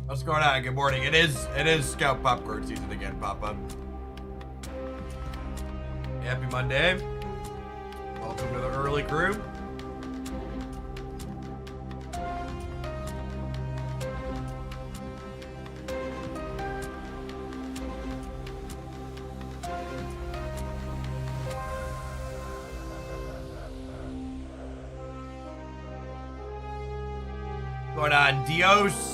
What's going on? Good morning. It is Scout Popcorn season again, Papa. Happy Monday. Welcome to the early crew. Going on, Dios.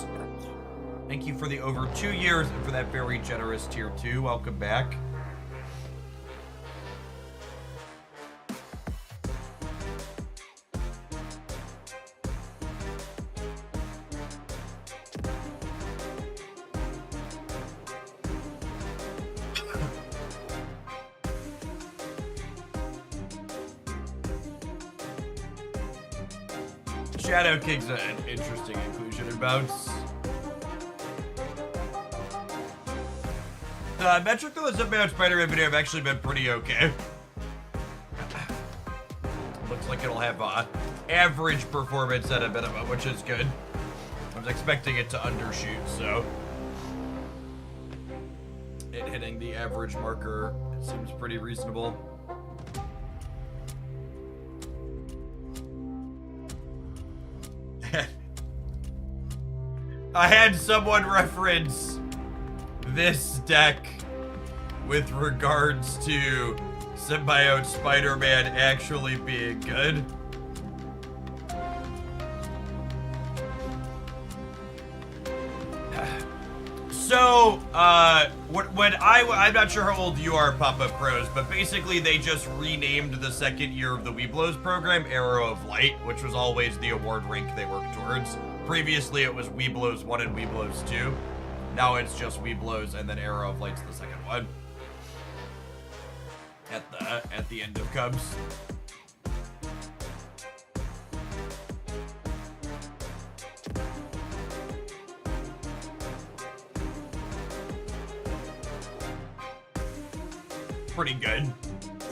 Thank you for the over 2 years and for that very generous tier 2. Welcome back. Shadow King's an interesting inclusion in Bounce. The metric of the Zip-Bound Spider-Man video have actually been pretty okay. Looks like it'll have average performance at a minimum, which is good. I was expecting it to undershoot, so it hitting the average marker seems pretty reasonable. I had someone reference this deck with regards to Symbiote Spider-Man actually being good. So, I'm not sure how old you are, Papa Pros, but basically they just renamed the second year of the Weeblos program Arrow of Light, which was always the award rank they worked towards. Previously, it was Weeblos 1 and Weeblos 2. Now it's just Weeblos and then Arrow of Light's the second one. At the end of Cubs.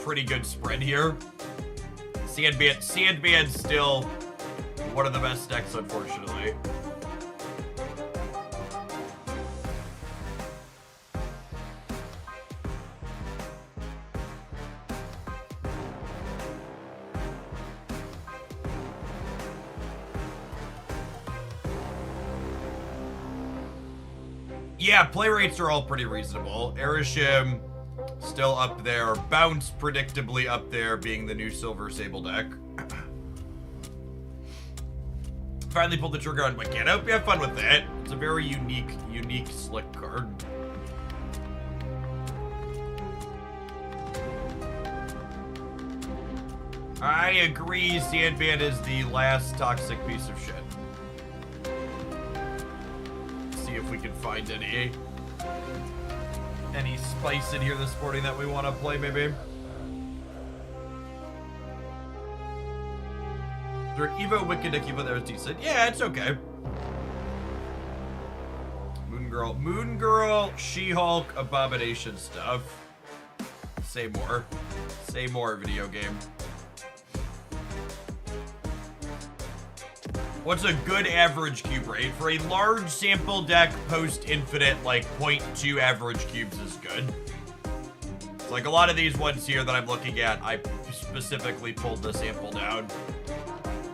Pretty good spread here. Sandman's still one of the best decks, unfortunately. Yeah, play rates are all pretty reasonable. Erishim still up there. Bounce predictably up there, being the new Silver Sable deck. Finally pulled the trigger on Wicked. I hope you have fun with that. It's a very unique, slick card. I agree, Sandman is the last toxic piece of shit. Let's see if we can find any spice in here this morning that we want to play, maybe. Evo Wicked Nicky, but that was decent. Yeah, it's okay. Moon Girl, She-Hulk, Abomination stuff. Say more, video game. What's a good average cube rate? For a large sample deck, post-infinite, like 0.2 average cubes is good. It's like a lot of these ones here that I'm looking at, I specifically pulled the sample down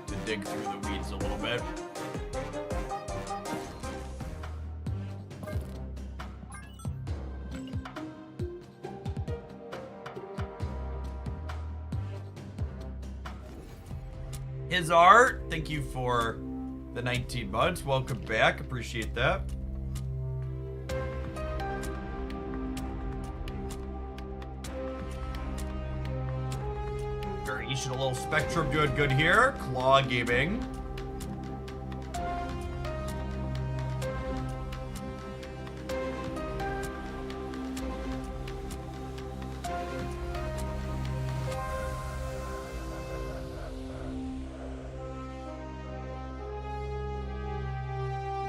to dig through the weeds a little bit. His art, thank you for the 19 months. Welcome back. Appreciate that. Variation, a little Spectrum doing good here. Claw Gaming.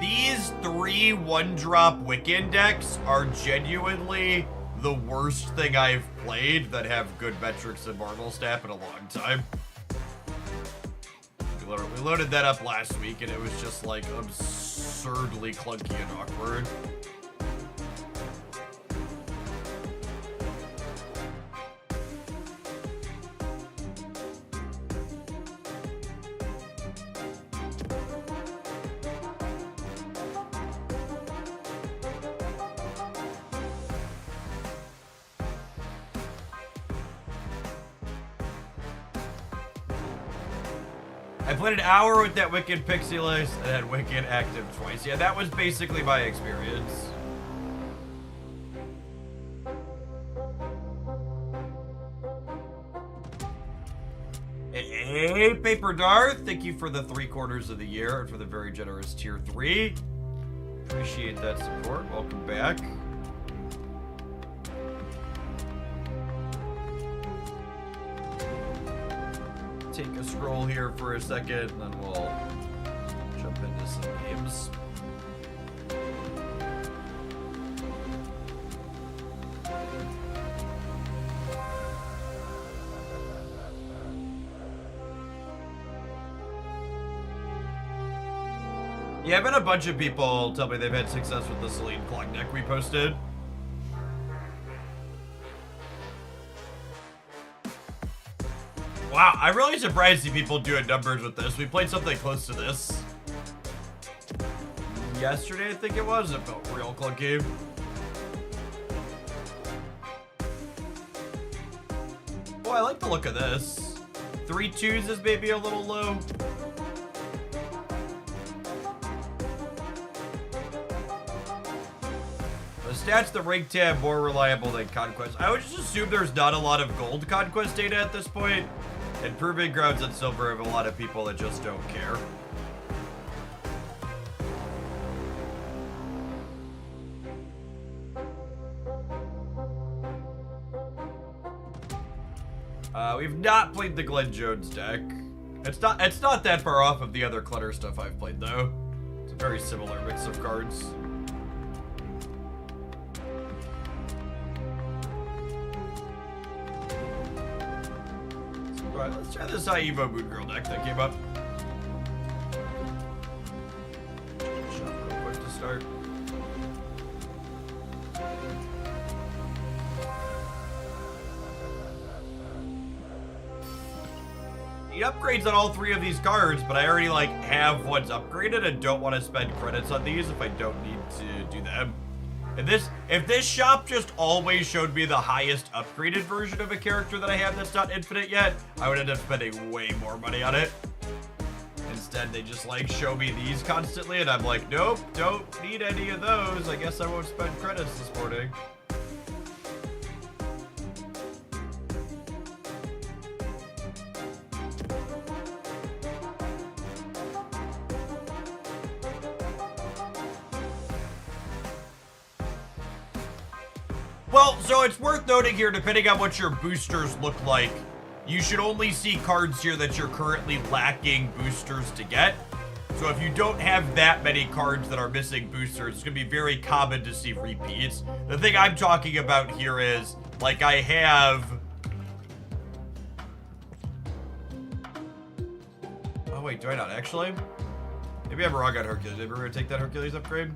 These 3 one-drop Wiccan decks are genuinely the worst thing I've played that have good metrics in Marvel Snap in a long time. We loaded that up last week and it was just like absurd. absurdly clunky and awkward. I played an hour with that Wicked Pixie-less and had Wicked active twice. Yeah, that was basically my experience. Hey, Paper Darth, thank you for the 3/4 of the year and for the very generous tier 3. Appreciate that support. Welcome back. Take a scroll here for a second, and then we'll jump into some games. Yeah, I've had a bunch of people tell me they've had success with the Celine clock deck we posted. Wow, I'm really surprised to see people doing numbers with this. We played something close to this yesterday, I think it was. It felt real clunky. Oh, I like the look of this. 3 2s is maybe a little low. The stats, the rank tab, more reliable than Conquest. I would just assume there's not a lot of gold Conquest data at this point. And Proving Grounds and Silver have a lot of people that just don't care. We've not played the Glenn Jones deck. It's not that far off of the other clutter stuff I've played though. It's a very similar mix of cards. Alright, let's try this Evo Moon Girl deck that came up. Shot real quick to start. Need upgrades on all 3 of these cards, but I already like have ones upgraded and don't want to spend credits on these if I don't need to do them. If this shop just always showed me the highest upgraded version of a character that I have that's not infinite yet, I would end up spending way more money on it. Instead, they just like show me these constantly, and I'm like, nope, don't need any of those. I guess I won't spend credits this morning. Well, so it's worth noting here, depending on what your boosters look like, you should only see cards here that you're currently lacking boosters to get. So if you don't have that many cards that are missing boosters, it's going to be very common to see repeats. The thing I'm talking about here is, like, I have... Oh, wait, do I not actually? Maybe I'm wrong on Hercules. Maybe we're going to take that Hercules upgrade?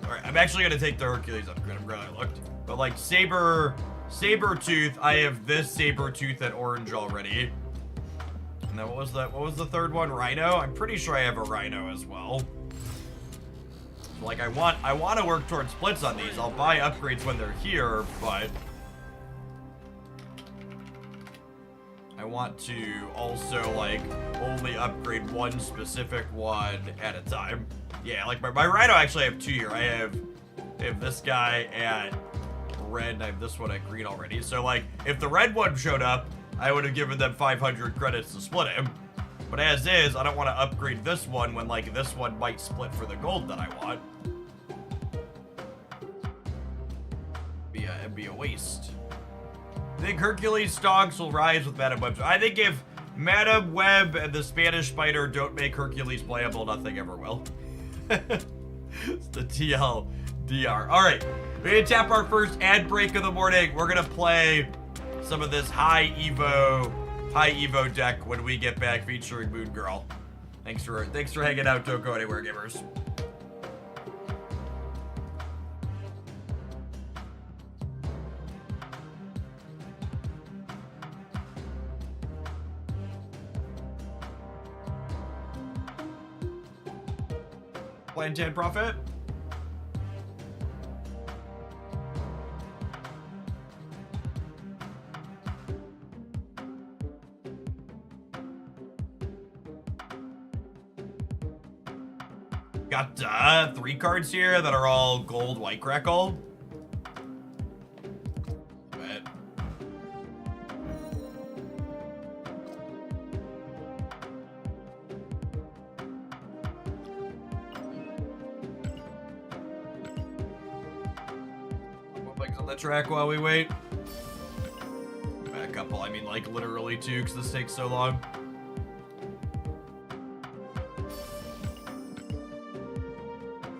Alright, I'm actually gonna take the Hercules upgrade. I'm glad I looked. But like Sabertooth, I have this Sabertooth at orange already. And then what was that? What was the third one? Rhino? I'm pretty sure I have a Rhino as well. So like I want to work towards splits on these. I'll buy upgrades when they're here, but I want to also like only upgrade one specific one at a time. Yeah, like my Rhino actually I have 2 here. I have this guy at red and I have this one at green already. So like if the red one showed up, I would have given them 500 credits to split him. But as is, I don't want to upgrade this one when like this one might split for the gold that I want. It'd be a waste. I think Hercules stonks will rise with Madame Web. I think if Madame Web and the Spanish Spider don't make Hercules playable, nothing ever will. It's the TLDR. Alright, we're gonna tap our first ad break of the morning. We're gonna play some of this high Evo deck when we get back featuring Moon Girl. Thanks for hanging out. Don't go anywhere, gamers. Plantain Profit. Got 3 cards here that are all gold White Crackle. On the track while we wait. A couple, I mean like literally 2 because this takes so long.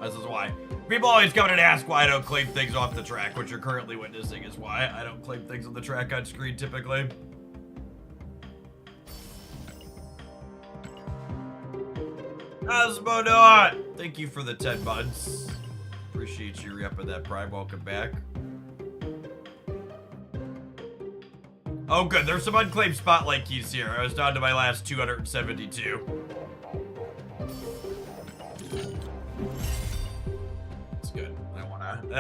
This is why. People always come in and ask why I don't claim things off the track. What you're currently witnessing is why I don't claim things on the track on screen typically. Asmonaught! Thank you for the 10 months. Appreciate you repping that Prime. Welcome back. Oh good, there's some unclaimed spotlight keys here. I was down to my last 272. That's good. I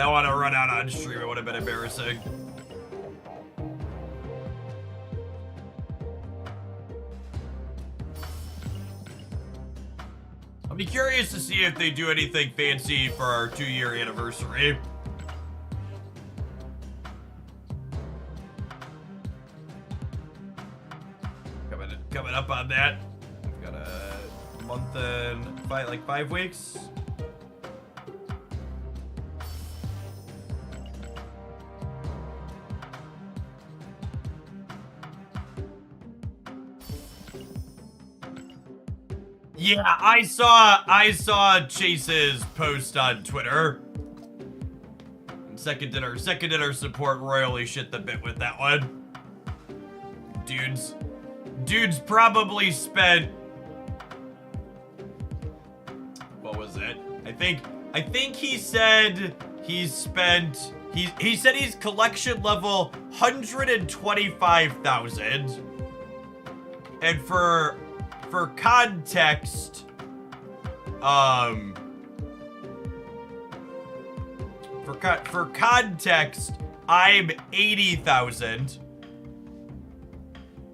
don't wanna run out on stream. It would have been embarrassing. I'll be curious to see if they do anything fancy for our 2-year anniversary. Coming up on that. We've got a month and 5 weeks. Yeah, I saw Chase's post on Twitter. Second dinner support royally shit the bit with that one. Dude's probably spent, what was it? I think he said he's spent, he said he's collection level 125,000. And for context, for context, I'm 80,000.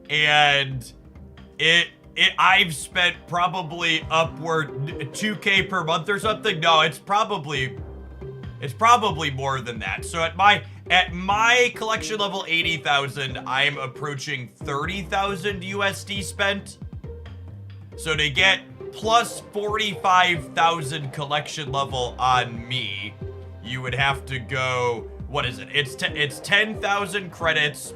And I've spent probably upward 2K per month or something. No, it's probably more than that. So at my collection level 80,000, I'm approaching 30,000 USD spent. So to get plus 45,000 collection level on me, you would have to go, what is it? It's 10,000 credits.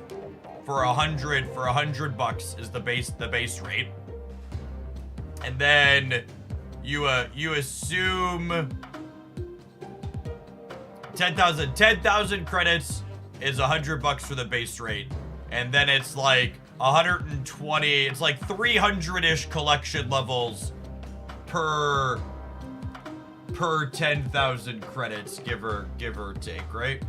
For 100 bucks is the base rate. And then you assume 10,000 credits is 100 bucks for the base rate. And then it's like 120, it's like 300-ish collection levels per 10,000 credits, give or take, right?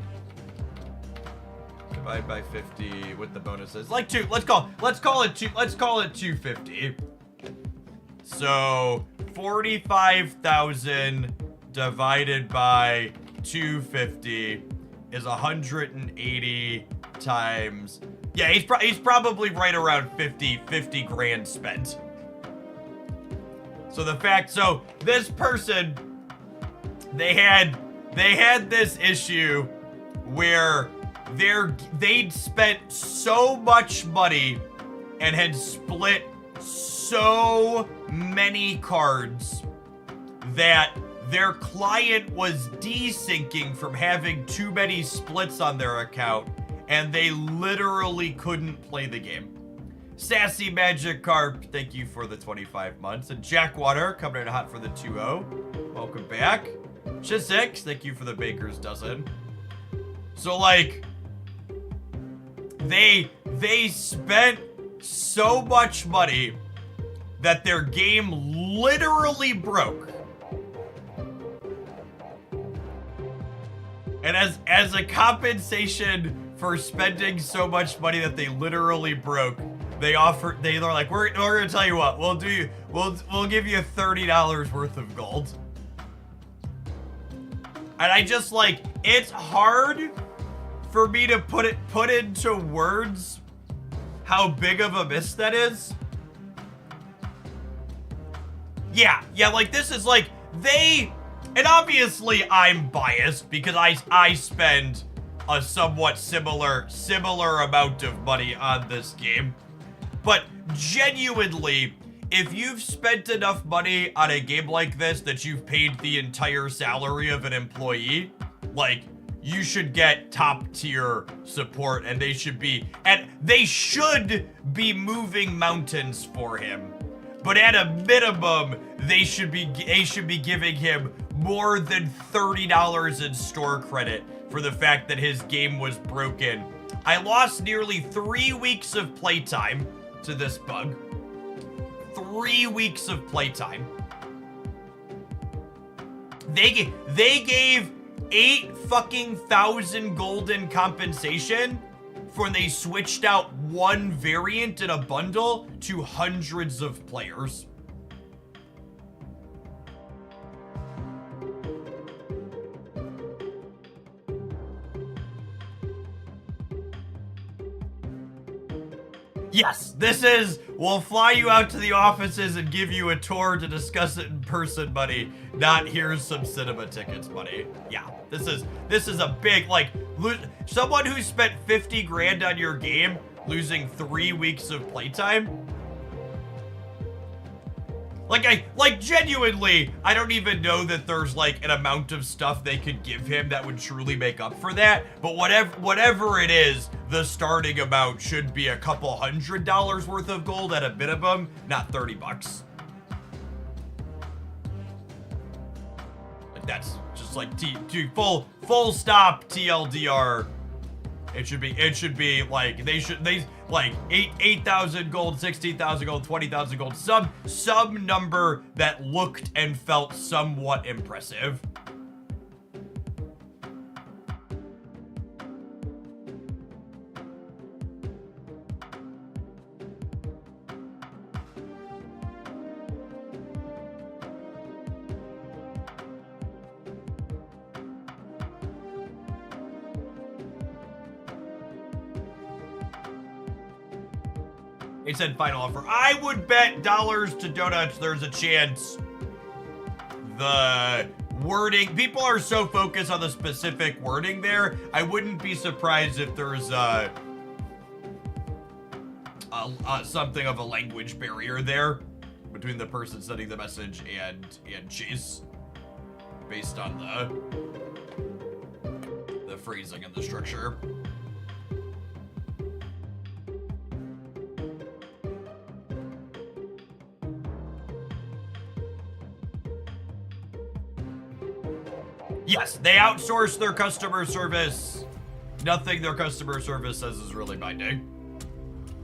Divide by 50 with the bonuses. Like let's call it 250. So 45,000 divided by 250 is 180 times. Yeah, he's probably right around 50 grand spent. So this person, they had this issue where they'd spent so much money and had split so many cards that their client was desyncing from having too many splits on their account, and they literally couldn't play the game. Sassy Magic Carp, thank you for the 25 months. And Jackwater coming in hot for the 2-0. Welcome back. Chisix, thank you for the baker's dozen. So like, they spent so much money that their game literally broke. And as a compensation for spending so much money that they literally broke, they're like, we're gonna tell you what, we'll give you $30 worth of gold. And I just like, it's hard for me to put into words how big of a miss that is. Yeah, like this is like, and obviously I'm biased because I spend a somewhat similar amount of money on this game. But genuinely, if you've spent enough money on a game like this that you've paid the entire salary of an employee, like, you should get top tier support, and they should be moving mountains for him. But at a minimum, they should be giving him more than $30 in store credit for the fact that his game was broken. I lost nearly 3 weeks of playtime to this bug. 3 weeks of playtime. They gave 8,000 golden compensation for when they switched out one variant in a bundle to hundreds of players. Yes, we'll fly you out to the offices and give you a tour to discuss it in person, buddy. Not here's some cinema tickets, buddy. Yeah, this is a big, like, someone who spent 50 grand on your game losing 3 weeks of playtime. Like genuinely, I don't even know that there's like an amount of stuff they could give him that would truly make up for that. But whatever it is, the starting amount should be a couple $100 worth of gold at a minimum, not 30 bucks. That's just like full stop TLDR. It should be like they like 8,000 gold, 16,000 gold, 20,000 gold, some number that looked and felt somewhat impressive. He said final offer. I would bet dollars to donuts there's a chance the wording, people are so focused on the specific wording there, I wouldn't be surprised if there's something of a language barrier there between the person sending the message and Chase, based on the phrasing and the structure. Yes, they outsource their customer service. Nothing their customer service says is really binding.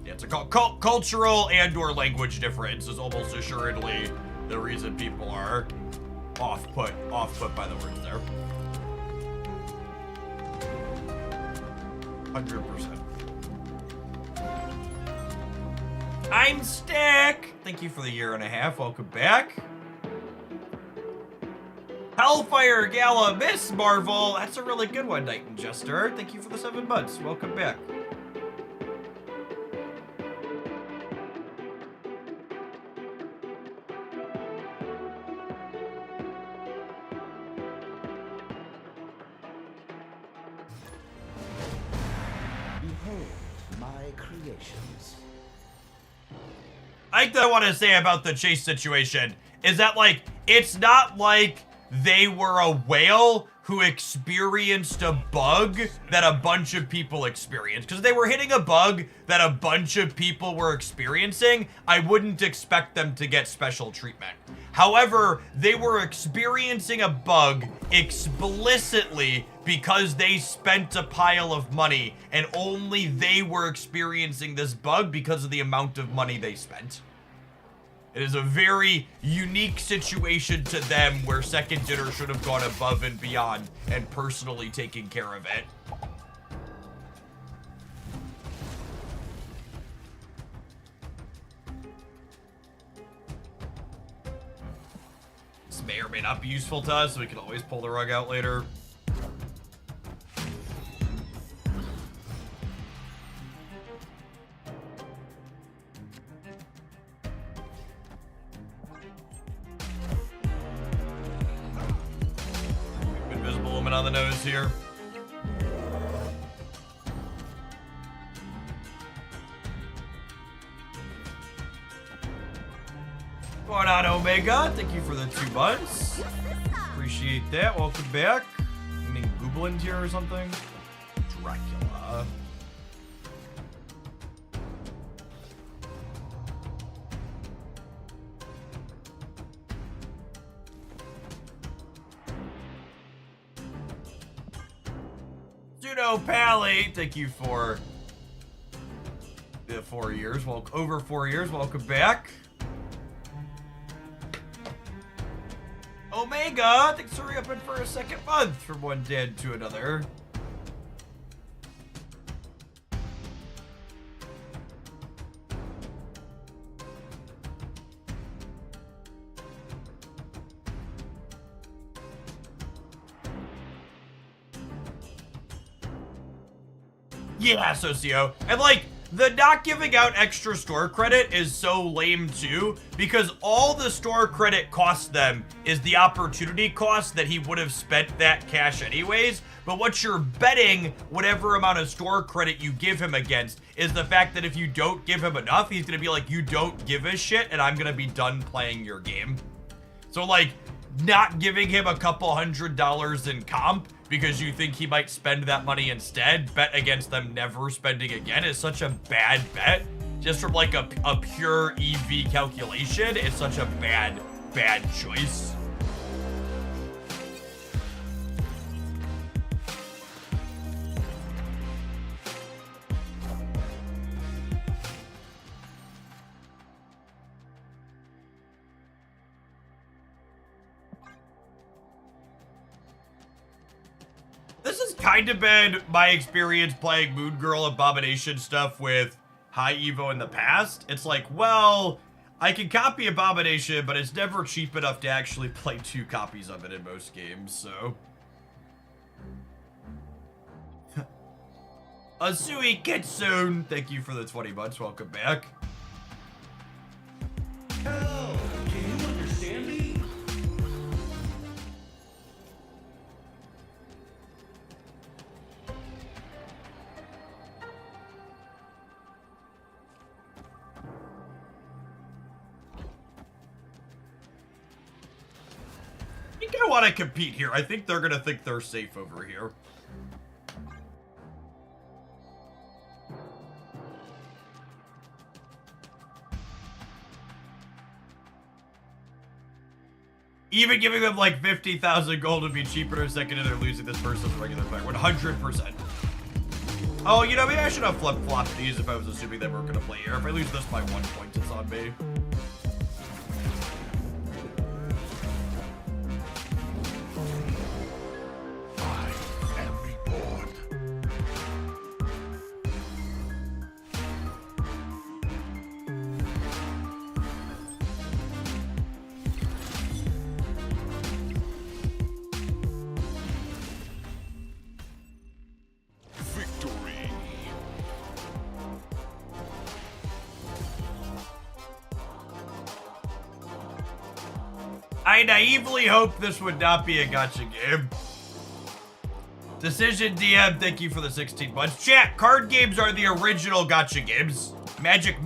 Yeah, it's a cultural and or language difference is almost assuredly the reason people are off-put by the words there. 100%. I'm Stack. Thank you for the 1.5 years. Welcome back. Hellfire Gala, Miss Marvel. That's a really good one, Knight and Jester. Thank you for the 7 months. Welcome back. Behold my creations. I think that I want to say about the Chase situation is that, like, it's not like they were a whale who experienced a bug that a bunch of people experienced. Because they were hitting a bug that a bunch of people were experiencing, I wouldn't expect them to get special treatment. However, they were experiencing a bug explicitly because they spent a pile of money, and only they were experiencing this bug because of the amount of money they spent. It is a very unique situation to them where Second Dinner should have gone above and beyond and personally taken care of it. This may or may not be useful to us, so we can always pull the rug out later. Invisible Woman on the nose here. Going on, Omega. Thank you for the 2 months. Appreciate that. Welcome back. I mean, Goobland here or something. Dracula. Juno Pally, thank you for the 4 years. Well, over 4 years. Welcome back. Omega, thanks for re-upping for a 2nd month from one dad to another. Yeah, Socio. And like, the not giving out extra store credit is so lame too, because all the store credit costs them is the opportunity cost that he would have spent that cash anyways. But what you're betting whatever amount of store credit you give him against is the fact that if you don't give him enough, he's gonna be like, you don't give a shit and I'm gonna be done playing your game. So like, not giving him a couple $100 in comp because you think he might spend that money instead, bet against them never spending again, is such a bad bet. Just from like a pure EV calculation, it's such a bad choice. This has kind of been my experience playing Moon Girl Abomination stuff with High Evo in the past. It's like, well, I can copy Abomination, but it's never cheap enough to actually play 2 copies of it in most games, so. Asui Kitsune, thank you for the 20 months. Welcome back. Hello, can you understand me? I think I want to compete here. I think they're going to think they're safe over here. Even giving them like 50,000 gold would be cheaper in a second and they're losing this person's regular player. 100%. Oh, you know, maybe I should have flip-flopped these if I was assuming they weren't going to play here. If I lose this by 1 point, it's on me. I naively hoped this would not be a gacha game. Decision DM, thank you for the 16 months. Chat, card games are the original gacha games. Magic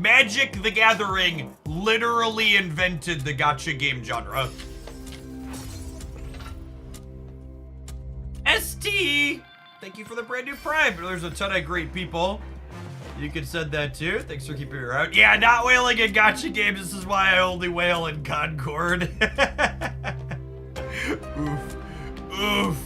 the Gathering literally invented the gacha game genre. ST, thank you for the brand new Prime. There's a ton of great people. You can send that too. Thanks for keeping me around. Yeah, not whaling in gacha games. This is why I only whale in Concord. Oof. Oof.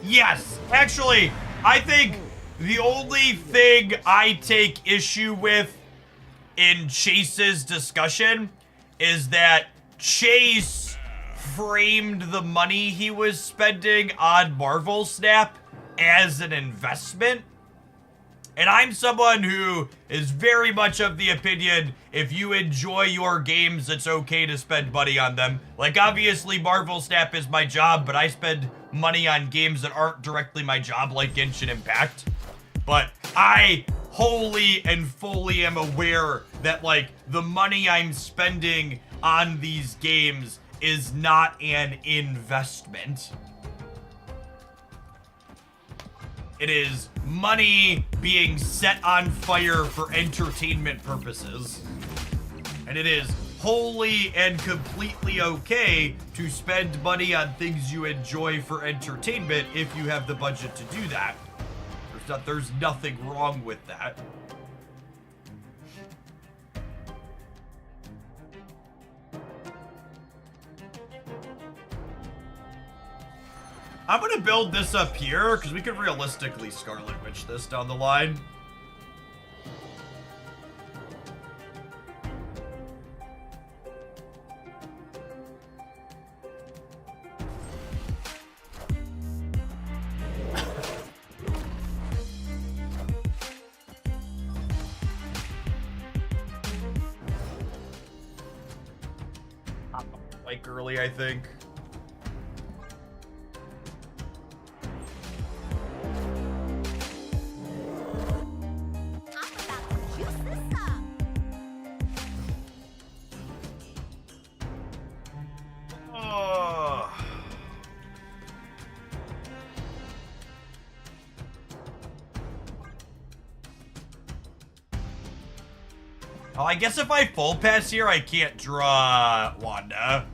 Yes, actually, I think the only thing I take issue with in Chase's discussion is that Chase framed the money he was spending on Marvel Snap as an investment. And I'm someone who is very much of the opinion, if you enjoy your games, it's okay to spend money on them. Like, obviously, Marvel Snap is my job, but I spend money on games that aren't directly my job, like Genshin Impact. But I wholly and fully am aware that, like, the money I'm spending on these games is not an investment. It is money being set on fire for entertainment purposes. And it is wholly and completely okay to spend money on things you enjoy for entertainment if you have the budget to do that. There's nothing wrong with that. I'm gonna build this up here, because we could realistically Scarlet Witch this down the line. Like early, I think. Oh, I guess if I full pass here, I can't draw Wanda.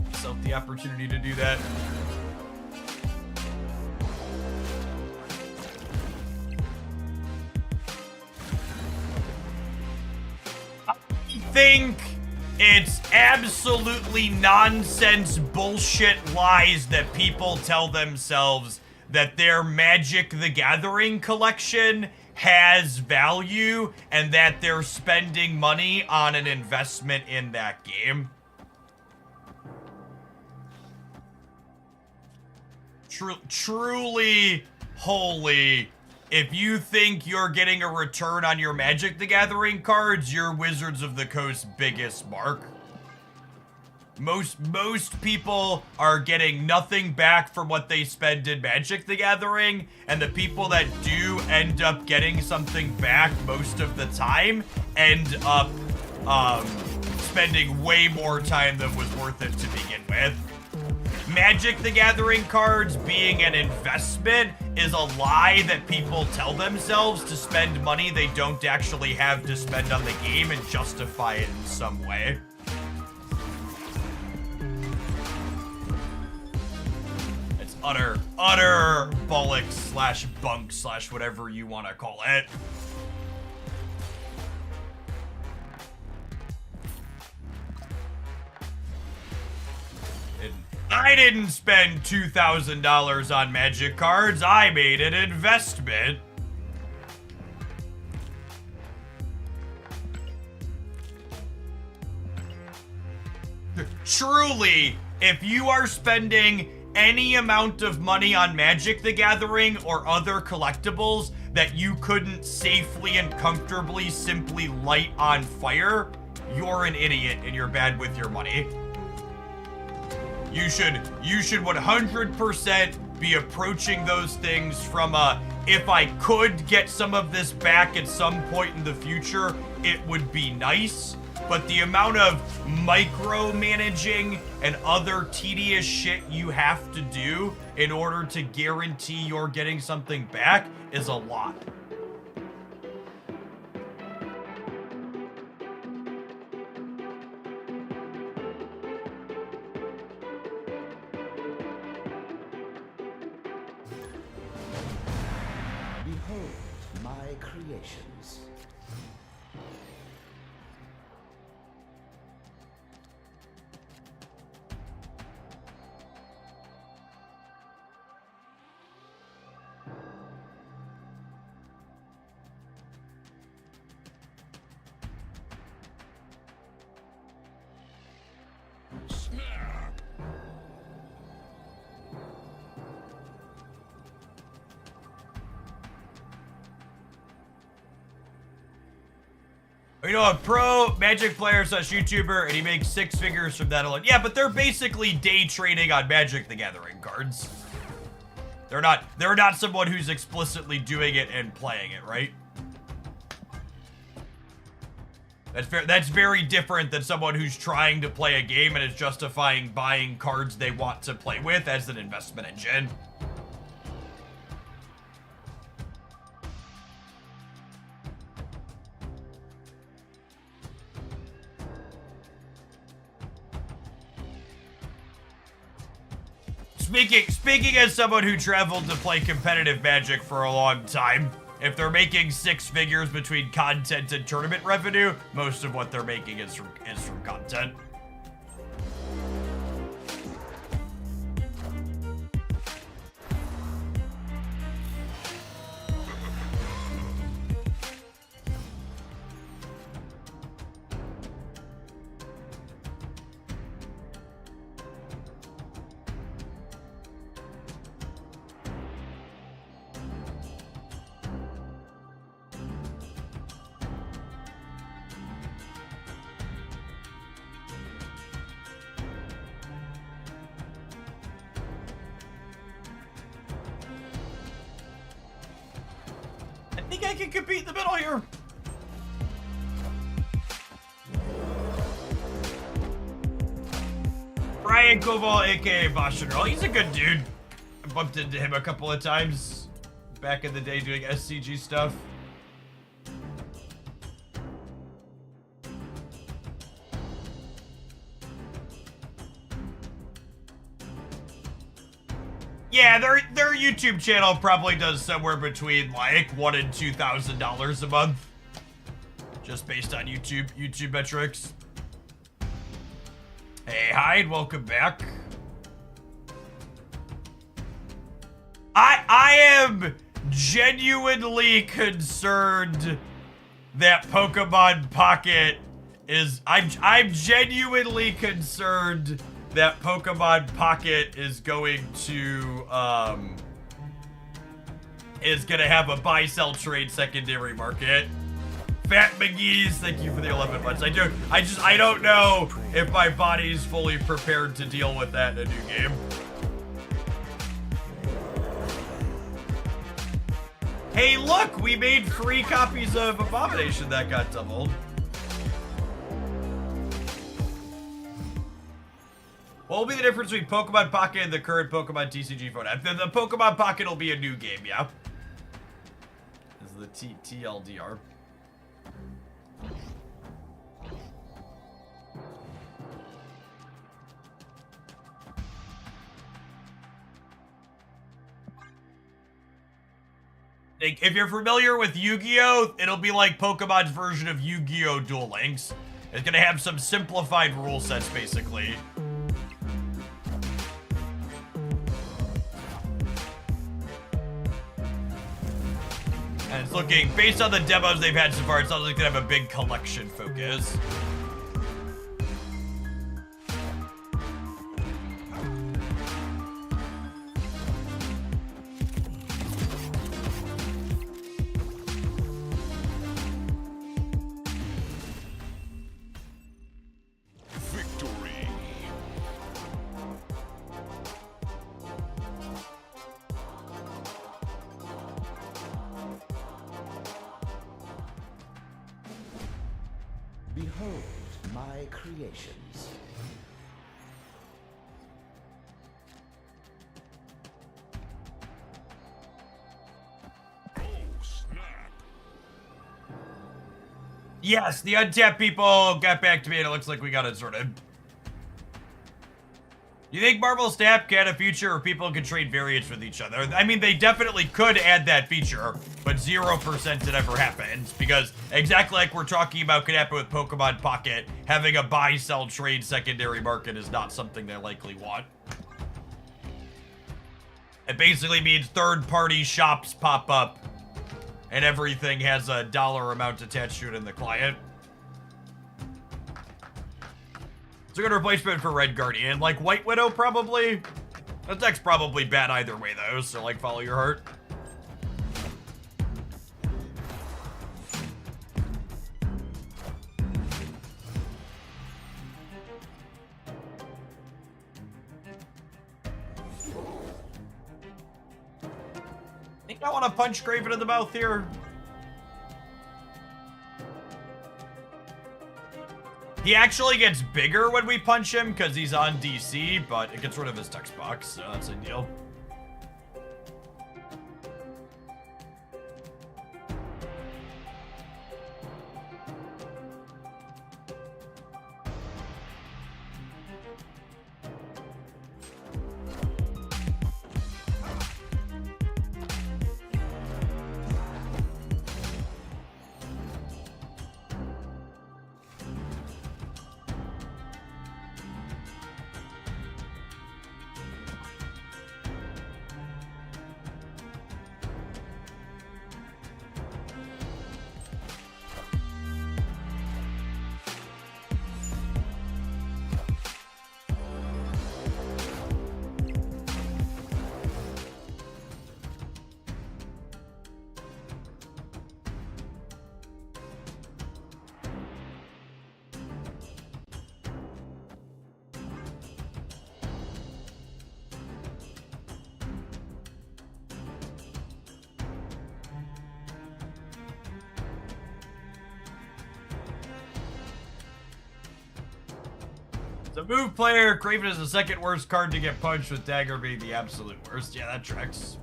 Myself the opportunity to do that. I think it's absolutely nonsense bullshit lies that people tell themselves that their Magic the Gathering collection has value and that they're spending money on an investment in that game. Truly, wholly, if you think you're getting a return on your Magic the Gathering cards, you're Wizards of the Coast's biggest mark. Most people are getting nothing back from what they spend in Magic the Gathering, and the people that do end up getting something back most of the time end up spending way more time than was worth it to begin with. Magic the Gathering cards being an investment is a lie that people tell themselves to spend money they don't actually have to spend on the game and justify it in some way. It's utter bollocks slash bunk slash whatever you want to call it. I didn't spend $2,000 on Magic cards. I made an investment. Truly, if you are spending any amount of money on Magic the Gathering or other collectibles that you couldn't safely and comfortably simply light on fire, you're an idiot and you're bad with your money. You should 100% be approaching those things from a, if I could get some of this back at some point in the future, it would be nice. But the amount of micromanaging and other tedious shit you have to do in order to guarantee you're getting something back is a lot. Behold, my my creations. Snap! You know, a pro Magic player slash YouTuber, and he makes 6 figures from that alone. Yeah, but they're basically day trading on Magic the Gathering cards. They're not someone who's explicitly doing it and playing it, right? That's very different than someone who's trying to play a game and is justifying buying cards they want to play with as an investment engine. Speaking as someone who traveled to play competitive Magic for a long time, if they're making 6 figures between content and tournament revenue, most of what they're making is from content. I think I can compete in the middle here. Brian Koval, aka Boston. He's a good dude. I bumped into him a couple of times back in the day doing SCG stuff. Yeah, their YouTube channel probably does somewhere between like $1,000 and $2,000 a month, just based on YouTube metrics. Hey, Hyde, welcome back. I am genuinely concerned that Pokemon Pocket is. I'm genuinely concerned that Pokemon Pocket is going to have a buy sell trade secondary market. Fat McGee's, thank you for the 11 months. I don't know if my body's fully prepared to deal with that in a new game. Hey, look, we made 3 copies of Abomination that got doubled. What will be the difference between Pokemon Pocket and the current Pokemon TCG phone app? The Pokemon Pocket will be a new game, yeah. This is the TLDR. If you're familiar with Yu-Gi-Oh, it'll be like Pokemon's version of Yu-Gi-Oh! Duel Links. It's gonna have some simplified rule sets, basically. And it's looking, based on the demos they've had so far, it sounds like they have a big collection focus. Victory! Behold my creations. Oh, snap! Yes, the untapped people got back to me and it looks like we got it sorted. You think Marvel Snap can have a future where people can trade variants with each other? I mean, they definitely could add that feature, but 0% it ever happens, because exactly like we're talking about could happen with Pokemon Pocket, having a buy-sell trade secondary market is not something they likely want. It basically means third-party shops pop up, and everything has a dollar amount attached to it in the client. It's a good replacement for Red Guardian. Like White Widow, probably. That deck's probably bad either way, though, so, like, follow your heart. Think I want to punch Graven in the mouth here? He actually gets bigger when we punch him because he's on DC, but it gets rid of his text box, so that's a deal. The move player, Kraven is the second worst card to get punched, with Dagger being the absolute worst. Yeah, that tracks.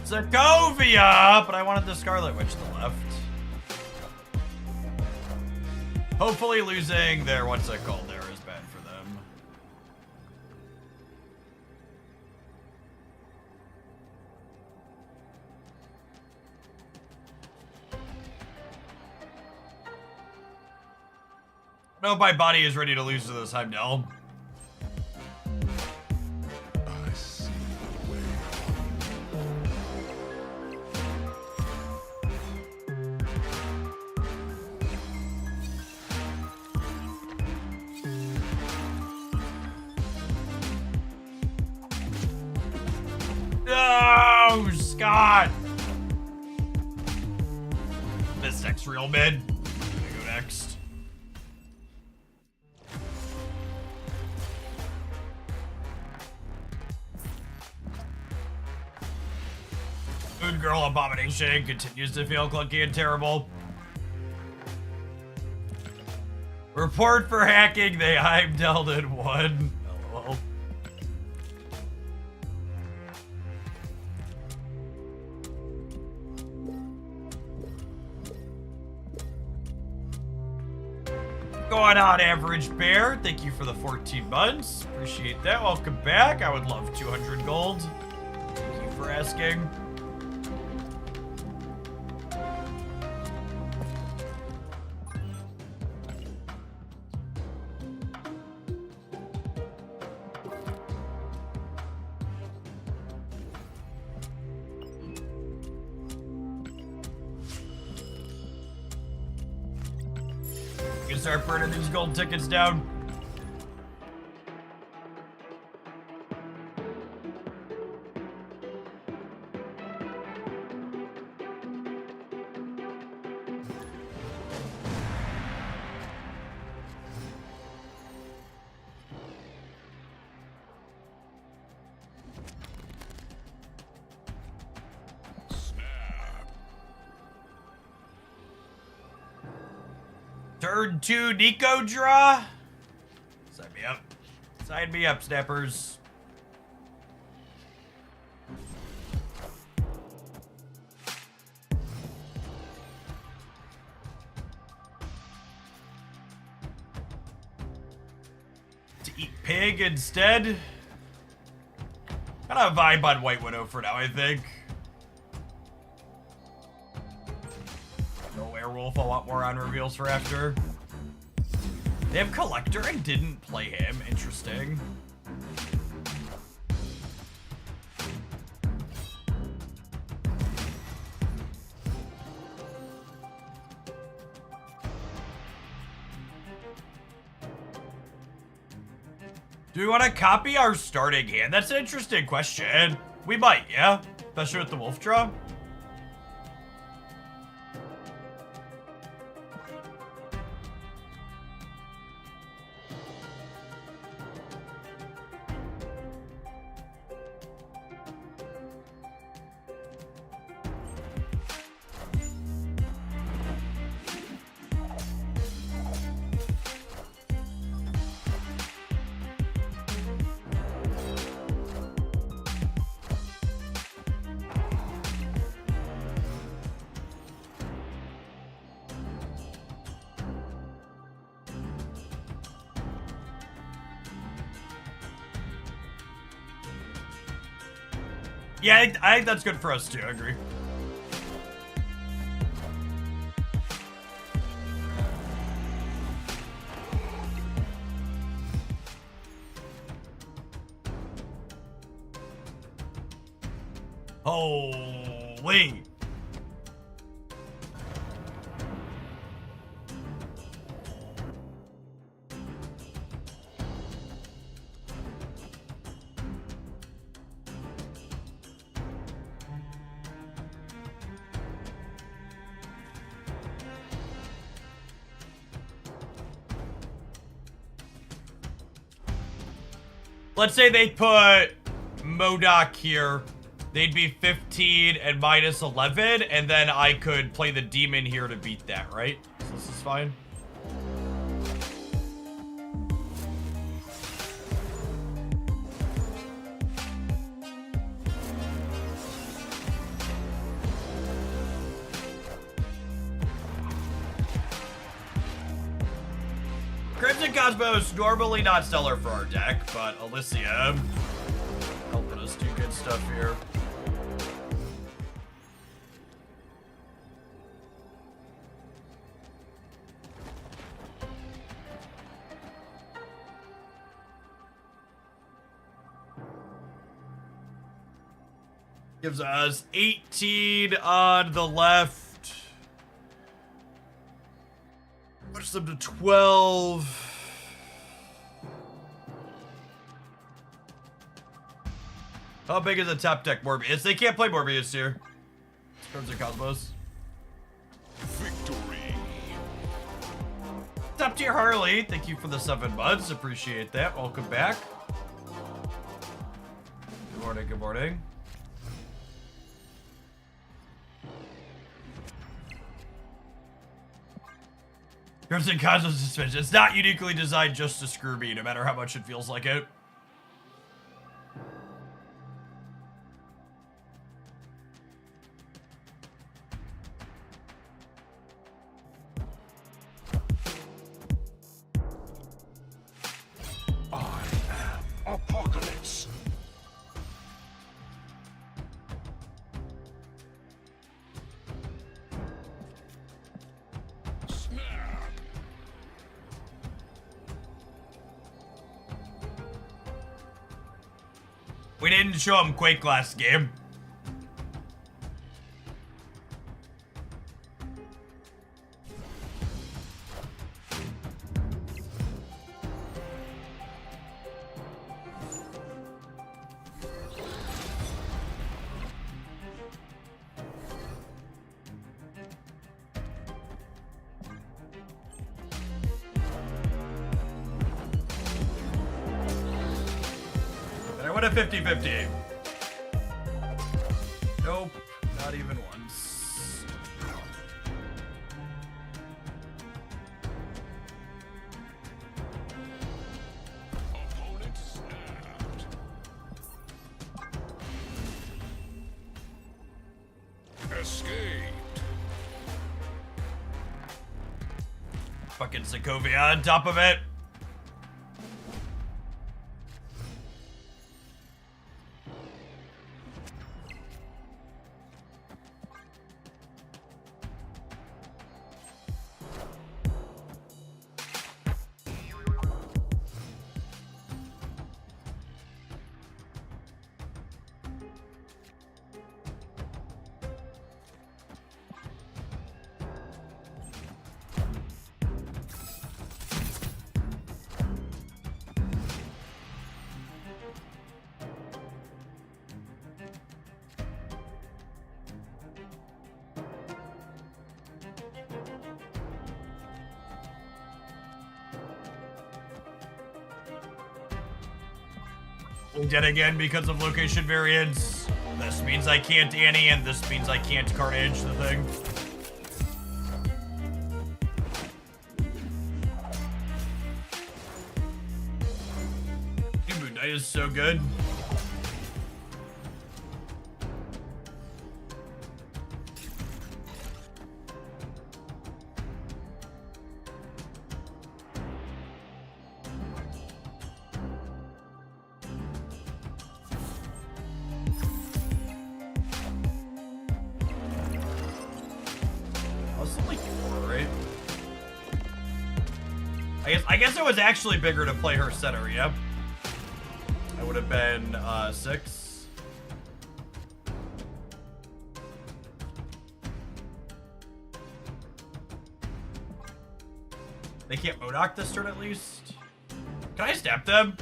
Sokovia, but I wanted the Scarlet Witch to the left. Hopefully losing their, what's it called there, is bad for them. No, my body is ready to lose to this Heimdall. I see the way. No, Scott! This deck's real mid. I'm gonna go next. Moon Girl Abomination continues to feel clunky and terrible. Report for hacking, they Heimdalled in one. LOL. Going on, Average Bear. Thank you for the 14 months. Appreciate that. Welcome back. I would love 200 gold. Thank you for asking. You can start burning these gold tickets down. Snap. Turn 2 Nico draw? Sign me up. Sign me up, snappers. To eat pig instead? Kind of vibe on White Widow for now, I think. No werewolf, I want more on reveals for after. They have Collector and didn't play him. Interesting. Do we want to copy our starting hand? That's an interesting question. We might, yeah? Especially with the wolf draw. Yeah, I think that's good for us too, I agree. Holy. Let's say they put MODOK here. They'd be 15 and minus 11, and then I could play the demon here to beat that, right? So this is fine. Crimson Cosmos, normally not stellar for our deck, but Elysium helping us do good stuff here. Gives us 18 on the left. Push them to 12. How big is the top deck Morbius? They can't play Morbius here. It's Crimson Cosmos. Victory. Top tier Harley, thank you for the 7 months. Appreciate that. Welcome back. Good morning, good morning. Crimson Cosmos suspension. It's not uniquely designed just to screw me, no matter how much it feels like it. I am Apocalypse. We didn't show him Quake last game. What a 50-50. Nope, not even once. escaped. Fucking Sokovia on top of it. Dead again because of location variance. This means I can't Annie, and this means I can't Carnage the thing. Dude, Moon Knight is so good. I guess it was actually bigger to play her center, yep. I would have been 6. They can't Modok this turn at least. Can I step them?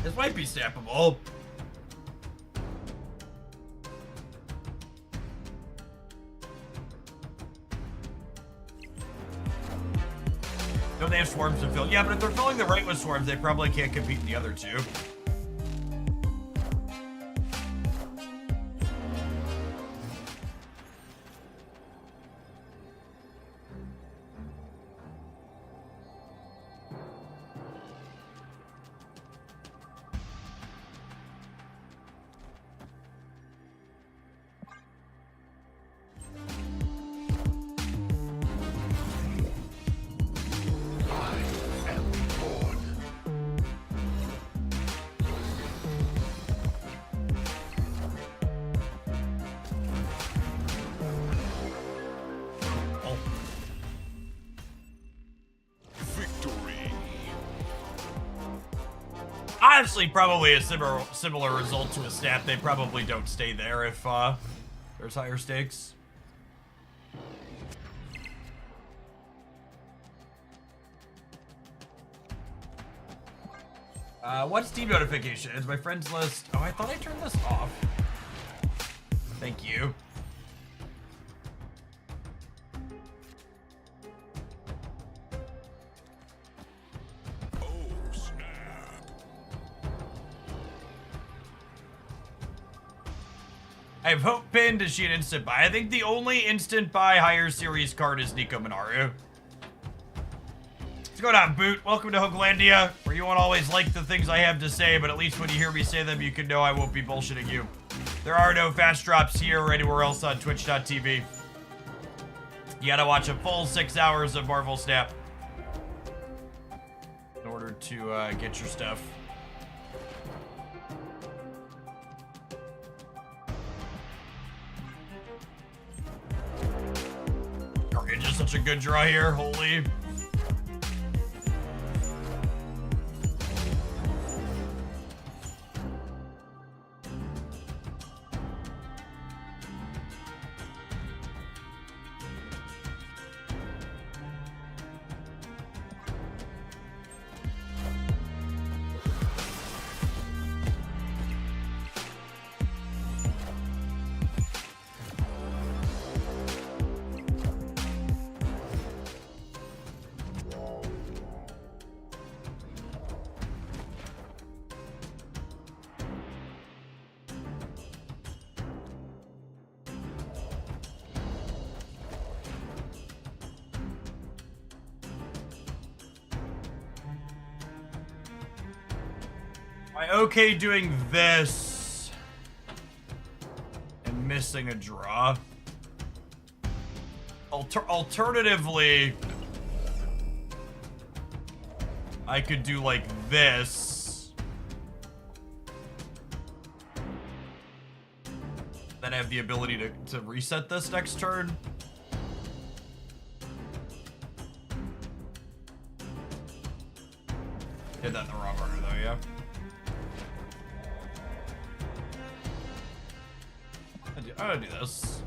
This might be snappable. No, they have swarms to fill. Yeah, but if they're filling the right with swarms, they probably can't compete in the other two. Honestly, probably a similar result to a snap. They probably don't stay there if there's higher stakes. What's Steam notification? Is my friends list? Oh, I thought I turned this off. Thank you. I have Hope pinned. Is she an instant buy? I think the only instant buy higher series card is Nico Minaru. What's going on, Boot? Welcome to Hooglandia, where you won't always like the things I have to say, but at least when you hear me say them, you can know I won't be bullshitting you. There are no fast drops here or anywhere else on Twitch.tv. You gotta watch a full 6 hours of Marvel Snap in order to get your stuff. Carnage is such a good draw here, holy. Am I okay doing this and missing a draw? Alternatively, I could do like this. Then I have the ability to reset this next turn. Did that in the wrong order though, yeah. I'm gonna do this.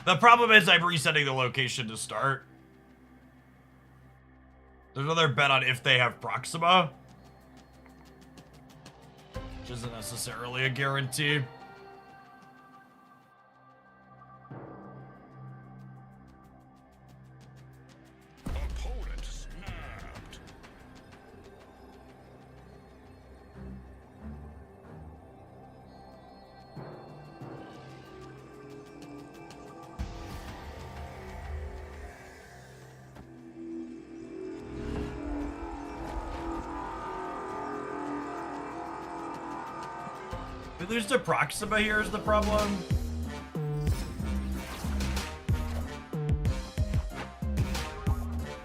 The problem is I'm resetting the location to start. There's another bet on if they have Proxima, which isn't necessarily a guarantee. Opponent snapped. We lose to Proxima here is the problem.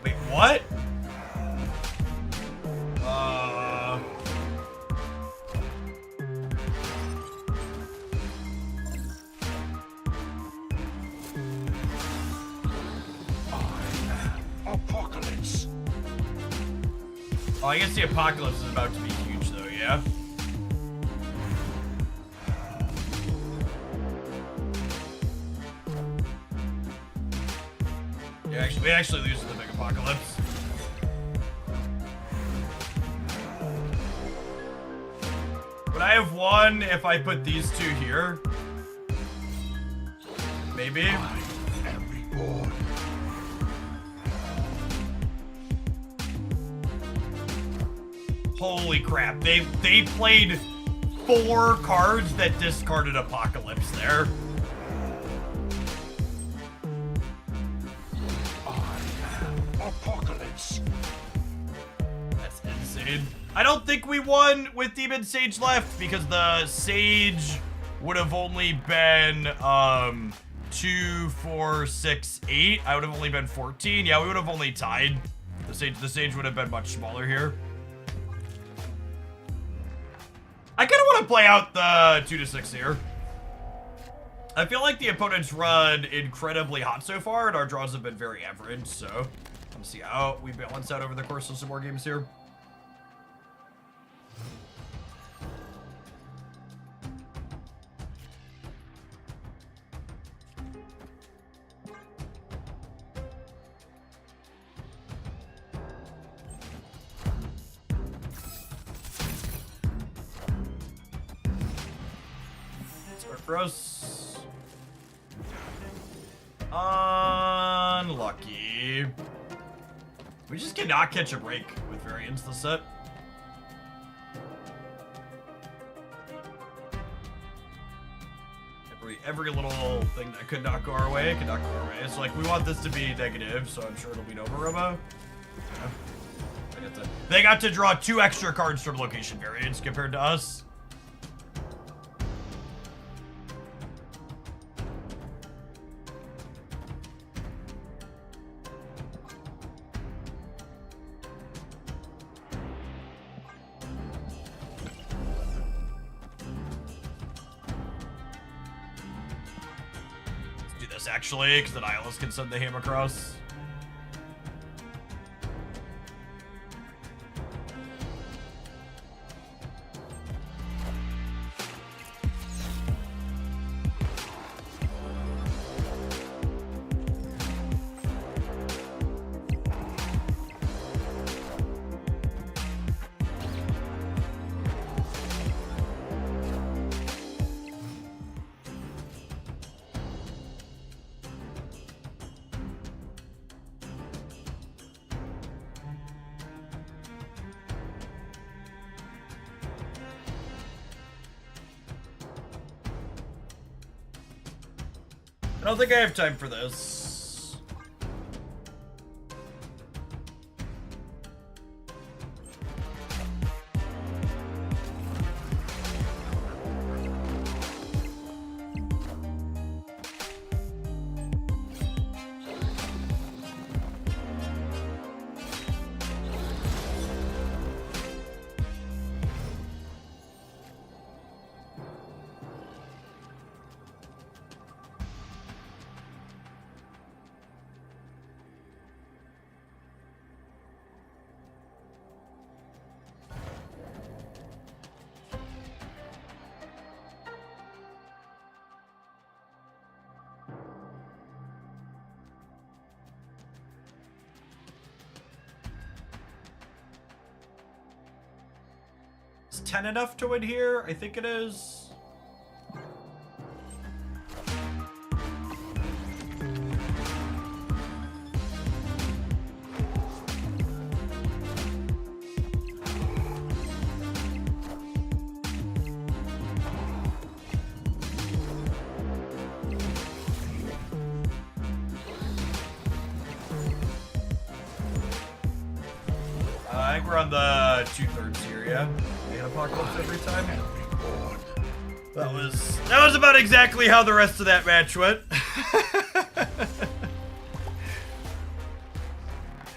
Wait, what? Apocalypse. Oh, I guess the apocalypse is about to be huge though, yeah? We actually lose to the big apocalypse. Would I have won if I put these two here? Maybe. I am reborn. Holy crap. They played 4 cards that discarded apocalypse there. Apocalypse. That's insane. I don't think we won with Demon Sage left because the Sage would have only been 2, 4, 6, 8. I would have only been 14. Yeah, we would have only tied. The Sage would have been much smaller here. I kind of want to play out the 2 to 6 here. I feel like the opponent's run incredibly hot so far, and our draws have been very average, so let's see how we balance out over the course of some more games here. Gross. Unlucky. We just cannot catch a break with variance this set. Every little thing that could not go our way could not go our way. It's like we want this to be negative, so I'm sure it'll be Nova Robo. Yeah. They got to draw 2 extra cards from location variance compared to us. this, actually, because the Nihilist can send the ham across. I don't think I have time for this. Is 10 enough to win here? I think it is. I think we're on the 2/3 here, yeah? And Apocalypse every time. That was about exactly how the rest of that match went.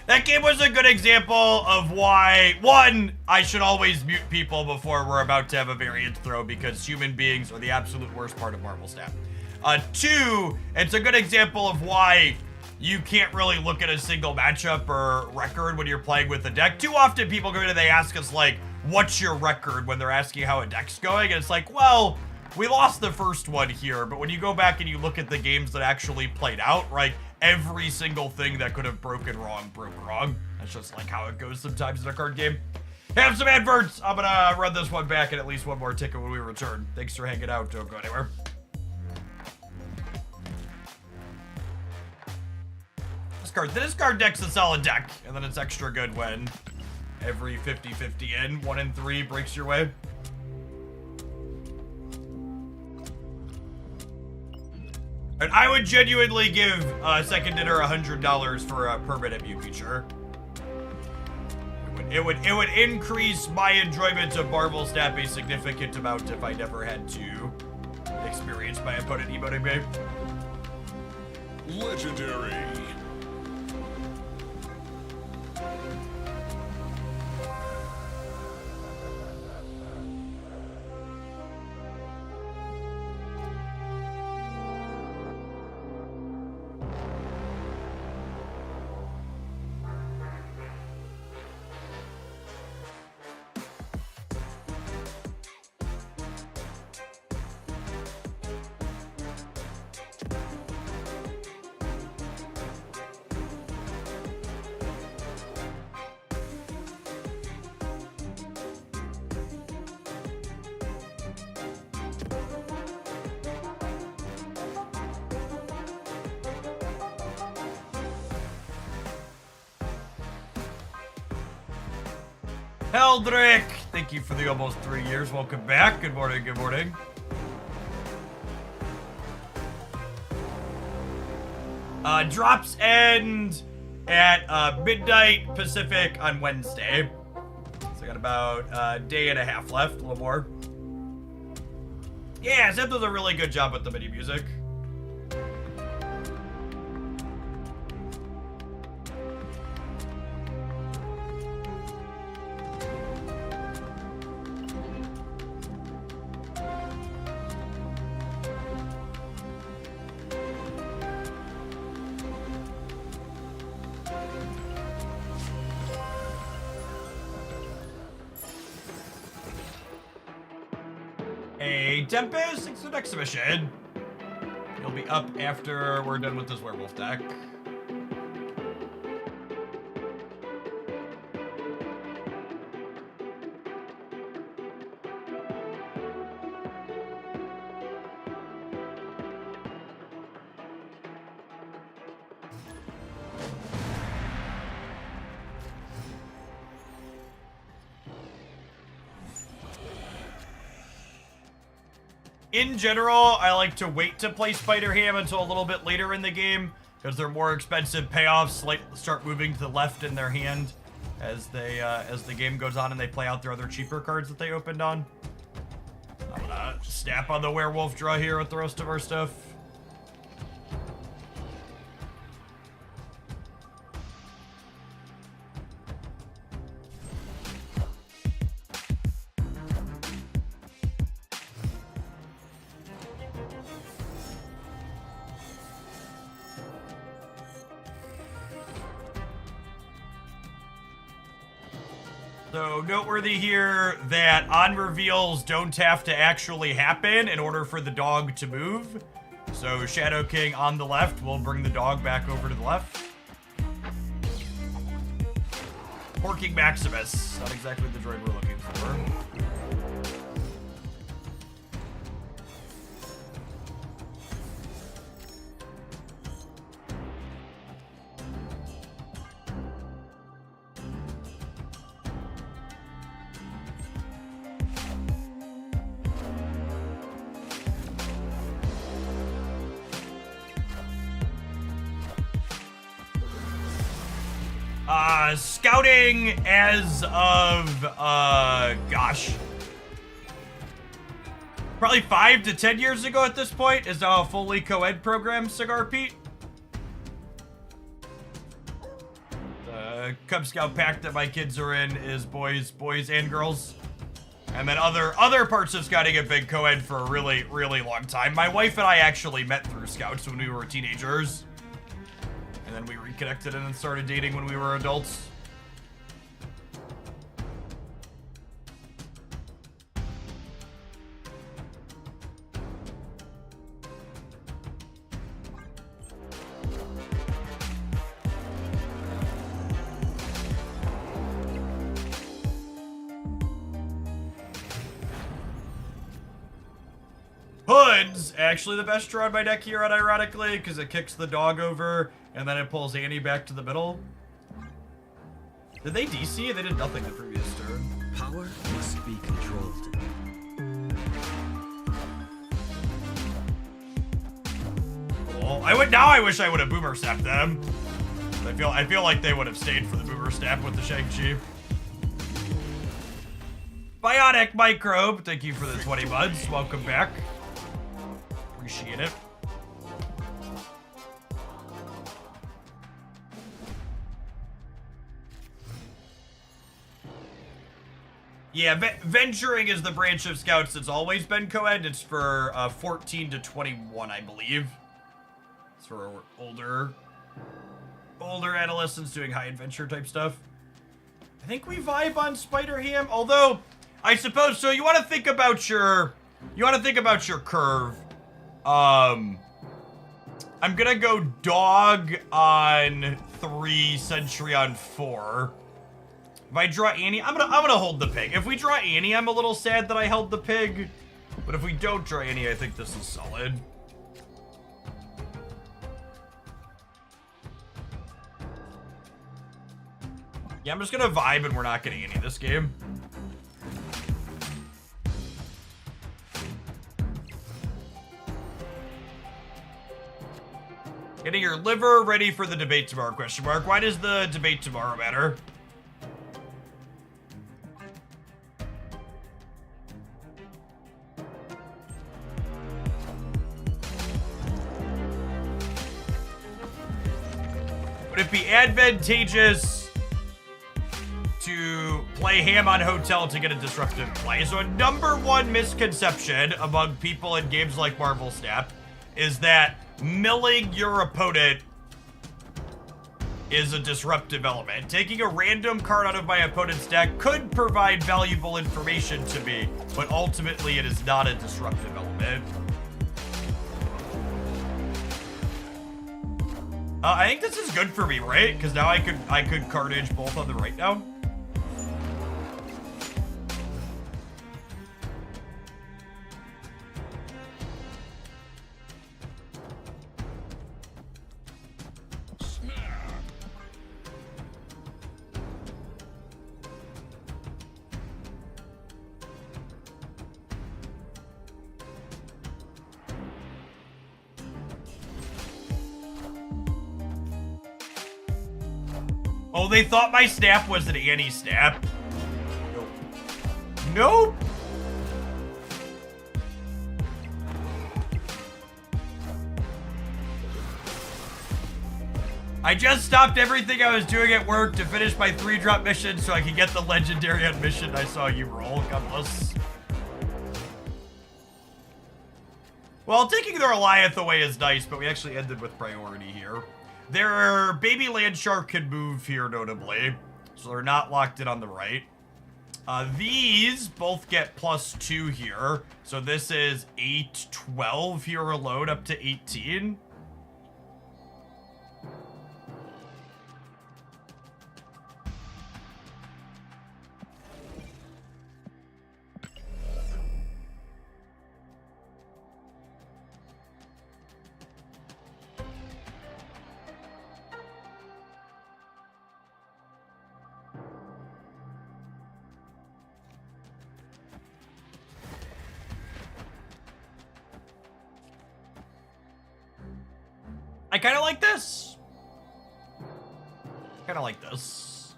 That game was a good example of why, one, I should always mute people before we're about to have a variant throw because human beings are the absolute worst part of Marvel Snap. Two, it's a good example of why you can't really look at a single matchup or record when you're playing with a deck. Too often people go in and they ask us like, what's your record when they're asking how a deck's going? And it's like, well, we lost the first one here, but when you go back and you look at the games that actually played out, right, every single thing that could have broken wrong broke wrong. That's just like how it goes sometimes in a card game. Have some adverts. I'm gonna run this one back and at least one more ticket when we return. Thanks for hanging out. Don't go anywhere. This card deck's a solid deck, and then it's extra good when every 50-50 in, 1 in 3 breaks your way. And I would genuinely give Second Dinner $100 for a permanent mute feature. It would increase my enjoyment of Marvel Snap a significant amount if I never had to experience my opponent emoting me. Legendary. Heldrick, thank you for the almost 3 years. Welcome back. Good morning, good morning. Drops end at midnight Pacific on Wednesday. So I got about a day and a half left, a little more. Yeah, Zeb does a really good job with the MIDI music. Hey, Tempest, thanks for the next submission. You'll be up after we're done with this werewolf deck. In general, I like to wait to play Spider-Ham until a little bit later in the game because they're more expensive payoffs start moving to the left in their hand as the game goes on and they play out their other cheaper cards that they opened on. I'm gonna snap on the werewolf draw here with the rest of our stuff. So noteworthy here that on reveals don't have to actually happen in order for the dog to move. So Shadow King on the left will bring the dog back over to the left. Porking Maximus, not exactly the droid we're looking for. Scouting as of, gosh, probably 5 to 10 years ago at this point is now a fully co-ed program, Cigar Pete. The Cub Scout pack that my kids are in is boys and girls. And then other parts of scouting have been co-ed for a really, really long time. My wife and I actually met through scouts when we were teenagers. And then we reconnected and then started dating when we were adults. Hood's actually the best draw in my deck here, unironically, because it kicks the dog over and then it pulls Annie back to the middle. Did they DC? They did nothing the previous turn. Power must be controlled. Cool. Now I wish I would have boomer snapped them. I feel like they would have stayed for the boomer snap with the Shang-Chi. Bionic Microbe, thank you for the 20 buds. Welcome back. Appreciate it. Yeah, venturing is the branch of scouts that's always been co-ed. It's for 14 to 21, I believe. It's for older adolescents doing high adventure type stuff. I think we vibe on Spider-Ham, although I suppose so. You want to think about your curve. I'm gonna go dog on 3, sentry on 4. If I draw Annie, I'm gonna hold the pig. If we draw Annie, I'm a little sad that I held the pig. But if we don't draw Annie, I think this is solid. Yeah, I'm just gonna vibe and we're not getting any this game. Getting your liver ready for the debate tomorrow, question mark. Why does the debate tomorrow matter? Would it be advantageous to play Ham on Hotel to get a disruptive play? So a #1 misconception among people in games like Marvel Snap is that milling your opponent is a disruptive element. Taking a random card out of my opponent's deck could provide valuable information to me, but ultimately it is not a disruptive element. I think this is good for me, right? Because now I could Carnage both on the right now. Oh, they thought my snap was an anti-snap. Nope. Nope. I just stopped everything I was doing at work to finish my 3-drop mission so I could get the legendary on mission I saw you roll. God bless. Well, taking their Goliath away is nice, but we actually ended with priority here. Their baby land shark can move here, notably, so they're not locked in on the right. These both get +2 here, so this is 8, 12 here alone, up to 18. I kind of like this. Kind of like this.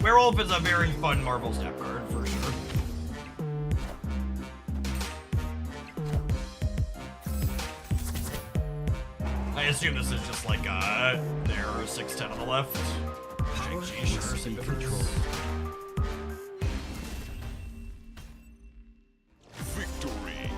Werewolf is a very fun Marvel Snap card, for sure. I assume this is just like their 6/10 on the left. Power must be controlled. Victory.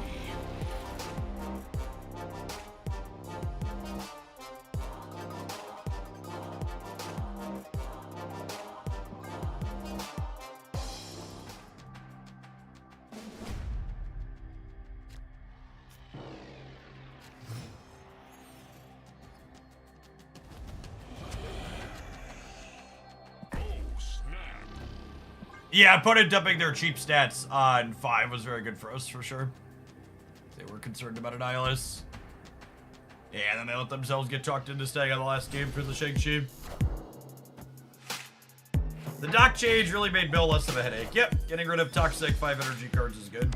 Yeah, opponent dumping their cheap stats on 5 was very good for us, for sure. They were concerned about Annihilus. Yeah, and then they let themselves get talked into staying on the last game for the Shang-Chi. The dock change really made Bill less of a headache. Yep, getting rid of toxic 5 energy cards is good.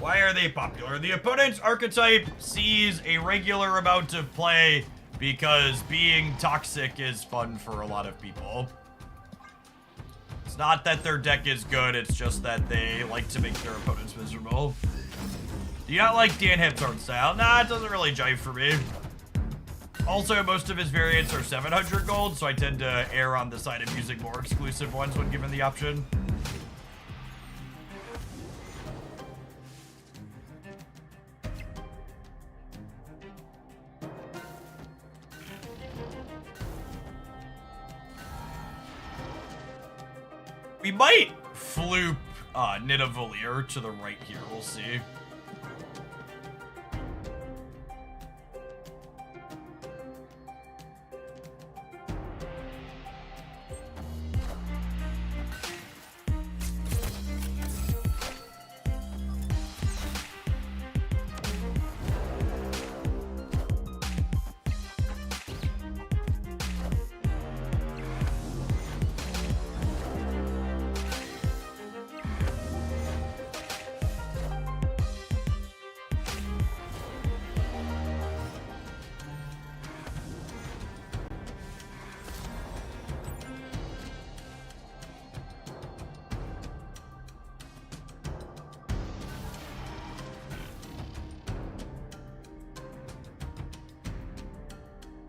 Why are they popular? The opponent's archetype sees a regular amount of play because being toxic is fun for a lot of people. It's not that their deck is good, it's just that they like to make their opponents miserable. Do you not like Dan Hip's art style? Nah, it doesn't really jive for me. Also, most of his variants are 700 gold, so I tend to err on the side of using more exclusive ones when given the option. We might floop Nidavellir to the right here, we'll see.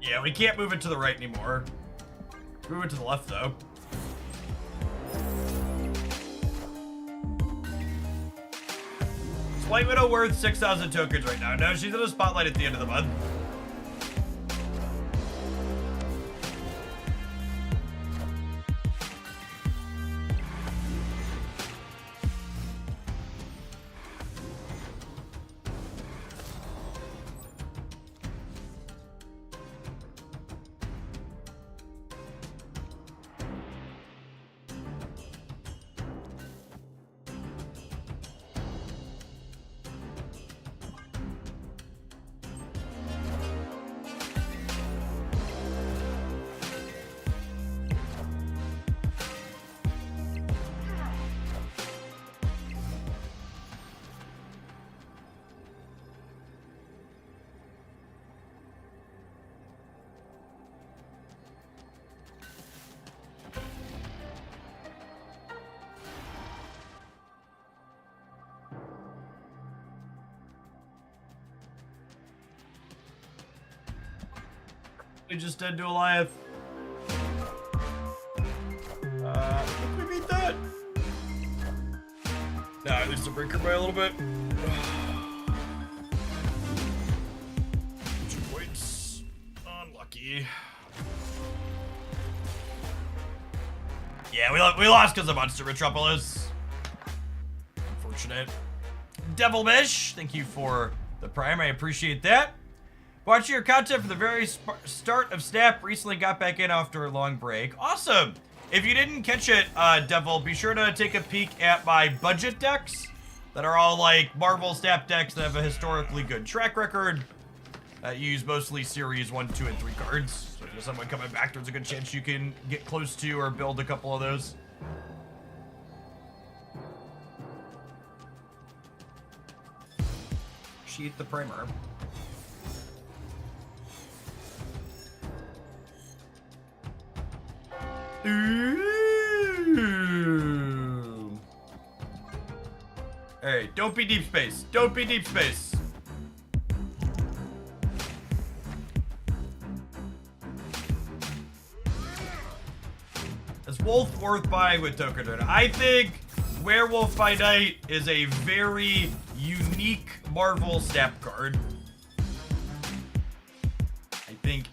Yeah, we can't move it to the right anymore. Move it to the left, though. White Widow worth 6,000 tokens right now. No, she's in a spotlight at the end of the month. We just dead to Goliath. I think we beat that. Nah, at least a breaker by a little bit. 2 points. Unlucky. Yeah, we lost because of Monster Metropolis. Unfortunate. Devilmish, thank you for the prime. I appreciate that. Watching your content from the very start of Snap. Recently got back in after a long break. Awesome. If you didn't catch it, Devil, be sure to take a peek at my budget decks that are all like Marvel Snap decks that have a historically good track record. Use mostly Series 1, 2, and 3 cards. So if there's someone coming back, there's a good chance you can get close to or build a couple of those. Sheath the primer. Ooh. Hey, don't be Deep Space. Don't be Deep Space. Is Wolf worth buying with Token Turner? I think Werewolf by Night is a very unique Marvel Snap card.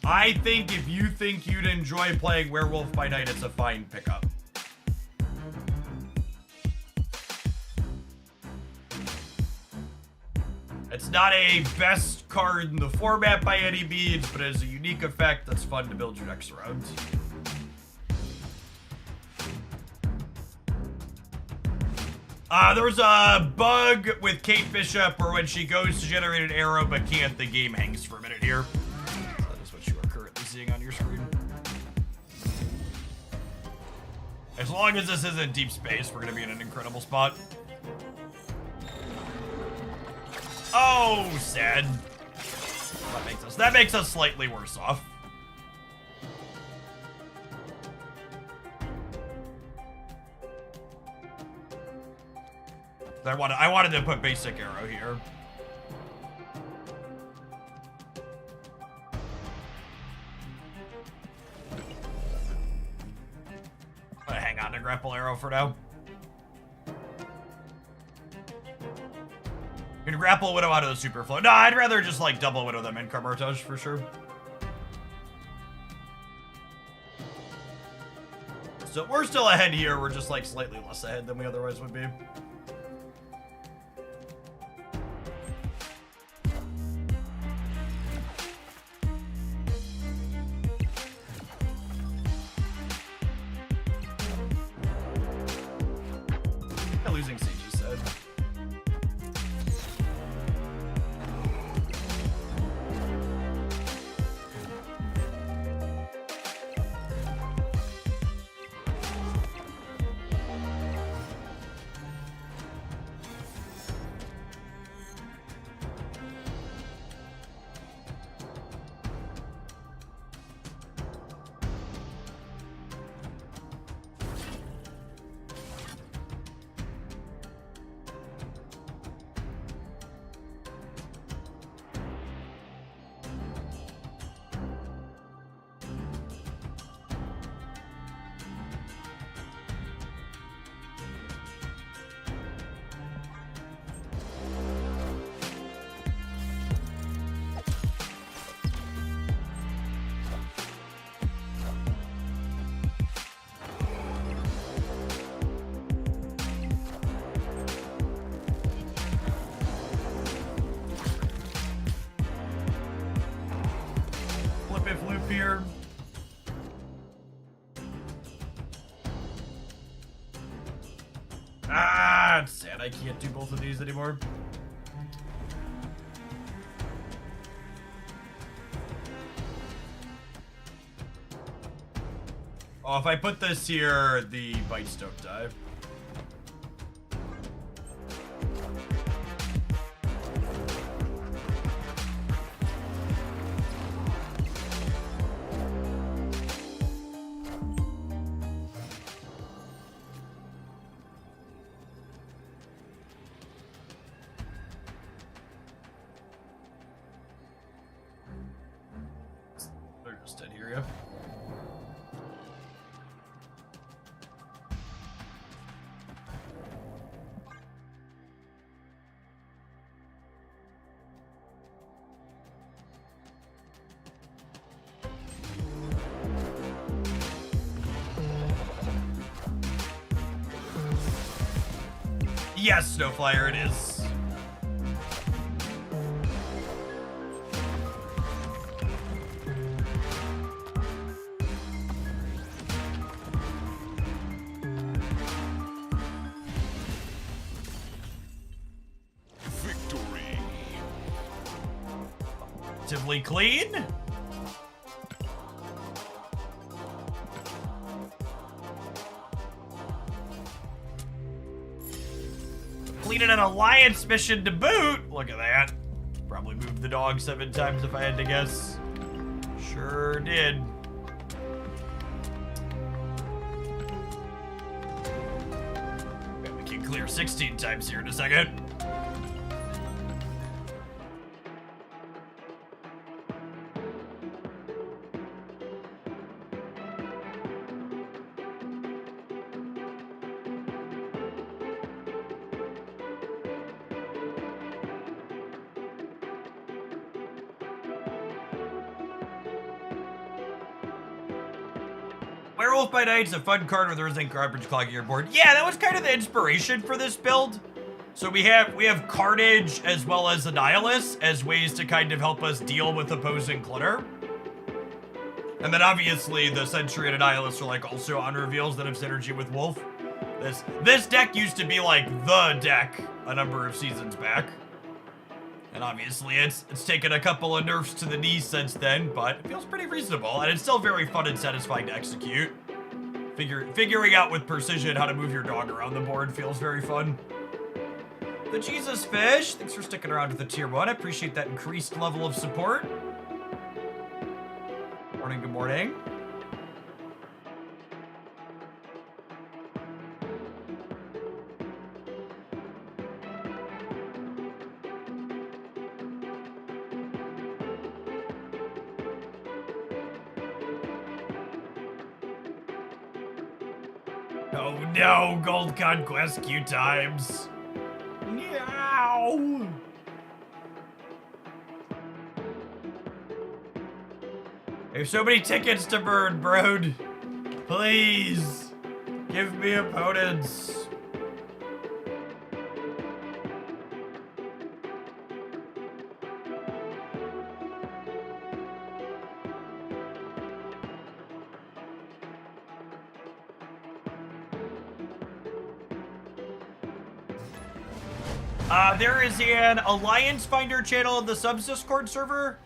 I think if you think you'd enjoy playing Werewolf by Night, it's a fine pickup. It's not a best card in the format by any means, but it has a unique effect that's fun to build your decks around. There was a bug with Kate Bishop where when she goes to generate an arrow but can't, the game hangs for a minute here. Seeing on your screen. As long as this isn't Deep Space, we're gonna be in an incredible spot. Oh, sad. That makes us slightly worse off. I wanted to put basic arrow here. Hang on to grapple arrow for now. You can grapple Widow out of the super flow. No, I'd rather just like double Widow them in Carmartage for sure. So we're still ahead here. We're just like slightly less ahead than we otherwise would be. Losing CG said. fifth loop here. Ah, it's sad I can't do both of these anymore. Oh, if I put this here, the bites don't die. They're just dead here, yeah. Yes, Snowflyer, it is. Victory. Relatively clean. Completed an alliance mission to boot. Look at that. Probably moved the dog 7 times if I had to guess. Sure did. Bet we can clear 16 times here in a second. Werewolf by Night's a fun card with everything garbage clogging your board. Yeah, that was kind of the inspiration for this build. So we have Carnage as well as Annihilus as ways to kind of help us deal with opposing clutter. And then obviously the Sentry and Annihilus are like also on reveals that have synergy with Wolf. This deck used to be like the deck a number of seasons back. And obviously it's taken a couple of nerfs to the knee since then, but it feels pretty reasonable, and it's still very fun and satisfying to execute. Figuring out with precision how to move your dog around the board feels very fun. The Jesus Fish, thanks for sticking around with the tier 1. I appreciate that increased level of support. Morning, good morning. Oh no, Gold Conquest Q times. Meow. There's so many tickets to burn, Broad. Please, give me opponents. There is an Alliance Finder channel in the Subs Discord server.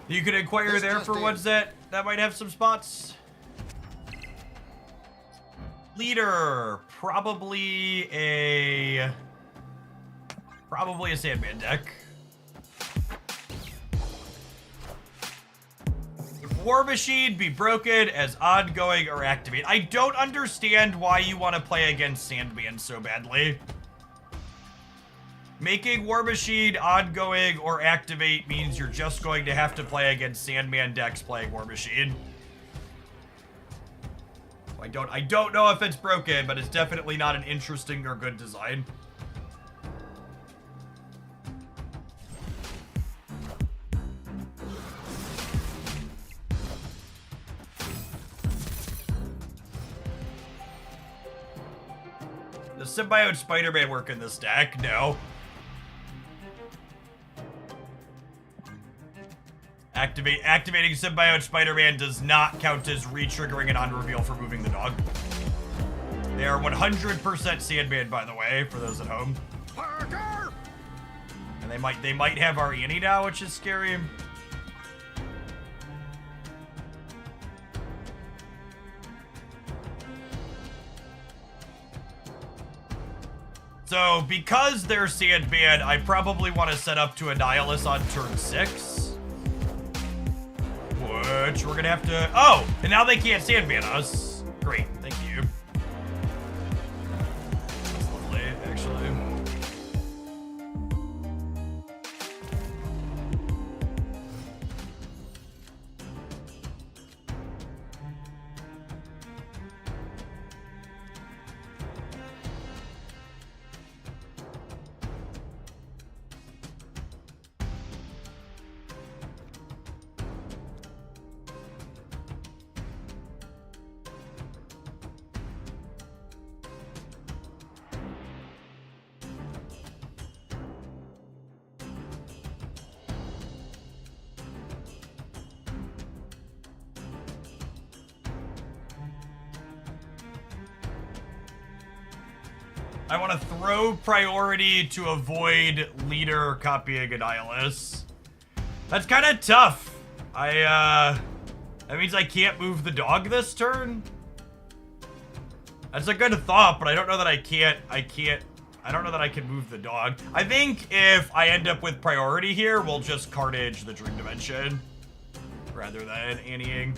You can inquire there for ones that might have some spots. Leader, probably a Sandman deck. War Machine be broken as ongoing or activate. I don't understand why you want to play against Sandman so badly. Making War Machine ongoing or activate means you're just going to have to play against Sandman decks playing War Machine. I don't know if it's broken, but it's definitely not an interesting or good design. Does Symbiote Spider-Man work in this deck? No. Activating Symbiote Spider-Man does not count as re-triggering an on-reveal for moving the dog. They are 100% Sandman, by the way, for those at home. Parker! And they might have our Annie now, which is scary. So, because they're Sandman, I probably want to set up to Annihilus on turn 6. Which we're gonna have to... Oh! And now they can't Sandman us. Great, thank you. That's lovely, actually. I want to throw priority to avoid leader copying Annihilus. That's kind of tough. That means I can't move the dog this turn? That's a good thought, but I don't know that I don't know that I can move the dog. I think if I end up with priority here, we'll just Carnage the Dream Dimension rather than Annieing.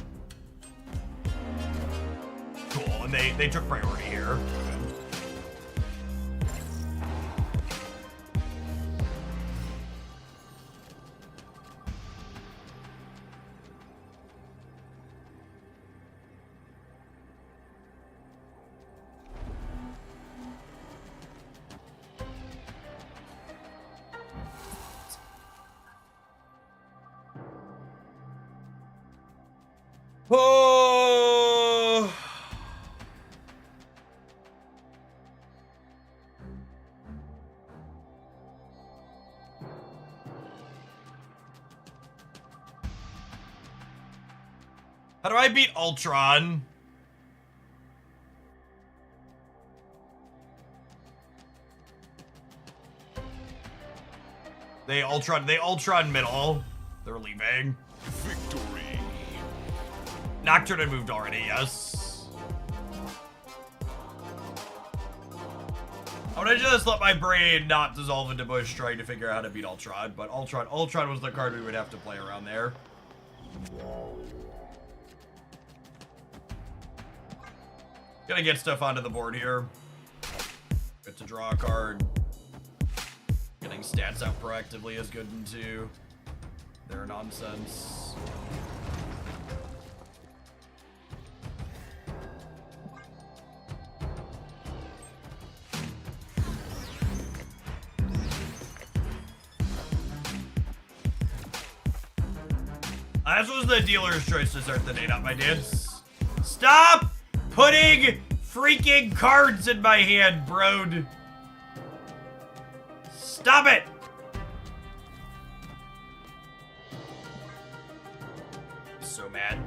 Cool, and they took priority here. Oh. How do I beat Ultron? They Ultron middle. They're leaving. Victory. Nocturne had moved already, yes. I'm gonna just let my brain not dissolve into mush trying to figure out how to beat Ultron, but Ultron was the card we would have to play around there. Gonna get stuff onto the board here. Get to draw a card. Getting stats out proactively is good too. They're nonsense. This was the dealer's choice to start the day, not my dad's. Stop putting freaking cards in my hand, bro. Stop it! So mad.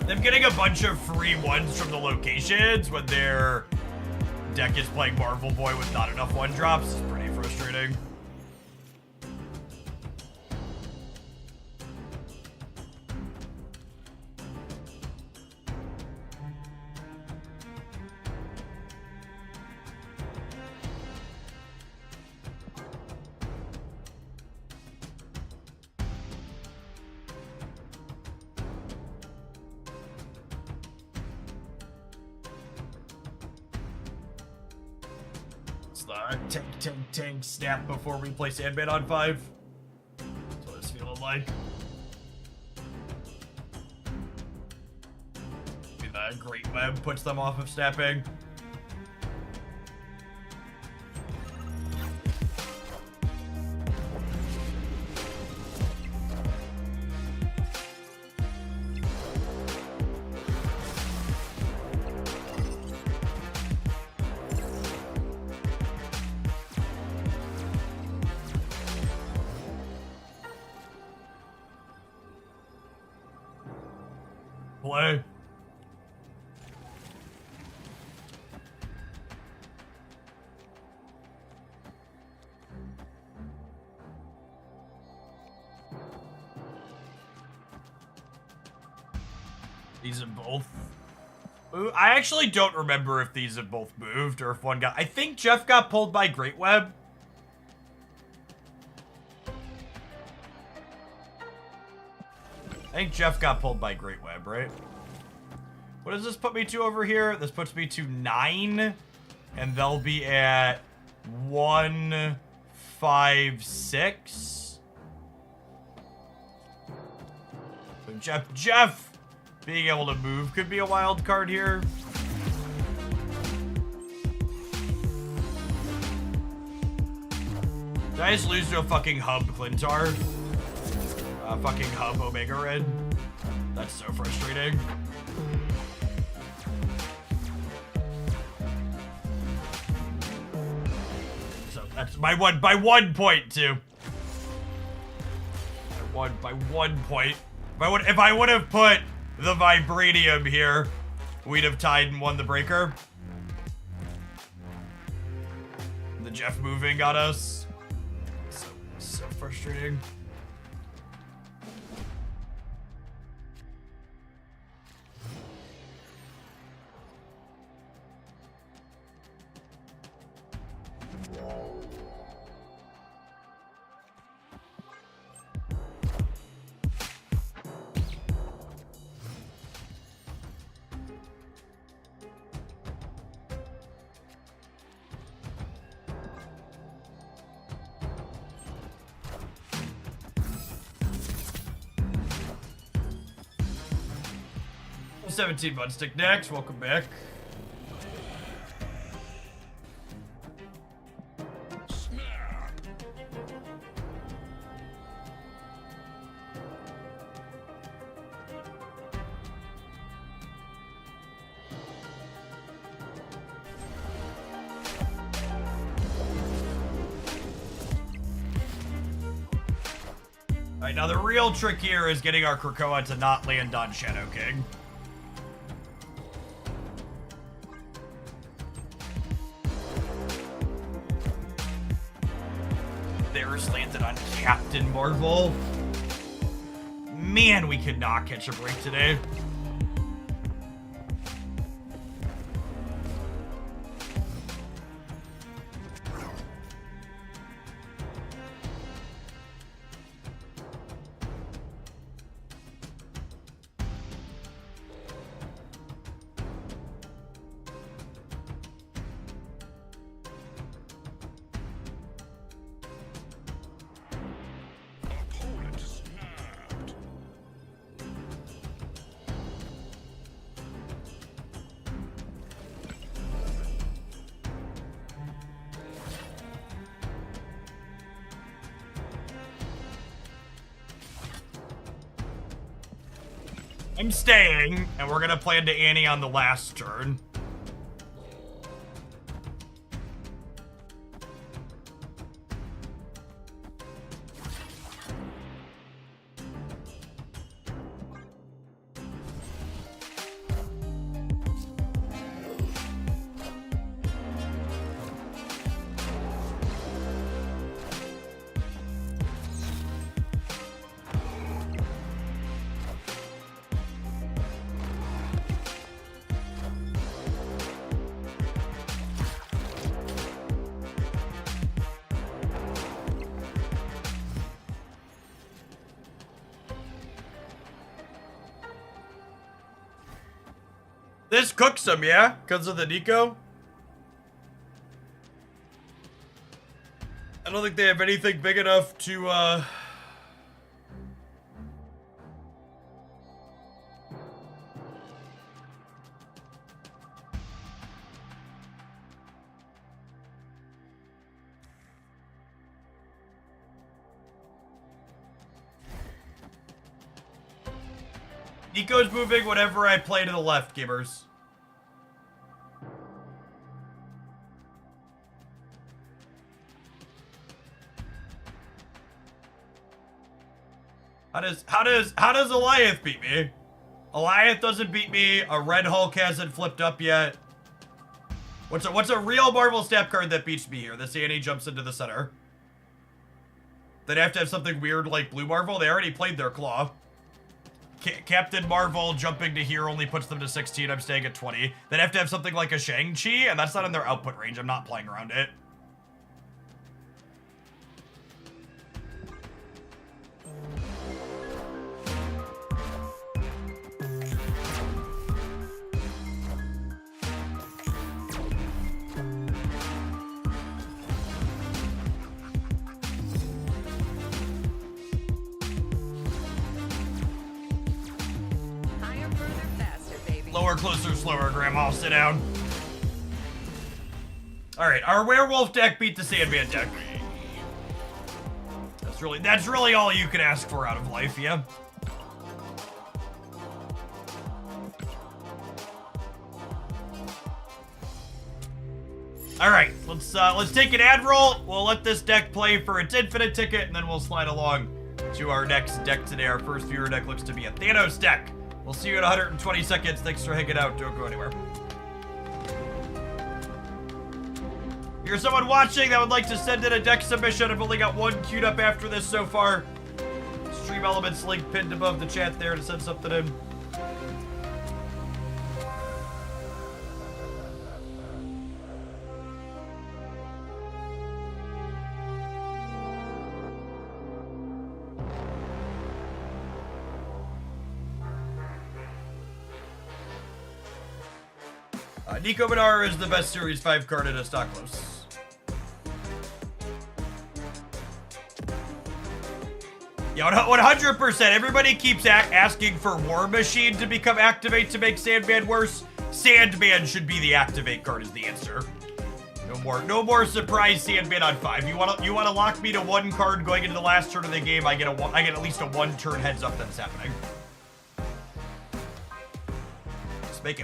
Them getting a bunch of free ones from the locations when their deck is playing Marvel Boy with not enough one drops is pretty frustrating. It's the tank snap before we play Sandman on 5. That's what it's feeling like. The Great Web puts them off of snapping. Play. These have both. Ooh, I actually don't remember if these have both moved or if one got. I think Jeff got pulled by Great Web. I think Jeff got pulled by Great Web, right? What does this put me to over here? This puts me to 9, and they'll be at 1, 5, 6. So Jeff being able to move could be a wild card here. Did I just lose to a fucking Hub Clintar? Fucking Hub Omega Red. That's so frustrating. So that's by 1 point too. By one point. If I would have put the Vibranium here, we'd have tied and won the breaker. The Jeff moving got us. So frustrating. Well, 17 Budstick next. Welcome back. Alright, now the real trick here is getting our Krakoa to not land on Shadow King. There's landed on Captain Marvel. Man, we could not catch a break today. Opponent snapped. I'm staying, and we're gonna plan to Annie on the last turn. This cooks them, yeah? Because of the Nico? I don't think they have anything big enough to, Nico's moving whenever I play to the left, gamers. How does Eliath beat me? Eliath doesn't beat me. A Red Hulk hasn't flipped up yet. What's a real Marvel Snap card that beats me here? This Annie jumps into the center. They'd have to have something weird like Blue Marvel. They already played their Claw. Captain Marvel jumping to here only puts them to 16. I'm staying at 20. They'd have to have something like a Shang-Chi, and that's not in their output range. I'm not playing around it. Lower, closer, slower, Grandma. Sit down. Alright, our werewolf deck beat the Sandman deck. That's really all you can ask for out of life, yeah? Alright, let's take an ad roll. We'll let this deck play for its infinite ticket, and then we'll slide along to our next deck today. Our first viewer deck looks to be a Thanos deck. We'll see you in 120 seconds. Thanks for hanging out. Don't go anywhere. If you're someone watching that would like to send in a deck submission, I've only got one queued up after this so far. Stream Elements link pinned above the chat there to send something in. Nico Bedard is the best Series 5 card in a Stocklos. Yeah, 100%. Everybody keeps asking for War Machine to become Activate to make Sandman worse. Sandman should be the Activate card is the answer. No more surprise Sandman on 5. You wanna lock me to one card going into the last turn of the game, I get at least a 1-turn heads up that's happening.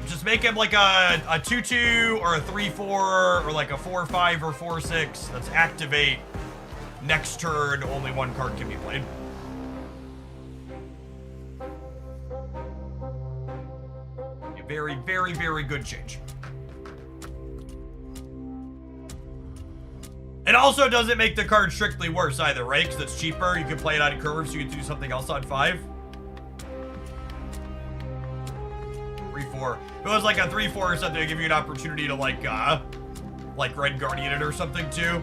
Just make him like a 2/2 or a 3/4 or like a 4/5 or 4/6. That's Activate. Next turn, only one card can be played. Very, very, very good change. It also doesn't make the card strictly worse either, right? Because it's cheaper. You can play it on curve, so you can do something else on 5. 3/4. If it was like a 3/4 or something, it'd give you an opportunity to like Red Guardian it or something too.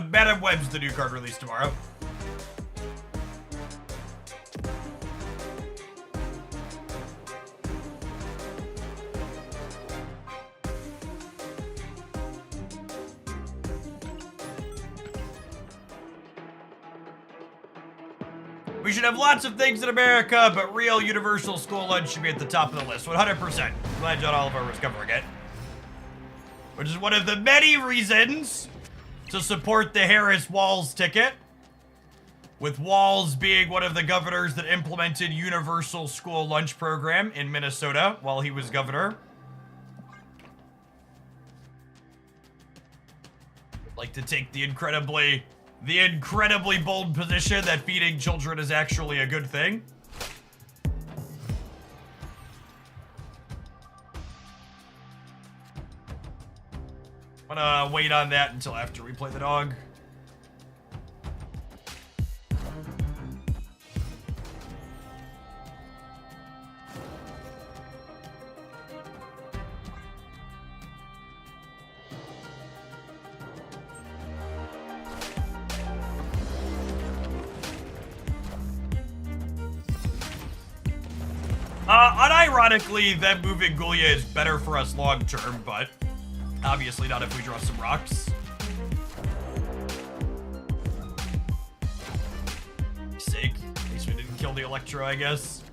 Madam Web's the new card released tomorrow. We should have lots of things in America, but real universal school lunch should be at the top of the list. 100%. Glad John Oliver was covering it. Which is one of the many reasons to support the Harris Walz ticket, with Walz being one of the governors that implemented universal school lunch program in Minnesota while he was governor. I'd like to take the incredibly bold position that feeding children is actually a good thing. I'm gonna wait on that until after we play the dog. Unironically, them moving Gulia is better for us long term, but obviously not if we draw some rocks. Sake. At least we didn't kill the Electro, I guess.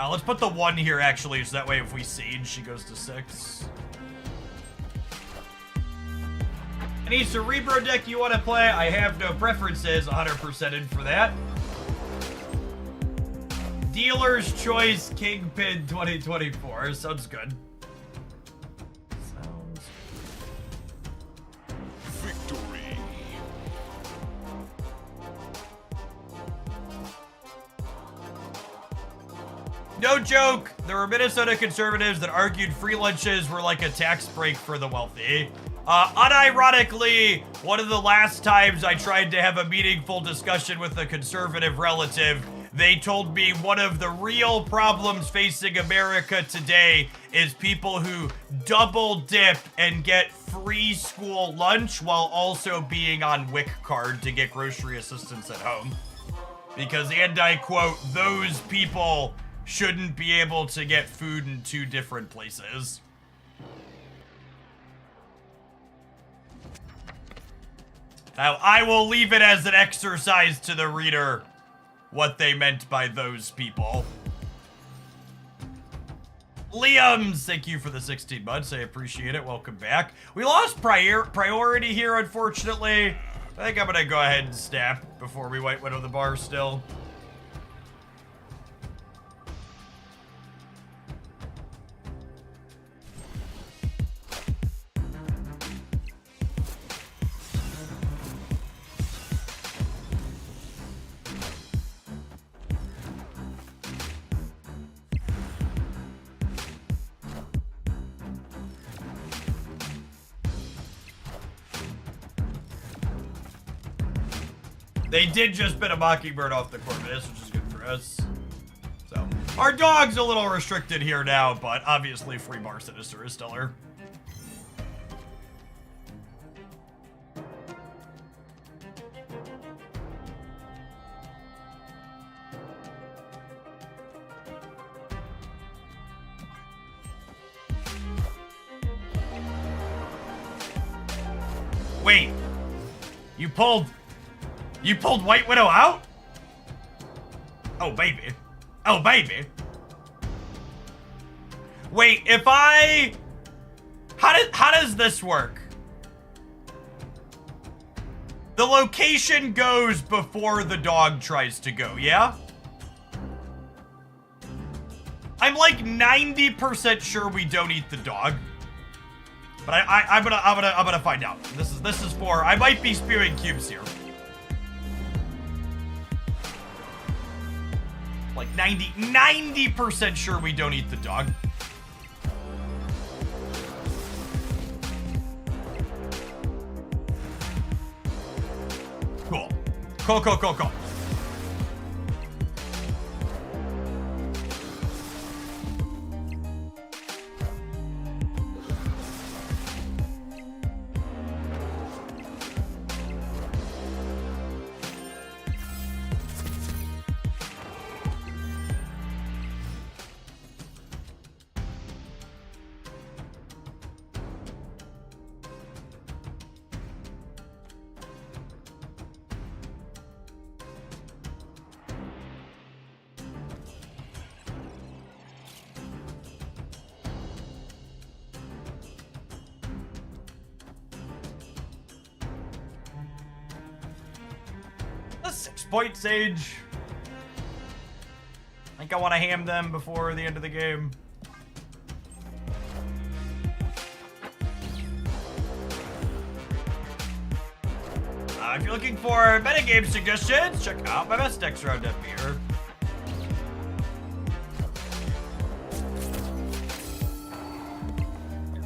Let's put the 1 here, actually, so that way if we Siege, she goes to 6. Any Cerebro deck you want to play? I have no preferences, 100% in for that. Dealer's Choice Kingpin 2024. Sounds good. Victory. No joke, there were Minnesota conservatives that argued free lunches were like a tax break for the wealthy. Unironically, one of the last times I tried to have a meaningful discussion with a conservative relative, they told me one of the real problems facing America today is people who double dip and get free school lunch while also being on WIC card to get grocery assistance at home. Because, and I quote, those people shouldn't be able to get food in 2 different places. Now, I will leave it as an exercise to the reader what they meant by those people. Liam's, thank you for the 16 months. I appreciate it. Welcome back. We lost priority here, unfortunately. I think I'm going to go ahead and snap before we White Widow the bar still. They did just bit a Mockingbird off the Corvus, which is good for us. So, our dog's a little restricted here now, but obviously free Bar Sinister is stellar. Wait, you pulled White Widow out? Oh, baby. Oh, baby. Wait, if I... How does this work? The location goes before the dog tries to go, yeah? I'm like 90% sure we don't eat the dog. But I'm gonna find out. This is for... I might be spewing cubes here. Like 90% sure we don't eat the dog. Cool. Cool. A 6-point Sage. I think I want to ham them before the end of the game. If you're looking for metagame suggestions, check out my best decks around up here.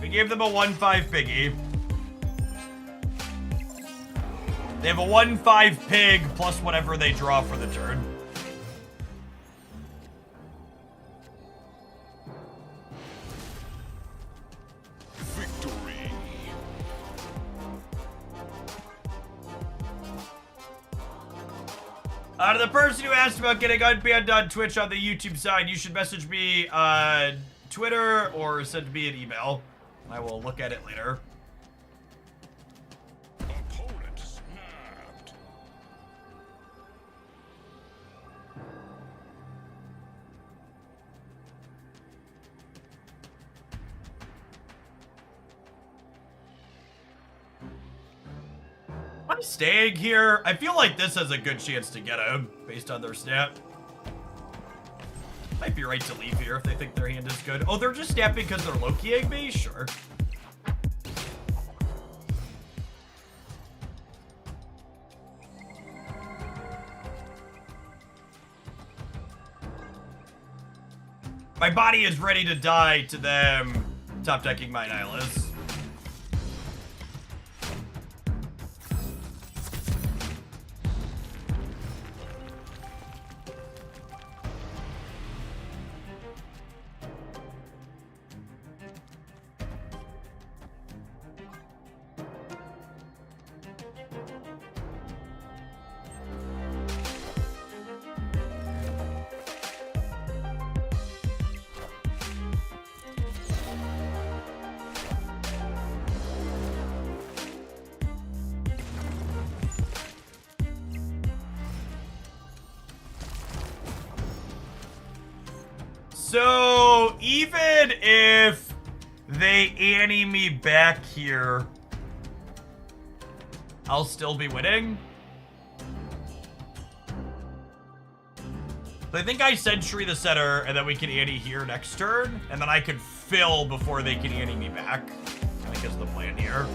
We gave them a 1/5 piggy. They have a 1/5 pig plus whatever they draw for the turn. To the person who asked about getting unbanned on Twitch on the YouTube side, you should message me on Twitter or send me an email. I will look at it later. Opponent snapped. I'm staying here. I feel like this has a good chance to get him based on their snap. Might be right to leave here if they think their hand is good. Oh, they're just snapping because they're Lokiing me? Sure. My body is ready to die to them top decking my Nihilus. So, even if they Annie me back here, I'll still be winning. But I think I Sentry the center, and then we can Annie here next turn, and then I could fill before they can Annie me back. I think is the plan here.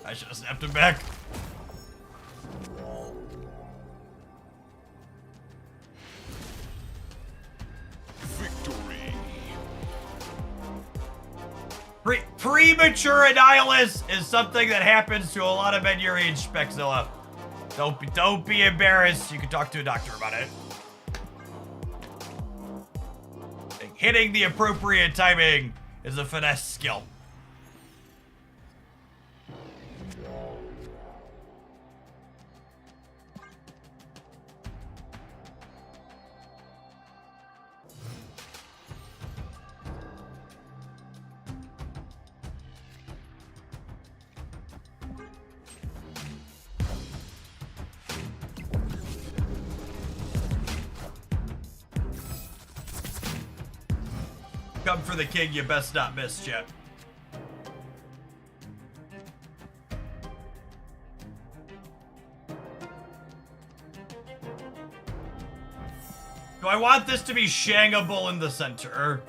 I should have snapped him back. Victory. Premature Annihilus is something that happens to a lot of men your age, Spexzilla. Don't be embarrassed. You can talk to a doctor about it. Hitting the appropriate timing is a finesse skill. Come for the king, you best not miss, chat. Do I want this to be Shangable in the center?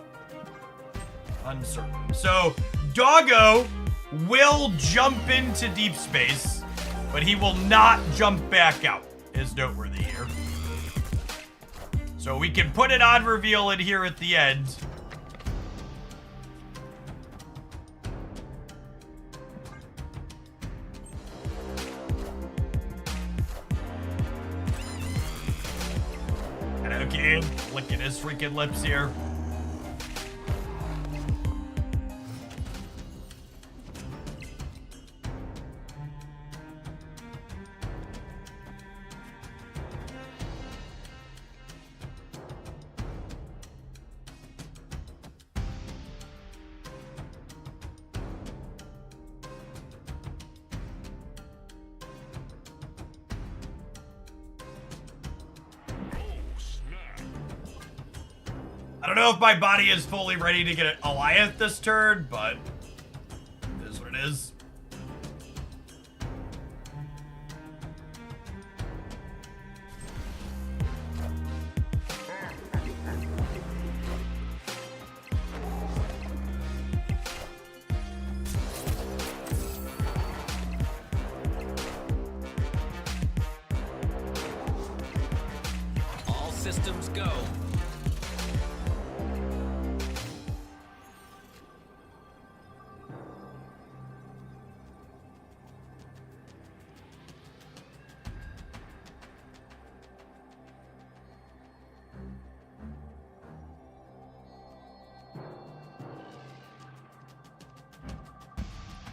Uncertain. So, Doggo will jump into deep space, but he will not jump back out, is noteworthy here. So we can put it on reveal in here at the end. Okay, licking his freaking lips here. I don't know if my body is fully ready to get an Alliance this turn, but it is. All systems go.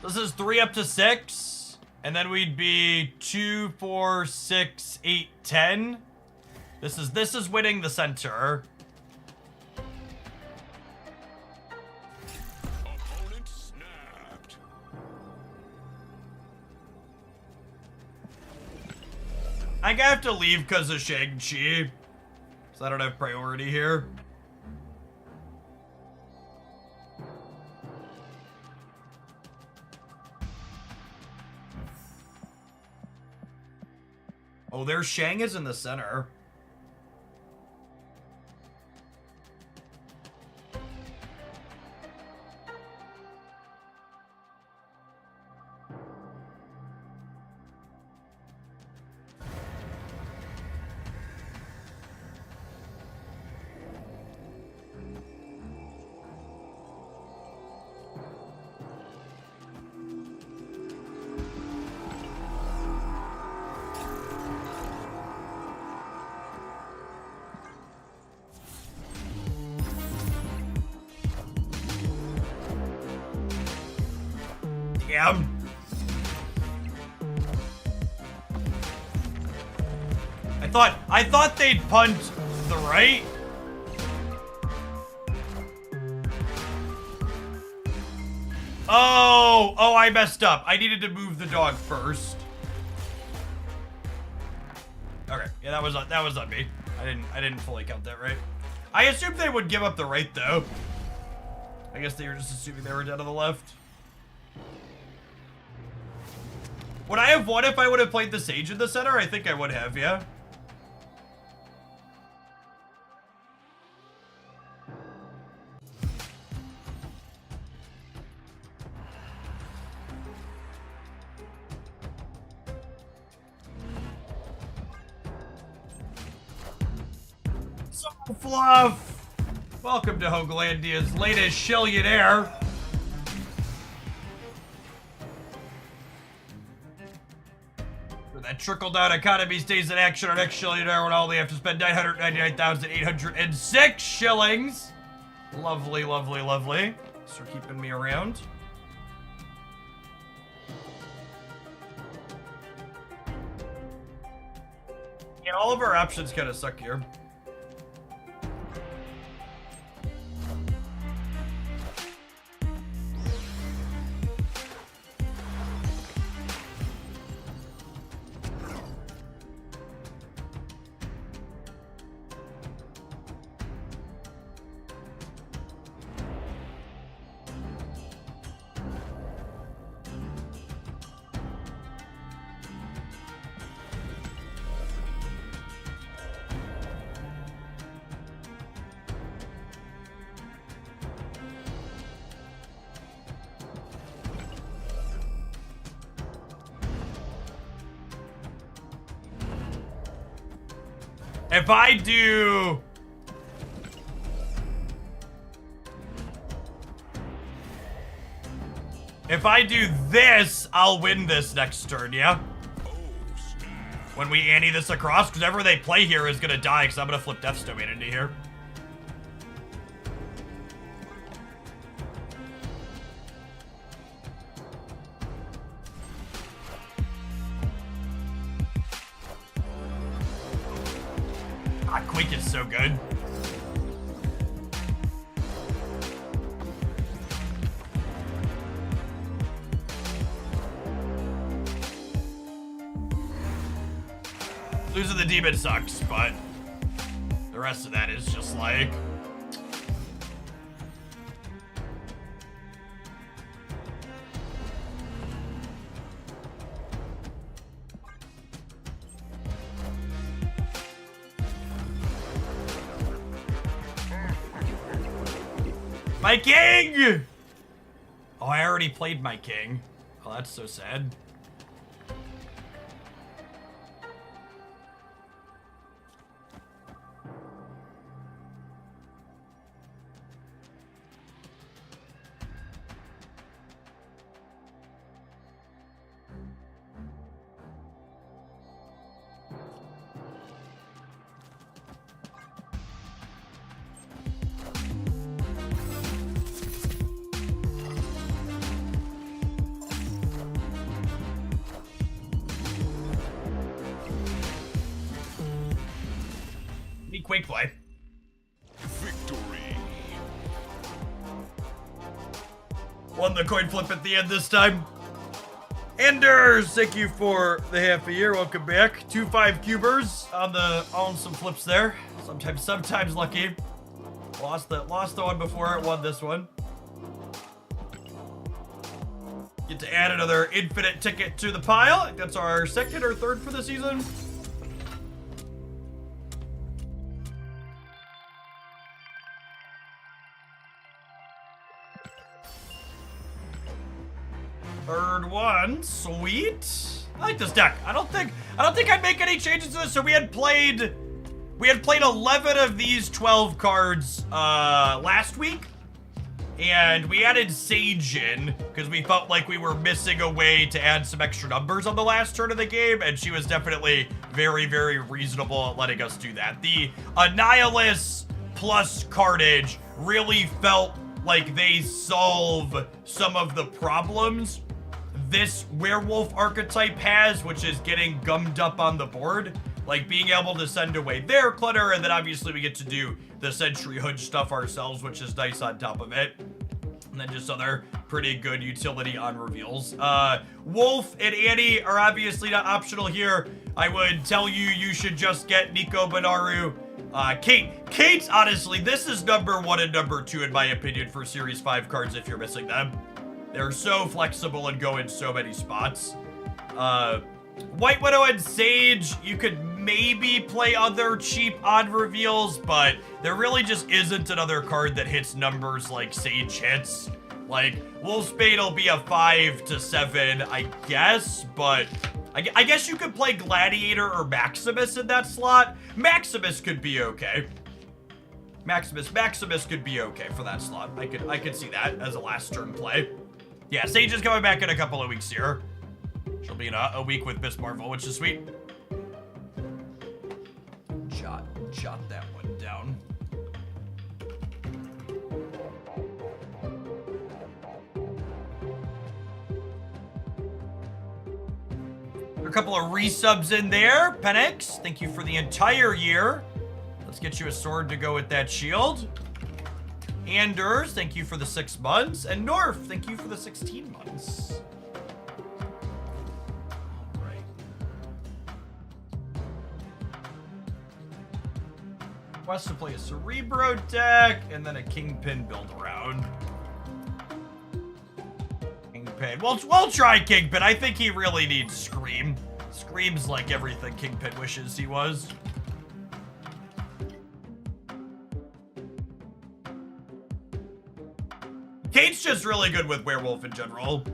This is 3 up to 6, and then we'd be 2, 4, 6, 8, 10. This is winning the center. Opponent snapped. I have to leave because of Shang-Chi, so I don't have priority here. Oh, there's Shang is in the center. Damn. I thought they'd punt the right. Oh, I messed up. I needed to move the dog first. Okay, yeah, that was on me. I didn't fully count that right. I assumed they would give up the right though. I guess they were just assuming they were dead on the left. Would I have won if I would have played the Sage in the center? I think I would have, yeah. So Fluff! Welcome to Hoaglandia's latest Shillionaire. That trickle-down economy stays in action. Our next Shillionaire would only have to spend 999,806 shillings. Lovely, lovely, lovely. Thanks for keeping me around. Yeah, all of our options kind of suck here. If I do this, I'll win this next turn, yeah? When we ante this across, because whatever they play here is gonna die, because I'm gonna flip Death's Domain into here. Ah, Quake is so good. Losing the demon sucks, but the rest of that is just like... My king! Oh, I already played my king. Oh, that's so sad. Quake play. Victory. Won the coin flip at the end this time. Anders, thank you for the half a year. Welcome back. 2-5 cubers on some flips there. Sometimes lucky. Lost the one before it, won this one. Get to add another infinite ticket to the pile. I think that's our second or third for the season. Third one, sweet. I like this deck. I don't think I'd make any changes to this. So we had played 11 of these 12 cards last week, and we added Sage in because we felt like we were missing a way to add some extra numbers on the last turn of the game, and she was definitely very, very reasonable at letting us do that. The Annihilus plus Carnage really felt like they solve some of the problems this werewolf archetype has, which is getting gummed up on the board. Like being able to send away their clutter, and then obviously we get to do the Sentry Hood stuff ourselves, which is nice on top of it. And then just other pretty good utility on reveals. Wolf and Annie are obviously not optional here. I would tell you, you should just get Nico Banaru. Kate, honestly, this is number 1 and number 2 in my opinion for Series 5 cards if you're missing them. They're so flexible and go in so many spots. White Widow and Sage, you could maybe play other cheap odd reveals, but there really just isn't another card that hits numbers like Sage hits. Like, Wolfsbane will be a 5 to 7, I guess, but I guess you could play Gladiator or Maximus in that slot. Maximus could be okay. Maximus could be okay for that slot. I could see that as a last turn play. Yeah, Sage is coming back in a couple of weeks here. She'll be in a week with Miss Marvel, which is sweet. Jot that one down. A couple of resubs in there. Penix, thank you for the entire year. Let's get you a sword to go with that shield. Anders, thank you for the 6 months. And Norf, thank you for the 16 months. All right. Wants to play a Cerebro deck and then a Kingpin build around. Kingpin. We'll try Kingpin. I think he really needs Scream. Scream's like everything Kingpin wishes he was. Kate's just really good with Werewolf in general.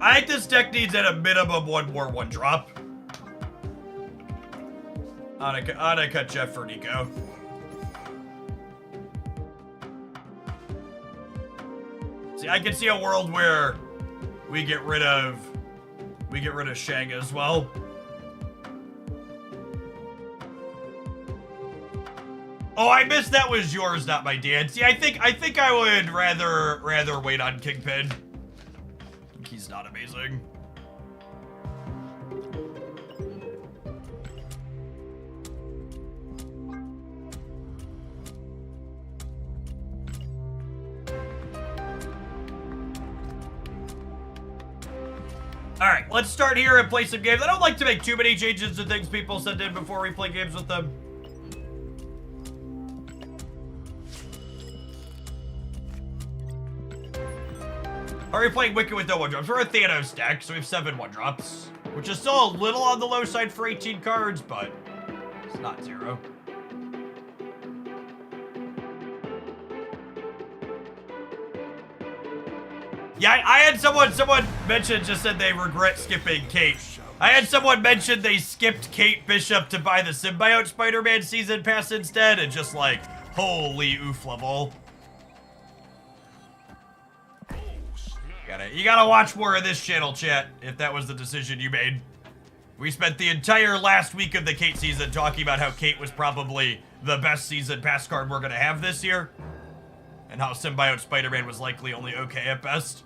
I think this deck needs at a minimum 1 more 1-drop. Annika, Jeff, for Nico. See, I can see a world where we get rid of Shang as well. Oh, I missed that was yours, not my dad. See, I think I would rather wait on Kingpin. I think he's not amazing. All right, let's start here and play some games. I don't like to make too many changes to things people send in before we play games with them. Are we playing Wicked with no 1-drops? We're a Thanos deck, so we have 7 1-drops. Which is still a little on the low side for 18 cards, but it's not 0. Yeah, I had someone mentioned, just said they regret skipping Kate. I had someone mention they skipped Kate Bishop to buy the Symbiote Spider-Man season pass instead, and just like, holy oof level. You gotta watch more of this channel, chat, if that was the decision you made. We spent the entire last week of the Kate season talking about how Kate was probably the best season pass card we're gonna have this year, and how Symbiote Spider-Man was likely only okay at best.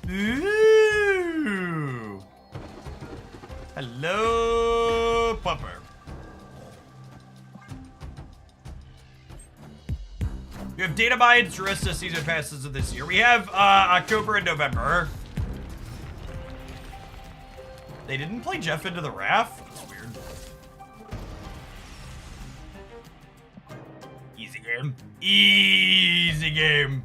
Ooh. Hello, Pupper. We have Data Mines, Jurista season passes of this year. We have October and November. They didn't play Jeff into the Raft? That's weird. Easy game. Easy game.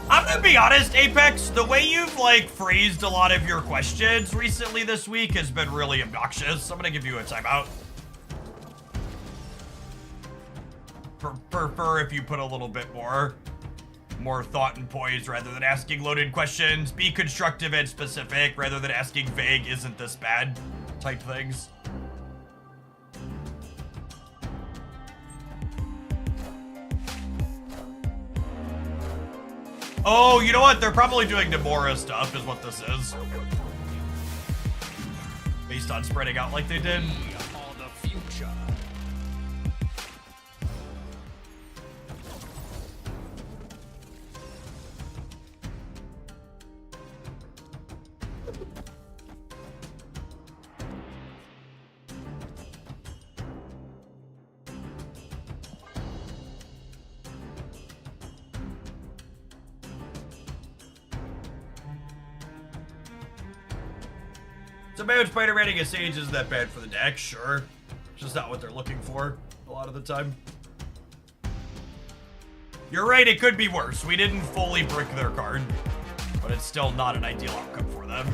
I'm gonna be honest, Apex, the way you've like phrased a lot of your questions recently this week has been really obnoxious. I'm gonna give you a timeout. Prefer if you put a little bit more thought and poise rather than asking loaded questions. Be constructive and specific rather than asking vague, isn't this bad type things. Oh, you know what? They're probably doing Nomura stuff is what this is. Based on spreading out like they did. All the future. Symbiote Spider-Man against Sage isn't that bad for the deck, sure. It's just not what they're looking for a lot of the time. You're right, it could be worse. We didn't fully brick their card, but it's still not an ideal outcome for them.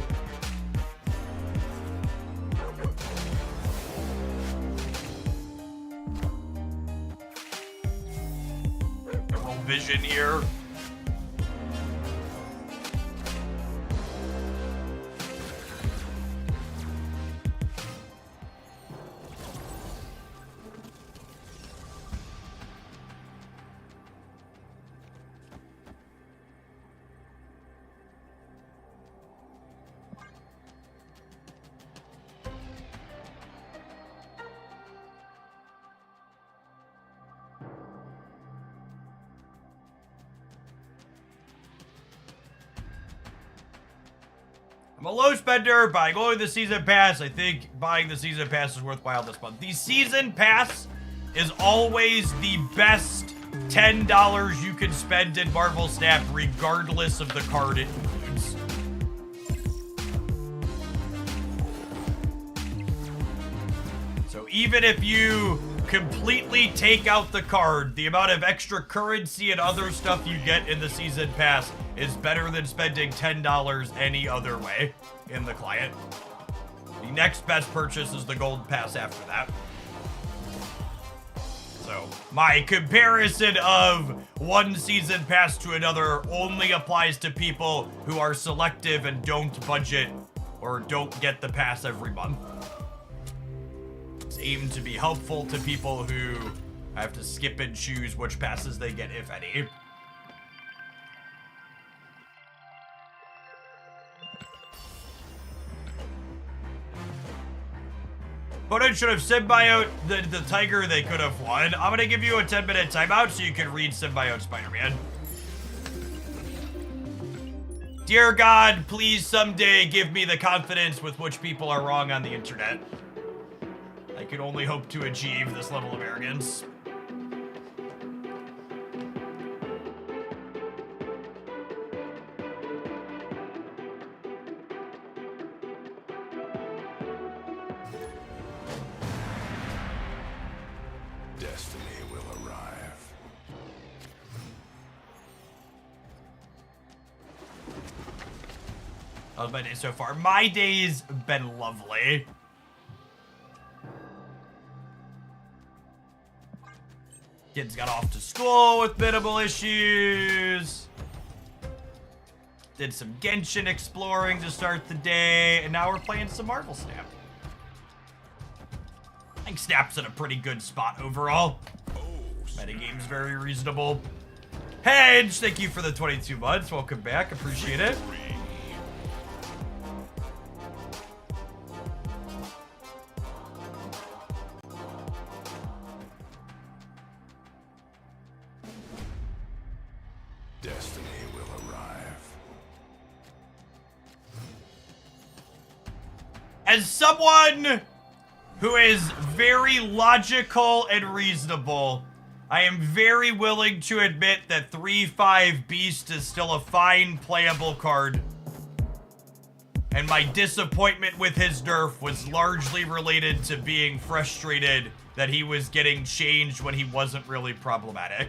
Roll vision here. I'm a low spender, buying only the season pass. I think buying the season pass is worthwhile this month. The season pass is always the best $10 you can spend in Marvel Snap, regardless of the card it includes. So even if you completely take out the card, the amount of extra currency and other stuff you get in the season pass is better than spending $10 any other way in the client. The next best purchase is the gold pass after that. So my comparison of one season pass to another only applies to people who are selective and don't budget or don't get the pass every month. It's aimed to be helpful to people who have to skip and choose which passes they get, if any. Opponent should have Symbiote the Tiger they could have won. I'm gonna give you a 10-minute timeout so you can read Symbiote Spider-Man. Dear God, please someday give me the confidence with which people are wrong on the internet. can only hope to achieve this level of arrogance. Destiny will arrive. How's my day so far? My day's been lovely. Kids got off to school with minimal issues. Did some Genshin exploring to start the day, and now we're playing some Marvel Snap. I think Snap's in a pretty good spot overall. Metagame's very reasonable. Hedge, thank you for the 22 months. Welcome back, appreciate it. Destiny will arrive. As someone who is very logical and reasonable, I am very willing to admit that 3-5 Beast is still a fine playable card. And my disappointment with his nerf was largely related to being frustrated that he was getting changed when he wasn't really problematic.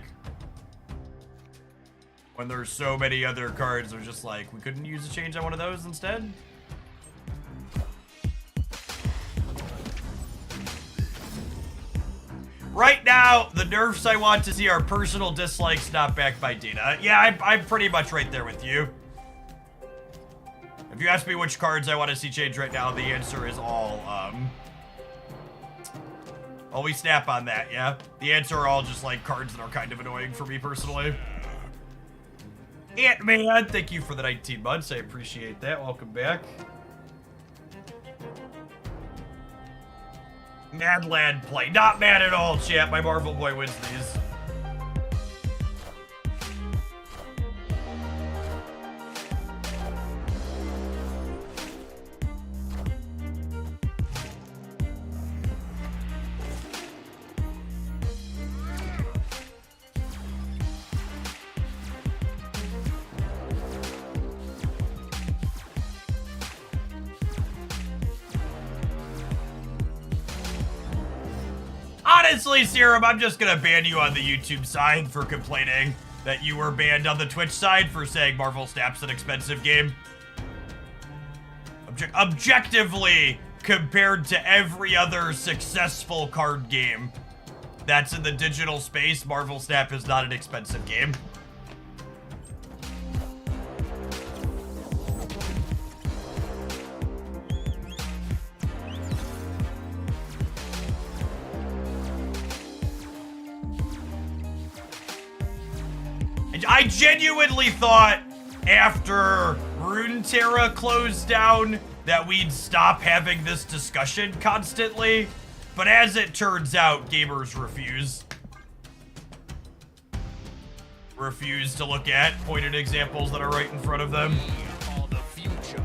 When there's so many other cards, they're just like, we couldn't use a change on one of those instead? Right now, the nerfs I want to see are personal dislikes not backed by data. Yeah, I'm pretty much right there with you. If you ask me which cards I want to see change right now, the answer is all, we snap on that, yeah? The answer are all just, like, cards that are kind of annoying for me personally. Ant-Man, thank you for the 19 months. I appreciate that. Welcome back. Mad lad play. Not mad at all, chat. My Marvel boy wins these. Honestly, Serum, I'm just gonna ban you on the YouTube side for complaining that you were banned on the Twitch side for saying Marvel Snap's an expensive game. Objectively, compared to every other successful card game that's in the digital space, Marvel Snap is not an expensive game. I genuinely thought after Runeterra closed down that we'd stop having this discussion constantly, but as it turns out, gamers refuse to look at pointed examples that are right in front of them. All the future.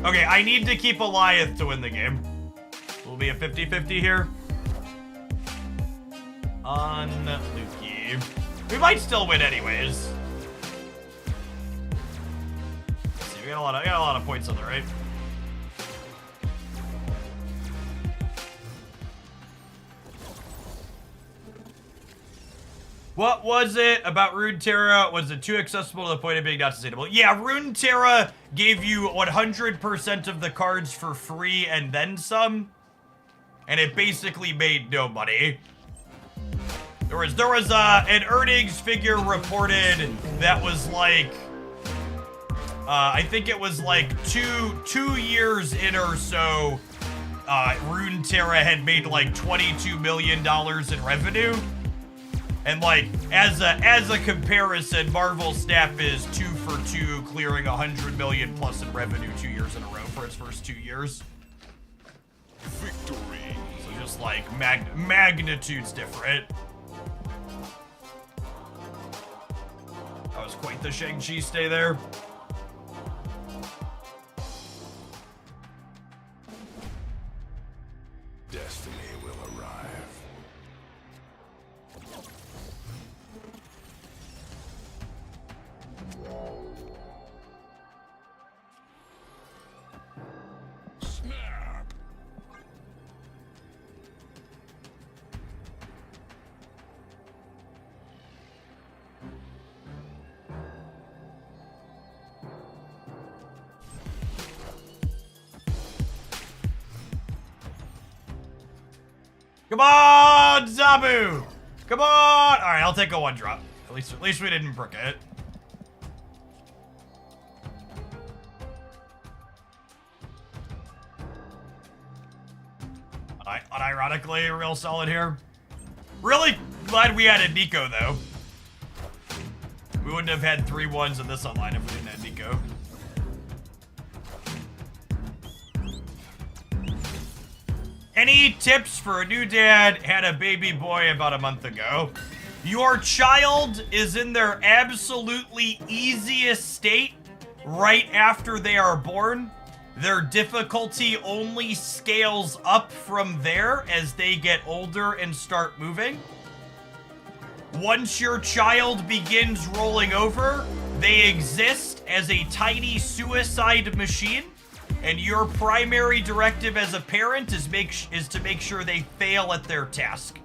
Okay, I need to keep Eliath to win the game. Will be a 50-50 here. Unlucky. We might still win anyways. Let's see, we got a lot of points on the right. What was it about Runeterra? Was it too accessible to the point of being not sustainable? Yeah, Runeterra gave you 100% of the cards for free and then some, and it basically made no money. There was an earnings figure reported that was like, I think it was like two years in or so, Runeterra had made like $22 million in revenue. And like, as a comparison, Marvel Snap is 2 for 2, clearing 100 million plus in revenue 2 years in a row for its first 2 years. Victory. So just like magnitude's different. That was quite the Shang-Chi stay there. Come on, Zabu! Come on! Alright, I'll take a 1-drop. At least we didn't brick it. Unironically, real solid here. Really glad we added Nico, though. We wouldn't have had 3 1s in this online if we didn't have Nico. Any tips for a new dad had a baby boy about a month ago? Your child is in their absolutely easiest state right after they are born. Their difficulty only scales up from there as they get older and start moving. Once your child begins rolling over, they exist as a tiny suicide machine, and your primary directive as a parent is to make sure they fail at their task.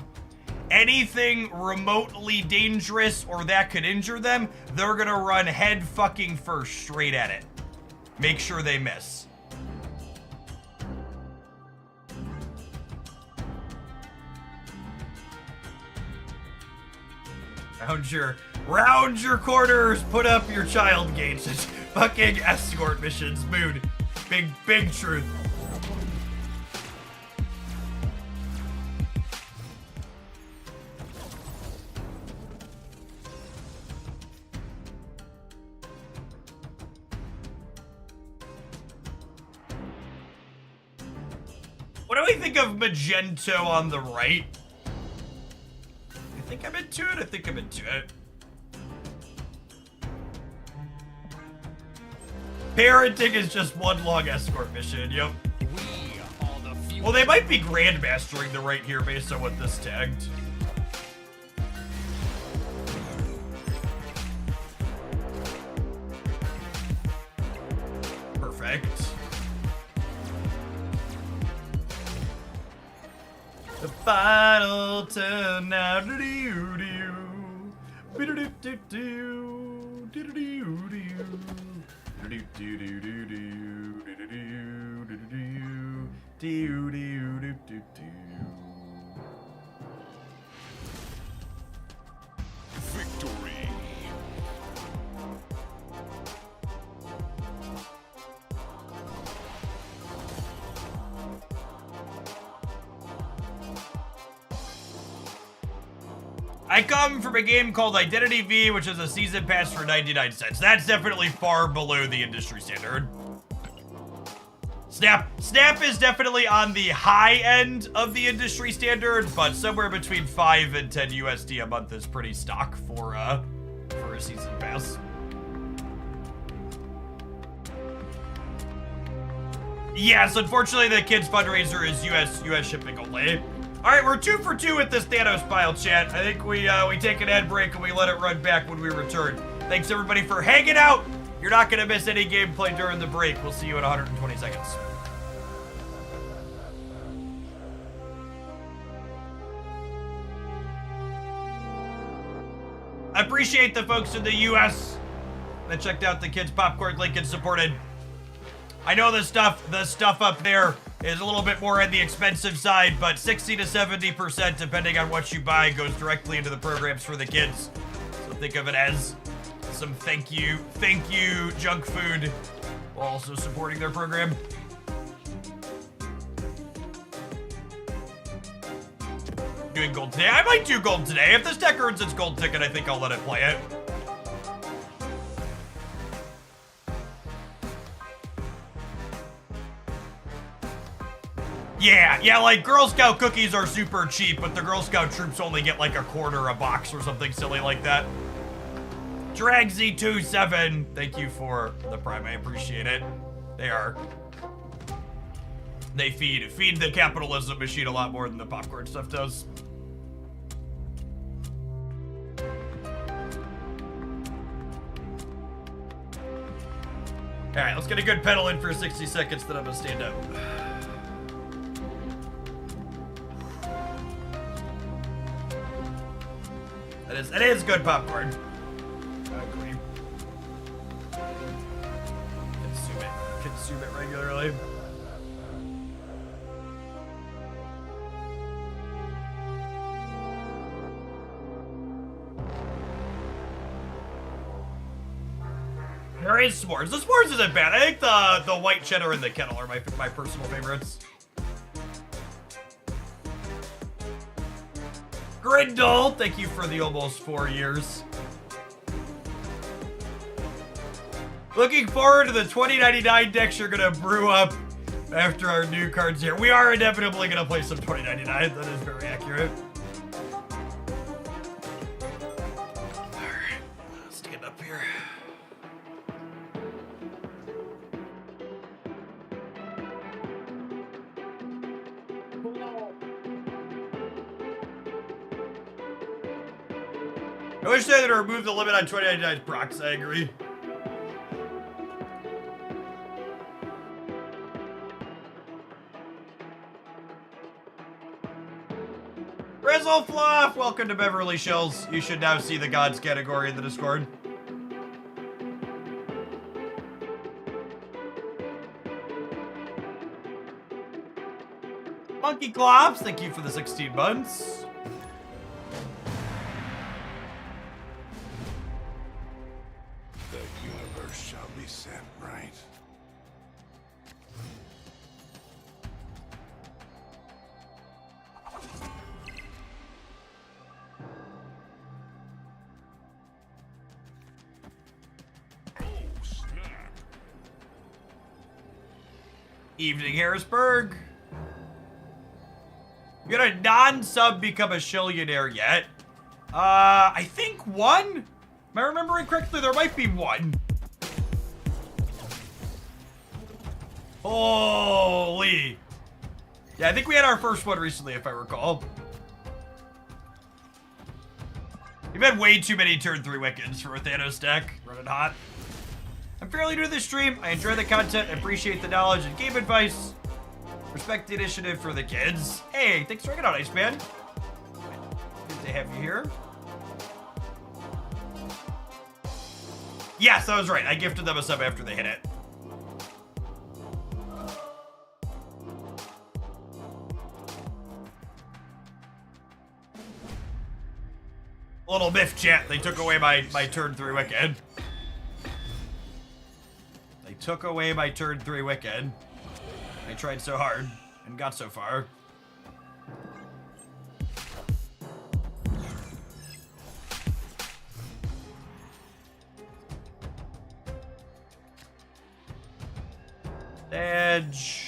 Anything remotely dangerous or that could injure them, they're gonna run head fucking first straight at it. Make sure they miss. Round your corners, put up your child gates. It's fucking escort missions, mood. Big truth. What do we think of Magento on the right? I think I'm into it. Parenting is just one long escort mission, yep. We are the future. Well, they might be grandmastering the right here based on what this tagged. Perfect. The final turn now. Victory. I come from a game called Identity V, which is a season pass for 99 cents. That's definitely far below the industry standard. Snap is definitely on the high end of the industry standard, but somewhere between 5 and 10 USD a month is pretty stock for a season pass. Yes, unfortunately the kids fundraiser is US shipping only. All right, we're 2 for 2 with this Thanos pile, chat. I think we take an ad break and we let it run back when we return. Thanks everybody for hanging out. You're not gonna miss any gameplay during the break. We'll see you in 120 seconds. I appreciate the folks in the US that checked out the Kids Popcorn link and supported. I know the stuff up there is a little bit more on the expensive side, but 60 to 70%, depending on what you buy, goes directly into the programs for the kids. So think of it as some thank you junk food while also supporting their program. Doing gold today. I might do gold today. If this deck earns its gold ticket, I think I'll let it play it. Yeah, like Girl Scout cookies are super cheap, but the Girl Scout troops only get like a quarter a box or something silly like that. DragZ27, thank you for the prime, I appreciate it. They feed the capitalism machine a lot more than the popcorn stuff does. All right, let's get a good pedal in for 60 seconds, then I'm gonna stand up. It is good popcorn. I agree. Consume it regularly. There is s'mores. The s'mores isn't bad. I think the white cheddar and the kettle are my personal favorites. Grindle, thank you for the almost 4 years. Looking forward to the 2099 decks you're gonna brew up after our new cards here. We are inevitably gonna play some 2099. That is very accurate. Alright, let's stand up here. I wish they had removed the limit on 2099 procs, I agree. Grizzle Fluff, welcome to Beverly Shills. You should now see the gods category in the Discord. Monkey Clops, thank you for the 16 months. The universe shall be set right. Evening, Harrisburg. You got a non-sub become a shillionaire yet? I think one? Am I remembering correctly? There might be one. Holy. Yeah, I think we had our first one recently, if I recall. We've had way too many turn 3 Wiccans for a Thanos deck. Running hot. I'm fairly new to this stream. I enjoy the content, appreciate the knowledge and game advice. Respect the initiative for the kids. Hey, thanks for hanging out, Iceman. Good to have you here. Yes, I was right. I gifted them a sub after they hit it. A little miff chat. They took away my turn 3 Wiccan. They took away my turn 3 Wiccan. I tried so hard and got so far. Edge.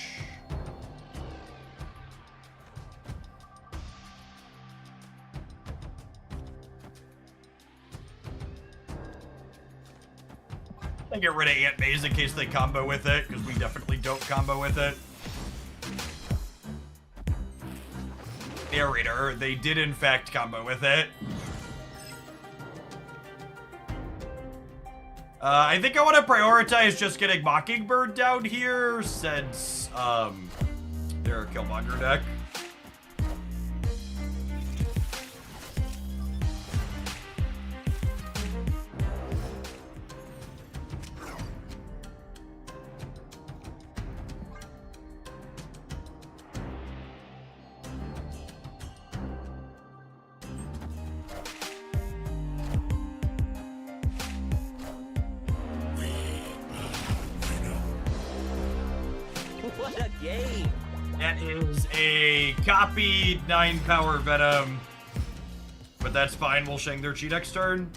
I get rid of Ant Maze in case they combo with it, because we definitely don't combo with it. Narrator, they did in fact combo with it. I think I want to prioritize just getting Mockingbird down here since they're a Killmonger deck. What a game! That is a copied 9-power Venom. But that's fine, we'll Shang their Chi next turn.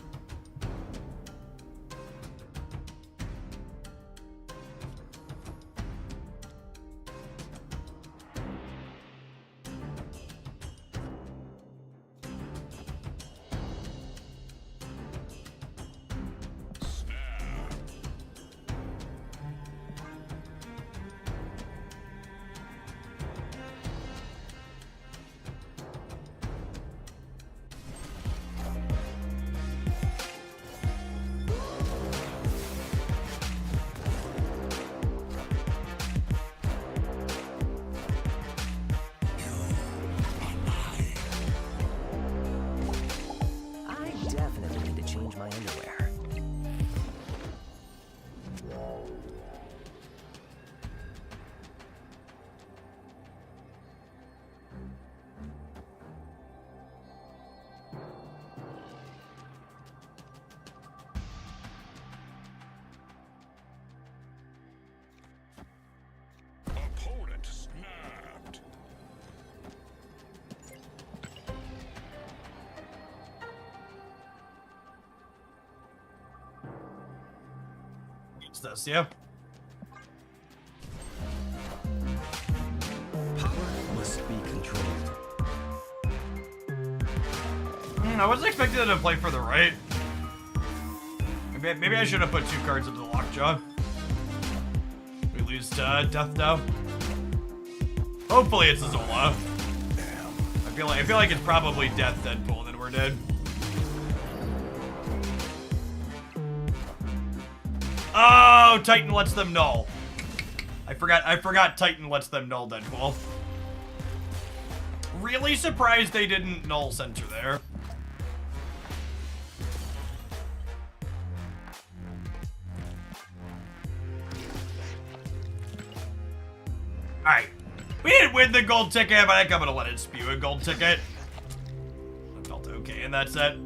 What's this? Yeah. Power must be controlled. I wasn't expecting them to play for the right. Maybe I should have put 2 cards into the lockjaw. We lose to Death Dow. Hopefully it's a Zola. I feel like it's probably Death, Deadpool, and then we're dead. Oh, Titan lets them null. I forgot Titan lets them null Deadpool. Really surprised they didn't null center there. Alright. We didn't win the gold ticket, but I think I'm gonna let it spew a gold ticket. I felt okay in that set.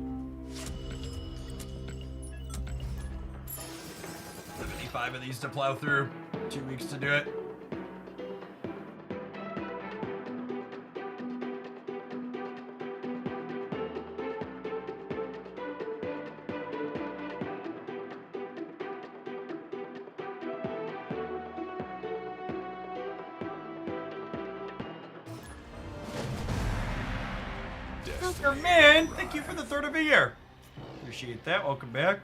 75 of these to plow through. 2 weeks to do it. Man, thank you for the 3rd of a year. Appreciate that. Welcome back.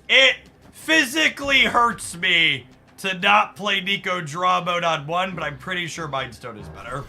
It physically hurts me to not play Nico draw mode on 1, but I'm pretty sure Mind Stone is better.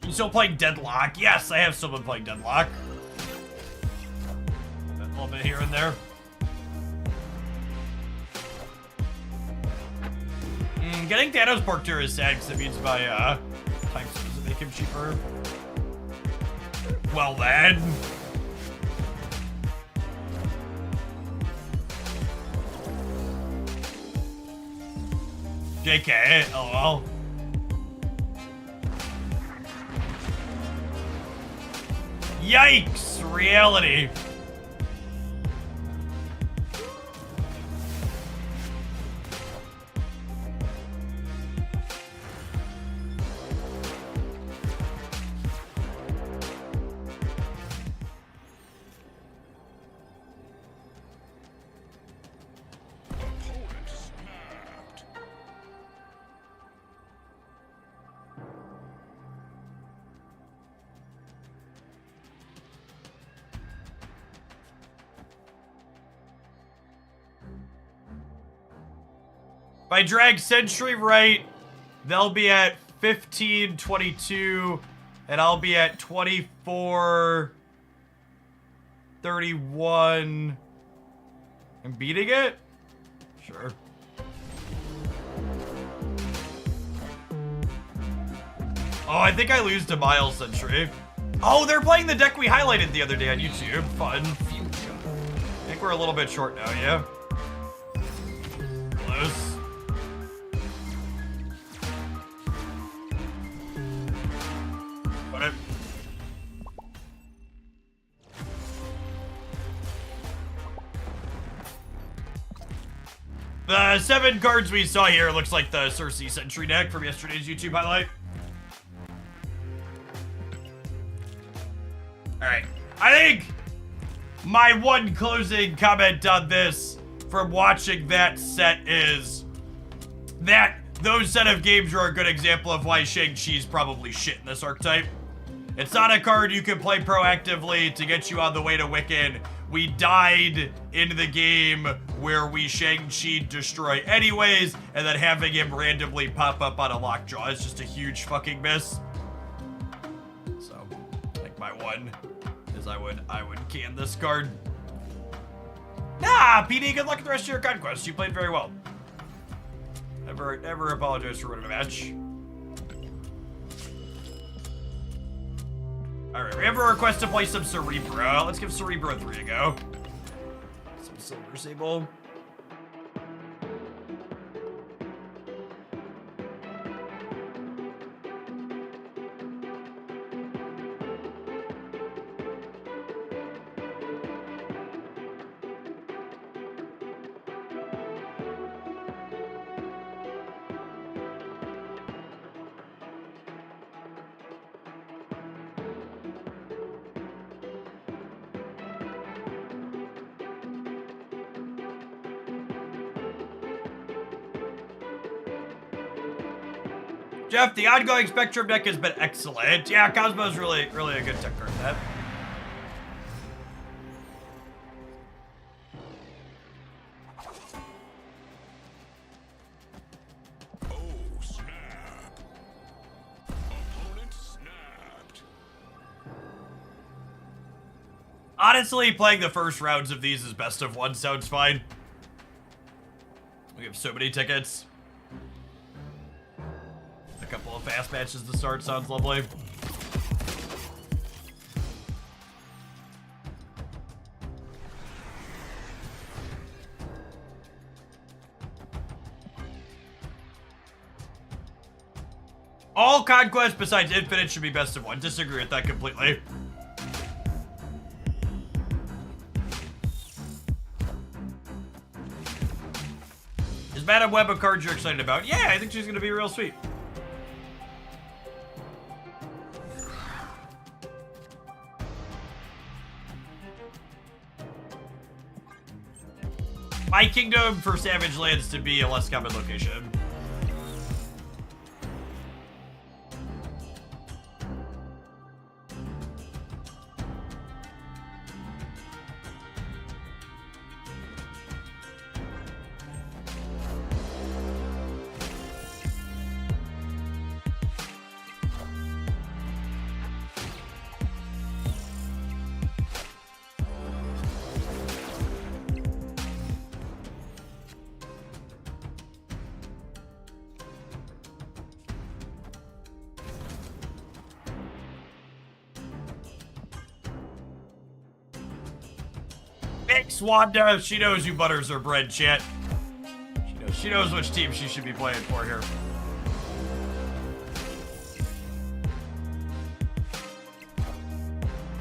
You still playing Deadlock? Yes, I have still been playing Deadlock. A little bit here and there. Getting Thanos Porter is sad because it means my types doesn't make him cheaper. Well then. JK, lol. Yikes! Reality. If I drag Century right, they'll be at 15, 22, and I'll be at 24, 31. I'm beating it? Sure. Oh, I think I lose to Miles Century. Oh, they're playing the deck we highlighted the other day on YouTube. Fun. I think we're a little bit short now, yeah? Close. Put it. The 7 cards we saw here looks like the Cersei Sentry deck from yesterday's YouTube highlight. Alright, I think my one closing comment on this from watching that set is that those set of games are a good example of why Shang-Chi's probably shit in this archetype. It's not a card you can play proactively to get you on the way to Wiccan. We died in the game where we Shang-Chi destroy anyways, and then having him randomly pop up on a Lockjaw is just a huge fucking miss. So, I think my one is I would can this card. Nah, PD, good luck with the rest of your conquest. You played very well. Never apologize for winning a match. Alright, we have a request to play some Cerebro. Let's give Cerebro 3 a go. Some Silver Sable. Jeff, the ongoing Spectrum deck has been excellent. Yeah, Cosmo's really a good tech card set. Oh, snap. Opponent snapped. Honestly, playing the first rounds of these as best of one sounds fine. We have so many tickets. A couple of fast matches to start sounds lovely. All conquests besides Infinite should be best of one. Disagree with that completely. Is Madam Web a card you're excited about? Yeah, I think she's gonna be real sweet. My kingdom for Savage Lands to be a less common location. Thanks, Wanda. She knows who butters her bread, chat. She knows which team she should be playing for here.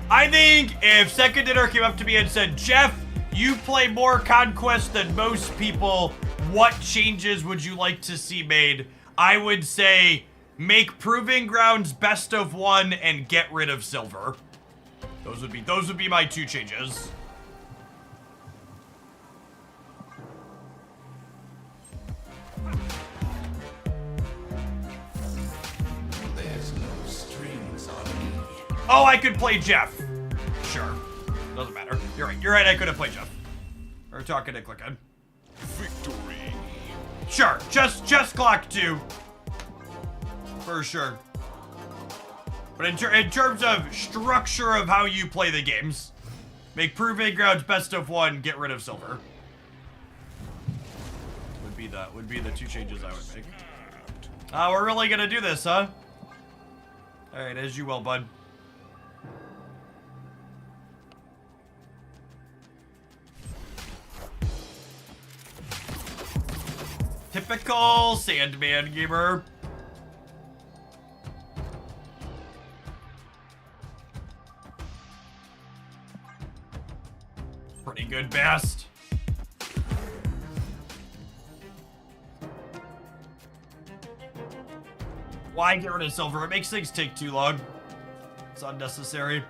I think if Second Dinner came up to me and said, Jeff, you play more Conquest than most people, what changes would you like to see made? I would say make Proving Grounds best of one and get rid of Silver. Those would be my 2 changes. There's no strings on me. Oh, I could play Jeff. Sure. Doesn't matter. You're right, I could have played Jeff. We're talking to Clickin. Victory. Sure, just clock 2. For sure. But in terms of structure of how you play the games, make Proving Grounds best of one, get rid of silver. Would be the two changes I would make. We're really gonna do this, huh? Alright, as you will, bud. Typical Sandman gamer. Pretty good best. Why get rid of silver? It makes things take too long. It's unnecessary.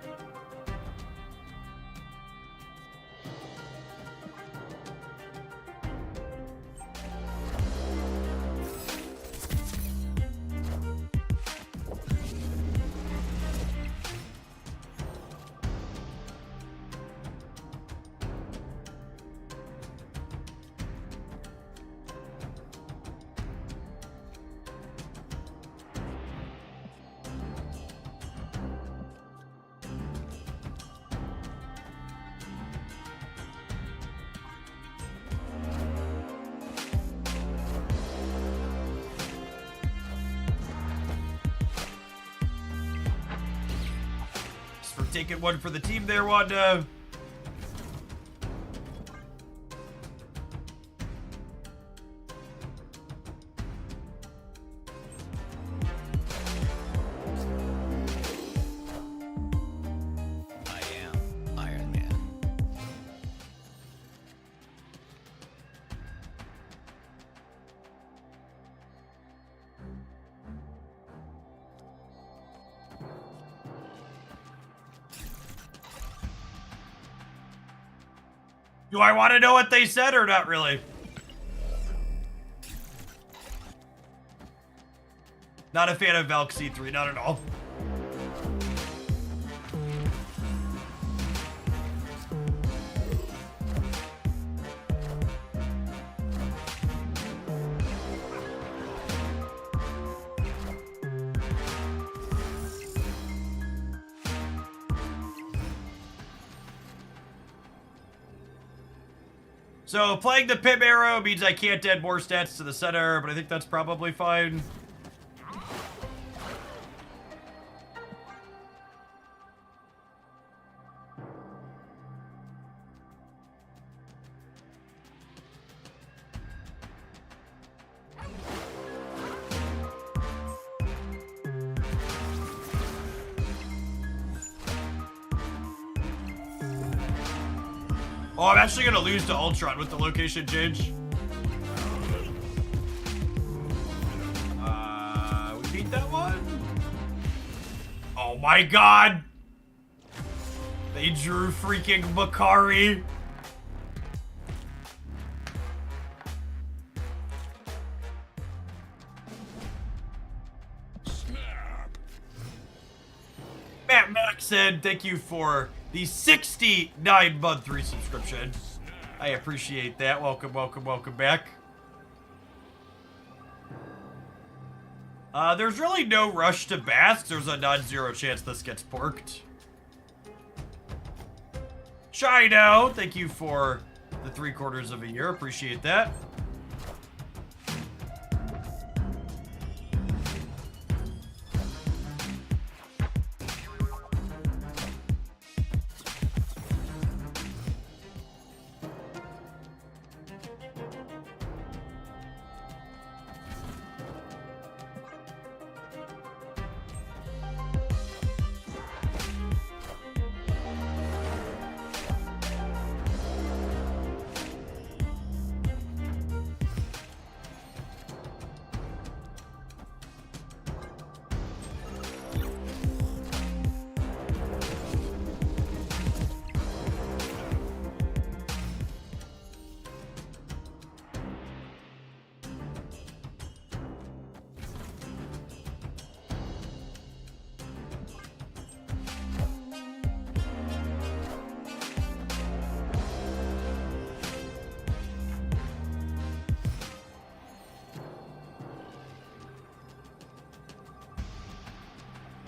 Taking one for the team there, Wanda. I am Iron Man. Do I want to know what they said or not really? Not a fan of Valk C3, not at all. So playing the Pim arrow means I can't add more stats to the center, but I think that's probably fine. Oh, I'm actually gonna lose to Ultron with the location change. We beat that one? Oh my god! They drew freaking Makari. Matt Max said, thank you for the 69-month resubscription. I appreciate that. Welcome, welcome, welcome back. There's really no rush to Bast. There's a non-zero chance this gets porked. Shino, thank you for the 3/4 of a year. Appreciate that.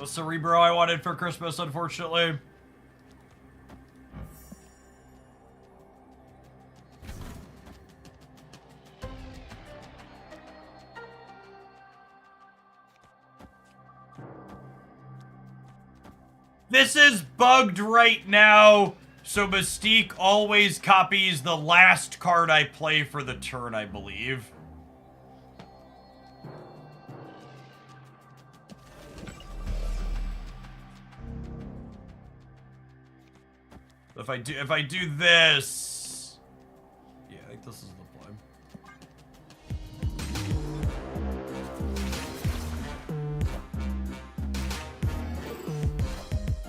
The Cerebro I wanted for Christmas, unfortunately. This is bugged right now, so Mystique always copies the last card I play for the turn, I believe. If I do this, yeah, I think this is the play.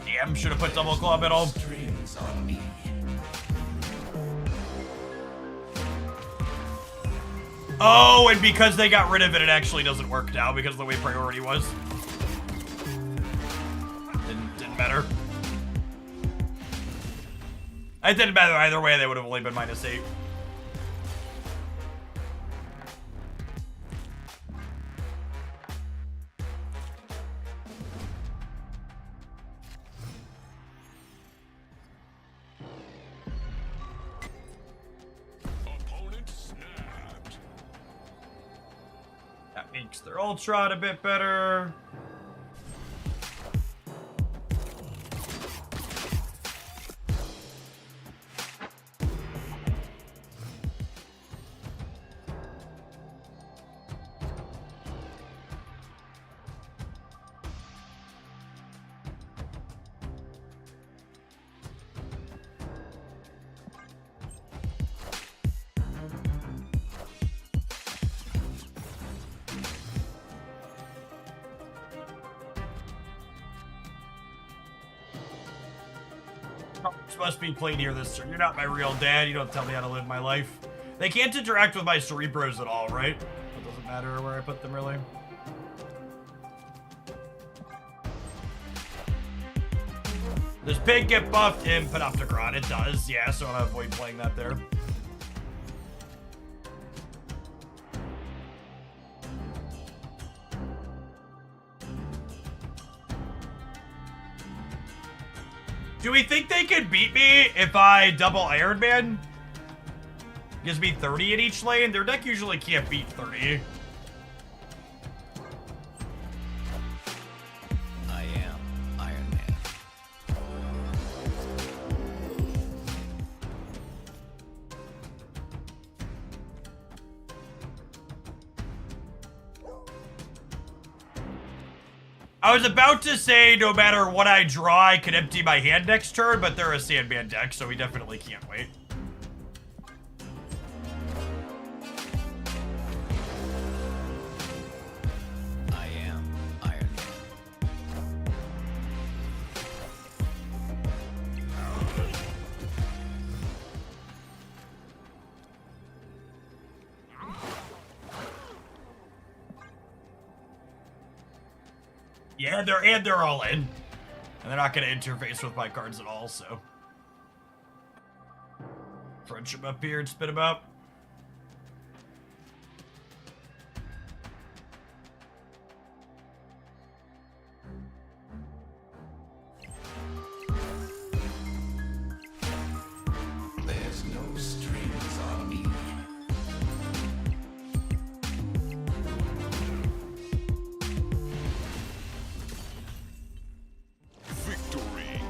Damn, should have put double claw middle. Strings on me. Oh, and because they got rid of it, it actually doesn't work now because of the way priority was. Didn't matter. It didn't matter either way, they would have only been -8. Opponent snapped. That makes their Ultron a bit better. This must be played here this turn. You're not my real dad. You don't tell me how to live my life. They can't interact with my Cerebros at all, right? It doesn't matter where I put them, really. Does Pig get buffed in Panopticon? It does, yeah, so I'll avoid playing that there. Do we think they could beat me if I double Iron Man? Gives me 30 in each lane? Their deck usually can't beat 30. I am Iron Man. I was about to say no matter what I draw, I can empty my hand next turn, but they're a Sandman deck, so we definitely can't wait. I am Iron Man. Yeah, they're all in. And they're not gonna interface with my cards at all, so. Friendship up here and spit him up. There's no strings on me. Victory.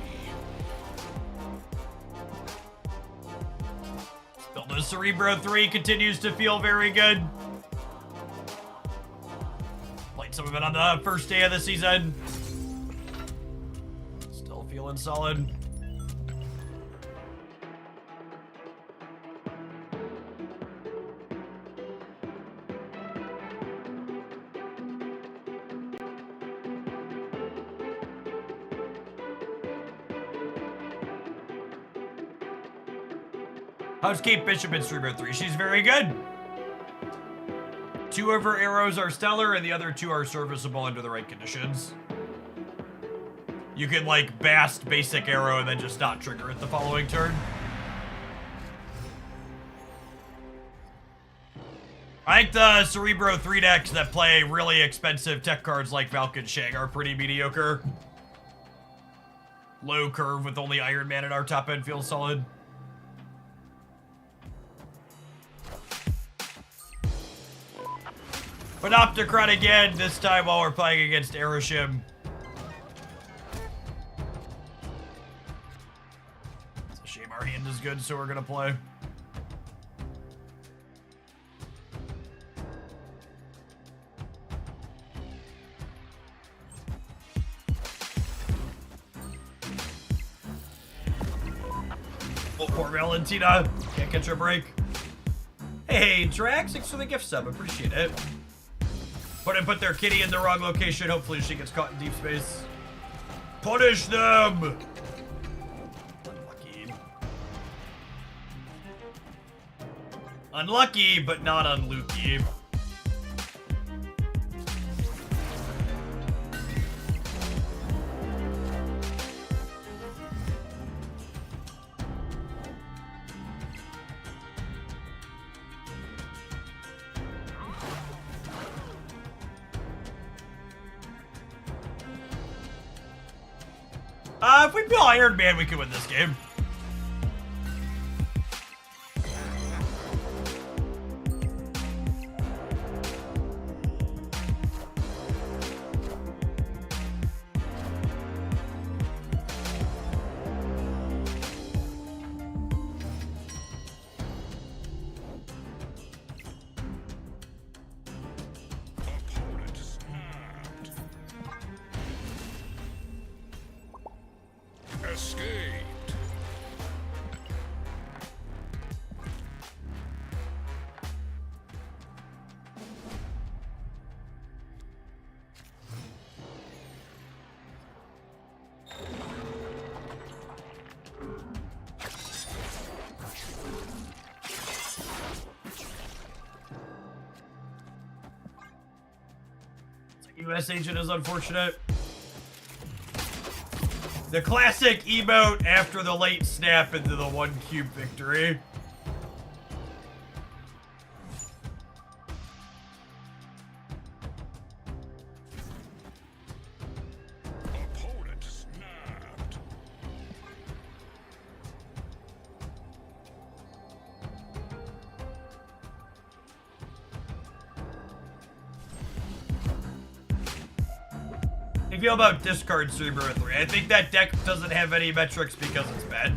Build Cerebro 3 continues to feel very good. Played some of it on the first day of the season. Still feeling solid. How's Kate Bishop in Cerebro 3? She's very good. 2 of her arrows are stellar, and the other 2 are serviceable under the right conditions. You can, like, bast basic arrow and then just not trigger it the following turn. I think the Cerebro 3 decks that play really expensive tech cards like Valken Shang are pretty mediocre. Low curve with only Iron Man at our top end feels solid. Panopticron again, this time while we're playing against Aeroshim. It's a shame our hand is good, so we're gonna play. Oh, poor Valentina. Can't catch a break. Hey, Drax, thanks for the gift sub. Appreciate it. Put their kitty in the wrong location. Hopefully she gets caught in deep space. Punish them! Unlucky. Unlucky, but not unlucky. If we pull Iron Man, we can win this game. Escaped. US agent is unfortunate. The classic emote after the late snap into the 1 cube victory. Opponent snapped. How do you feel about discard Cerebro 3? I think that deck doesn't have any metrics because it's bad.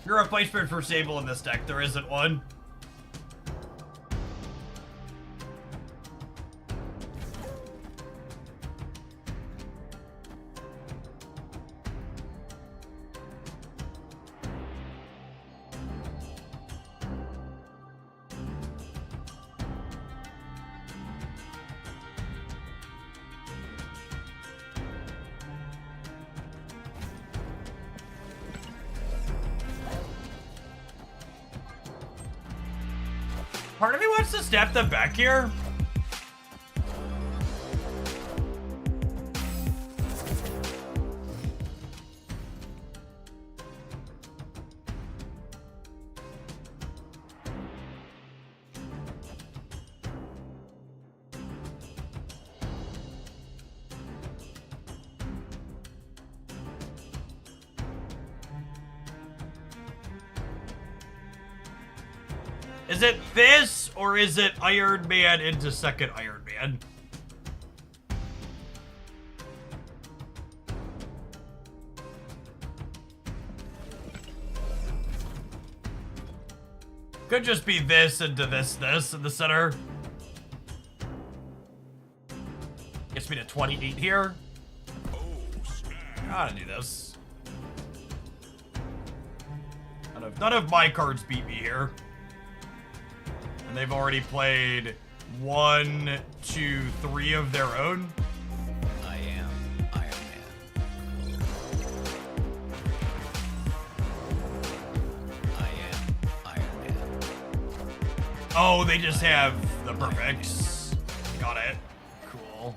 Your replacement for Sable in this deck, there isn't one. Part of me wants to snap them back here. Is it this, or is it Iron Man into second Iron Man? Could just be this into this in the center. Gets me to 28 here. Oh, snap. Gotta do this. None of my cards beat me here. And they've already played 1, 2, 3 of their own. I am Iron Man. I am Iron Man. Oh, they just have the perfects. Got it. Cool.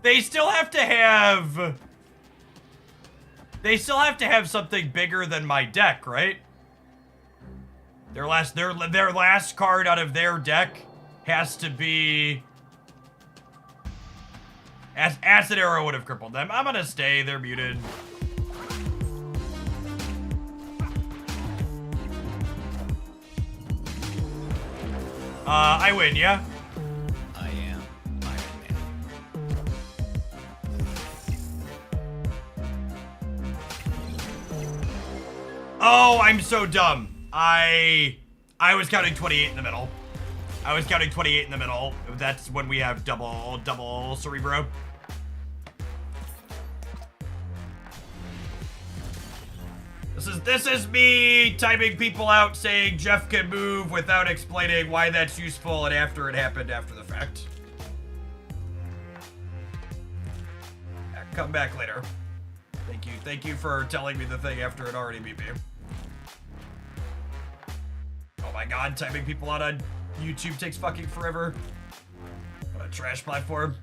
They still have to have... They still have to have something bigger than my deck, right? Their last card out of their deck has to be... Acid Arrow would have crippled them. I'm gonna stay. They're muted. I win, yeah? I am Iron Man. Oh, I'm so dumb. I was counting 28 in the middle. I was counting 28 in the middle. That's when we have double Cerebro. This is me timing people out saying Jeff can move without explaining why that's useful and after it happened after the fact. Yeah, come back later. Thank you for telling me the thing after it already beat me. Oh my god, typing people out on YouTube takes fucking forever. What a trash platform.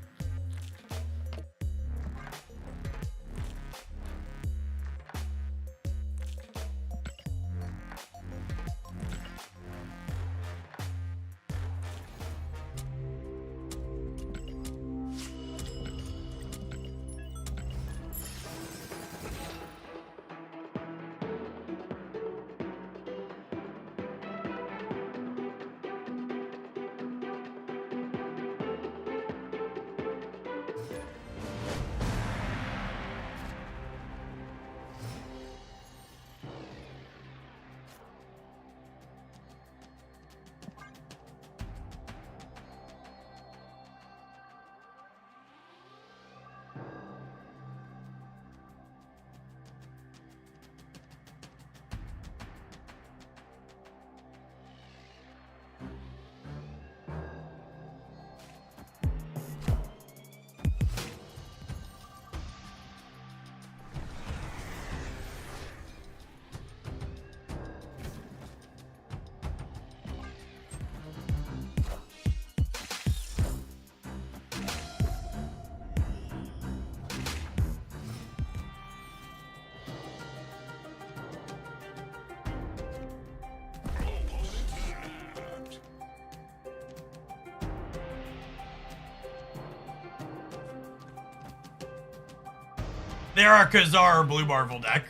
They're our Khazar Blue Marvel deck.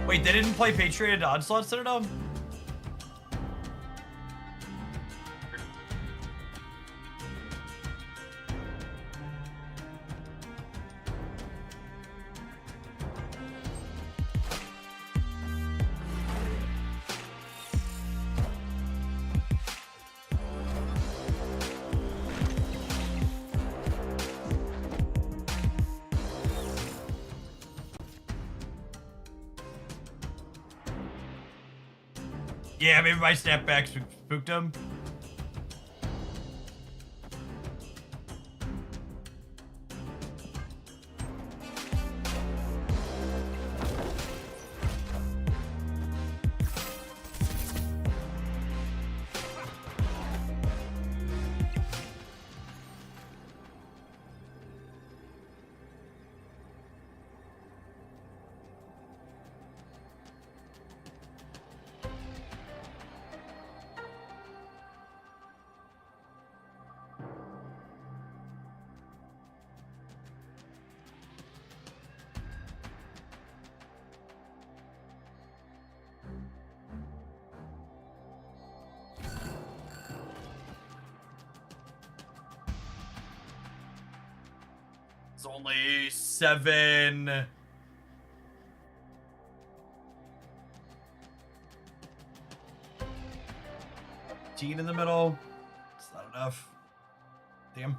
Wait, they didn't play Patriot Onslaught Citadel? Yeah, maybe my snapback spooked him. It's only 7. In the middle. It's not enough. Damn.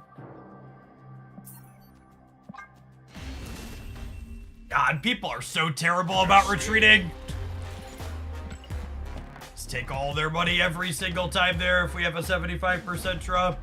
God, people are so terrible about retreating. Let's take all their money every single time there if we have a 75% drop.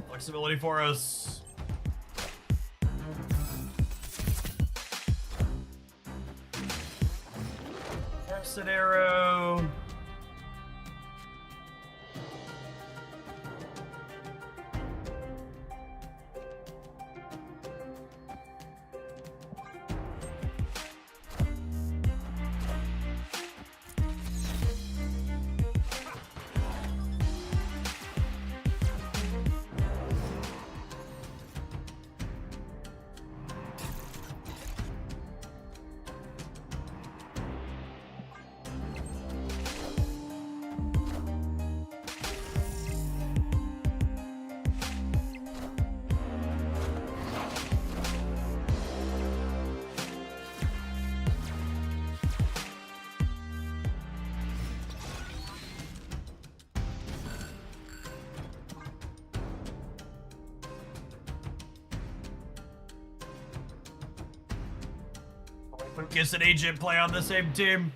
Flexibility for us. Acid arrow. Lucas and Agent play on the same team.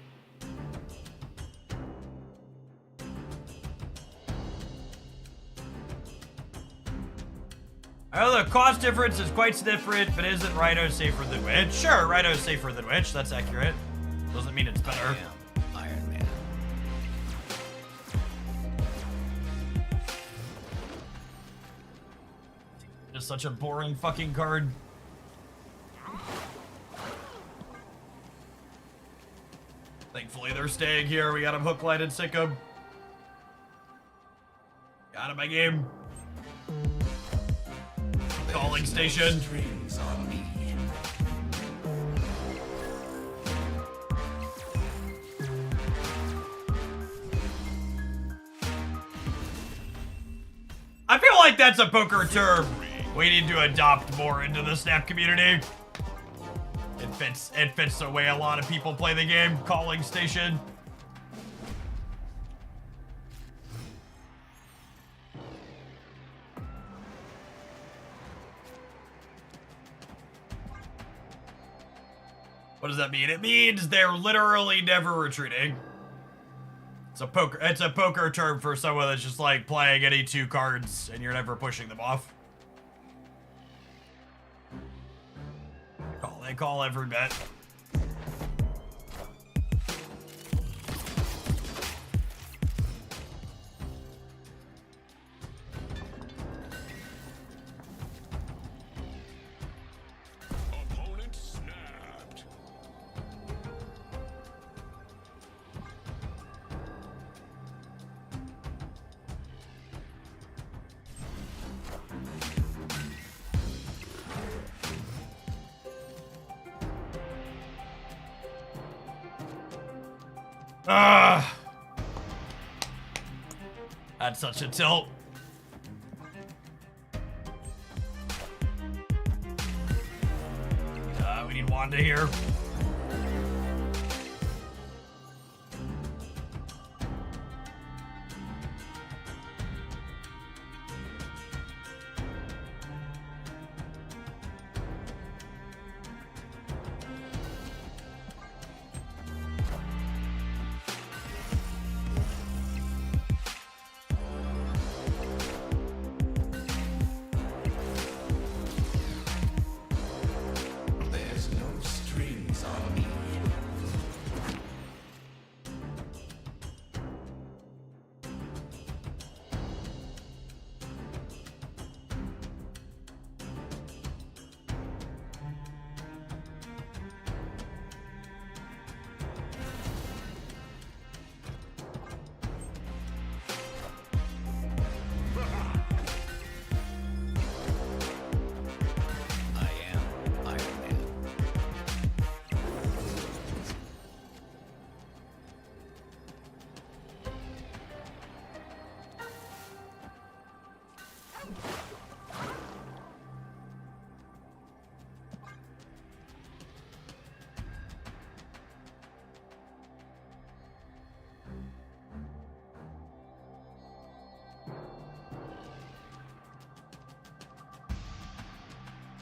Oh, the cost difference is quite different, but isn't Rhino safer than Witch? Sure, Rhino's safer than Witch, that's accurate. Doesn't mean it's better. I am Iron Man. Just such a boring fucking card. Thankfully, they're staying here. We got him hook, line, and sick him. Got him, my game. Calling station. Strings on me. I feel like that's a poker term we need to adopt more into the Snap community. It fits the way a lot of people play the game. Calling station. What does that mean? It means they're literally never retreating. It's a poker term for someone that's just like playing any two cards and you're never pushing them off. They call every bet. Opponent snapped. That's such a tilt. We need Wanda here. There's no strings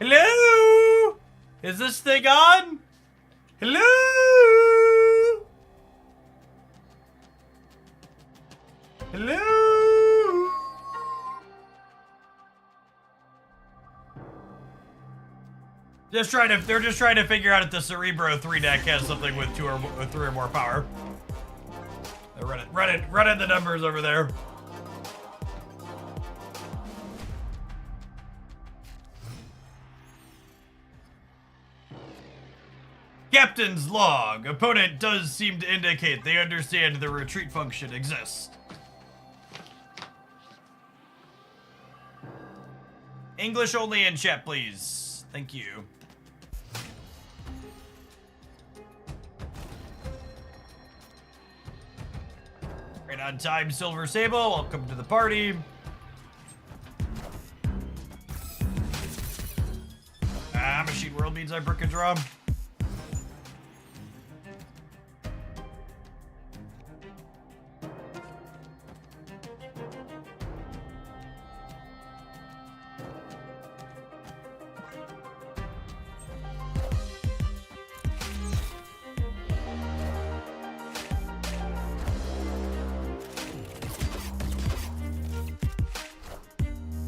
Hello? Is this thing on? Hello? Hello? They're just trying to figure out if the Cerebro 3 deck has something with 3 or more power. They're running the numbers over there. Captain's log. Opponent does seem to indicate they understand the retreat function exists. English only in chat, please. Thank you. Right on time, Silver Sable. Welcome to the party. Machine World means I brick a drum.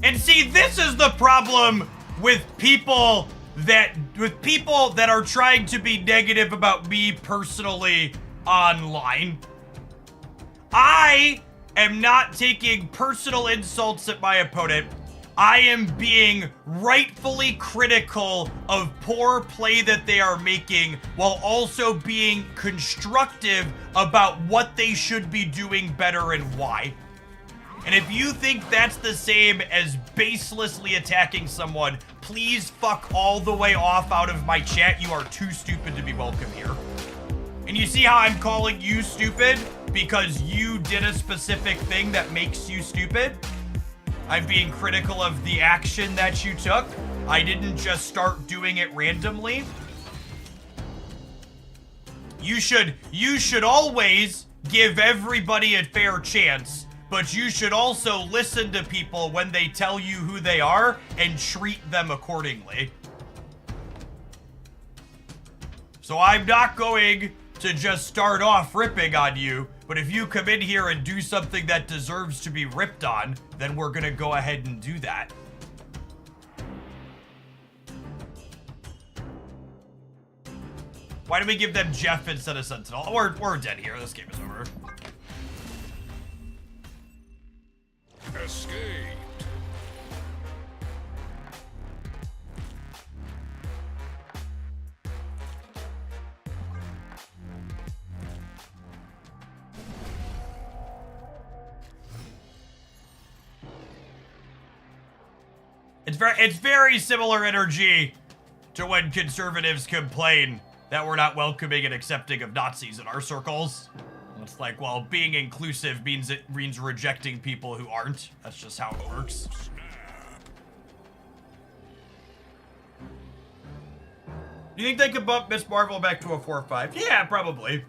And see, this is the problem with people that are trying to be negative about me personally online. I am not taking personal insults at my opponent. I am being rightfully critical of poor play that they are making while also being constructive about what they should be doing better and why. And if you think that's the same as baselessly attacking someone, please fuck all the way off out of my chat. You are too stupid to be welcome here. And you see how I'm calling you stupid? Because you did a specific thing that makes you stupid? I'm being critical of the action that you took. I didn't just start doing it randomly. You should always give everybody a fair chance. But you should also listen to people when they tell you who they are and treat them accordingly. So I'm not going to just start off ripping on you, but if you come in here and do something that deserves to be ripped on, then we're gonna go ahead and do that. Why do we give them Jeff instead of Sentinel? We're dead here. This game is over. Escaped. It's very similar energy to when conservatives complain that we're not welcoming and accepting of Nazis in our circles. It's like, well, being inclusive means rejecting people who aren't. That's just how it works. Do you think they could bump Miss Marvel back to a 4-5? Yeah, probably.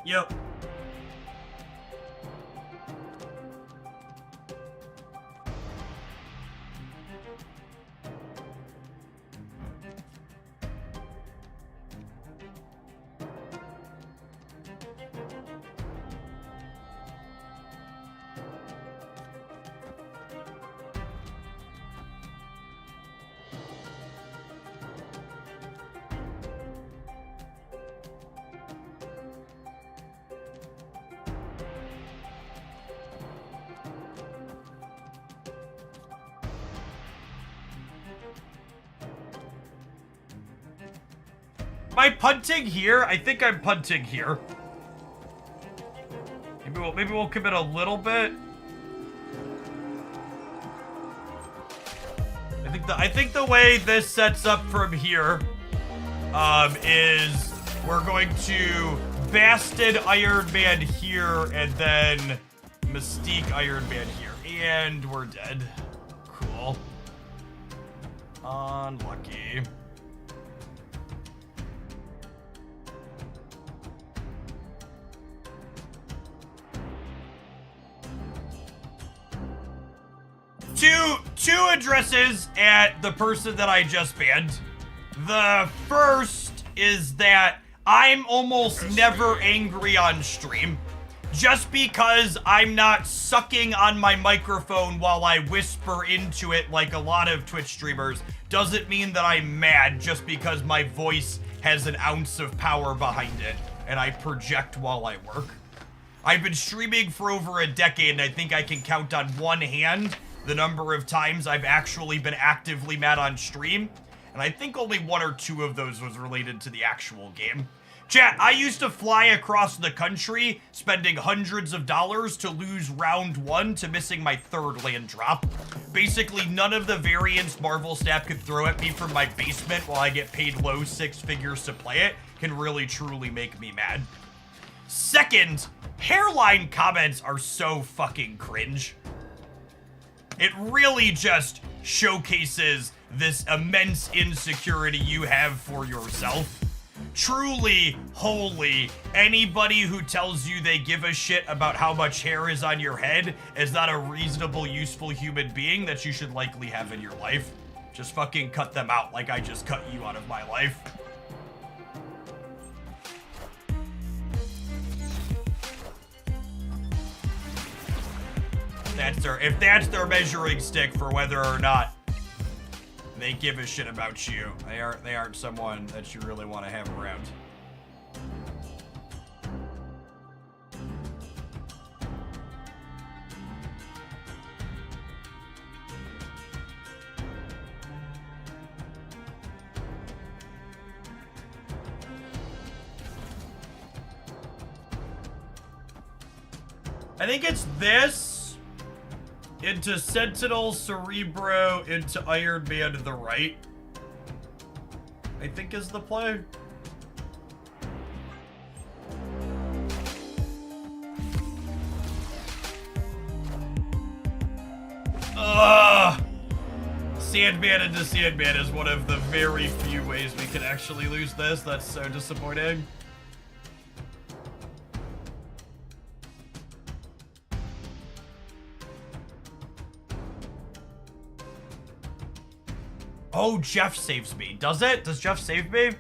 Yep. Am I punting here? I think I'm punting here. Maybe we'll commit a little bit. I think the way this sets up from here is We're going to Bastard Iron Man here, and then Mystique Iron Man here. And we're dead. Cool. Unlucky. Two addresses at the person that I just banned. The first is that I'm almost never angry on stream. Just because I'm not sucking on my microphone while I whisper into it like a lot of Twitch streamers doesn't mean that I'm mad just because my voice has an ounce of power behind it and I project while I work. I've been streaming for over a decade and I think I can count on one hand the number of times I've actually been actively mad on stream, and I think only 1 or 2 of those was related to the actual game. Chat, I used to fly across the country, spending hundreds of dollars to lose round 1 to missing my 3rd land drop. Basically, none of the variants Marvel Snap could throw at me from my basement while I get paid low 6 figures to play it can really truly make me mad. Second, hairline comments are so fucking cringe. It really just showcases this immense insecurity you have for yourself. Truly, wholly, anybody who tells you they give a shit about how much hair is on your head is not a reasonable, useful human being that you should likely have in your life. Just fucking cut them out like I just cut you out of my life. If that's their measuring stick for whether or not they give a shit about you, they aren't someone that you really want to have around. I think it's this. Into Sentinel, Cerebro, into Iron Man to the right. I think is the play. Sandman into Sandman is one of the very few ways we can actually lose this. That's so disappointing. Oh, Jeff saves me. Does it? Does Jeff save me?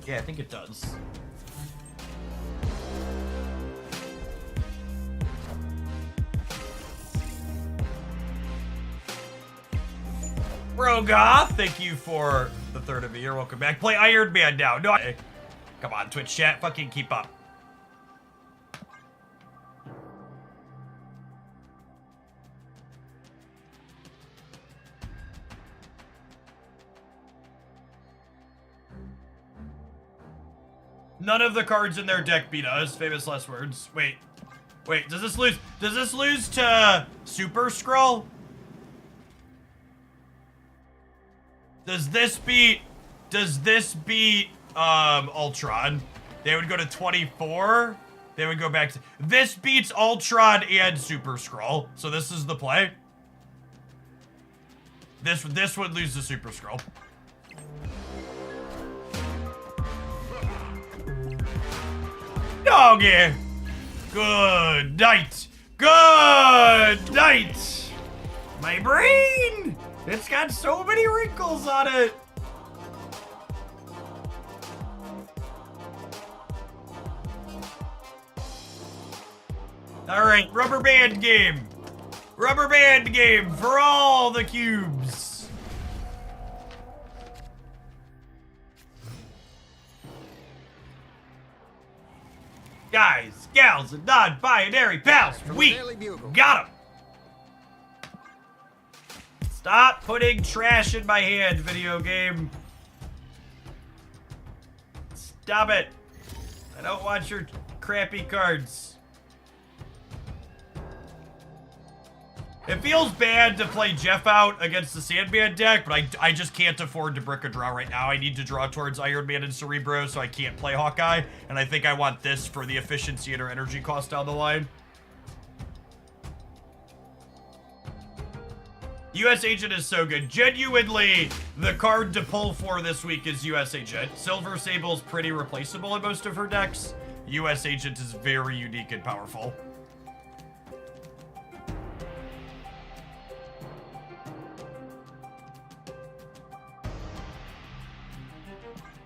Yeah, I think it does. Brogoth, thank you for the 3rd of a year. Welcome back. Play Iron Man now. No, come on, Twitch chat. Fucking keep up. None of the cards in their deck beat us. Famous last words. Wait, does this lose? Does this lose to Super Skrull? Does this beat Ultron? They would go to 24. They would go back to... This beats Ultron and Super Skrull. So this is the play. This would lose to Super Skrull. Doggy! Good night! Good night! My brain! It's got so many wrinkles on it! Alright, rubber band game! Rubber band game for all the cubes! Guys, gals, and non-binary pals, we got 'em! Stop putting trash in my hand, video game. Stop it. I don't want your crappy cards. It feels bad to play Jeff out against the Sandman deck, but I just can't afford to brick a draw right now. I need to draw towards Iron Man and Cerebro, so I can't play Hawkeye, and I think I want this for the efficiency and our energy cost down the line. US Agent is so good. Genuinely, the card to pull for this week is US Agent. Silver Sable's pretty replaceable in most of her decks. US Agent is very unique and powerful.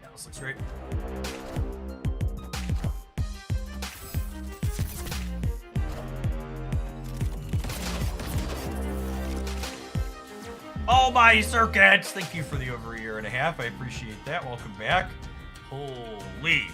Yeah, this looks great. Oh my circuits! Thank you for the over a year and a half. I appreciate that. Welcome back. Holy.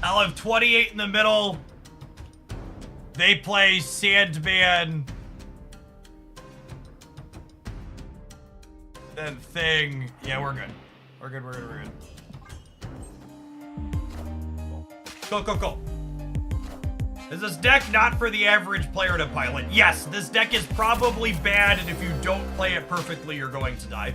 I'll have 28 in the middle. They play Sandman. Then Thing. Yeah, we're good. We're good, we're good, we're good. Go. Is this deck not for the average player to pilot? Yes, this deck is probably bad, and if you don't play it perfectly, you're going to die.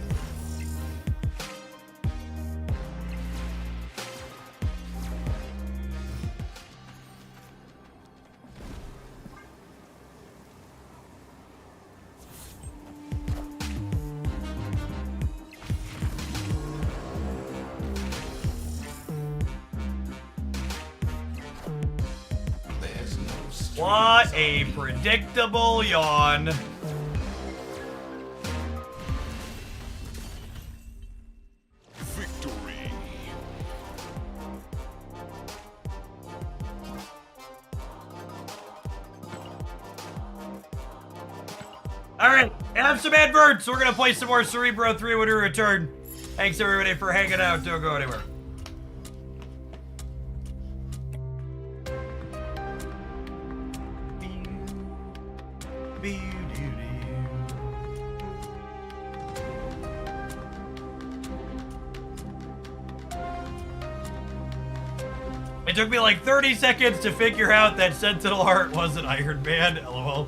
What a predictable yawn. Victory. All right, have some adverts. We're gonna play some more Cerebro 3 when we return. Thanks everybody for hanging out. Don't go anywhere. It took me like 30 seconds to figure out that Sentinel Heart wasn't Iron Man. LOL.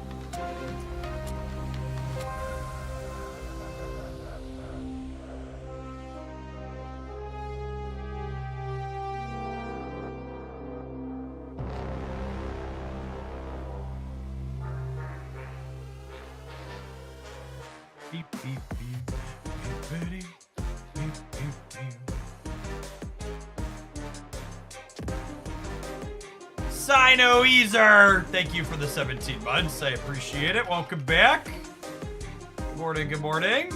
Beep, beep, beep. Beep, beep, beep, beep, beep. Sino Easer, thank you for the 17 months. I appreciate it. Welcome back. Good morning, good morning.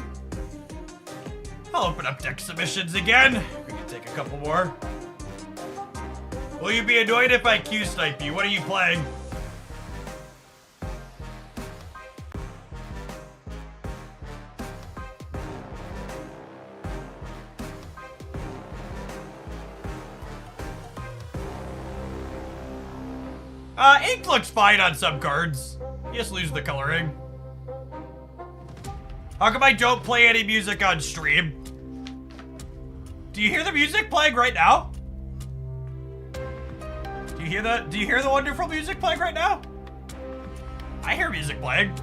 I'll open up deck submissions again. We can take a couple more. Will you be annoyed if I Q-snipe you? What are you playing? Ink looks fine on some cards. You just lose the coloring. How come I don't play any music on stream? Do you hear the music playing right now? Do you hear the wonderful music playing right now? I hear music playing.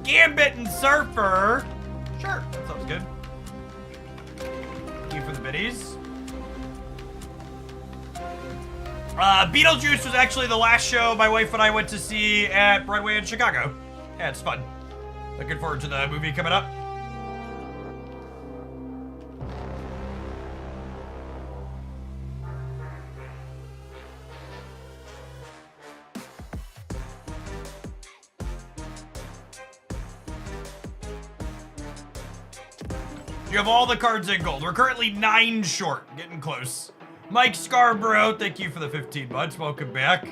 Gambit and Surfer. Sure, that sounds good. Thank you for the biddies. Beetlejuice was actually the last show my wife and I went to see at Broadway in Chicago. Yeah, it's fun. Looking forward to the movie coming up. You have all the cards in gold. We're currently 9 short. Getting close. Mike Scarborough, thank you for the 15 months. Welcome back.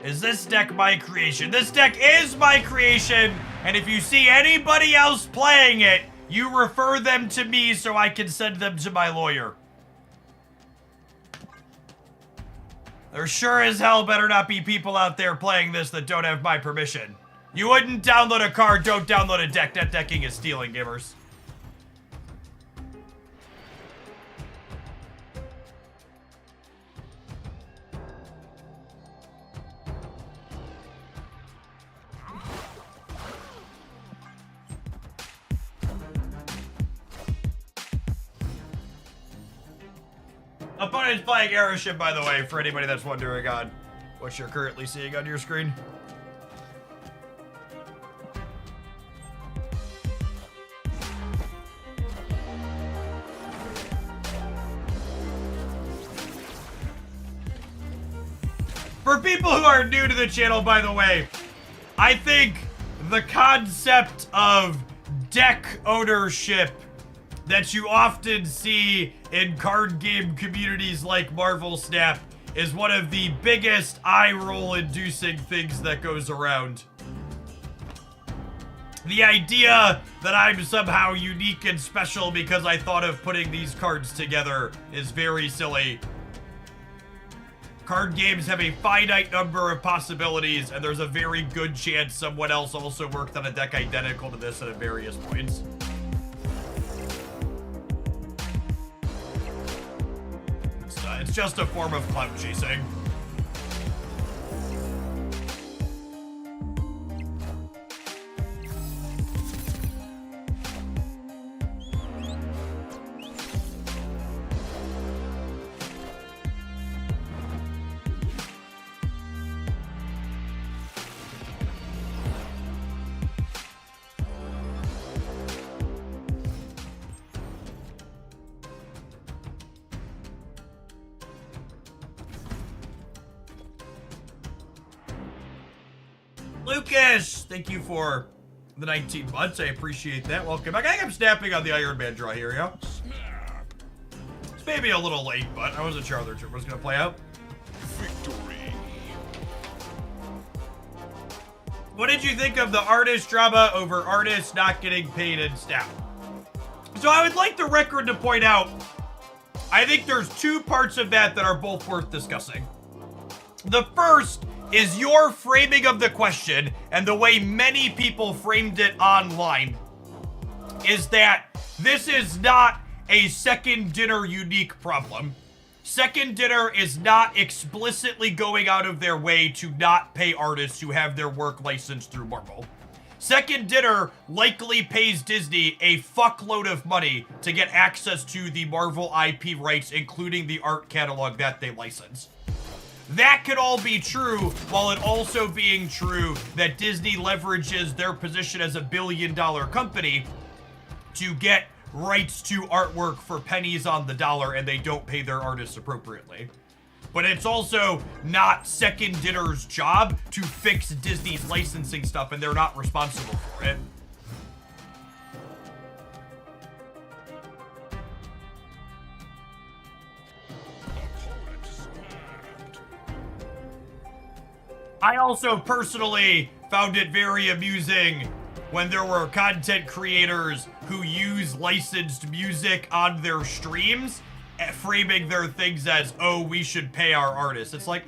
Is this deck my creation? This deck is my creation, and if you see anybody else playing it, you refer them to me so I can send them to my lawyer. There sure as hell better not be people out there playing this that don't have my permission. You wouldn't download a card, don't download a deck. That decking is stealing, gamers. Opponent's playing Aeroship, by the way, for anybody that's wondering on what you're currently seeing on your screen. For people who are new to the channel, by the way, I think the concept of deck ownership that you often see in card game communities like Marvel Snap is one of the biggest eye-roll inducing things that goes around. The idea that I'm somehow unique and special because I thought of putting these cards together is very silly. Card games have a finite number of possibilities, and there's a very good chance someone else also worked on a deck identical to this at various points. It's just a form of clout chasing. Lucas, thank you for the 19 months. I appreciate that. Welcome back. I think I'm snapping on the Iron Man draw here, yeah? It's maybe a little late, but I wasn't sure how their turn was going to play out. Victory. What did you think of the artist drama over artists not getting paid in staff? So I would like the record to point out, I think there's 2 parts of that that are both worth discussing. The first is your framing of the question, and the way many people framed it online, is that this is not a Second Dinner unique problem. Second Dinner is not explicitly going out of their way to not pay artists who have their work licensed through Marvel. Second Dinner likely pays Disney a fuckload of money to get access to the Marvel IP rights, including the art catalog that they license. That could all be true, while it also being true that Disney leverages their position as a billion-dollar company to get rights to artwork for pennies on the dollar, and they don't pay their artists appropriately. But it's also not Second Dinner's job to fix Disney's licensing stuff, and they're not responsible for it. I also personally found it very amusing when there were content creators who use licensed music on their streams, framing their things as, oh, we should pay our artists. It's like,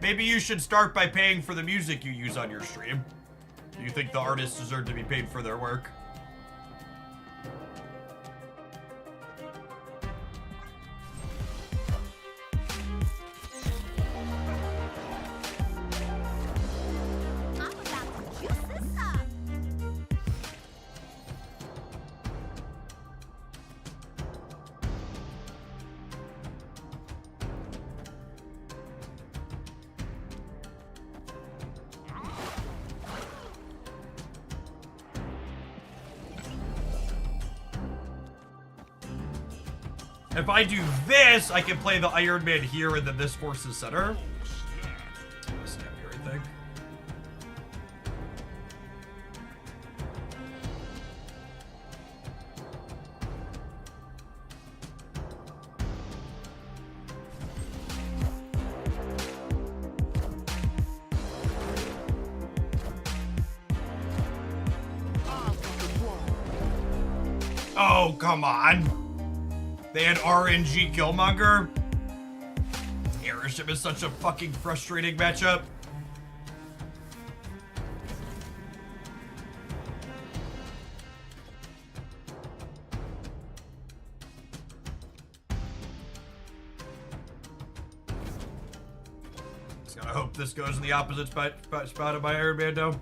maybe you should start by paying for the music you use on your stream. Do you think the artists deserve to be paid for their work? If I do this, I can play the Iron Man here, and then this forces center. Snap everything. Oh, come on. They had RNG Killmonger. Airship is such a fucking frustrating matchup. Just gotta hope this goes in the opposite spot of my Iron Man dome.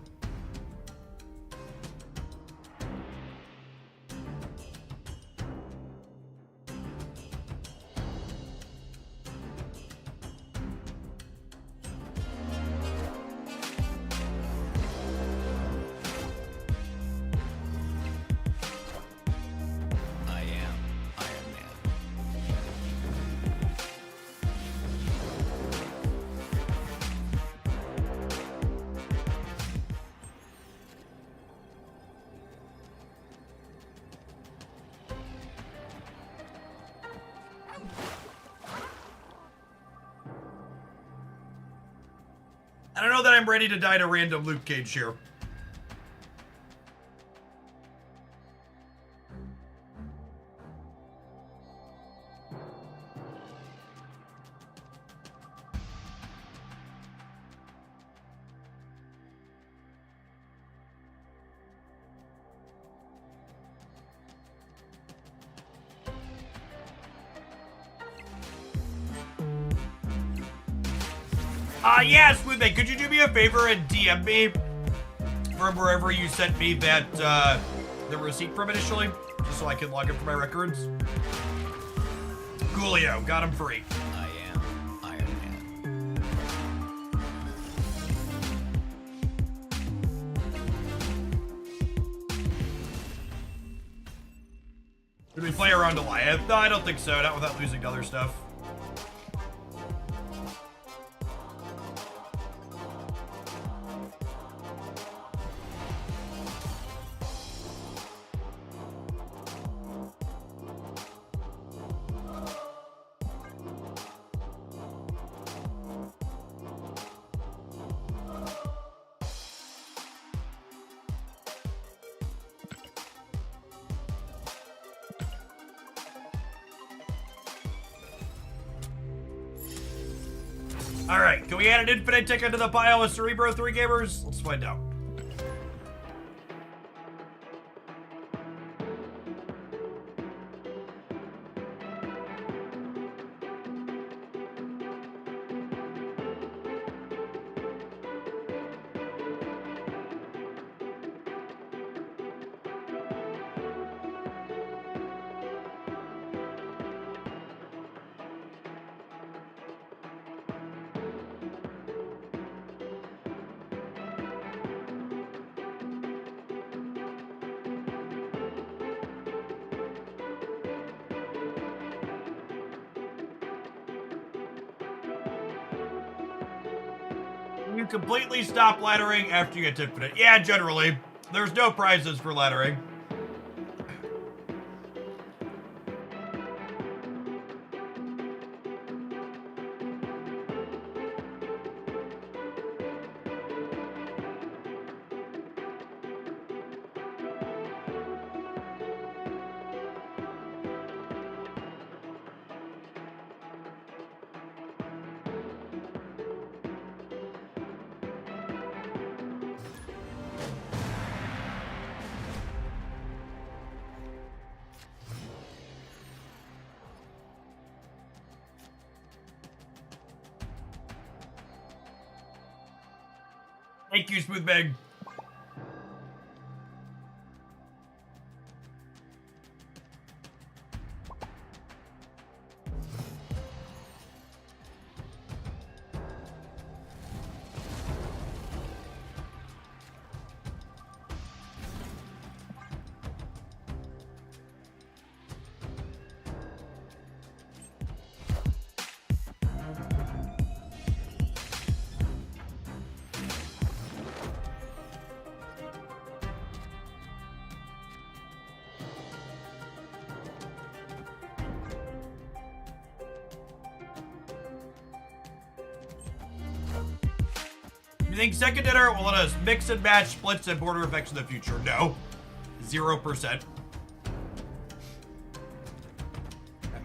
I am Iron Man. I don't know that I'm ready to die to random Luke Cage here. Yeah, Smoothbait, could you do me a favor and DM me from wherever you sent me that, the receipt from initially, just so I can log it for my records? Coolio, got him free. I am Iron Man. Did we play around Goliath? No, I don't think so, not without losing to other stuff. Alright, can we add an infinite ticket to the pile with Cerebro 3 gamers? Let's find out. You completely stop laddering after you get to infinite. Yeah, generally. There's no prizes for laddering. Thank you, Smoothbag. You think second dinner will let us mix and match splits and border effects in the future? No. 0%.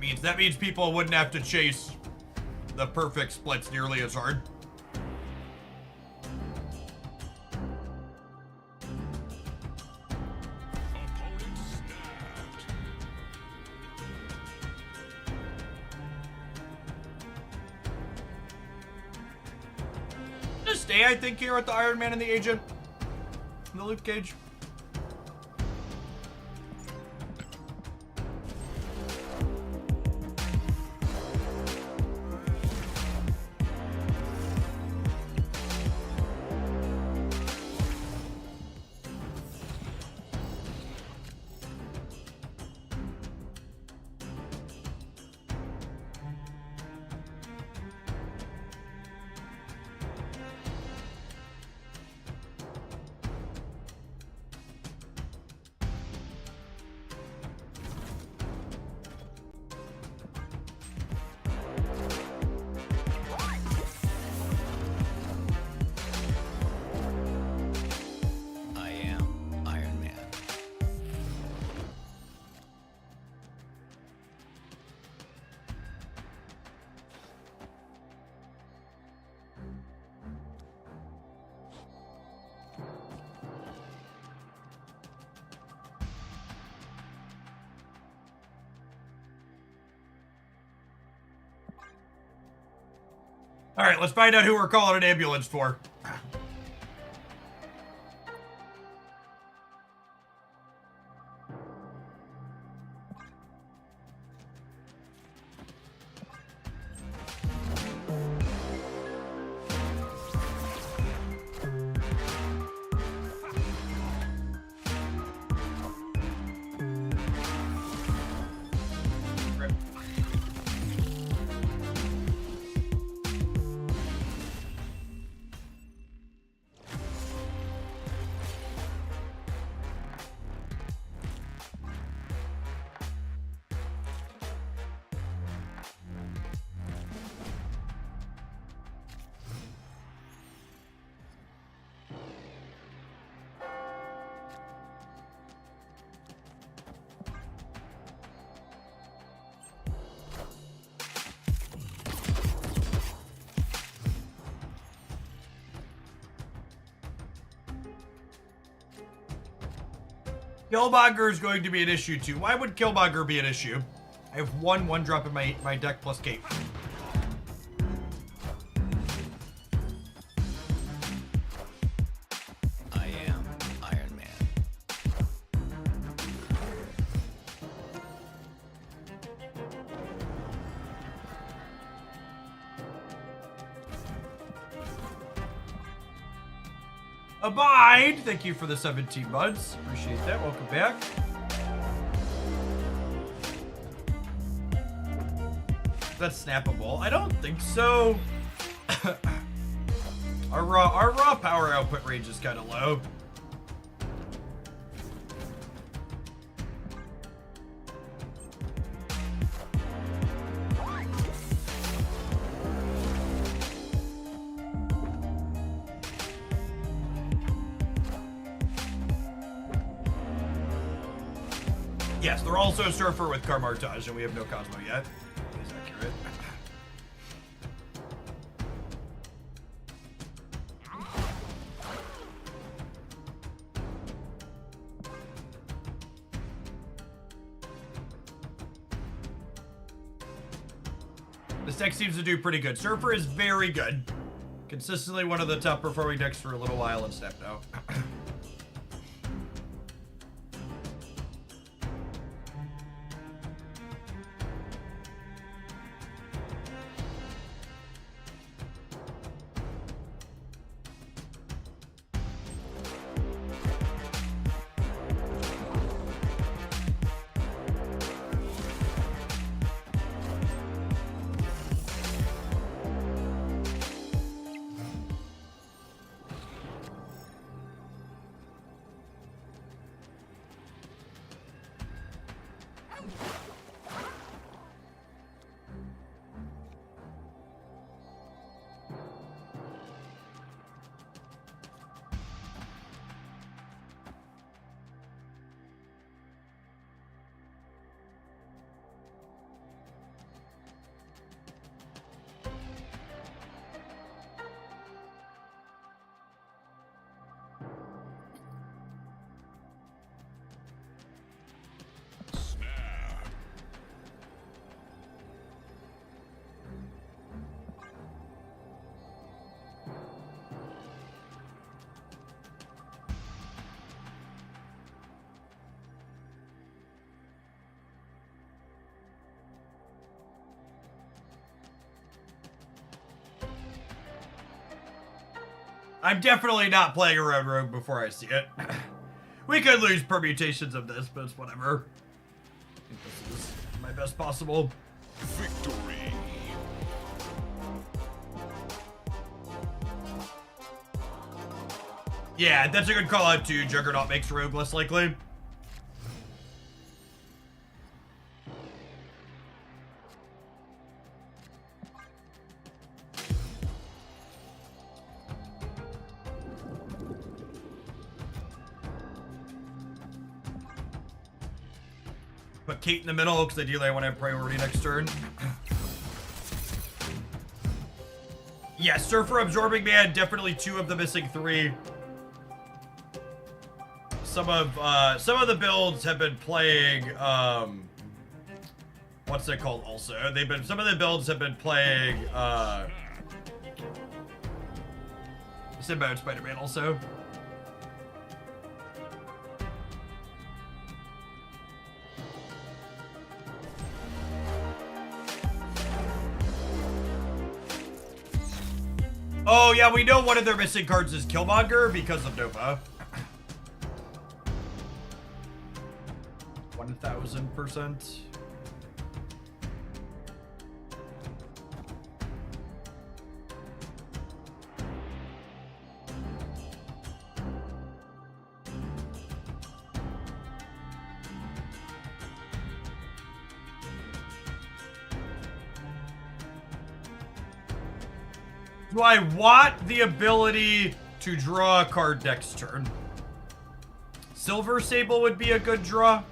means? That means people wouldn't have to chase the perfect splits nearly as hard. Just stay, I think, here with the Iron Man and the Agent. And the Luke Cage. I am Iron Man. All right, let's find out who we're calling an ambulance for. Killmonger is going to be an issue too. Why would Killmonger be an issue? I have one drop in my deck plus cape. I am Iron Man. Abide! Thank you for the 17 buds. Appreciate that. Welcome back. That's snappable. I don't think so. Our raw power output range is kind of low. Yes, they're also Surfer with Carmartage, and we have no Cosmo yet. Is accurate. This deck seems to do pretty good. Surfer is very good. Consistently one of the top performing decks for a little while in Step now. I'm definitely not playing around Rogue before I see it. We could lose permutations of this, but it's whatever. I think this is my best possible. Victory. Yeah, that's a good call out too. Juggernaut makes Rogue less likely. Put Kate in the middle because ideally I want to have priority next turn. Yeah, Surfer, Absorbing Man, definitely 2 of the missing 3. Some of the builds have been playing what's it called also? Some of the builds have been playing Symbiote Spider-Man also. Oh yeah, we know one of their missing cards is Killmonger because of Nova. 1000%. Do I want the ability to draw a card next turn? Silver Sable would be a good draw.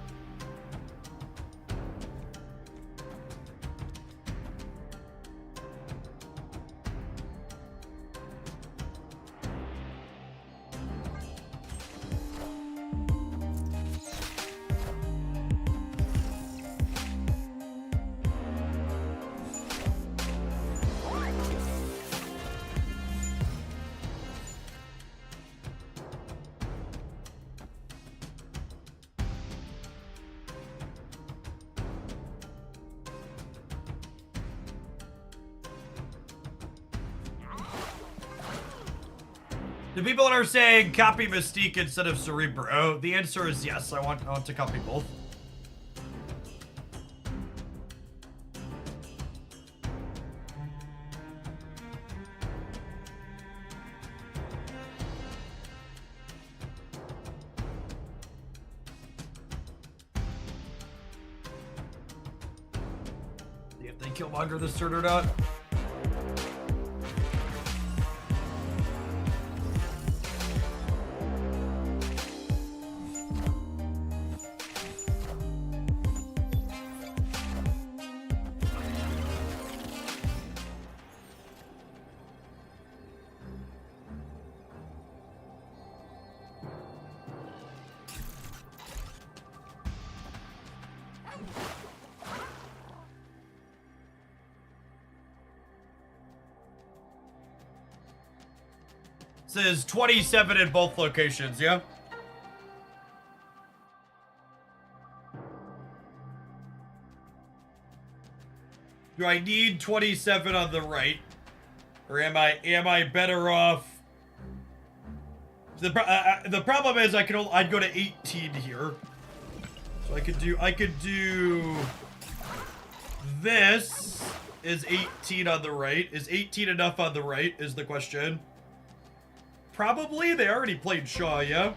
The people that are saying copy Mystique instead of Cerebro, the answer is yes. I want to copy both. See if they Killmonger this turn or not. Says 27 in both locations, yeah? Do I need 27 on the right? Or am I better off? The problem is I'd go to 18 here. So I could do this is 18 on the right. Is 18 enough on the right is the question. Probably. They already played Shaw, yeah?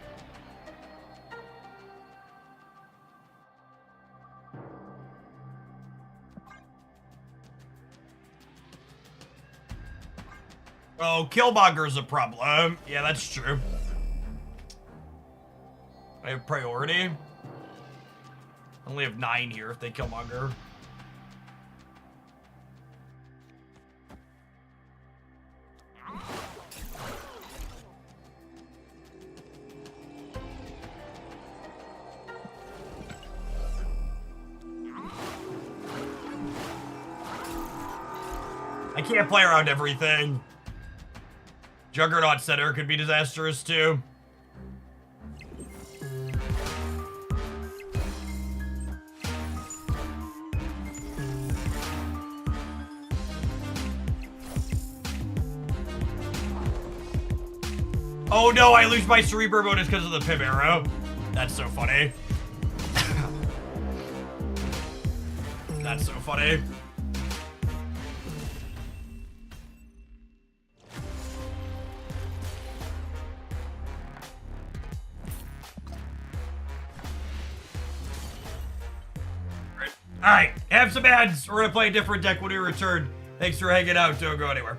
Oh, Killmonger's a problem. Yeah, that's true. I have priority. I only have 9 here if they Killmonger. I can't play around everything. Juggernaut Center could be disastrous too. Oh no, I lose my Cerebro bonus because of the Pim arrow. That's so funny. That's so funny. Alright, have some ads. We're gonna play a different deck when we return. Thanks for hanging out. Don't go anywhere.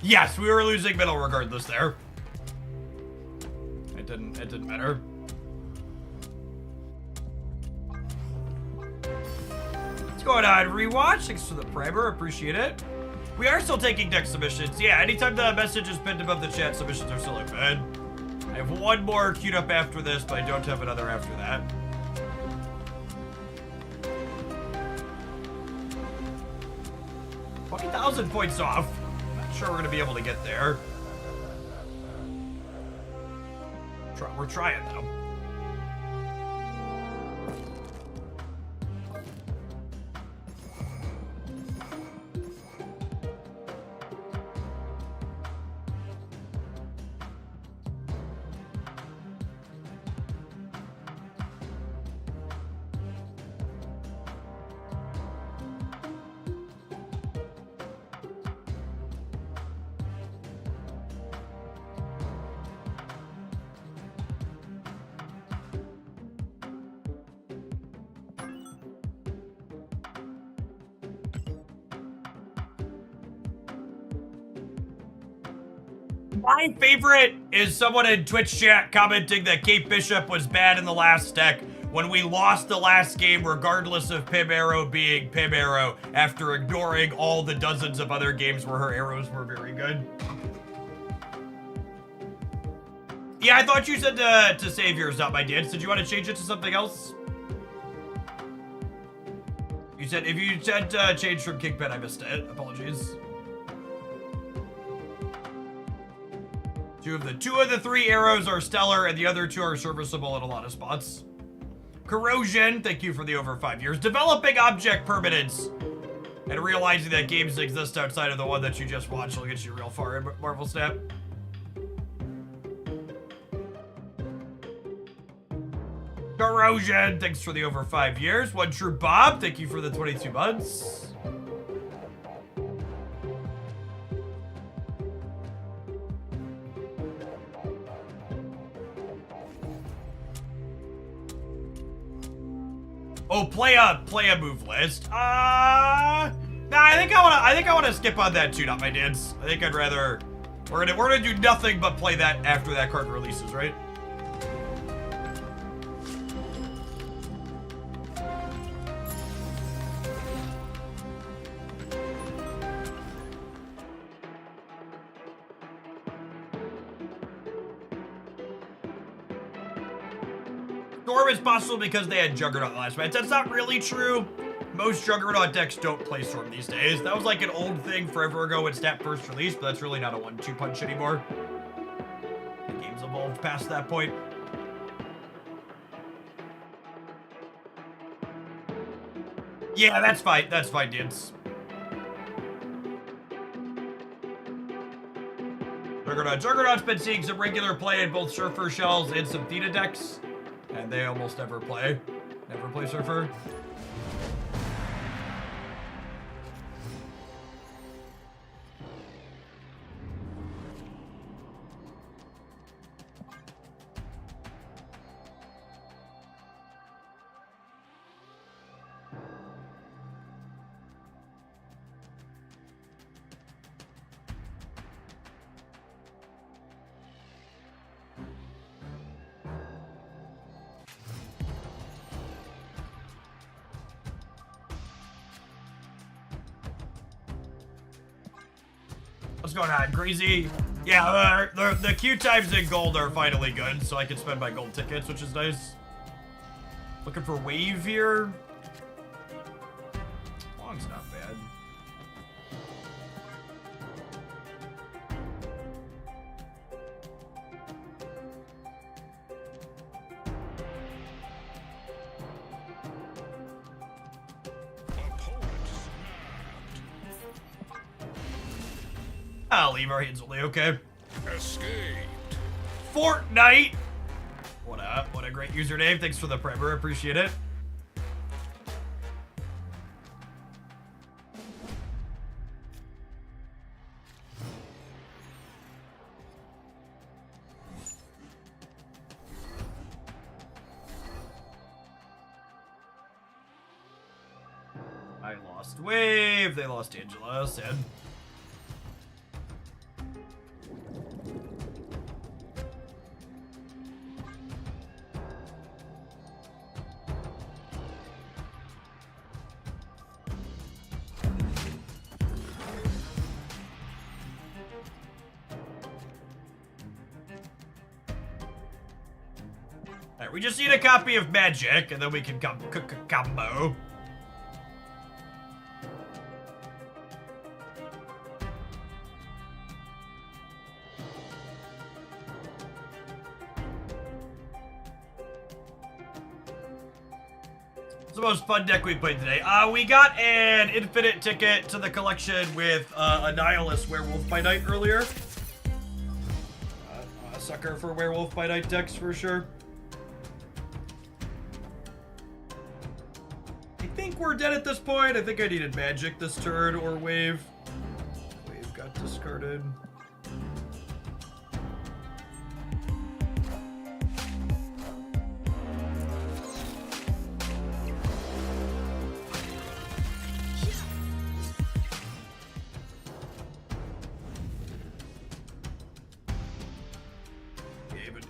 Yes, we were losing middle regardless there. It didn't matter. What's going on, Rewatch? Thanks for the primer, appreciate it. We are still taking deck submissions. Yeah, anytime the message is pinned above the chat, submissions are still open. I have one more queued up after this, but I don't have another after that. $20,000 points off. Not sure we're gonna be able to get there. We're trying though. My favorite is someone in Twitch chat commenting that Kate Bishop was bad in the last deck when we lost the last game regardless of Pim Arrow being Pim Arrow after ignoring all the dozens of other games where her arrows were very good. Yeah, I thought you said to save yours, not my dance. Did you want to change it to something else? You said, if you said change from Kingpin, I missed it. Apologies. Two of the three arrows are stellar, and the other two are serviceable in a lot of spots. Corrosion, thank you for the over 5 years. Developing object permanence. And realizing that games exist outside of the one that you just watched will get you real far in Marvel Snap. Corrosion, thanks for the over 5 years. One True Bob, thank you for the 22 months. Oh, play a move list. Nah, I think I wanna skip on that too, not my dance. I think I'd rather we're gonna do nothing but play that after that card releases, right? Storm is possible because they had Juggernaut last match. That's not really true. Most Juggernaut decks don't play Storm these days. That was like an old thing forever ago when Snap first released, but that's really not a 1-2 punch anymore. The game's evolved past that point. Yeah, that's fine. That's fine, dudes. Juggernaut's been seeing some regular play in both Surfer Shells and some Theta decks. And they almost never play Surfer. What's going on, Greasy? Yeah, the queue times in gold are finally good, so I can spend my gold tickets, which is nice. Looking for wave here. Long's not bad. I'll leave our hands only, okay. Escaped. Fortnite! What a great username. Thanks for the primer, appreciate it. I lost Wave, they lost Angela, sad. Alright, we just need a copy of Magic, and then we can combo. It's the most fun deck we played today. We got an infinite ticket to the collection with a Nihilist Werewolf by Night earlier. A sucker for Werewolf by Night decks for sure. I think we're dead at this point. I think I needed Magic this turn or Wave. Wave got discarded.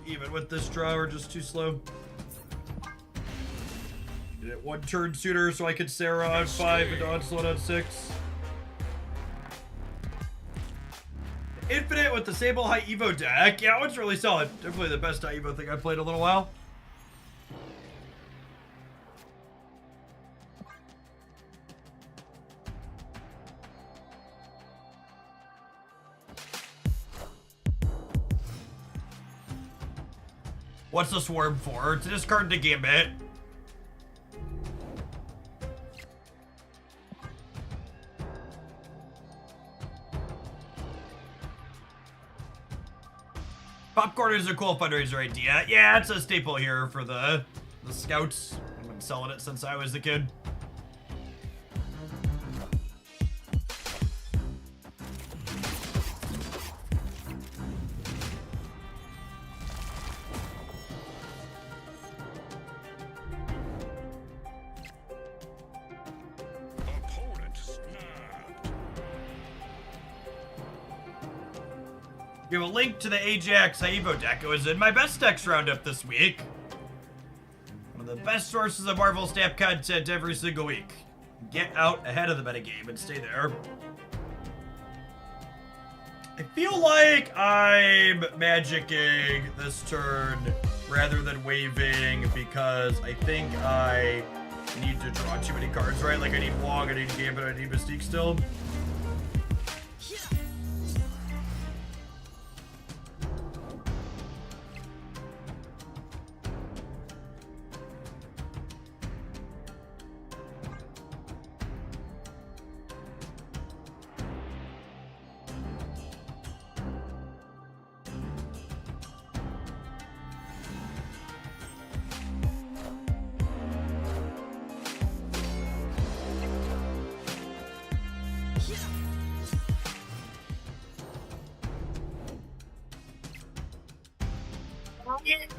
Even with this draw, we're just too slow. Did it one turn sooner so I could Sarah on 5 and Onslaught on 6. Infinite with the Sable High Evo deck. Yeah, it's really solid. Definitely the best High Evo thing I've played in a little while. What's the Swarm for? To discard the Gambit. Popcorn is a cool fundraiser idea. Yeah, it's a staple here for the scouts. I've been selling it since I was a kid. Give a link to the Ajax Evo deck. It was in my best decks roundup this week. One of the best sources of Marvel Snap content every single week. Get out ahead of the metagame and stay there. I feel like I'm magicking this turn rather than waving because I think I need to draw too many cards, right? Like I need Wong, I need Gambit, I need Mystique still.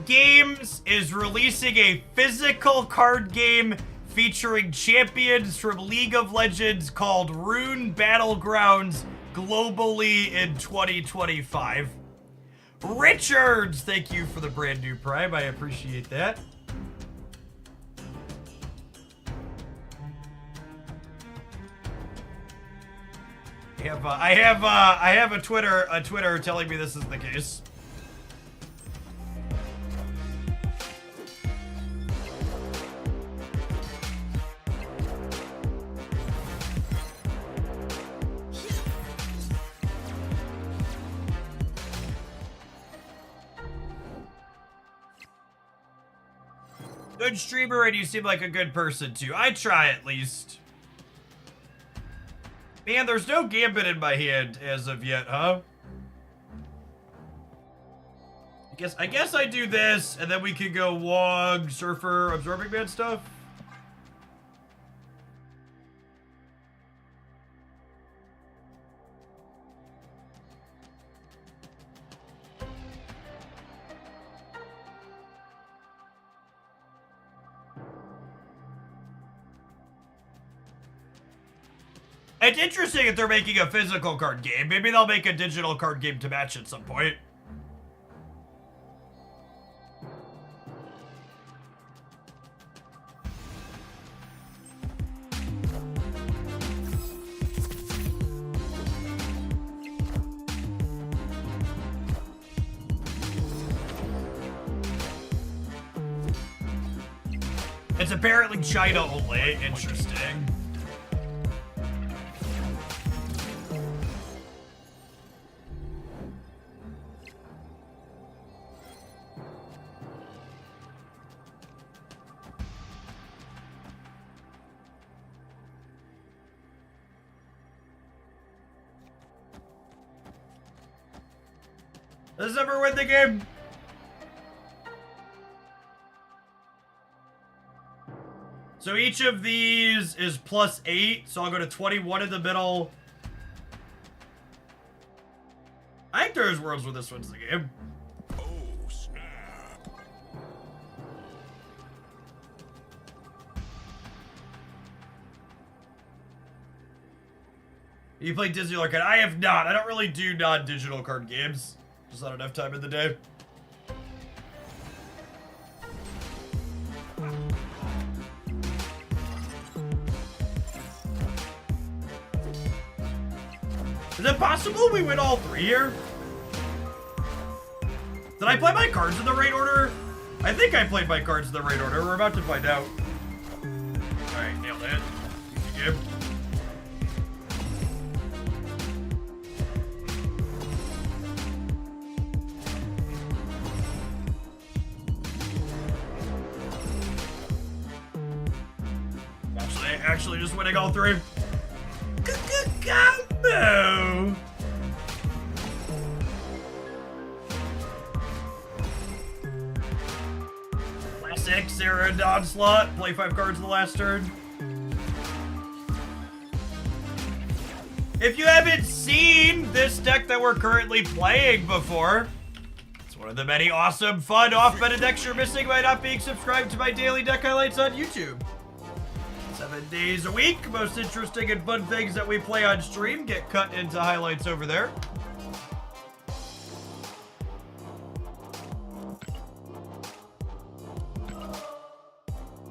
Games is releasing a physical card game featuring champions from League of Legends called Rune Battlegrounds globally in 2025. Richards, thank you for the brand new Prime. I appreciate that. I have a Twitter telling me this is the case. Good streamer, and you seem like a good person too. I try at least. Man, there's no Gambit in my hand as of yet, huh? I guess I do this, and then we can go Wog, Surfer, Absorbing Man stuff. It's interesting if they're making a physical card game. Maybe they'll make a digital card game to match at some point. It's apparently China only. Interesting. Does this ever win the game? So each of these is +8, so I'll go to 21 in the middle. I think there's worlds where this wins the game. Oh, snap. You played Disney Arcade? I have not. I don't really do non-digital card games. Just not enough time in the day. Is it possible we win all 3 here? Did I play my cards in the right order? I think I played my cards in the right order. We're about to find out. Alright, nailed it. Easy game. Actually just winning all 3. Combo! Classic Sarah and Onslaught. Play 5 cards in the last turn. If you haven't seen this deck that we're currently playing before, it's one of the many awesome, fun, off-meta decks you're missing by not being subscribed to my daily deck highlights on YouTube. 7 days a week, most interesting and fun things that we play on stream get cut into highlights over there.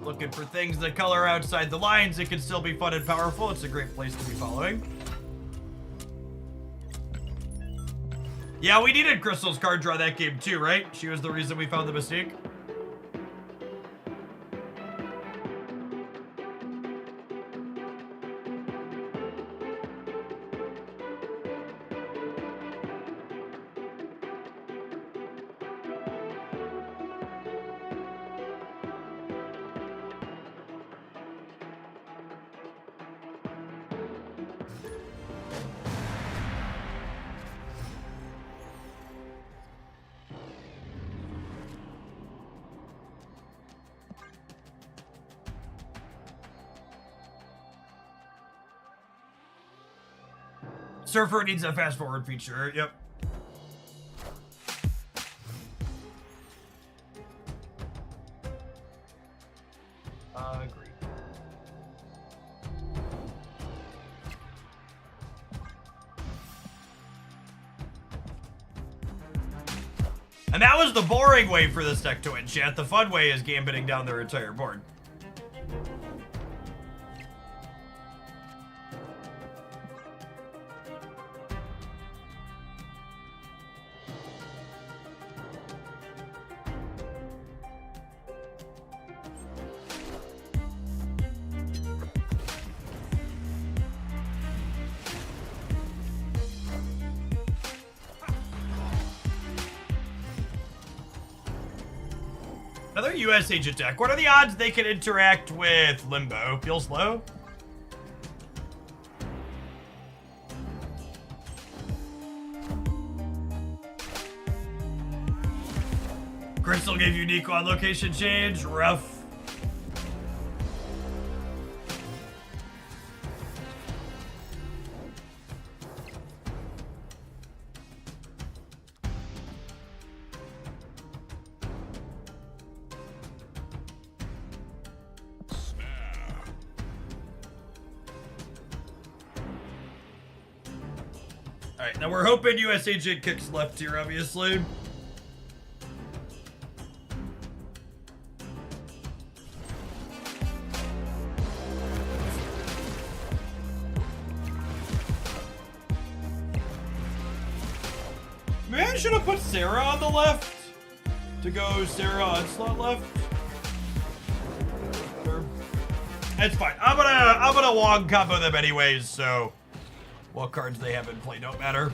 Looking for things that color outside the lines, it can still be fun and powerful. It's a great place to be following. Yeah, we needed Crystal's card draw that game too, right? She was the reason we found the mistake. Surfer needs a fast forward feature. Yep. Agreed. And that was the boring way for this deck to win, chat. The fun way is gambiting down their entire board. Another US agent deck. What are the odds they can interact with Limbo? Feels low. Crystal gave you Nico on location change. Rough. Alright, now we're hoping US Agent kicks left here, obviously. Maybe I should have put Sarah on the left to go Sarah Onslaught left. Sure. It's fine. I'm gonna Wong combo them anyways, so what cards they have in play don't matter.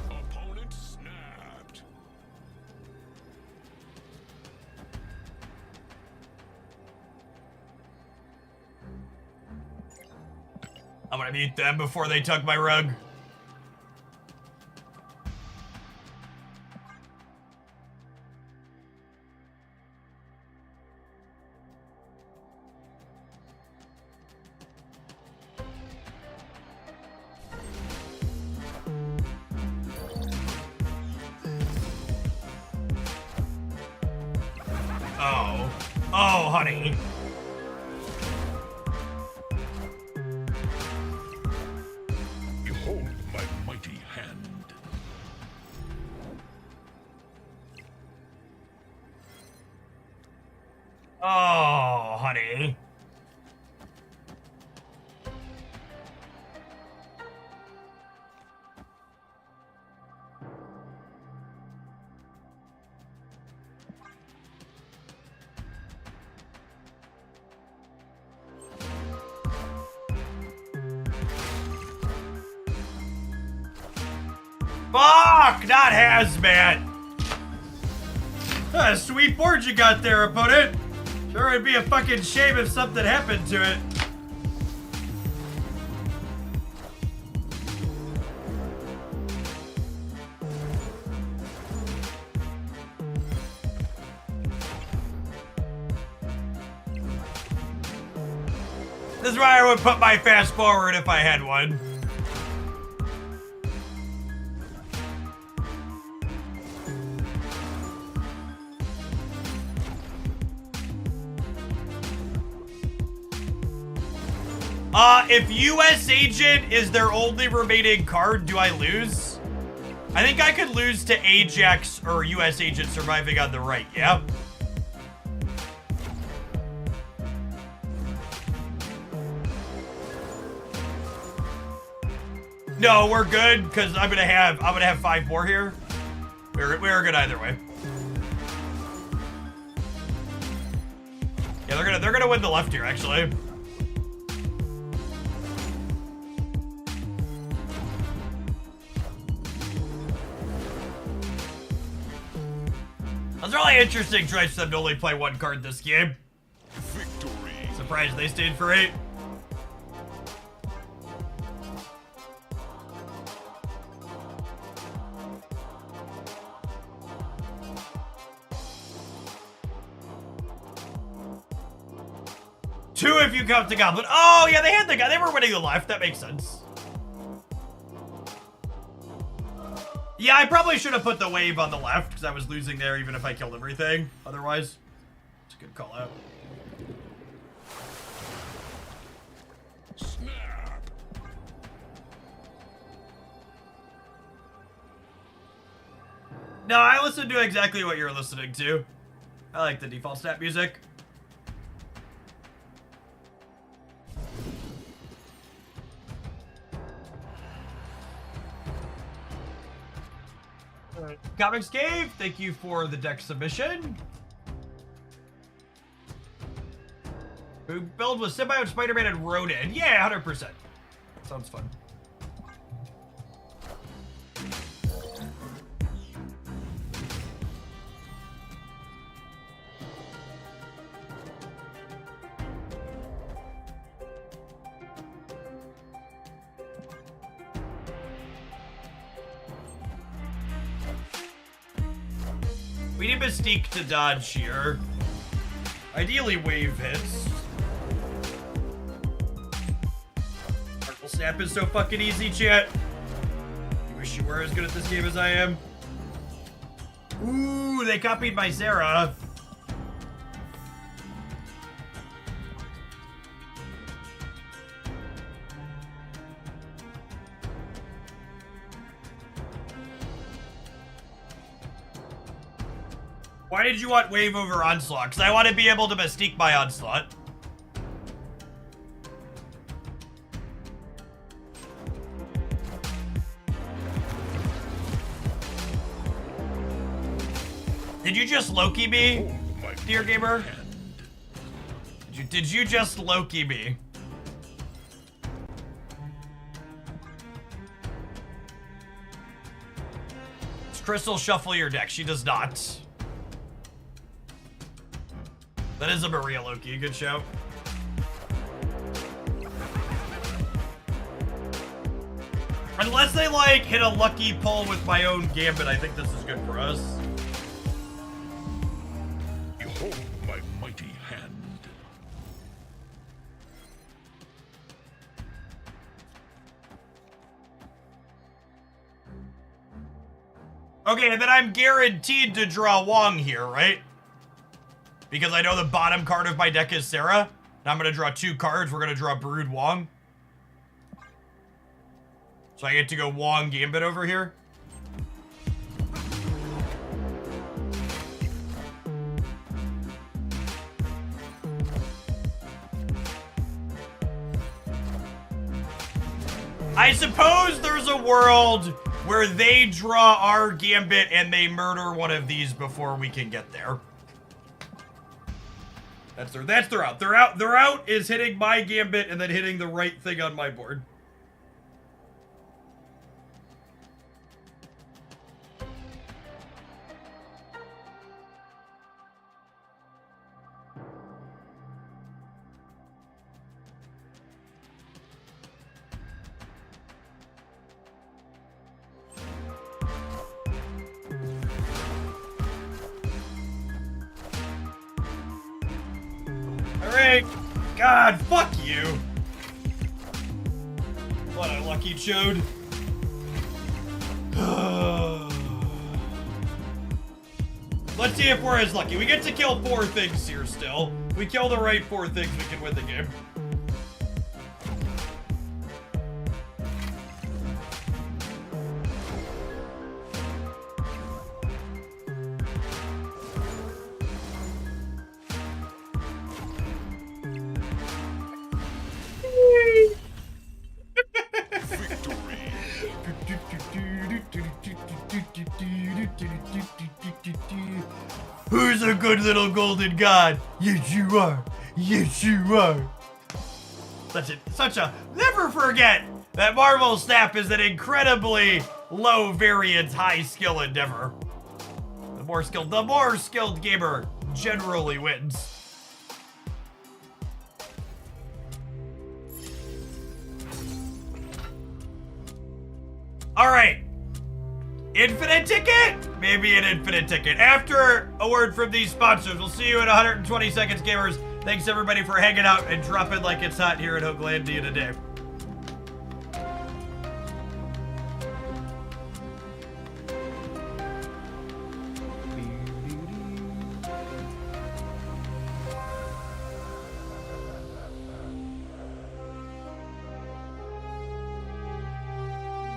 Opponent snapped. I'm gonna mute them before they tug my rug. Oh. Oh, honey. Behold my mighty hand. Oh, honey. Fuck! Not hazmat! Ah, sweet board you got there, opponent. Sure, it'd be a fucking shame if something happened to it. This is where I would put my fast forward if I had one. If US Agent is their only remaining card, do I lose? I think I could lose to Ajax or US Agent surviving on the right, yeah? No, we're good, because I'm gonna have 5 more here. We're good either way. Yeah, they're gonna win the left here, actually. That's really interesting choice for them to only play 1 card this game. Victory. Surprised they stayed for 8. Two if you count the Goblin. Oh, yeah, they had the guy. They were winning the left. That makes sense. Yeah, I probably should have put the wave on the left because I was losing there even if I killed everything. Otherwise, it's a good call out. Snap. No, I listened to exactly what you're listening to. I like the default stat music. Comics Cave, thank you for the deck submission. Who build with Symbiote, Spider-Man, and Ronin? Yeah, 100%. Sounds fun. We need Mystique to dodge here. Ideally, wave hits. Purple Snap is so fucking easy, chat. You wish you were as good at this game as I am. Ooh, they copied my Sarah. Why did you want Wave over Onslaught? Because I want to be able to Mystique my Onslaught. Did you just Loki me, dear gamer? Did you just Loki me? Does Crystal shuffle your deck? She does not. That is a Maria Loki. Good show. Unless they, like, hit a lucky pull with my own Gambit, I think this is good for us. Behold my mighty hand. Okay, and then I'm guaranteed to draw Wong here, right? Because I know the bottom card of my deck is Sarah. And I'm going to draw 2 cards. We're going to draw Brood Wong. So I get to go Wong Gambit over here. I suppose there's a world where they draw our Gambit and they murder one of these before we can get there. That's their out. Their out is hitting my Gambit and then hitting the right thing on my board. Alright. God, fuck you. What a lucky chode. Let's see if we're as lucky. We get to kill 4 things here still. If we kill the right 4 things, we can win the game. Who's a good little golden god? Yes, you are. Yes, you are. Such a never forget that Marvel Snap is an incredibly low variance, high skill endeavor. The more skilled gamer generally wins. All right. Infinite ticket? Maybe an infinite ticket. After a word from these sponsors, we'll see you in 120 seconds, gamers. Thanks everybody for hanging out and dropping like it's hot here in Hoaglandia today.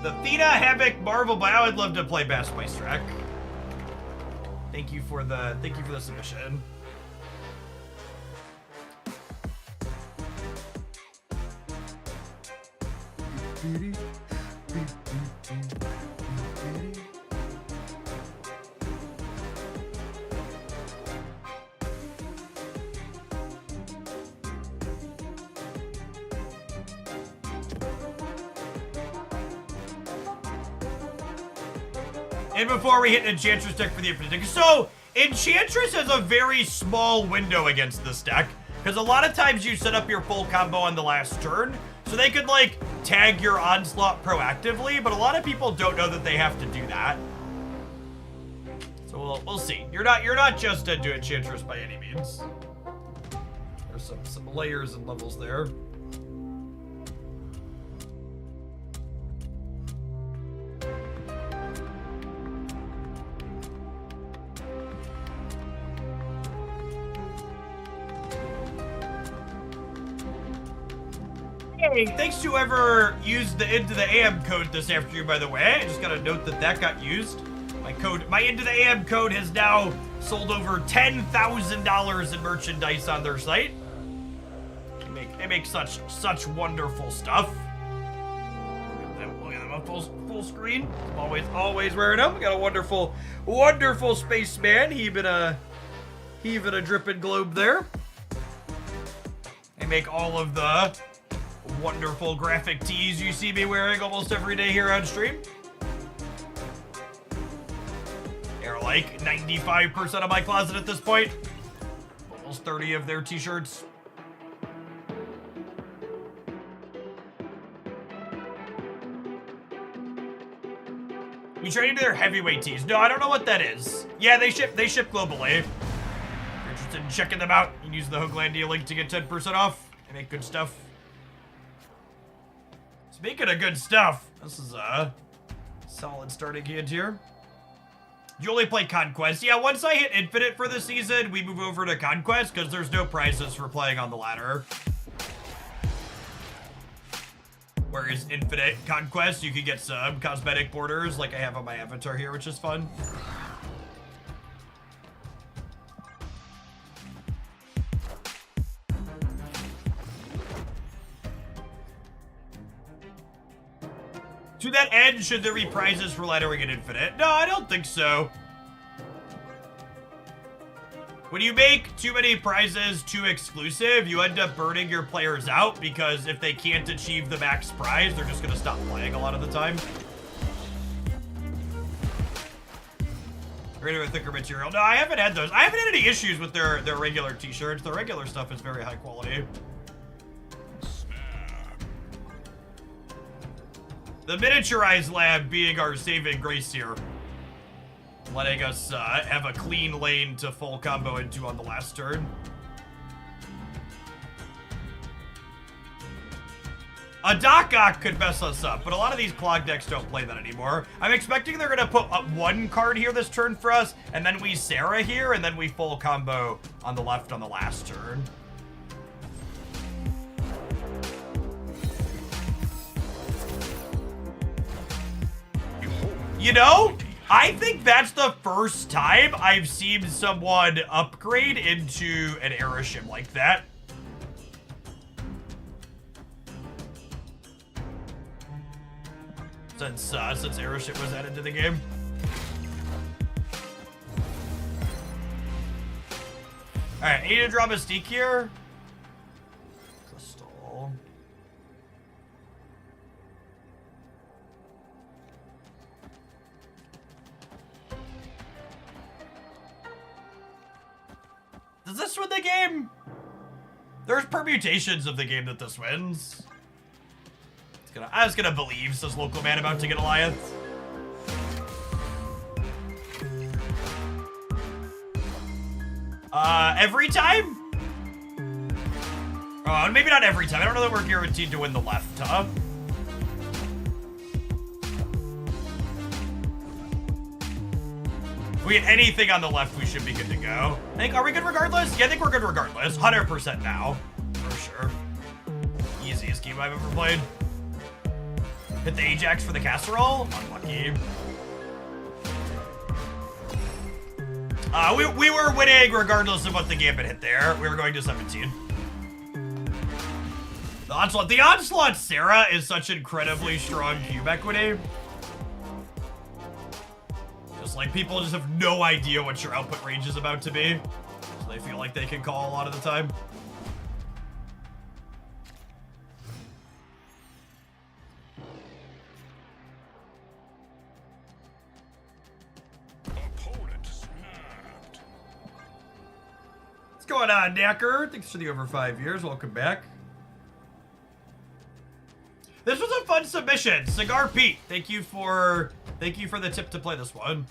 The Theta Havoc Marvel, but I would love to play Bass by Strack. Thank you for the submission. And before we hit Enchantress deck for the Infinite deck. So, Enchantress has a very small window against this deck. Because a lot of times you set up your full combo on the last turn. So they could, like, tag your Onslaught proactively. But a lot of people don't know that they have to do that. So we'll see. You're not just a Enchantress by any means. There's some layers and levels there. Hey, thanks to whoever used the Into the AM code this afternoon, by the way. I just got a note that got used. My Into the AM code has now sold over $10,000 in merchandise on their site. They make such wonderful stuff. Look at them on full screen. Always wearing them. We got a wonderful spaceman heaving a dripping globe there. They make all of the wonderful graphic tees you see me wearing almost every day here on stream. They're like 95% of my closet at this point. Almost 30 of their t-shirts. You trying into their heavyweight tees? No, I don't know what that is. Yeah, they ship globally. If you're interested in checking them out, you can use the Hoaglandia link to get 10% off. They make good stuff. Speaking of good stuff, this is a solid starting hand here. You only play Conquest. Yeah, once I hit Infinite for the season, we move over to Conquest because there's no prizes for playing on the ladder. Whereas Infinite Conquest, you can get some cosmetic borders like I have on my avatar here, which is fun. To that end, should there be prizes for lettering in Infinite? No, I don't think so. When you make too many prizes too exclusive, you end up burning your players out because if they can't achieve the max prize, they're just gonna stop playing a lot of the time. Greater and thicker material. No, I haven't had those. I haven't had any issues with their regular t-shirts. The regular stuff is very high quality. The miniaturized lab being our saving grace here. Letting us have a clean lane to full combo into on the last turn. A Doc-Ock could mess us up, but a lot of these clog decks don't play that anymore. I'm expecting they're gonna put up one card here this turn for us, and then we Sarah here, and then we full combo on the left on the last turn. You know, I think that's the first time I've seen someone upgrade into an era ship like that. Since Aeroship was added to the game. Alright, I need to draw Mystique here. Crystal. Does this win the game? There's permutations of the game that this wins. I was gonna believe, says Local Man about to get Goliath. Every time? Oh, maybe not every time. I don't know that we're guaranteed to win the left, huh? If we get anything on the left, we should be good to go. Are we good regardless? Yeah, I think we're good regardless. 100% now, for sure. Easiest game I've ever played. Hit the Ajax for the casserole? Unlucky. We were winning regardless of what the Gambit hit there. We were going to 17. The Onslaught Sarah is such incredibly strong cube equity. Just like people just have no idea what your output range is about to be. So they feel like they can call a lot of the time. What's going on, Knacker? Thanks for the over 5 years. Welcome back. This was a fun submission. Cigar Pete, thank you for the tip to play this one.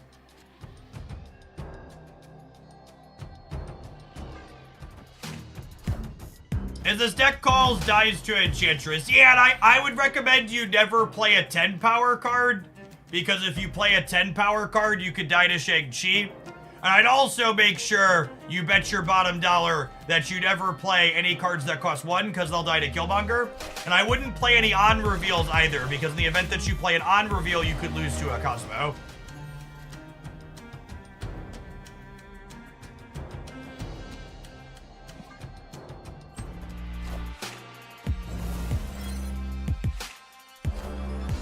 As this deck calls dies to Enchantress. Yeah, and I would recommend you never play a 10 power card, because if you play a 10 power card, you could die to Shang-Chi. And I'd also make sure you bet your bottom dollar that you never play any cards that cost 1, because they'll die to Killmonger. And I wouldn't play any on reveals either, because in the event that you play an on reveal, you could lose to a Cosmo.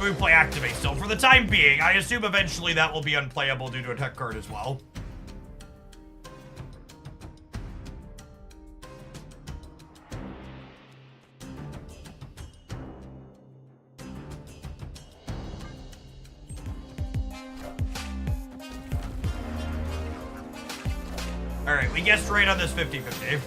We play Activate still for the time being. I assume eventually that will be unplayable due to a tech card as well. All right, we guessed right on this 50-50.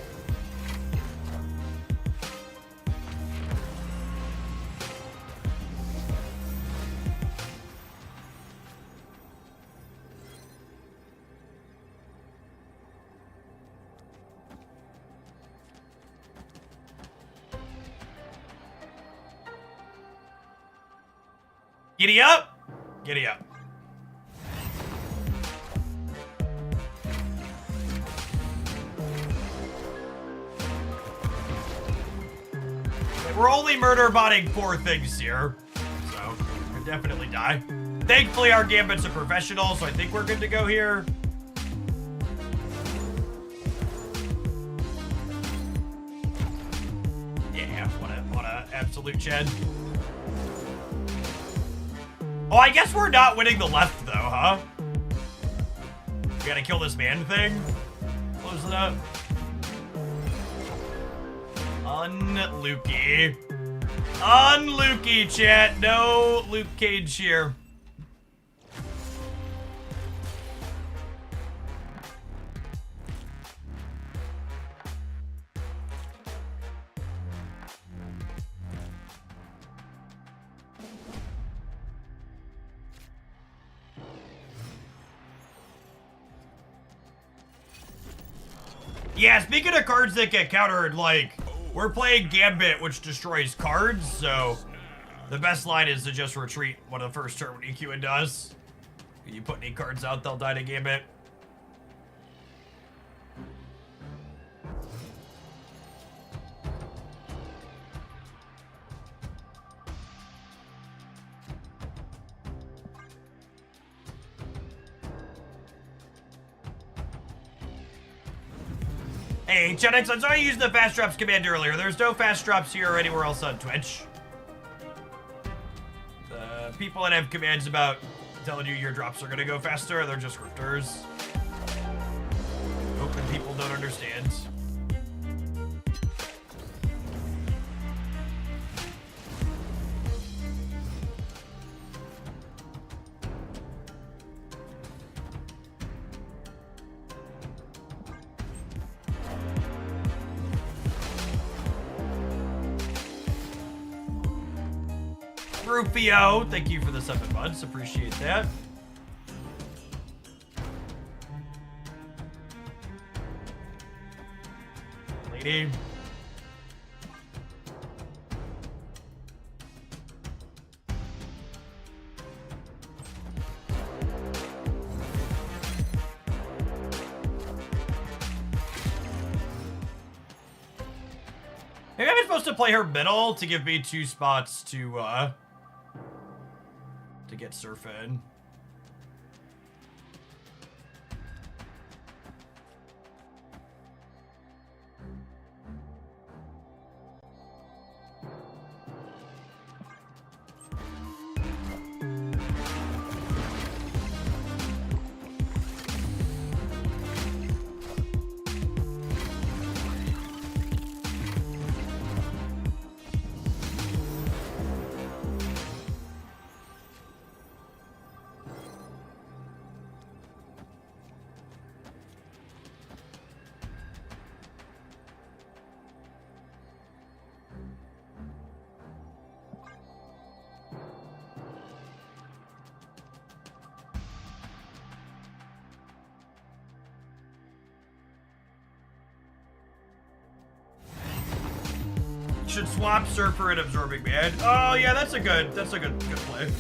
Giddy up! Giddy up. We're only murder botting 4 things here, so we definitely die. Thankfully, our Gambit's a professional, so I think we're good to go here. Yeah, what a absolute Chen. Oh, I guess we're not winning the left, though, huh? We gotta kill this man thing. Close it up. Unlukey. Unlukey, chat. No Luke Cage here. Yeah, speaking of cards that get countered, like, we're playing Gambit, which destroys cards, so the best line is to just retreat when the first turn when EQ does. If you put any cards out, they'll die to Gambit. Hey, Chenix, I saw you use the fast drops command earlier. There's no fast drops here or anywhere else on Twitch. The people that have commands about telling you your drops are gonna go faster, they're just grifters. Hoping people don't understand. Rufio, thank you for the 7 months. Appreciate that. Lady. Maybe I'm supposed to play her middle to give me 2 spots to get Surf in. Should swap Surfer and Absorbing Man. Oh yeah, that's a good play.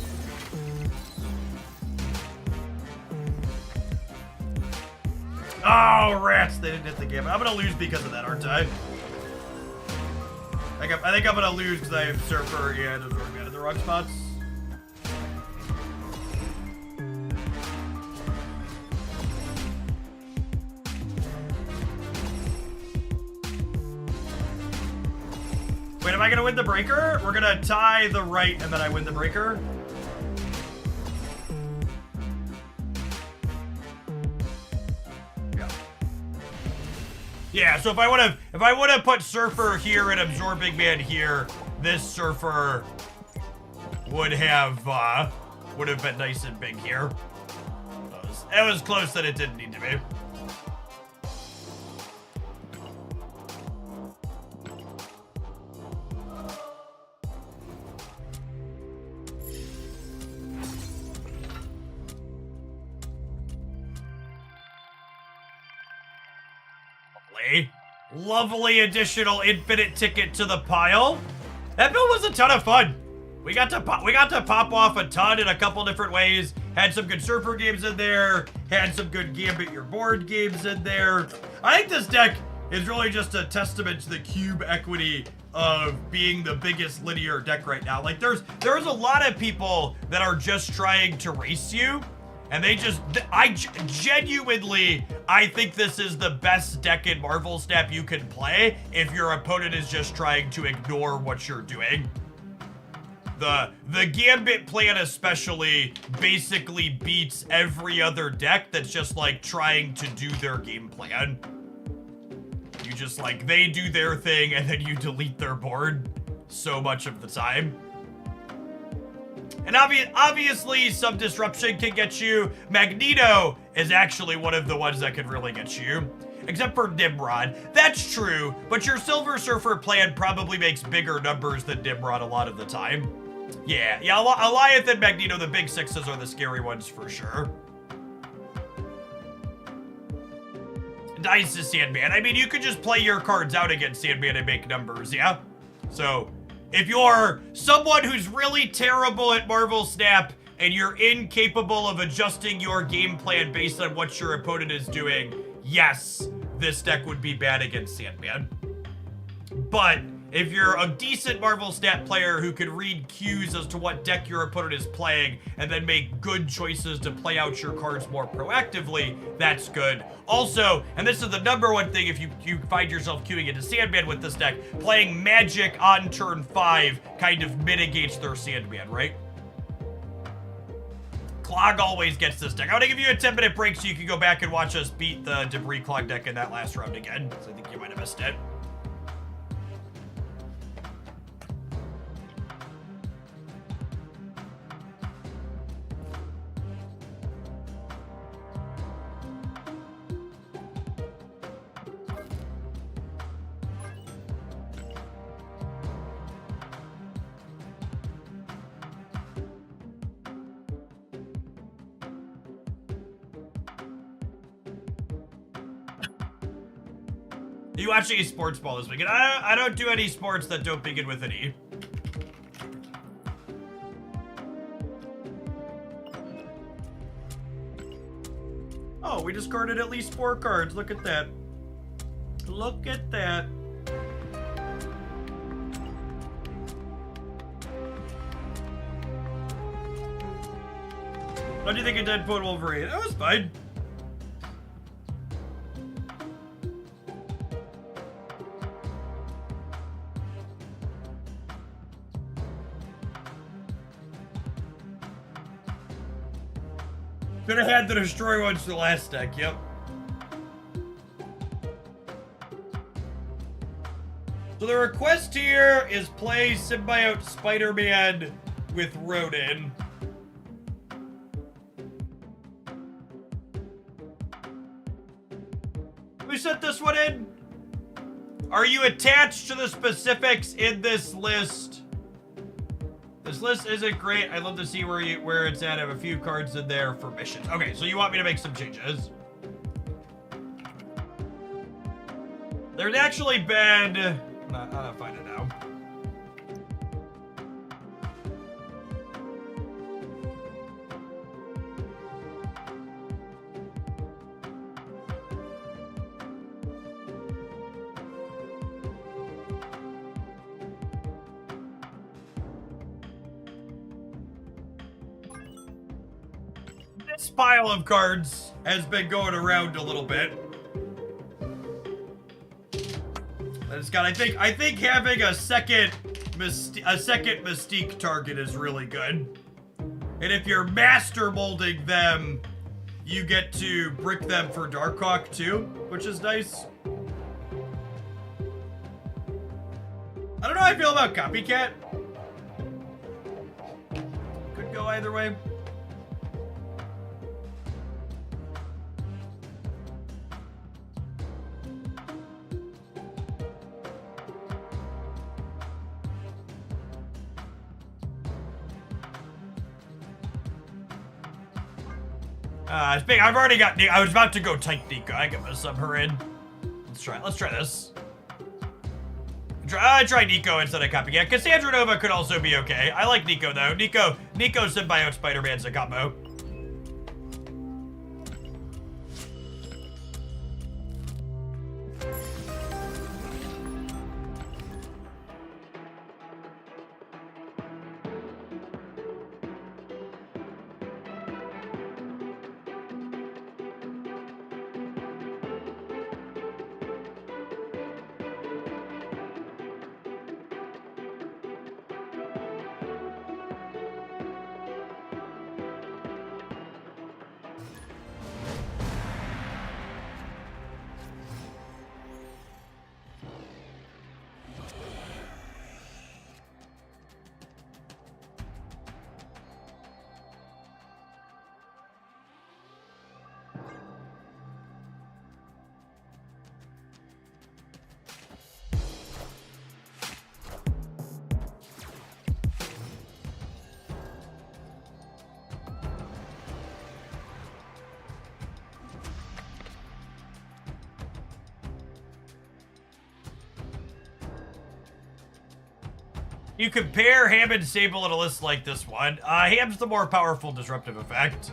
Oh rats! They didn't hit the game. I'm gonna lose because of that, aren't I? I think I'm gonna lose because I have Surfer and Absorbing Man in the wrong spots. Wait, am I gonna win the breaker? We're gonna tie the right and then I win the breaker? Yeah. Yeah, so if I would have put Surfer here and Absorbing Man here, this Surfer would have been nice and big here. It was close that it didn't need to be. Lovely additional infinite ticket to the pile. That build was a ton of fun. We got to pop off a ton in a couple different ways. Had some good Surfer games in there. Had some good Gambit Your Board games in there. I think this deck is really just a testament to the cube equity of being the biggest linear deck right now. Like there's a lot of people that are just trying to race you. And I genuinely think this is the best deck in Marvel Snap you can play if your opponent is just trying to ignore what you're doing. The Gambit plan especially basically beats every other deck that's just like trying to do their game plan. You just like, they do their thing and then you delete their board so much of the time. And obviously, some disruption can get you. Magneto is actually one of the ones that could really get you. Except for Nimrod. That's true, but your Silver Surfer plan probably makes bigger numbers than Nimrod a lot of the time. Yeah, Alioth and Magneto, the big sixes, are the scary ones for sure. Dice is Sandman. I mean, you could just play your cards out against Sandman and make numbers, yeah? So, if you're someone who's really terrible at Marvel Snap and you're incapable of adjusting your game plan based on what your opponent is doing, yes, this deck would be bad against Sandman. But if you're a decent Marvel Snap player who can read cues as to what deck your opponent is playing and then make good choices to play out your cards more proactively, that's good. Also, and this is the number one thing if you find yourself queuing into Sandman with this deck, playing Magic on turn 5 kind of mitigates their Sandman, right? Clog always gets this deck. I'm gonna give you a 10-minute break so you can go back and watch us beat the Debris Clog deck in that last round again, because I think you might have missed it. Are you watching a sports ball this weekend? I don't do any sports that don't begin with an E. Oh, we discarded at least 4 cards. Look at that. Look at that. What do you think of Deadpool Wolverine? That was fine. Could have had the destroy ones the last deck, yep. So the request here is play Symbiote Spider-Man with Ronin. We set this one in. Are you attached to the specifics in this list? This list isn't great. I'd love to see where it's at. I have a few cards in there for missions. Okay, so you want me to make some changes. There's actually been... I'm gonna find it now. This pile of cards has been going around a little bit. And it's got, I think having a second Mystique target is really good. And if you're master molding them, you get to brick them for Darkhawk too, which is nice. I don't know how I feel about Copycat. Could go either way. I've already got Nico. I was about to go tank Nico. I got my sub her in. Let's try this. Try Nico instead of Copycat. Cassandra Nova could also be okay. I like Nico though. Nico Symbiote Spider-Man's a combo. You compare Ham and Sable in a list like this one. Ham's the more powerful disruptive effect.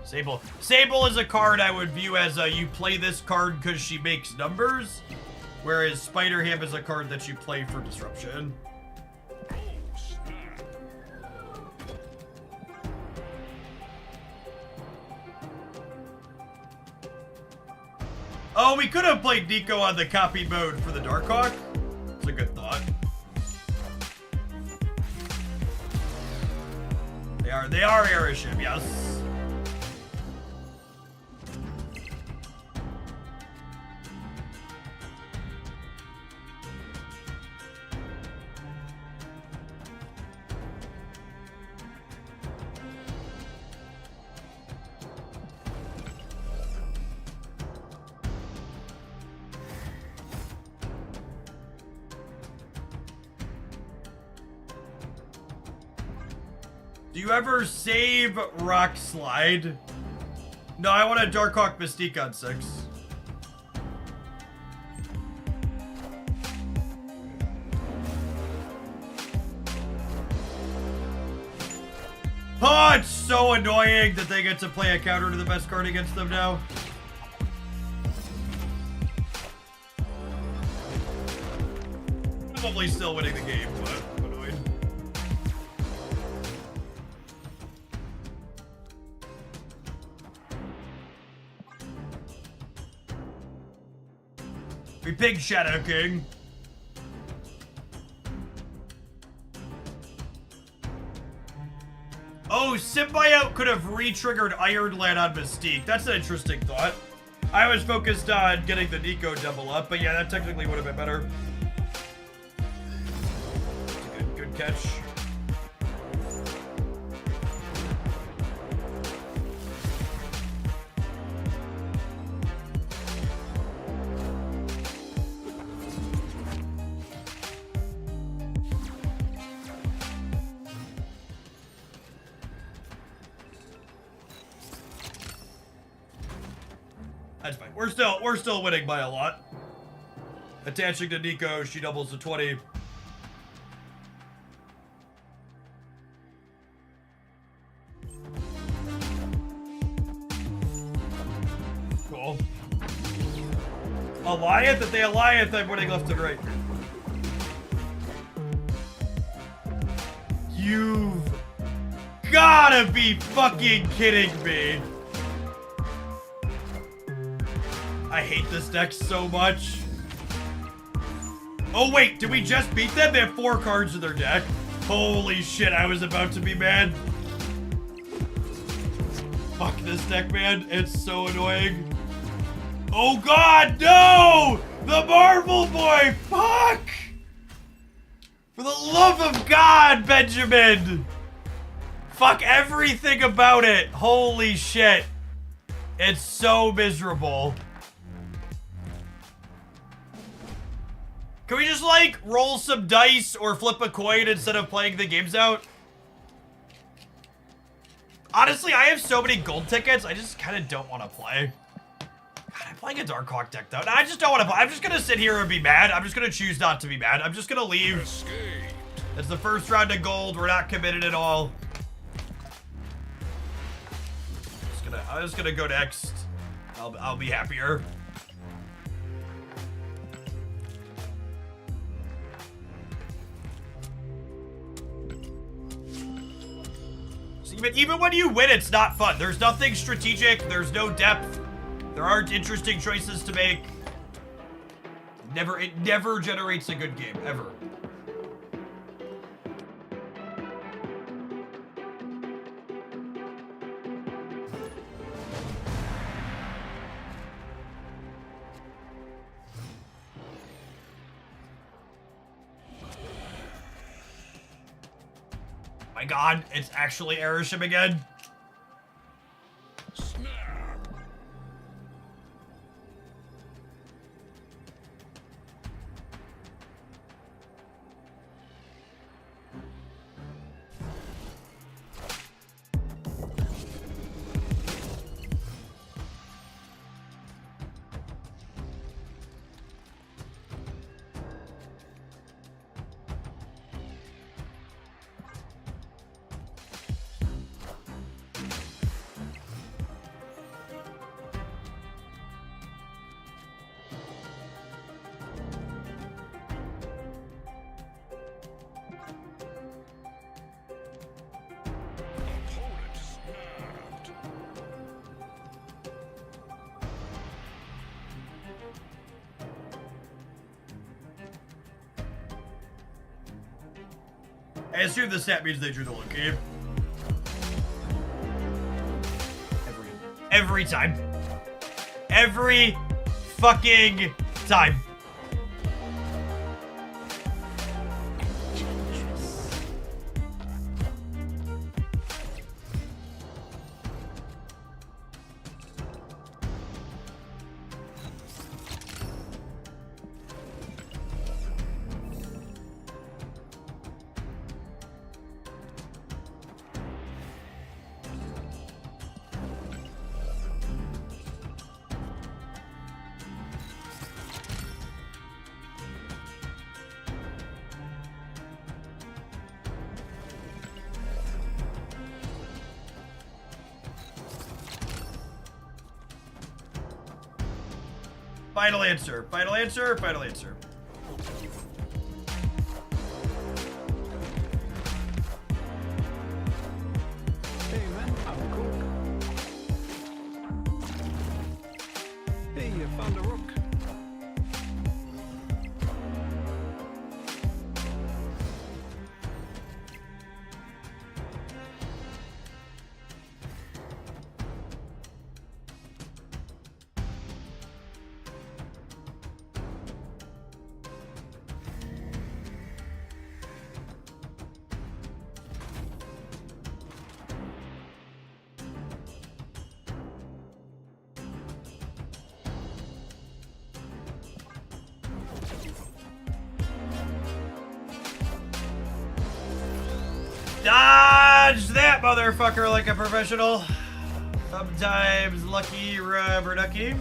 Sable is a card I would view as you play this card because she makes numbers, whereas Spider-Ham is a card that you play for disruption. Oh, we could have played Nico on the copy mode for the Darkhawk. It's a good thought. They are Airship, yes. Do you ever save Rock Slide? No, I want a Darkhawk Mystique on 6. Oh, it's so annoying that they get to play a counter to the best card against them now. Probably still winning the game, but I'm annoyed. We picked Shadow King. Oh, Symbiote could have re-triggered Iron Lad on Mystique. That's an interesting thought. I was focused on getting the Nico double up, but yeah, that technically would have been better. Good catch. That's fine. We're still winning by a lot. Attaching to Nico, she doubles to 20. Cool. Alliance? If they Alliance, I'm winning left and right. You've gotta be fucking kidding me. I hate this deck so much. Oh wait, did we just beat them? They have 4 cards in their deck. Holy shit, I was about to be mad. Fuck this deck, man. It's so annoying. Oh god, no! The Marvel Boy! Fuck! For the love of God, Benjamin! Fuck everything about it. Holy shit. It's so miserable. Can we just, like, roll some dice or flip a coin instead of playing the games out? Honestly, I have so many gold tickets, I just kind of don't want to play. God, I'm playing a Darkhawk deck, though. No, I just don't want to play. I'm just going to sit here and be mad. I'm just going to choose not to be mad. I'm just going to leave. It's the first round of gold. We're not committed at all. I'm just gonna go next. I'll be happier. So even when you win, it's not fun. There's nothing strategic. There's no depth. There aren't interesting choices to make. It never generates a good game, ever. My god, it's actually Arishem again. Snap. I assume the stat means they drew the Loki. Every time. Every fucking time. Final answer. Final answer. Final answer. Hey man, I'm cool. Hey, you found a rook. Dodge that motherfucker like a professional. Sometimes lucky rubber ducky.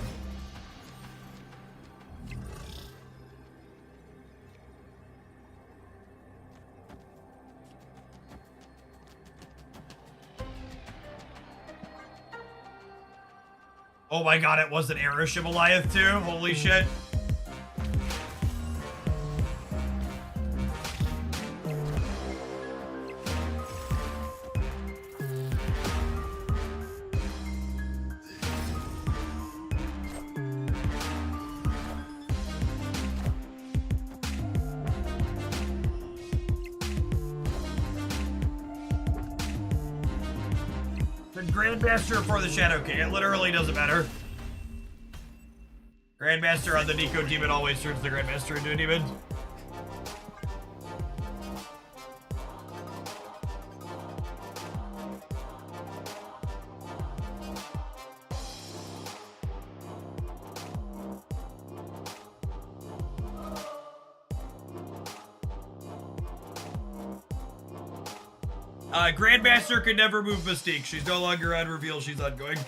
Oh my god, it was an Arishem Goliath too? Holy shit. Grandmaster for the Shadow King. It literally doesn't matter. Grandmaster on the Nico Demon always turns the Grandmaster into a demon. Grandmaster can never move Mystique. She's no longer on reveal. She's ongoing.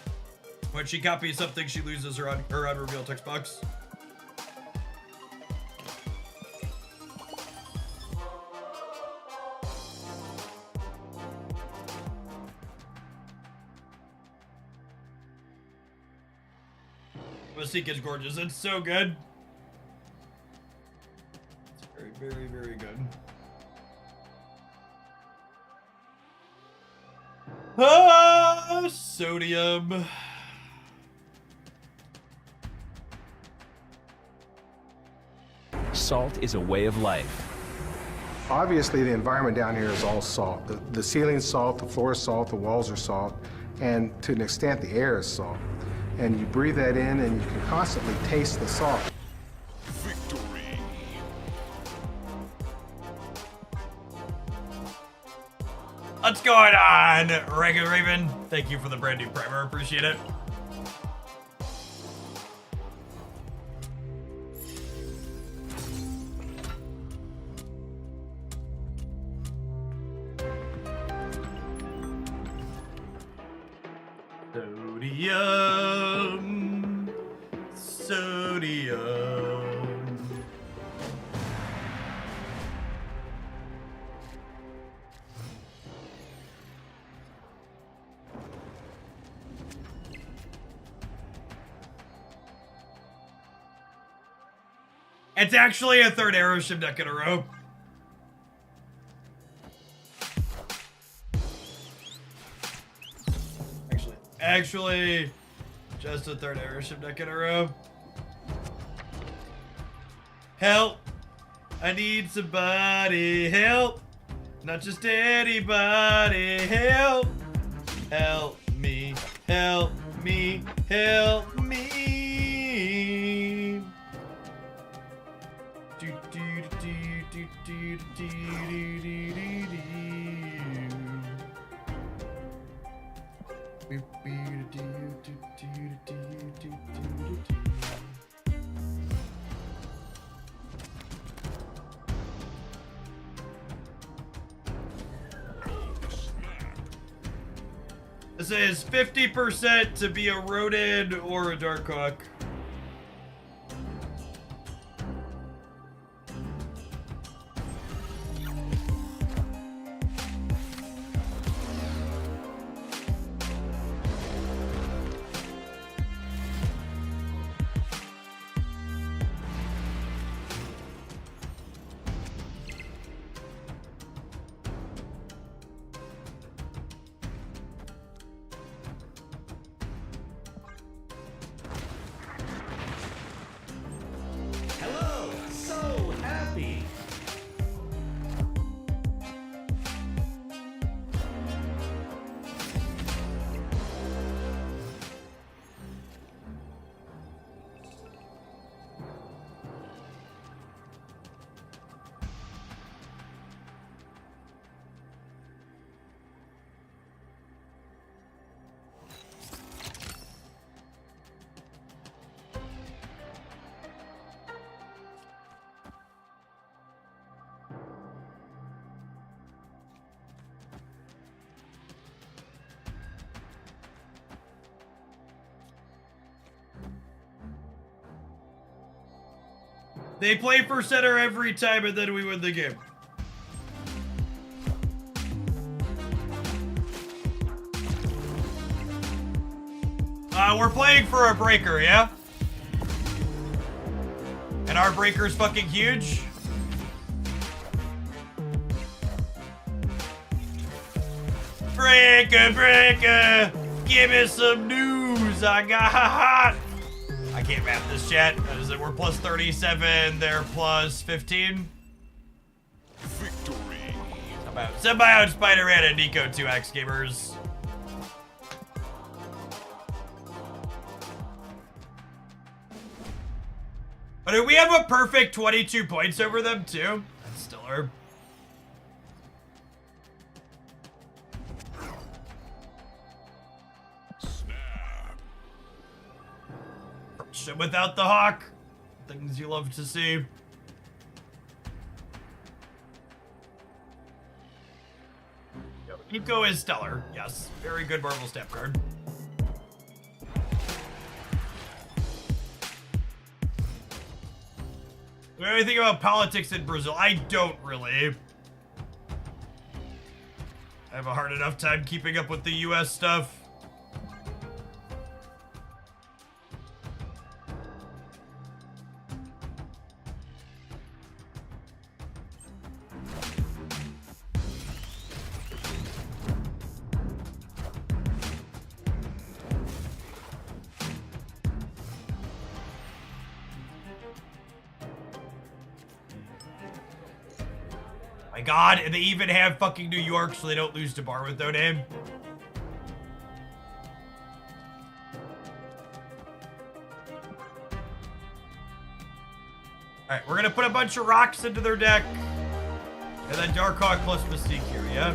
When she copies something, she loses her on reveal text box. Mystique is gorgeous. It's so good. It's very, very, very good. Ah, sodium. Salt is a way of life. Obviously, the environment down here is all salt. The ceiling's salt, the floor is salt, the walls are salt, and to an extent, the air is salt. And you breathe that in, and you can constantly taste the salt. Victory. What's going on, Regular Raven? Thank you for the brand new primer. Appreciate it. Sodium. Sodium. It's actually a third arrow ship deck in a row. Actually, just a third arrow ship deck in a row. Help! I need somebody. Help! Not just anybody. Help! Help me. Help me. Help me. Do do do do do do do do do. This is 50% to be a Rodin or a Darkhawk. Hello! So happy! They play for center every time and then we win the game. We're playing for a breaker, yeah? And our breaker's fucking huge? Breaker, breaker, give me some news. I can't map this chat. Is it we're plus 37, they're plus 15? Victory. How about Symbiote, Spider-Man, and Nico 2X gamers? But do we have a perfect 22 points over them too? That's stellar. Shit without the hawk. Things you love to see. Eco is stellar. Yes. Very good Marvel Stamp card. What do you think about politics in Brazil? I don't really. I have a hard enough time keeping up with the US stuff. My god, and they even have fucking New York so they don't lose to Bar with no name. Alright, we're gonna put a bunch of rocks into their deck. And then Darkhawk plus Mystique here, yeah?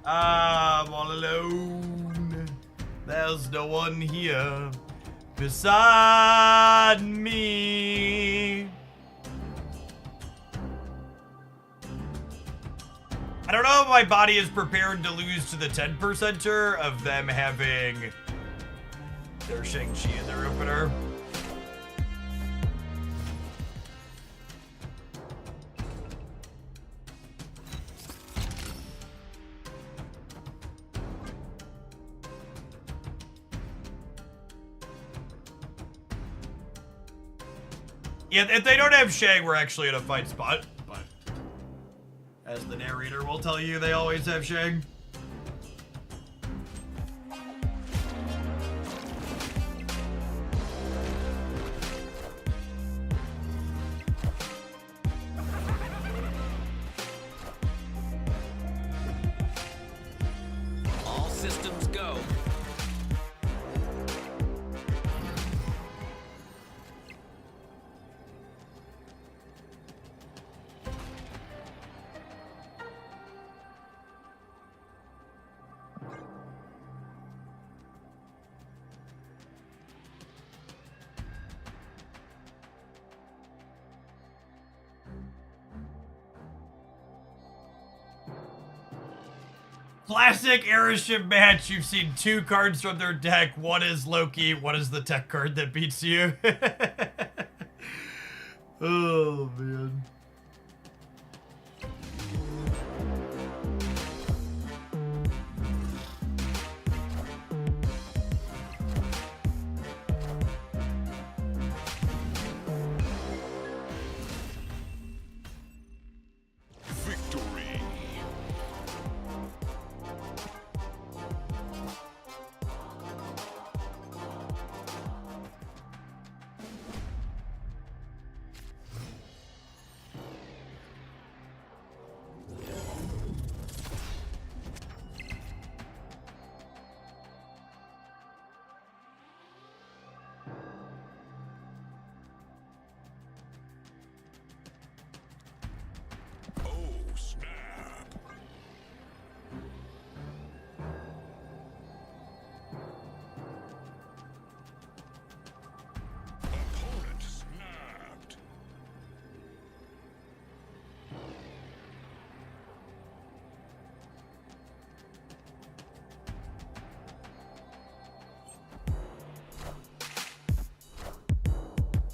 I'm all alone. There's no one here beside me. I don't know if my body is prepared to lose to the 10%er of them having their Shang-Chi in their opener. Yeah, if they don't have Shang, we're actually in a fight spot, but as the narrator will tell you, they always have Shang. All systems go. Classic Airship match. You've seen two cards from their deck. One is Loki. One is the tech card that beats you. Oh, man. Victory. Oh, snap. Opponent snapped.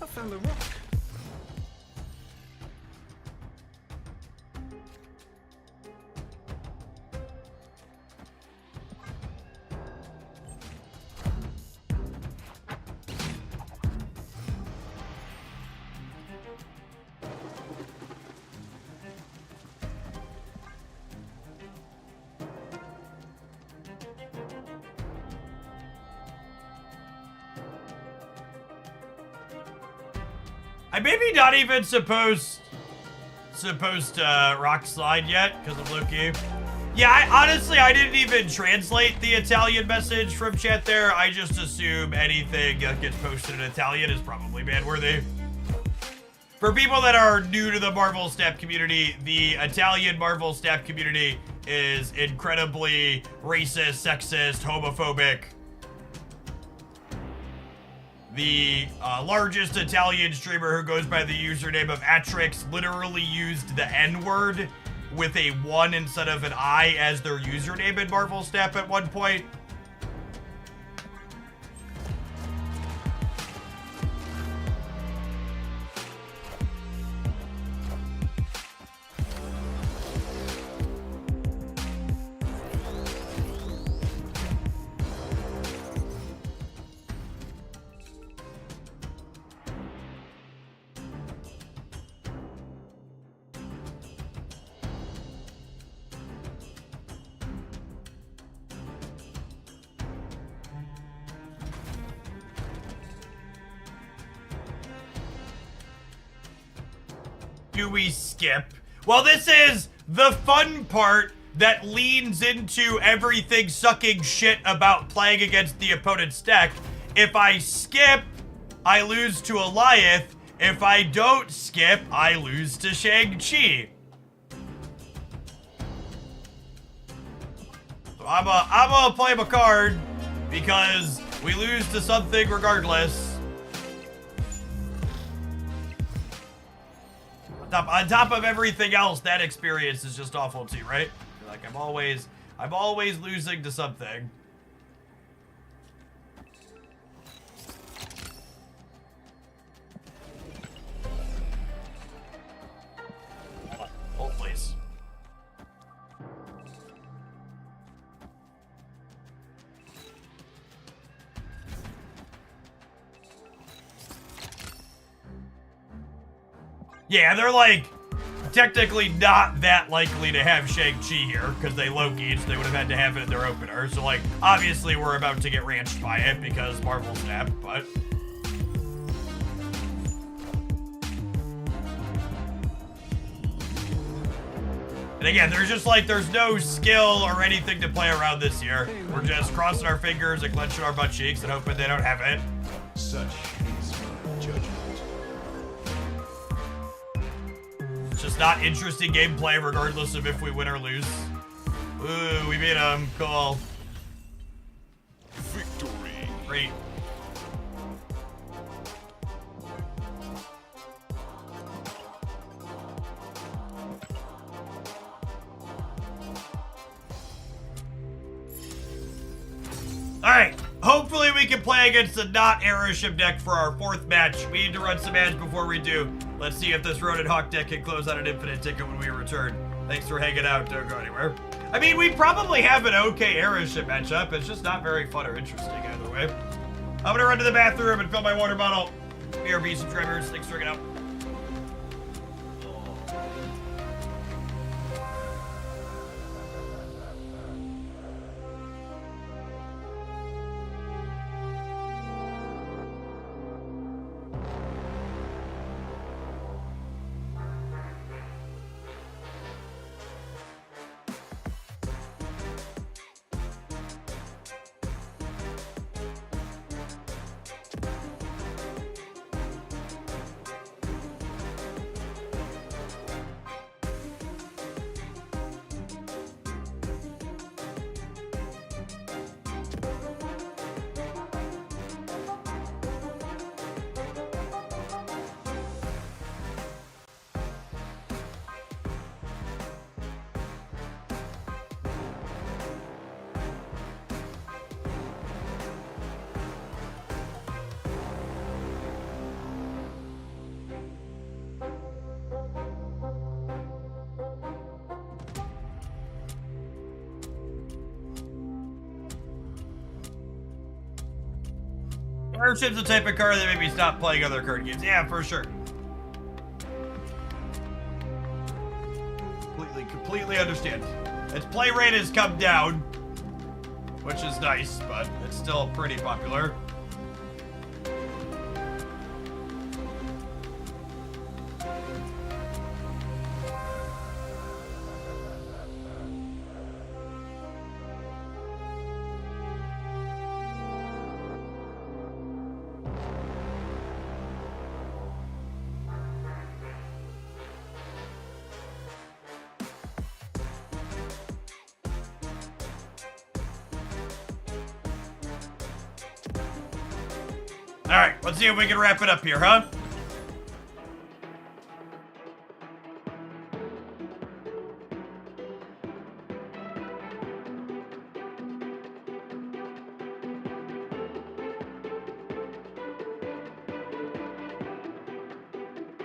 I found a rock. I maybe not even supposed to rock slide yet because of Loki. Yeah, I didn't even translate the Italian message from chat there. I just assume anything that gets posted in Italian is probably ban-worthy. For people that are new to the Marvel Snap community, the Italian Marvel Snap community is incredibly racist, sexist, homophobic. The largest Italian streamer who goes by the username of Atrix literally used the N-word with a 1 instead of an I as their username in Marvel Snap at one point. Do we skip? Well, this is the fun part that leans into everything sucking shit about playing against the opponent's deck. If I skip, I lose to Alioth. If I don't skip, I lose to Shang-Chi. So I'm gonna play my card because we lose to something regardless. On top of everything else, that experience is just awful too, right? Like I'm always losing to something. Hold, please. Yeah, they're like technically not that likely to have Shang-Chi here because they Loki'd, so they would have had to have it in their opener. So like, obviously we're about to get ranched by it because Marvel Snap, but... And again, there's just like, there's no skill or anything to play around this year. We're just crossing our fingers and clenching our butt cheeks and hoping they don't have it. Such is my judgment. It's just not interesting gameplay regardless of if we win or lose. Ooh, we beat him. Cool. Victory. Great. Alright, hopefully we can play against the not Aeroship deck for our 4th match. We need to run some ads before we do. Let's see if this Ronin Hawk deck can close out an infinite ticket when we return. Thanks for hanging out, don't go anywhere. I mean, we probably have an okay Aeroship matchup. It's just not very fun or interesting either way. I'm gonna run to the bathroom and fill my water bottle. BRB subscribers, thanks for hanging out. Airship's the type of card that made me stop playing other card games. Yeah, for sure. Completely understand. Its play rate has come down, which is nice, but it's still pretty popular. All right, let's see if we can wrap it up here, huh?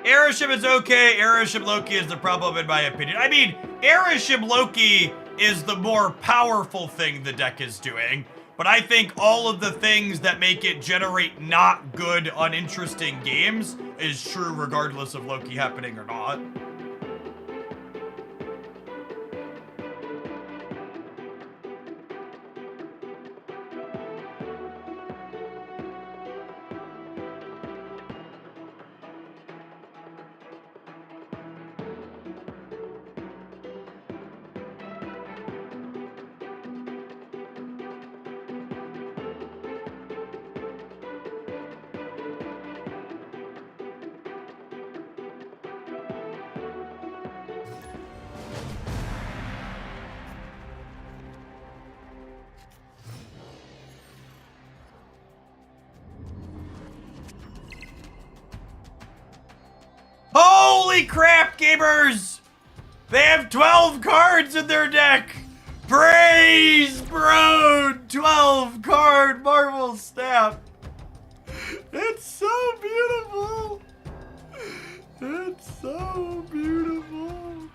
Aeroship is okay. Aeroship Loki is the problem, in my opinion. I mean, Aeroship Loki is the more powerful thing the deck is doing. But I think all of the things that make it generate not good, uninteresting games is true regardless of Loki happening or not. Holy crap, gamers! They have 12 cards in their deck! Praise Brood! 12 card Marvel Snap! It's so beautiful! It's so beautiful!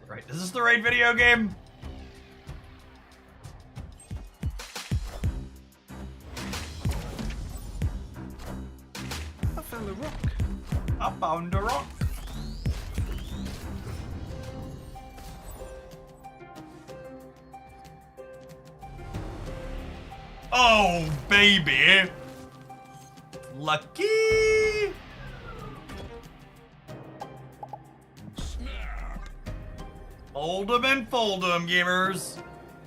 Right, is this the right video game? I found a rock. I found a rock. Oh, baby. Lucky. Hold 'em and fold 'em, gamers.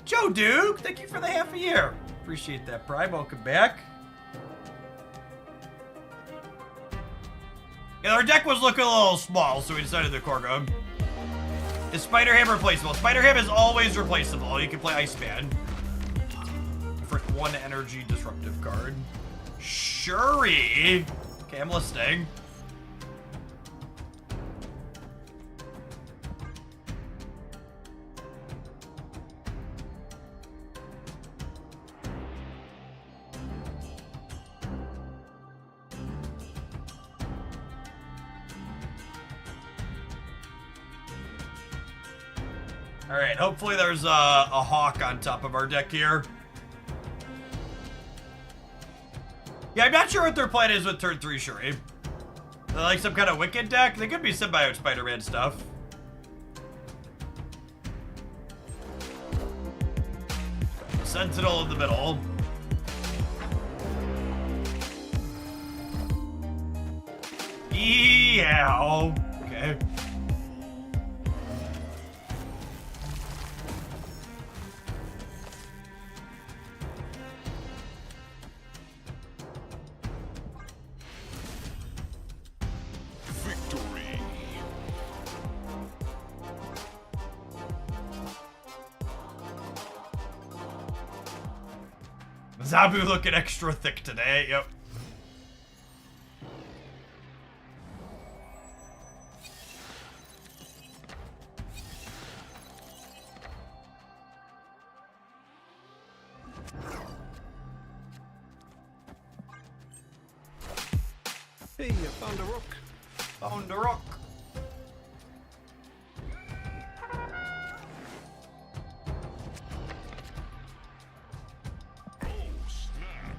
Joe Duke, thank you for the half a year. Appreciate that, Prime. Welcome back. Yeah, our deck was looking a little small, so we decided to Korgo. Is Spider-Ham replaceable? Spider-Ham is always replaceable. You can play Iceman. For 1 energy disruptive card. Shuri! Okay, I'm listening. Alright, hopefully there's a Hawk on top of our deck here. Yeah, I'm not sure what their plan is with turn 3 Shuri. They're like some kind of Wicked deck? They could be Symbiote Spider-Man stuff. Sentinel in the middle. Yeah. Okay. Victory. Zabu looking extra thick today. Yep. Hey, I found a rock. Found a rock. Oh, snap.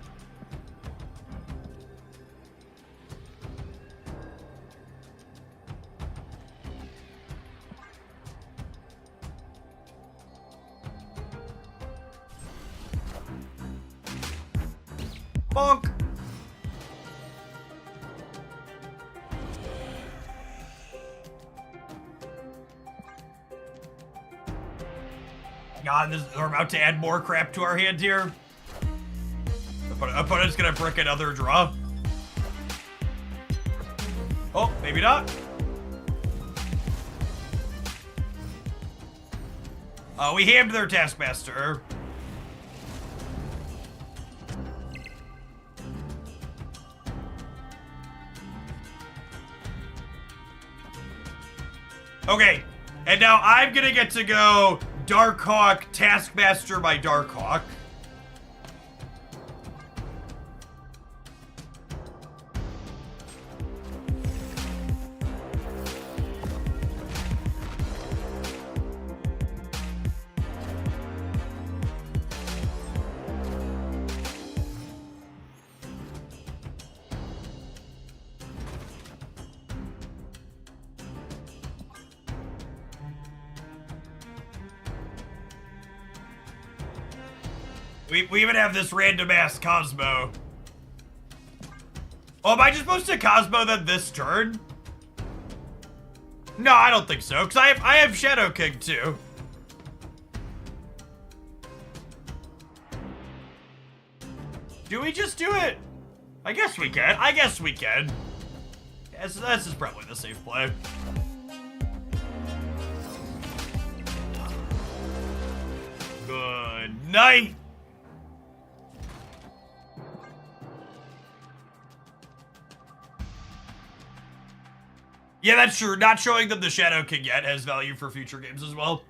Bonk. God, we're about to add more crap to our hand here. Opponent's gonna brick another draw. Oh, maybe not. We hammed their Taskmaster. Okay, and now I'm gonna get to go Darkhawk, Taskmaster by Darkhawk. We even have this random ass Cosmo. Oh, am I just supposed to Cosmo them this turn? No, I don't think so, because I have Shadow King too. Do we just do it? I guess we can. I guess we can. Yes, this is probably the safe play. Good night. Yeah, that's true. Not showing them the Shadow King yet has value for future games as well.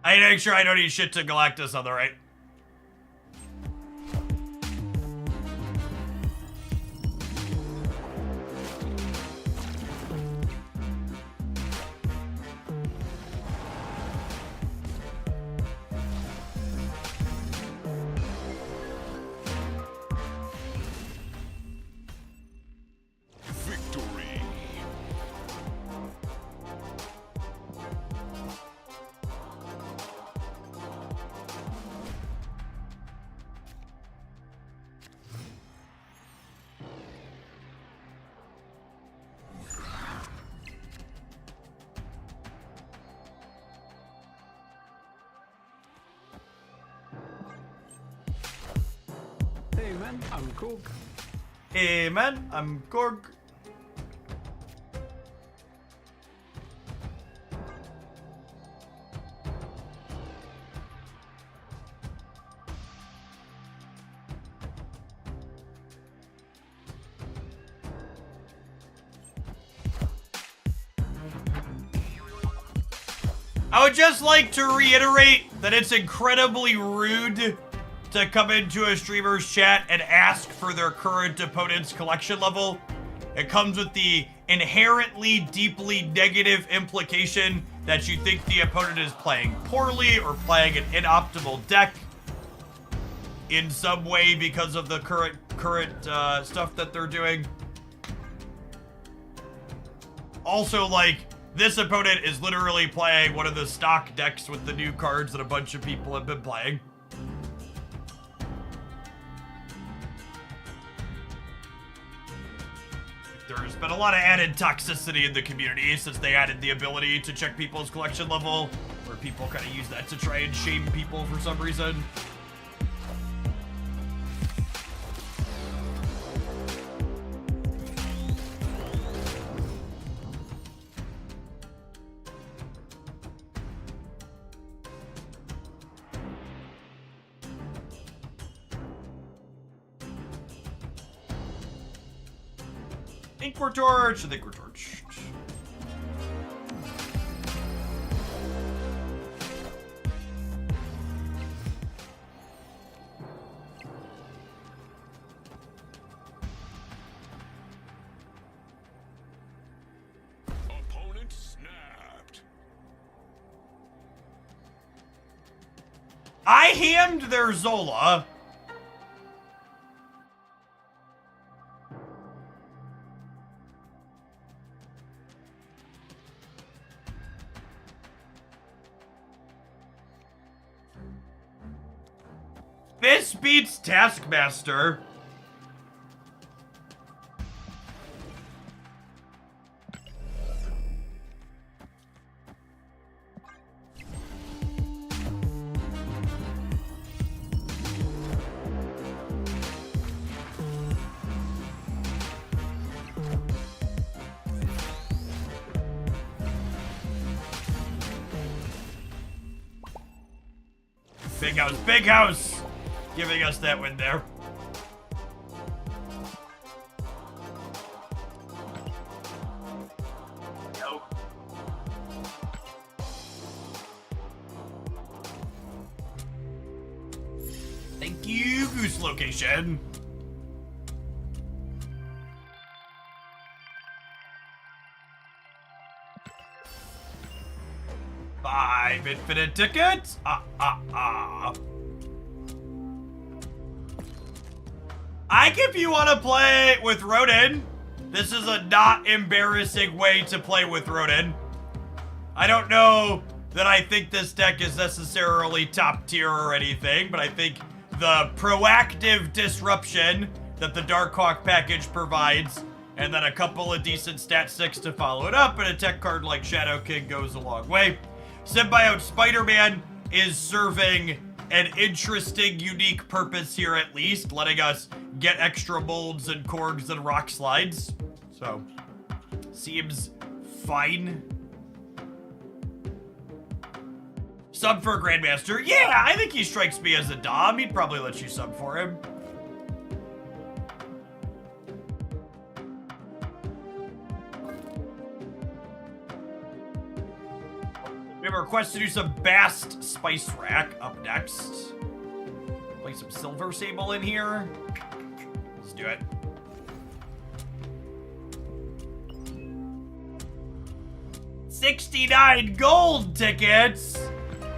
I need to make sure I don't eat shit to Galactus on the right. Victory. Hey man, I'm Korg. Hey man, I'm Korg. I would just like to reiterate that it's incredibly rude to come into a streamer's chat and ask for their current opponent's collection level. It comes with the inherently deeply negative implication that you think the opponent is playing poorly or playing an inoptimal deck in some way because of the current stuff that they're doing. Also, like, this opponent is literally playing one of the stock decks with the new cards that a bunch of people have been playing. There's been a lot of added toxicity in the community since they added the ability to check people's collection level, where people kind of use that to try and shame people for some reason. Think we're torched. I think we're torched. Opponent snapped. I hammed their Zola. This beats Taskmaster. Big house, giving us that win there. Nope. Thank you, Goose Location. Five infinite tickets. Ike, if you want to play with Rodin, this is a not embarrassing way to play with Rodin. I don't know that I think this deck is necessarily top tier or anything, but I think the proactive disruption that the Darkhawk package provides, and then a couple of decent stat 6 to follow it up, and a tech card like Shadow King goes a long way. Symbiote Spider-Man is serving an interesting, unique purpose here at least, letting us get extra molds and Korgs and rock slides. So, seems fine. Sub for Grandmaster. Yeah, I think he strikes me as a Dom. He'd probably let you sub for him. We have a request to do some Bast Spice Rack up next. Play some Silver Sable in here. Let's do it. $69 gold tickets.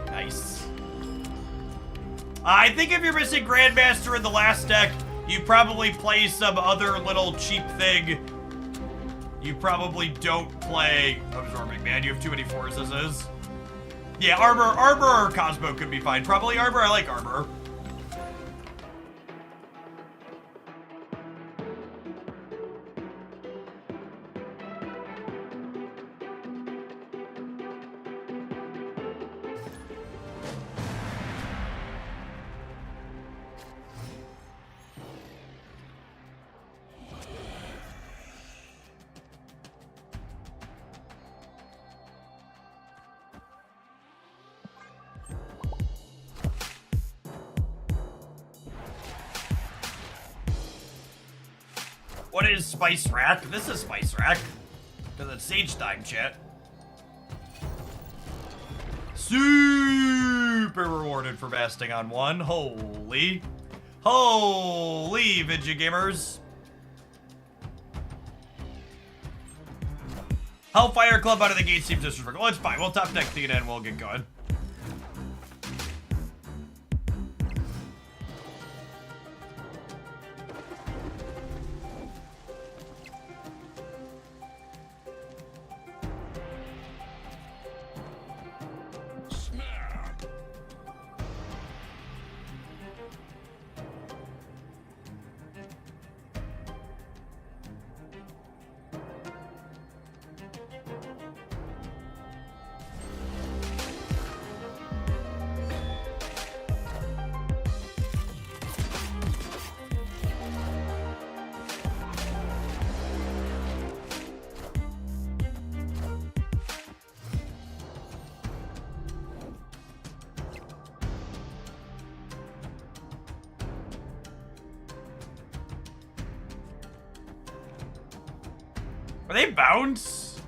Nice. I think if you're missing Grandmaster in the last deck, you probably play some other little cheap thing. You probably don't play Absorbing Man. You have too many forces. Yeah, Arbor or Cosmo could be fine. Probably Arbor. I like Arbor. What is Spice Rack? This is Spice Rack. Because it's Sage Time, chat. Super rewarded for basting on one. Holy Vidya Gamers. Hellfire Club out of the gate seems disrespectful. Well, it's fine. We'll top deck Thena and we'll get going. Are they bounce?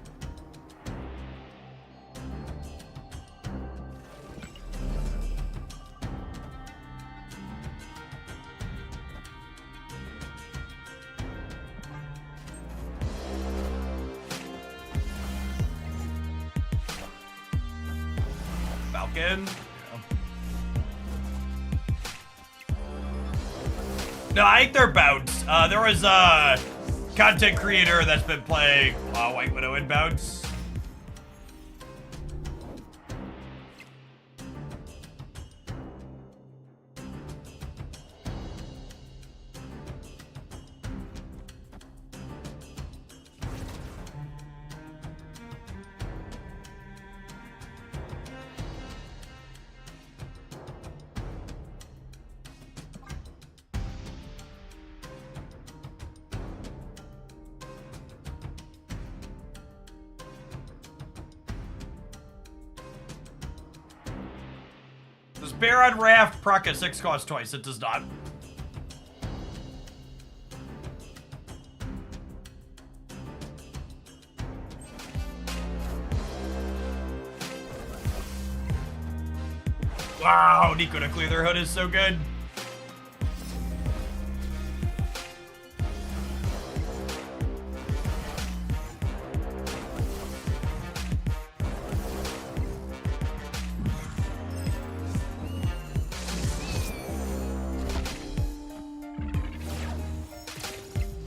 Falcon? No, I think they're bounce. There was a content creator that's been playing White Widow and bounce. Baron Raft proc at 6 cost twice? It does not. Wow, Nico to clear their hood is so good.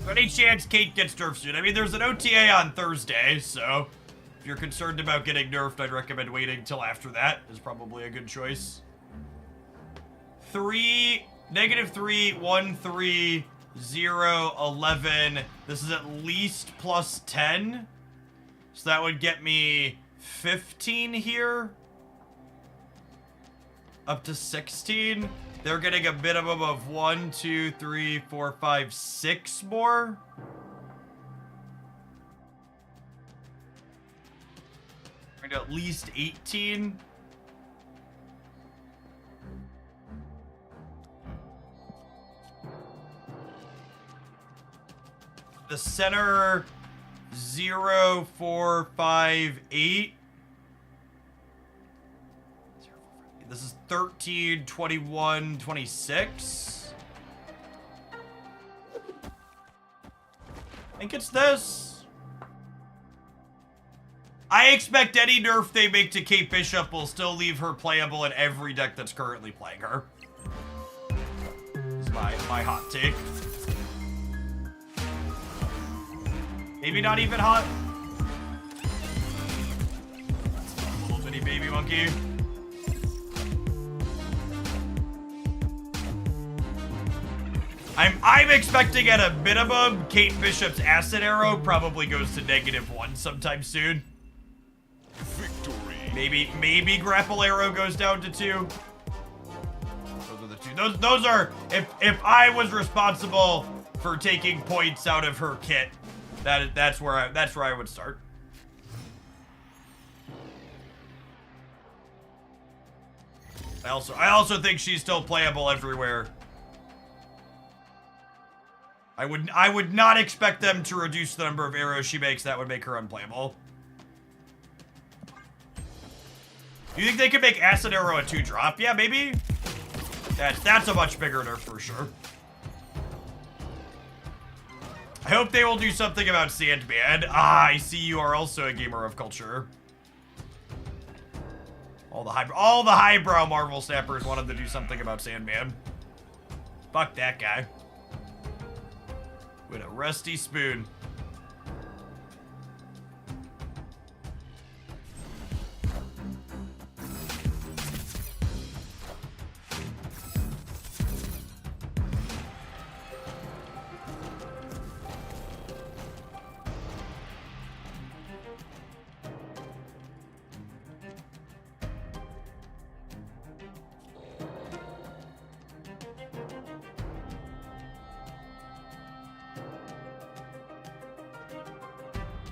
Any chance Kate gets nerfed soon? I mean, there's an OTA on Thursday, so if you're concerned about getting nerfed, I'd recommend waiting till after that. Is probably a good choice. 3, -3, 1, 3, 0, 11. This is at least plus 10. So that would get me 15 here. Up to 16. They're getting a minimum of 1, 2, 3, 4, 5, 6 more. And at least 18. The center 0, 4, 5, 8. This is 13, 21, 26. I think it's this. I expect any nerf they make to Kate Bishop will still leave her playable in every deck that's currently playing her. This is my hot take. Maybe not even hot. Little bitty baby monkey. I'm expecting at a minimum, Kate Bishop's Acid Arrow probably goes to -1 sometime soon. Victory. Maybe Grapple Arrow goes down to 2. Those are the two. Those are if I was responsible for taking points out of her kit, that's where I would start. I also think she's still playable everywhere. I would not expect them to reduce the number of arrows she makes. That would make her unplayable. Do you think they could make Acid Arrow a 2-drop? Yeah, maybe. That's a much bigger nerf for sure. I hope they will do something about Sandman. Ah, I see you are also a gamer of culture. All the highbrow Marvel snappers wanted to do something about Sandman. Fuck that guy. With a rusty spoon.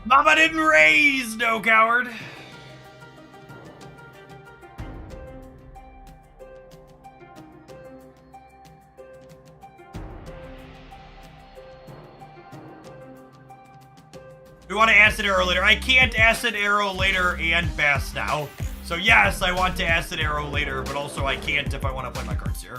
Mama didn't raise, no coward. We want to Acid Arrow later. I can't Acid Arrow later and fast now. So yes, I want to Acid Arrow later, but also I can't if I want to play my cards here.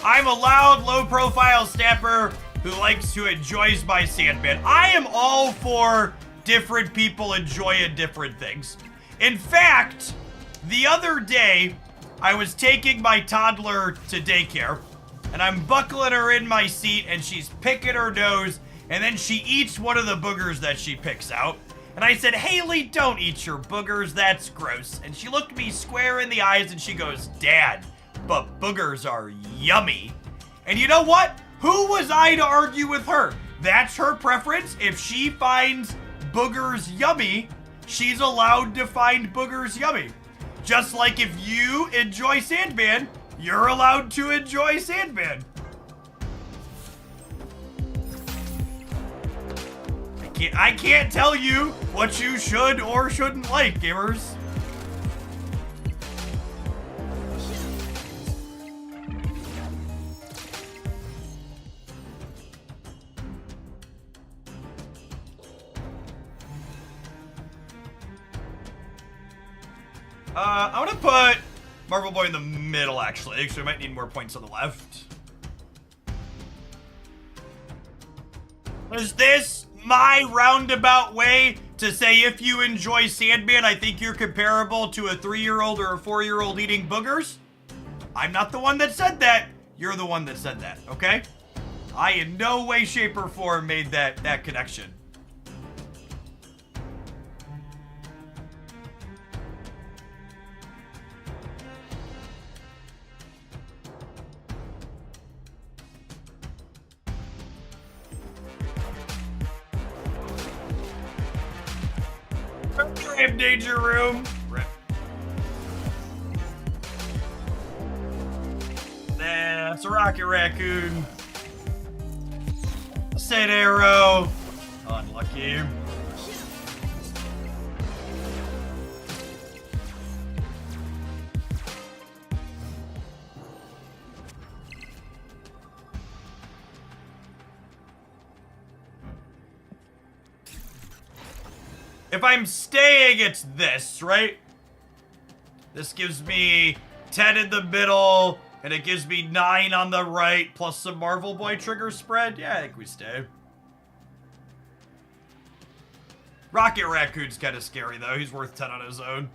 I'm a loud, low-profile snapper who likes to enjoys my Sandman. I am all for different people enjoying different things. In fact, the other day, I was taking my toddler to daycare, and I'm buckling her in my seat, and she's picking her nose, and then she eats one of the boogers that she picks out. And I said, Haley, don't eat your boogers, that's gross. And she looked me square in the eyes, and she goes, Dad, but boogers are yummy. And you know what? Who was I to argue with her? That's her preference. If she finds boogers yummy, she's allowed to find boogers yummy. Just like if you enjoy Sandman, you're allowed to enjoy Sandman. I can't tell you what you should or shouldn't like, gamers. I want to put Marvel Boy in the middle, actually, so we might need more points on the left. Is this my roundabout way to say if you enjoy Sandman, I think you're comparable to a 3-year-old or a 4-year-old eating boogers? I'm not the one that said that. You're the one that said that, okay? I in no way, shape, or form made that connection. Danger room. Rip. That's a rocket raccoon. Said arrow. Unlucky. If I'm staying, it's this, right? This gives me 10 in the middle, and it gives me 9 on the right, plus some Marvel Boy trigger spread. Yeah, I think we stay. Rocket Raccoon's kind of scary, though. He's worth 10 on his own.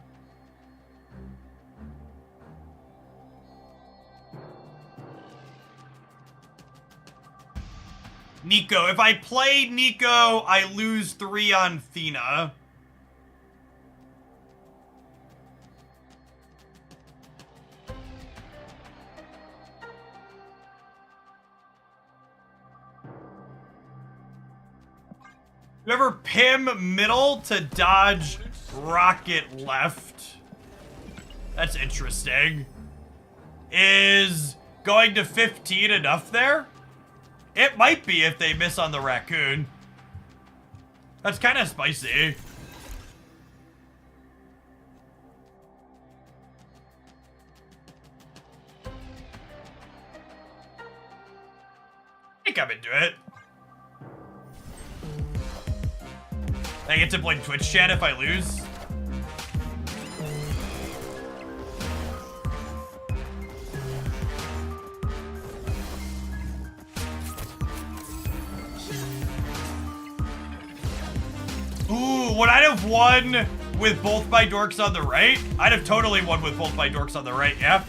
Nico. If I play Nico, I lose 3 on Thena. You ever Pim middle to dodge rocket left? That's interesting. Is going to 15 enough there? It might be if they miss on the raccoon. That's kind of spicy. I think I'm into it. I get to play Twitch chat if I lose. Ooh, would I have won with both my dorks on the right? I'd have totally won with both my dorks on the right, yeah.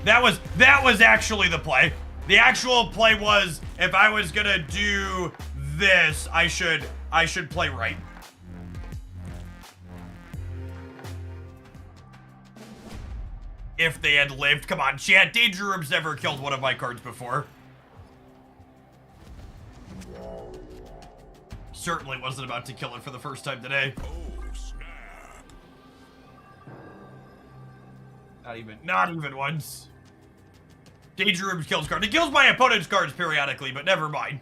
That was actually the play. The actual play was, if I was gonna do this, I should play right. If they had lived. Come on, chat. Danger Room's never killed one of my cards before. Certainly wasn't about to kill it for the first time today. Oh, snap. Not even once. Danger Room kills cards. It kills my opponent's cards periodically, but never mind.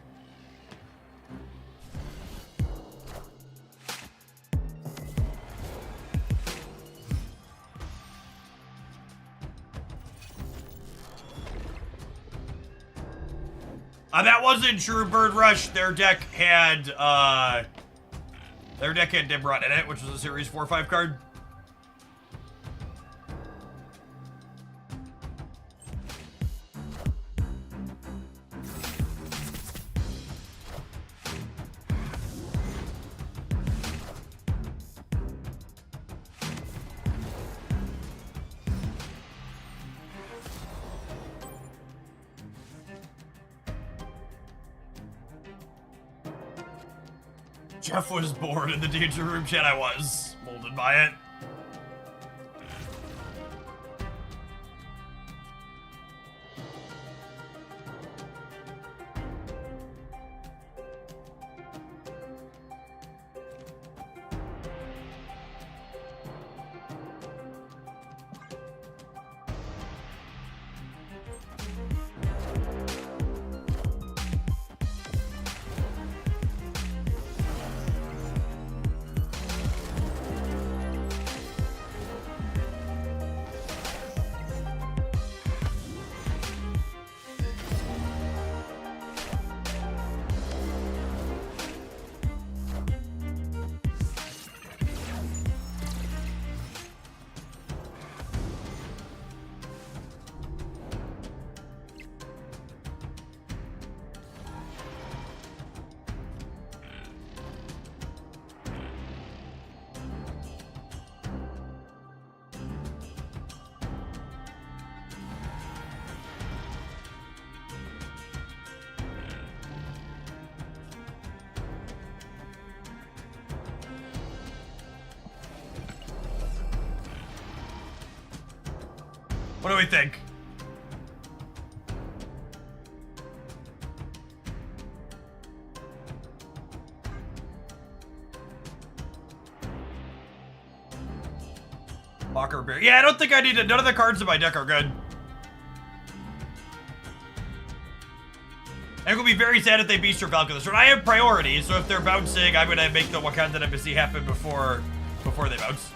That wasn't true, Bird Rush. Their deck had Dimrod in it, which was a Series 4/5 card. Jeff was bored in the Danger Room chat. I was molded by it. What do we think? Walker Bear. Yeah, I don't think I need it. None of the cards in my deck are good. I'm gonna be very sad if they beast or Falcon this turn. I have priority, so if they're bouncing, I'm gonna make the Wakandan Embassy happen before they bounce.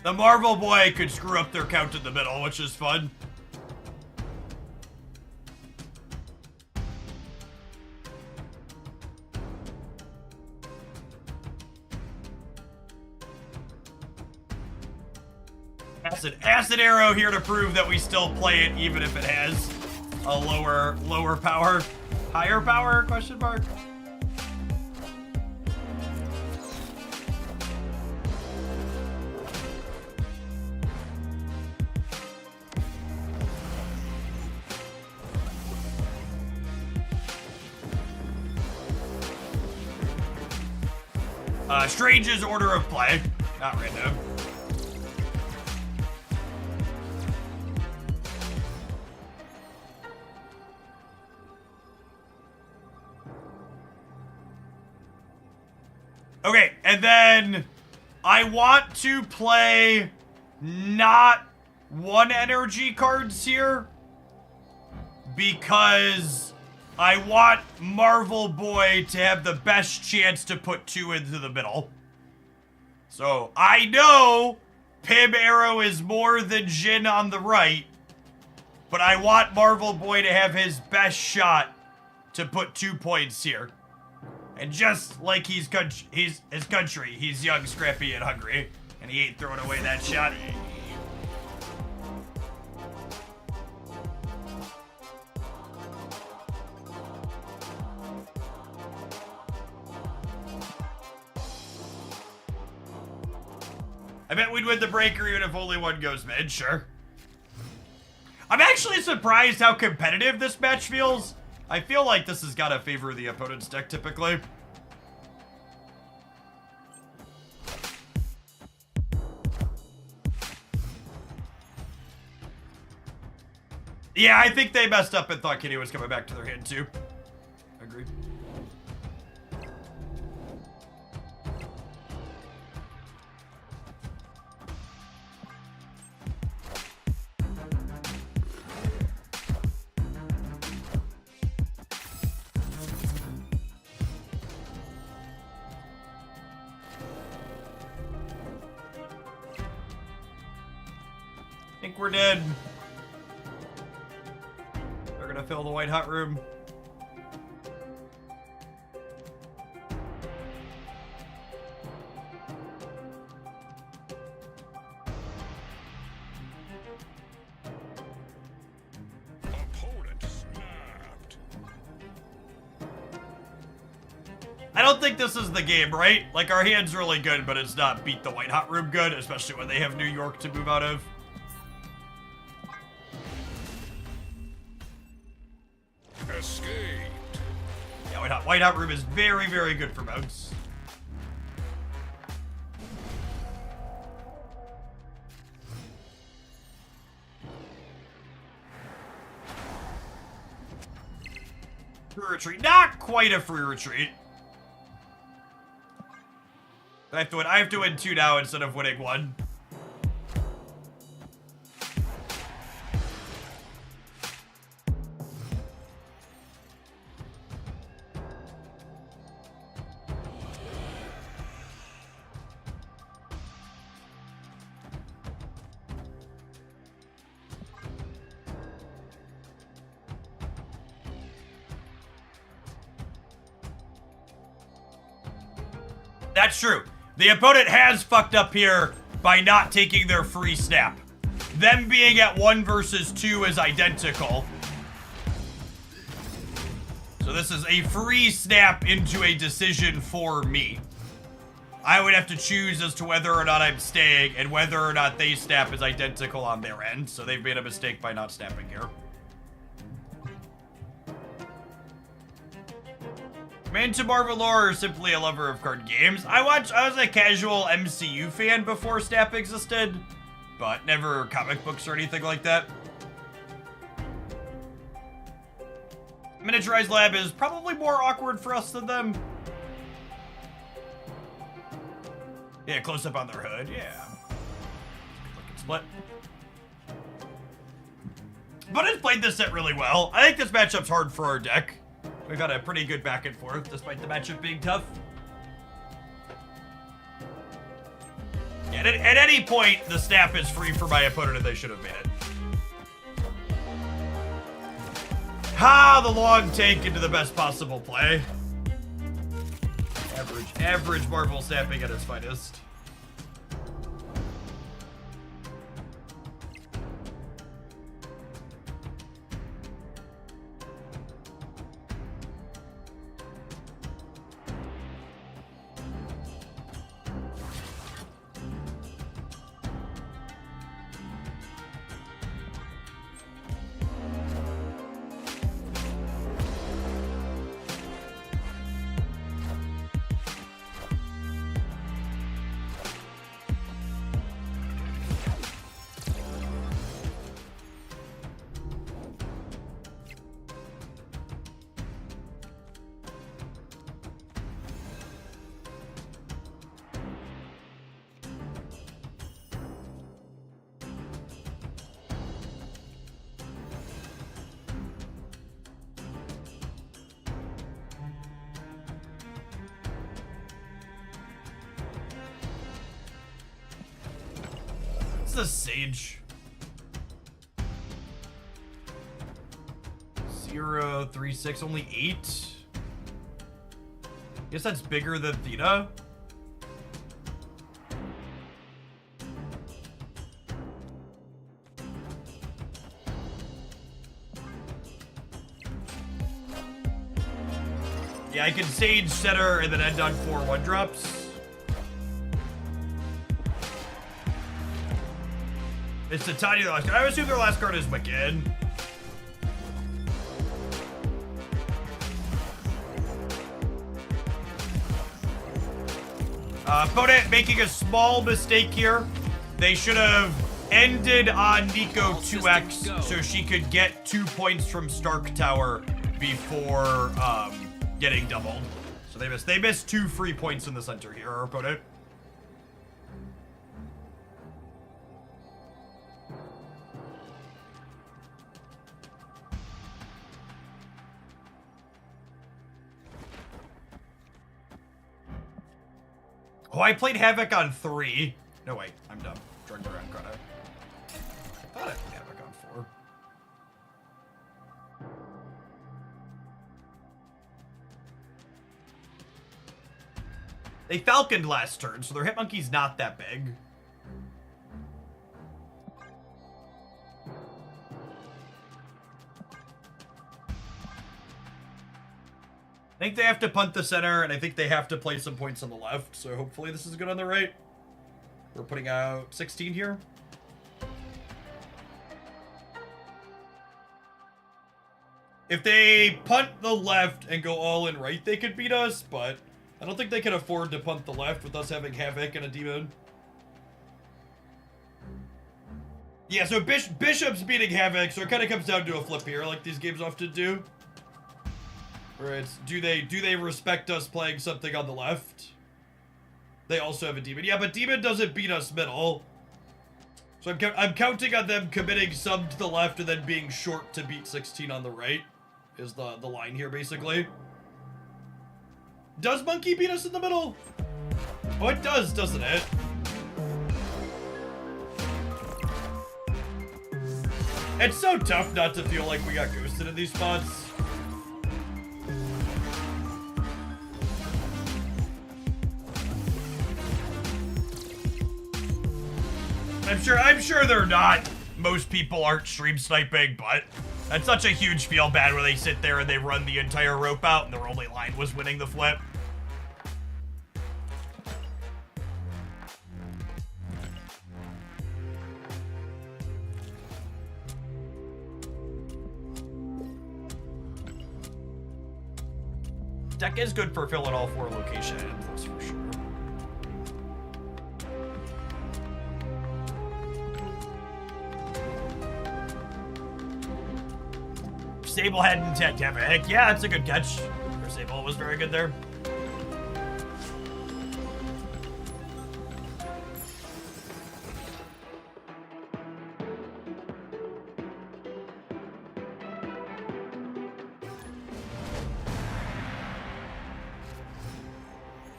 The Marvel Boy could screw up their count in the middle, which is fun. Acid Arrow here to prove that we still play it even if it has a lower power. Higher power, question mark? Strange's order of play. Not random. Okay, and then I want to play not one energy cards here because I want Marvel Boy to have the best chance to put 2 into the middle. So I know Pim Arrow is more than Jin on the right, but I want Marvel Boy to have his best shot to put 2 points here. And just like his country, he's young, scrappy, and hungry, and he ain't throwing away that shot. I bet we'd win the breaker even if only one goes mid, sure. I'm actually surprised how competitive this match feels. I feel like this has got to favor the opponent's deck typically. Yeah, I think they messed up and thought Kitty was coming back to their hand too. Agreed. I think we're dead. They're gonna fill the white hot room. Opponent snapped. I don't think this is the game, right? Like, our hand's really good, but it's not beat the white hot room good, especially when they have New York to move out of. Escaped. Yeah, white hot room is very, very good for bounce. Free retreat, not quite a free retreat. I have to win 2 now instead of winning 1. That's true. The opponent has fucked up here by not taking their free snap. Them being at 1 versus 2 is identical. So this is a free snap into a decision for me. I would have to choose as to whether or not I'm staying and whether or not they snap is identical on their end. So they've made a mistake by not snapping here. I'm into Marvel lore or simply a lover of card games. I was a casual MCU fan before Snap existed, but never comic books or anything like that. Miniaturized Lab is probably more awkward for us than them. Yeah, close up on their hood, yeah. Looking split. But it's played this set really well. I think this matchup's hard for our deck. We've got a pretty good back and forth, despite the matchup being tough. Yeah, at any point, the snap is free for my opponent and they should have made it. Ha! The long take into the best possible play. Average Marvel snapping at its finest. What's the Sage? 0, 3, 6, only 8? Guess that's bigger than Theta. Yeah, I can Sage Setter and then end on 4 1-drops. It's Titania, their last card. I would assume their last card is Wicked. Opponent making a small mistake here. They should have ended on Nico 2x so she could get 2 points from Stark Tower before getting doubled. So they missed 2 free points in the center here, our opponent. Oh, I played Havoc on 3. No, wait, I'm dumb. Drugged around, got it. I thought I played Havoc on 4. They Falconed last turn, so their Hitmonkey's not that big. I think they have to punt the center, and I think they have to play some points on the left, so hopefully this is good on the right. We're putting out 16 here. If they punt the left and go all in right, they could beat us, but I don't think they can afford to punt the left with us having Havoc and a Demon. Yeah, so Bishop's beating Havoc, so it kind of comes down to a flip here, like these games often do. Where it's, do they respect us playing something on the left? They also have a Demon. Yeah, but Demon doesn't beat us middle. So I'm counting on them committing some to the left and then being short to beat 16 on the right. Is the line here, basically. Does Monkey beat us in the middle? Oh, it does, doesn't it? It's so tough not to feel like we got ghosted in these spots. I'm sure they're not. Most people aren't stream sniping, but that's such a huge feel bad when they sit there and they run the entire rope out and their only line was winning the flip. Deck is good for filling all 4 locations, that's for sure. Sable had intent to have a heck. Yeah, that's a good catch. Sable was very good there.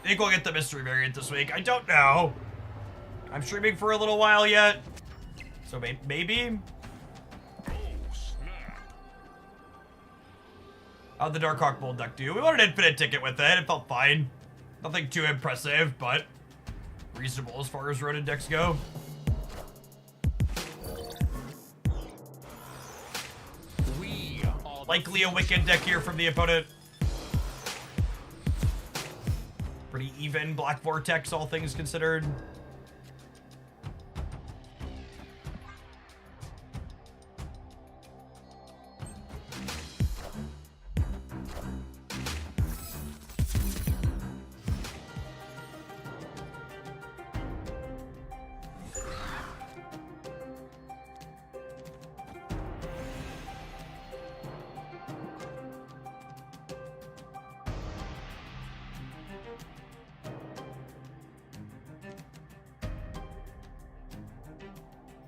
Think we'll get the mystery variant this week. I don't know. I'm streaming for a little while yet. So maybe? How'd the Darkhawk Bold deck do? We wanted an infinite ticket with it. It felt fine. Nothing too impressive, but reasonable as far as roaded decks go. Likely a Wicked deck here from the opponent. Pretty even Black Vortex, all things considered.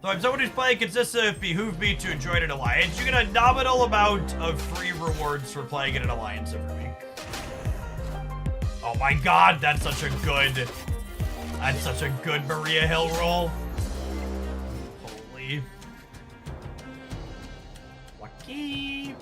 So if someone who's playing consistent, it behoove me to join an alliance. You get a nominal amount of free rewards for playing in an alliance every week. Oh my god, that's such a good Maria Hill roll. Holy. Lucky.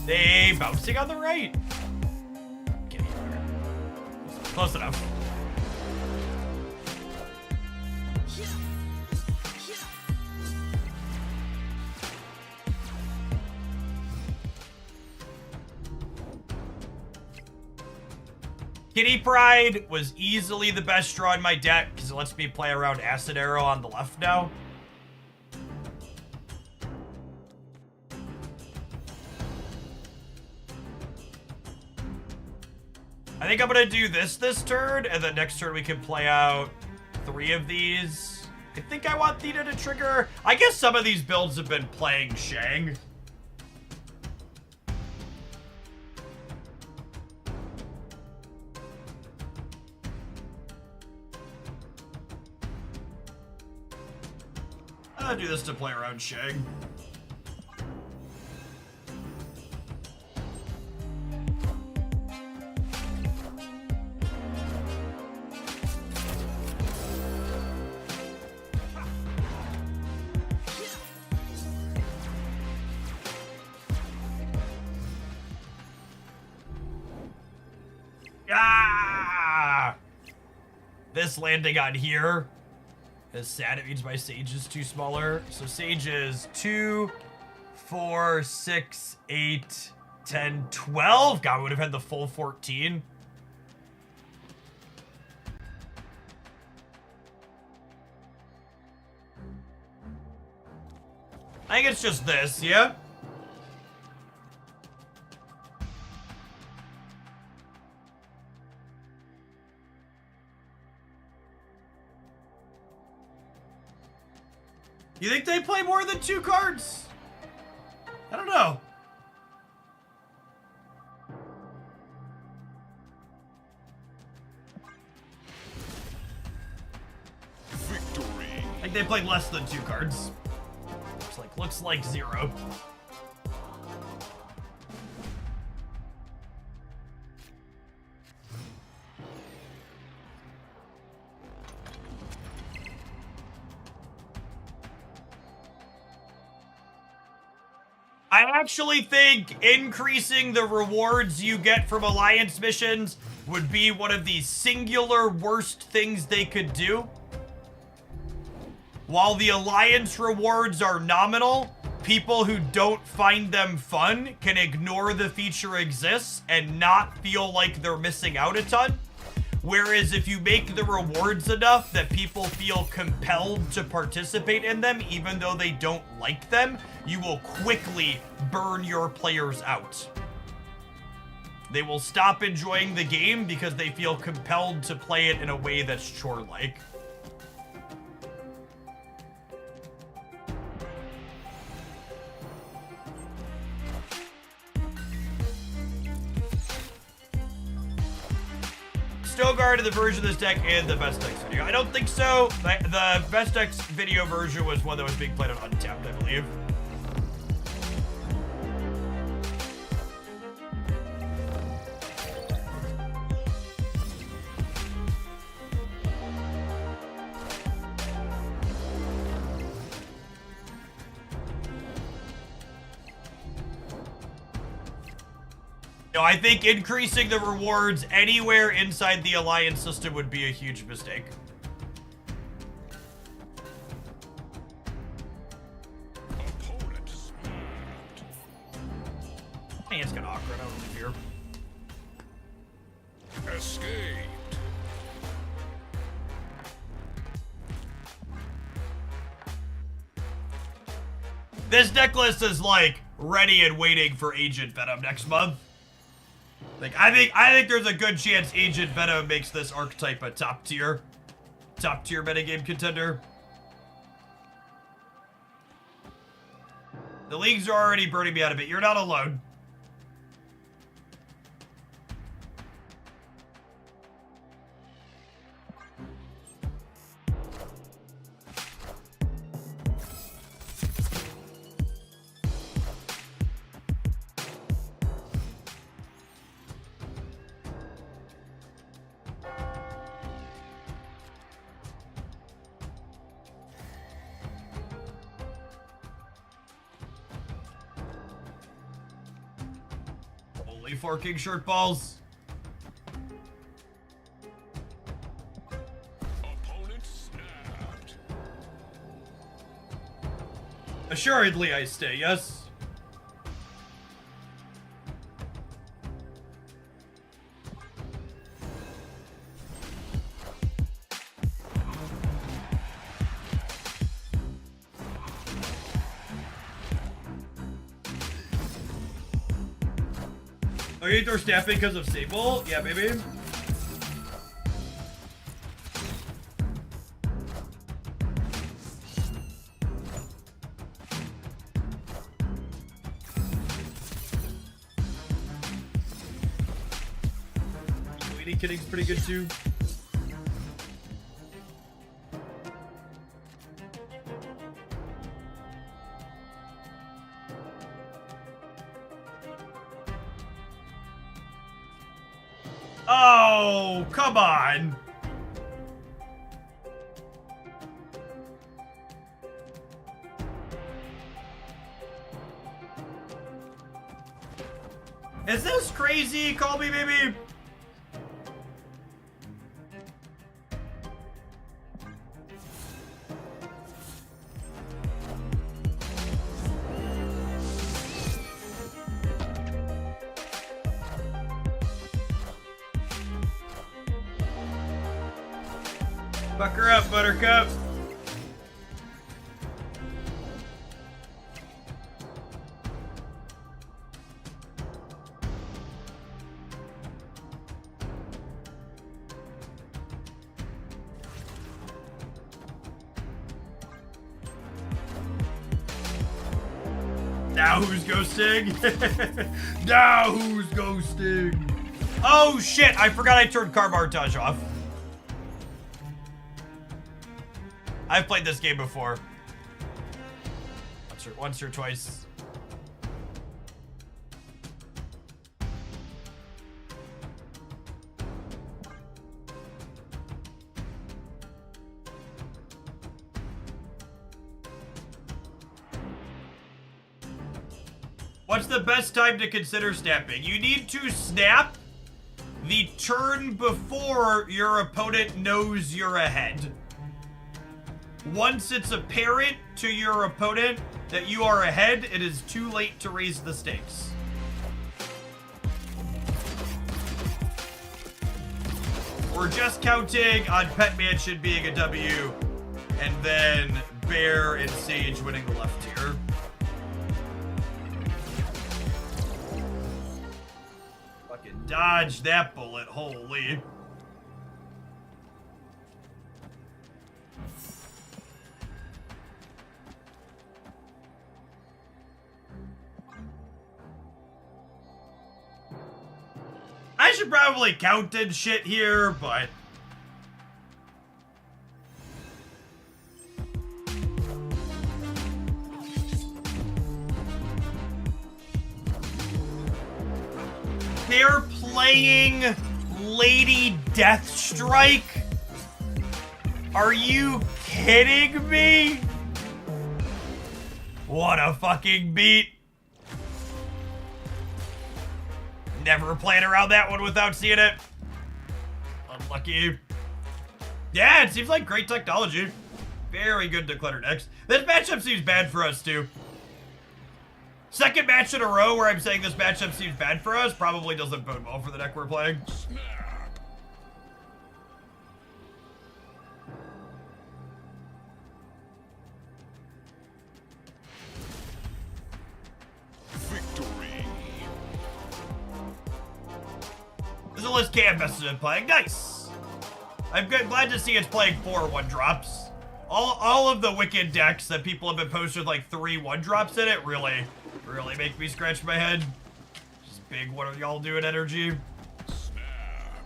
They bouncing on the right. Okay. Close enough. Kitty Pride was easily the best draw in my deck because it lets me play around Acid Arrow on the left now. I think I'm gonna do this turn, and then next turn we can play out 3 of these. I think I want Theta to trigger. I guess some of these builds have been playing Shang. I'll do this to play around Shang. This landing on here is sad. It means my Sage is too smaller. So Sage is 2, 4, 6, 8, 10, 12. God, we would have had the full 14. I think it's just this, yeah? You think they play more than 2 cards? I don't know. Victory. I think they played less than 2 cards. Looks like 0. I actually think increasing the rewards you get from Alliance missions would be one of the singular worst things they could do. While the Alliance rewards are nominal, people who don't find them fun can ignore the feature exists and not feel like they're missing out a ton. Whereas if you make the rewards enough that people feel compelled to participate in them, even though they don't like them, you will quickly burn your players out. They will stop enjoying the game because they feel compelled to play it in a way that's chore-like. Stilgar to the version of this deck in the Vestex video. I don't think so. The Vestex video version was one that was being played on Untapped, I believe. No, I think increasing the rewards anywhere inside the Alliance system would be a huge mistake. Hey, it's got awkward. I don't live here. Escaped. This deck list is like ready and waiting for Agent Venom next month. Like, I think there's a good chance Agent Venom makes this archetype a top tier metagame contender. The leagues are already burning me out of it. You're not alone. Only 4 King Shirt Balls. Opponent snapped. Assuredly, I stay, yes? Oh, you throw staffing because of Sable? Yeah, baby. Sweetie Kidding's pretty good too. Oh, come on. Is this crazy? Call me, baby. Fuck her up, Buttercup. Now who's ghosting? Now who's ghosting? Oh shit, I forgot I turned Carbartage off. I've played this game before. Once or twice. What's the best time to consider snapping? You need to snap the turn before your opponent knows you're ahead. Once it's apparent to your opponent that you are ahead, it is too late to raise the stakes. We're just counting on Pet Mansion being a W, and then Bear and Sage winning the left tier. Fucking dodge that bullet, holy. I should probably count and shit here, but... They're playing Lady Deathstrike? Are you kidding me? What a fucking beat. Never playing around that one without seeing it. Unlucky. Yeah, it seems like great technology. Very good declutter decks. This matchup seems bad for us, too. Second match in a row where I'm saying this matchup seems bad for us probably doesn't bode well for the deck we're playing. Victory. This is a list KMS has been playing. Nice. I'm glad to see it's playing 4 1-drops. All of the Wicked decks that people have been posting with like 3 1-drops in it really make me scratch my head. Just big, what are y'all doing energy? Snap.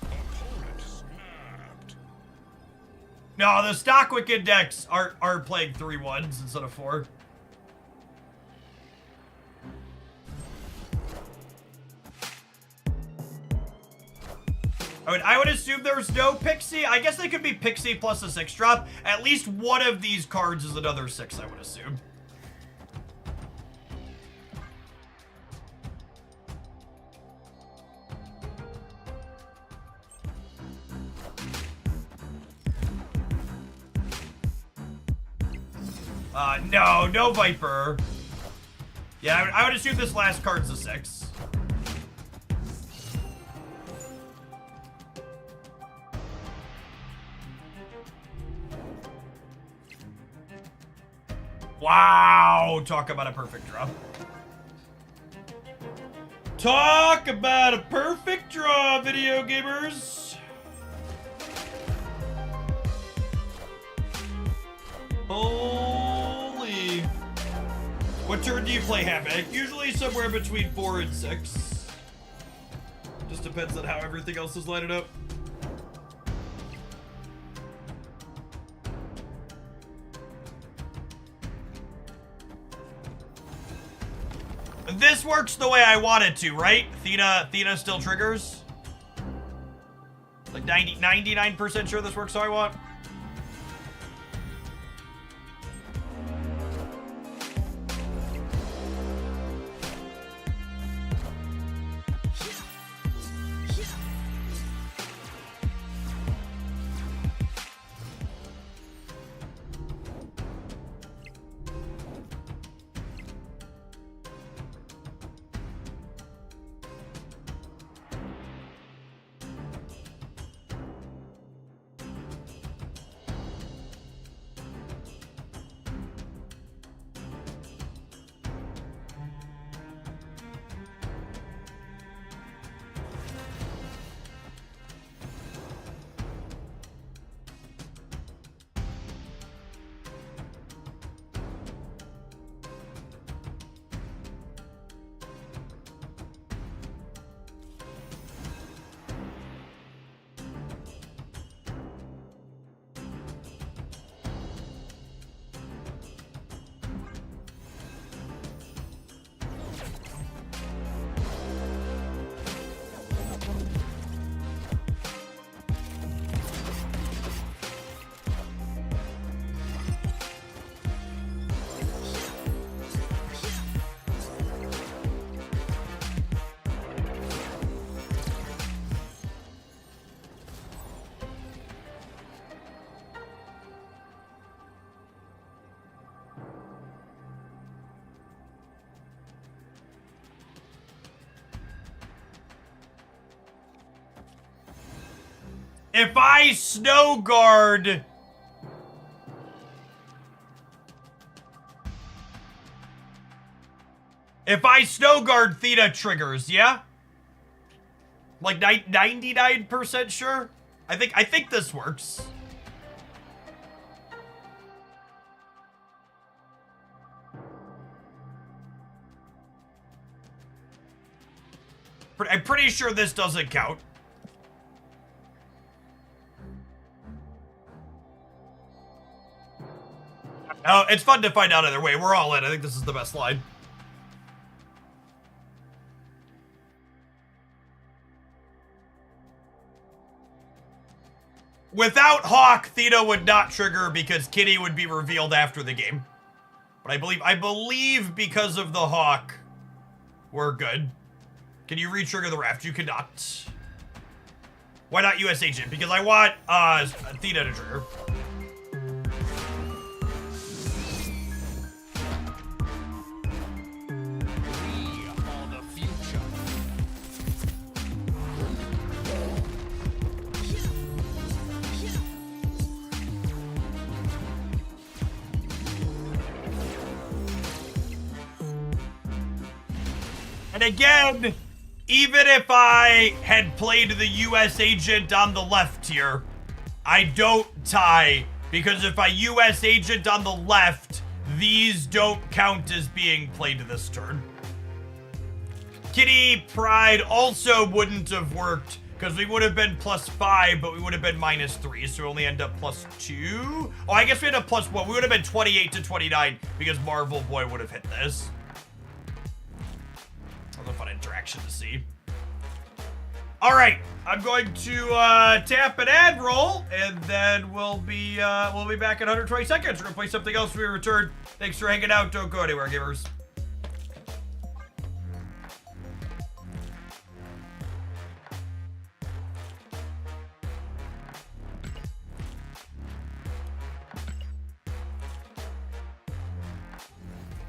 Opponent snapped. No, the stock Wicked decks are playing 3 1s instead of 4. I would assume there's no Pixie. I guess they could be Pixie plus a 6-drop. At least one of these cards is another 6, I would assume. No Viper. Yeah, I would assume this last card's a 6. Wow, talk about a perfect draw. Talk about a perfect draw, video gamers. Holy. What turn do you play Havoc? Usually somewhere between 4 and 6. Just depends on how everything else is lining up. This works the way I want it to, right? Athena still triggers? Like 99% sure this works how I want? If I snow guard... If I snow guard, Theta triggers, yeah? Like 99% sure? I think this works. I'm pretty sure this doesn't count. Oh, it's fun to find out either way. We're all in. I think this is the best line. Without Hawk, Theta would not trigger because Kitty would be revealed after the game. But I believe because of the Hawk, we're good. Can you re-trigger the raft? You cannot. Why not US Agent? Because I want Theta to trigger. We are the future. And again, even if I had played the US Agent on the left here, I don't tie, because if I US Agent on the left, these don't count as being played this turn. Kitty Pride also wouldn't have worked, because we would have been +5, but we would have been -3, so we only end up +2. Oh, I guess we end up +1. We would have been 28 to 29, because Marvel Boy would have hit this. That was a fun interaction to see. All right, I'm going to tap an ad roll, and then we'll be back in 120 seconds. We're gonna play something else when we return. Thanks for hanging out. Don't go anywhere, gamers.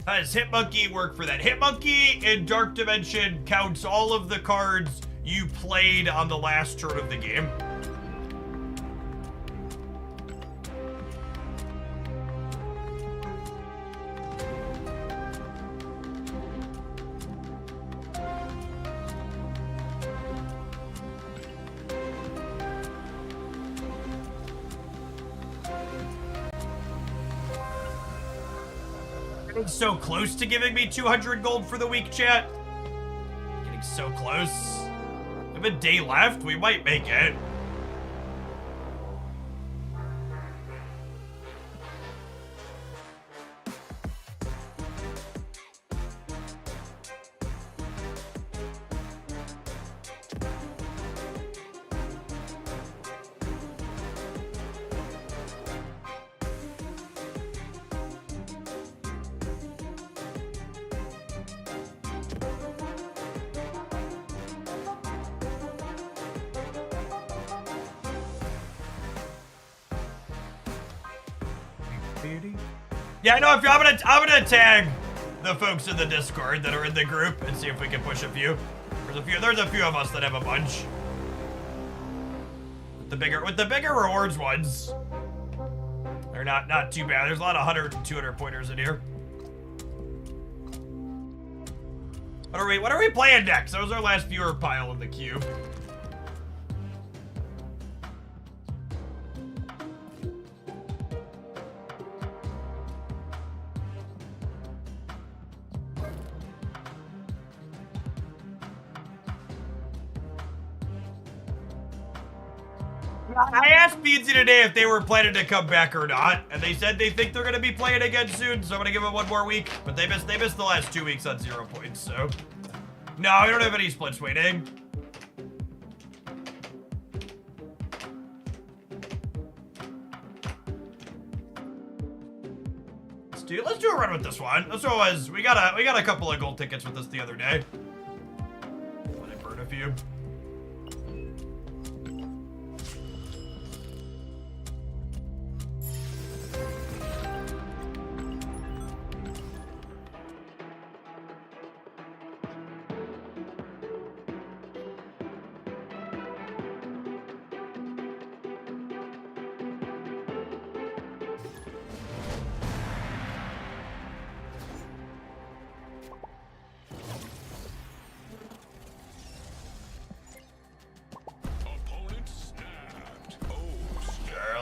How does Hitmonkey work for that? Hitmonkey in Dark Dimension counts all of the cards you played on the last turn of the game. Getting so close to giving me 200 gold for the week, chat. Getting so close. We have a day left. We might make it. Yeah, no, if I'm gonna tag the folks in the Discord that are in the group and see if we can push a few. There's a few of us that have a bunch. With the bigger rewards ones. They're not too bad. There's a lot of 100 and 200 pointers in here. What are we playing next? That was our last viewer pile in the queue. I asked Beansy today if they were planning to come back or not, and they said they think they're gonna be playing again soon, so I'm gonna give them one more week. But they missed the last 2 weeks on 0 points, so. No, we don't have any splits waiting. Let's do a run with this one. That's what it was. We got a couple of gold tickets with this the other day. Let it burn a few.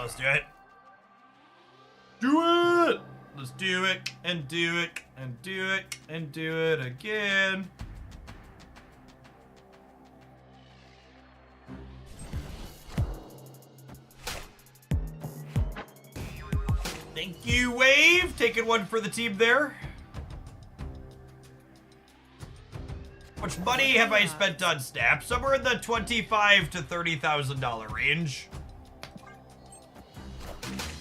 let's do it. Do it! Let's do it, and do it, and do it, and do it again. Thank you, Wave. Taking one for the team there. How much money have I spent on Snap? Somewhere in the $25,000 to $30,000 range.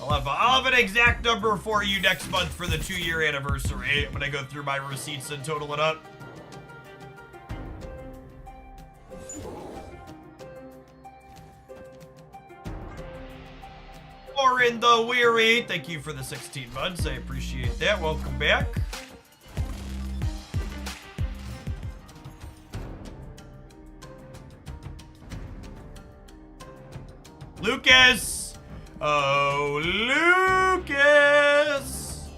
I'll have an exact number for you next month for the 2-year anniversary. I'm gonna go through my receipts and total it up. Orin the Weary, thank you for the 16 months. I appreciate that. Welcome back. Lucas! Oh, Lucas!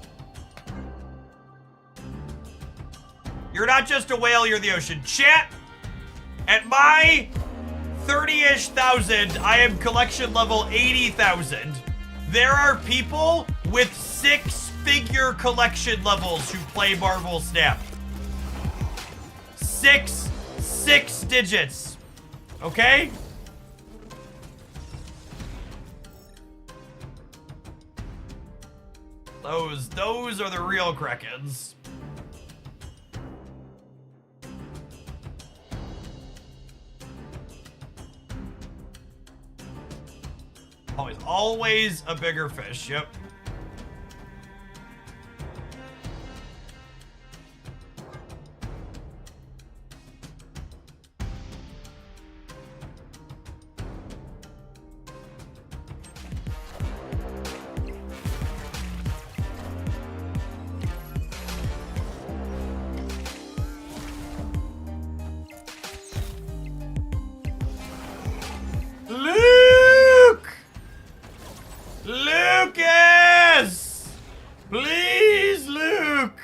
You're not just a whale, you're the ocean. Chat! At my 30-ish thousand, I am collection level 80,000. There are people with 6-figure collection levels who play Marvel Snap. Six digits. Okay? Those are the real Krekens. Always a bigger fish, yep. Lucas! Please, Luke!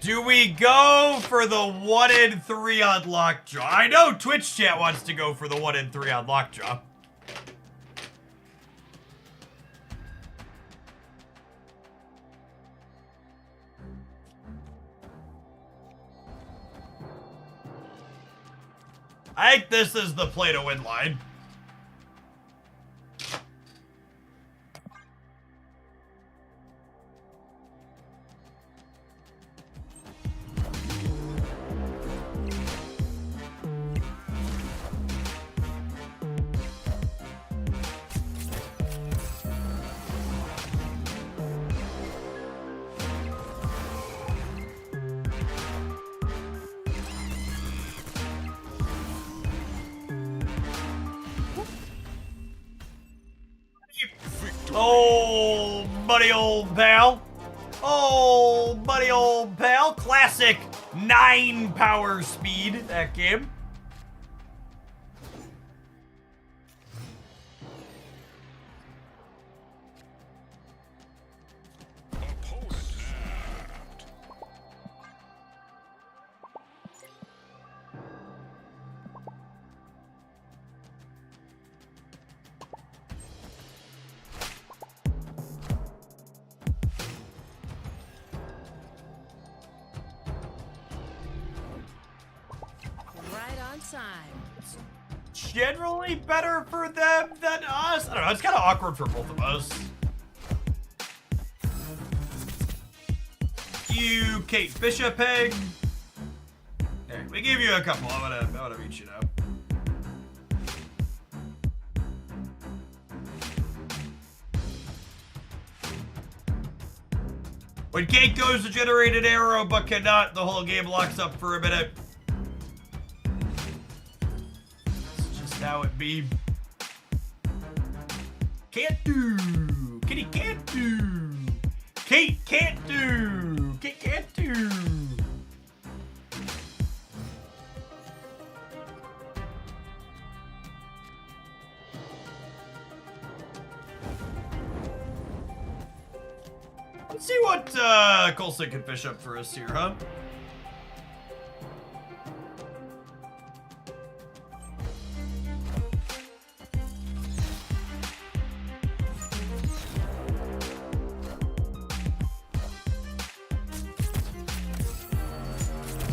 Do we go for the 1 in 3 on Lockjaw? I know Twitch chat wants to go for the 1 in 3 on Lockjaw. I think this is the play to win line. Oh, buddy old pal. Oh, buddy old pal. Classic 9 power speed, that game. Generally better for them than us. I don't know, it's kind of awkward for both of us. You, Kate Bishop Egg. Here, we give you a couple. I'm gonna reach you now. When Kate goes to generate an arrow but cannot, the whole game locks up for a minute. How it be. Can't do. Kitty can't do. Kate can't do. Kate can't do. Let's see what Coulson can fish up for us here, huh?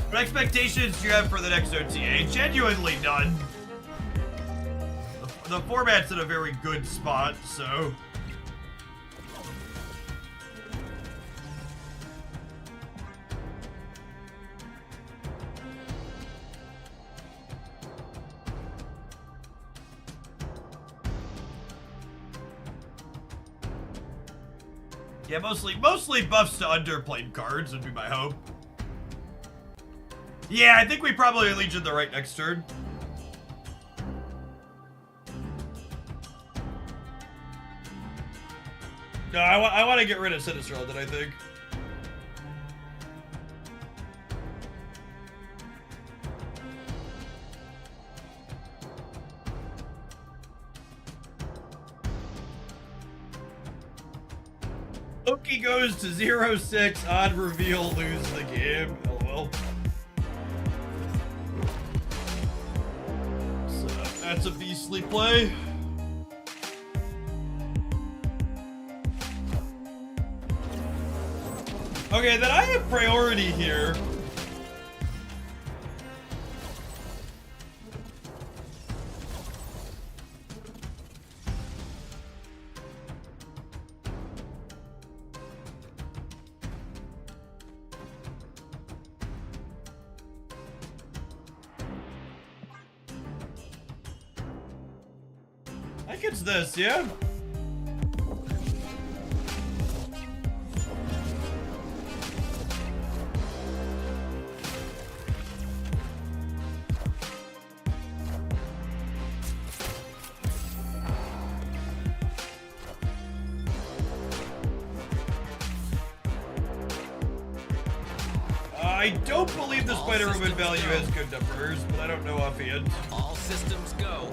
What expectations do you have for the next OTA? Genuinely none. The format's in a very good spot, so... Yeah, mostly buffs to underplayed cards would be my hope. Yeah, I think we probably Legion the right next turn. No, I want to get rid of Sinister Eldon, I think. Loki goes to 0-6, odd reveal, lose the game. LOL. So that's a beastly play. Okay, then I have priority here. I think it's this, yeah? I don't believe the Spider-Woman value has good numbers, but I don't know offhand. All systems go.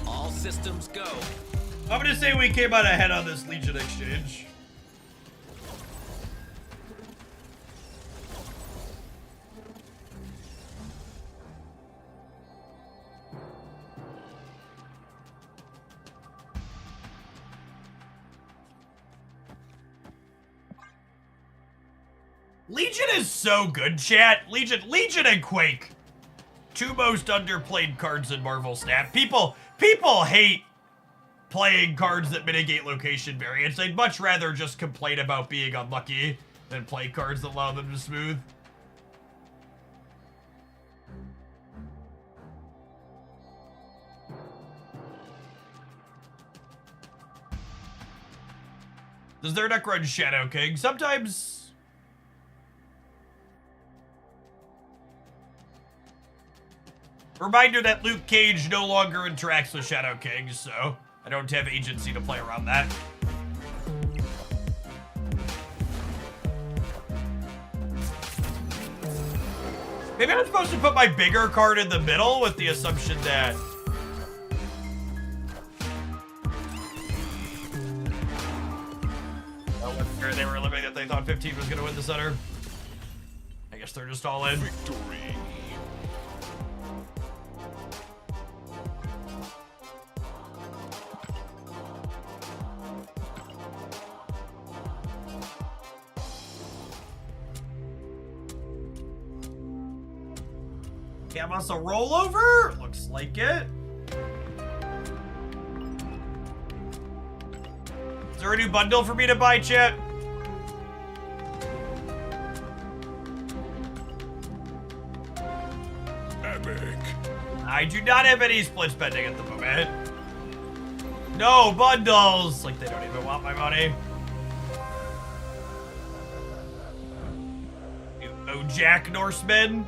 All systems go. I'm gonna say we came out ahead on this Legion exchange. Legion is so good, chat. Legion and Quake. Two most underplayed cards in Marvel Snap. People hate playing cards that mitigate location variance. They'd much rather just complain about being unlucky than play cards that allow them to smooth. Does their deck run Shadow King? Sometimes. Reminder that Luke Cage no longer interacts with Shadow King, so I don't have agency to play around that. Maybe I'm supposed to put my bigger card in the middle with the assumption that... They were eliminated that they thought 15 was going to win the center. I guess they're just all in. Victory. Cam wants a rollover? Looks like it. Is there a new bundle for me to buy, chat? Epic. I do not have any split spending at the moment. No bundles! Like they don't even want my money. Oh, Jack Norseman.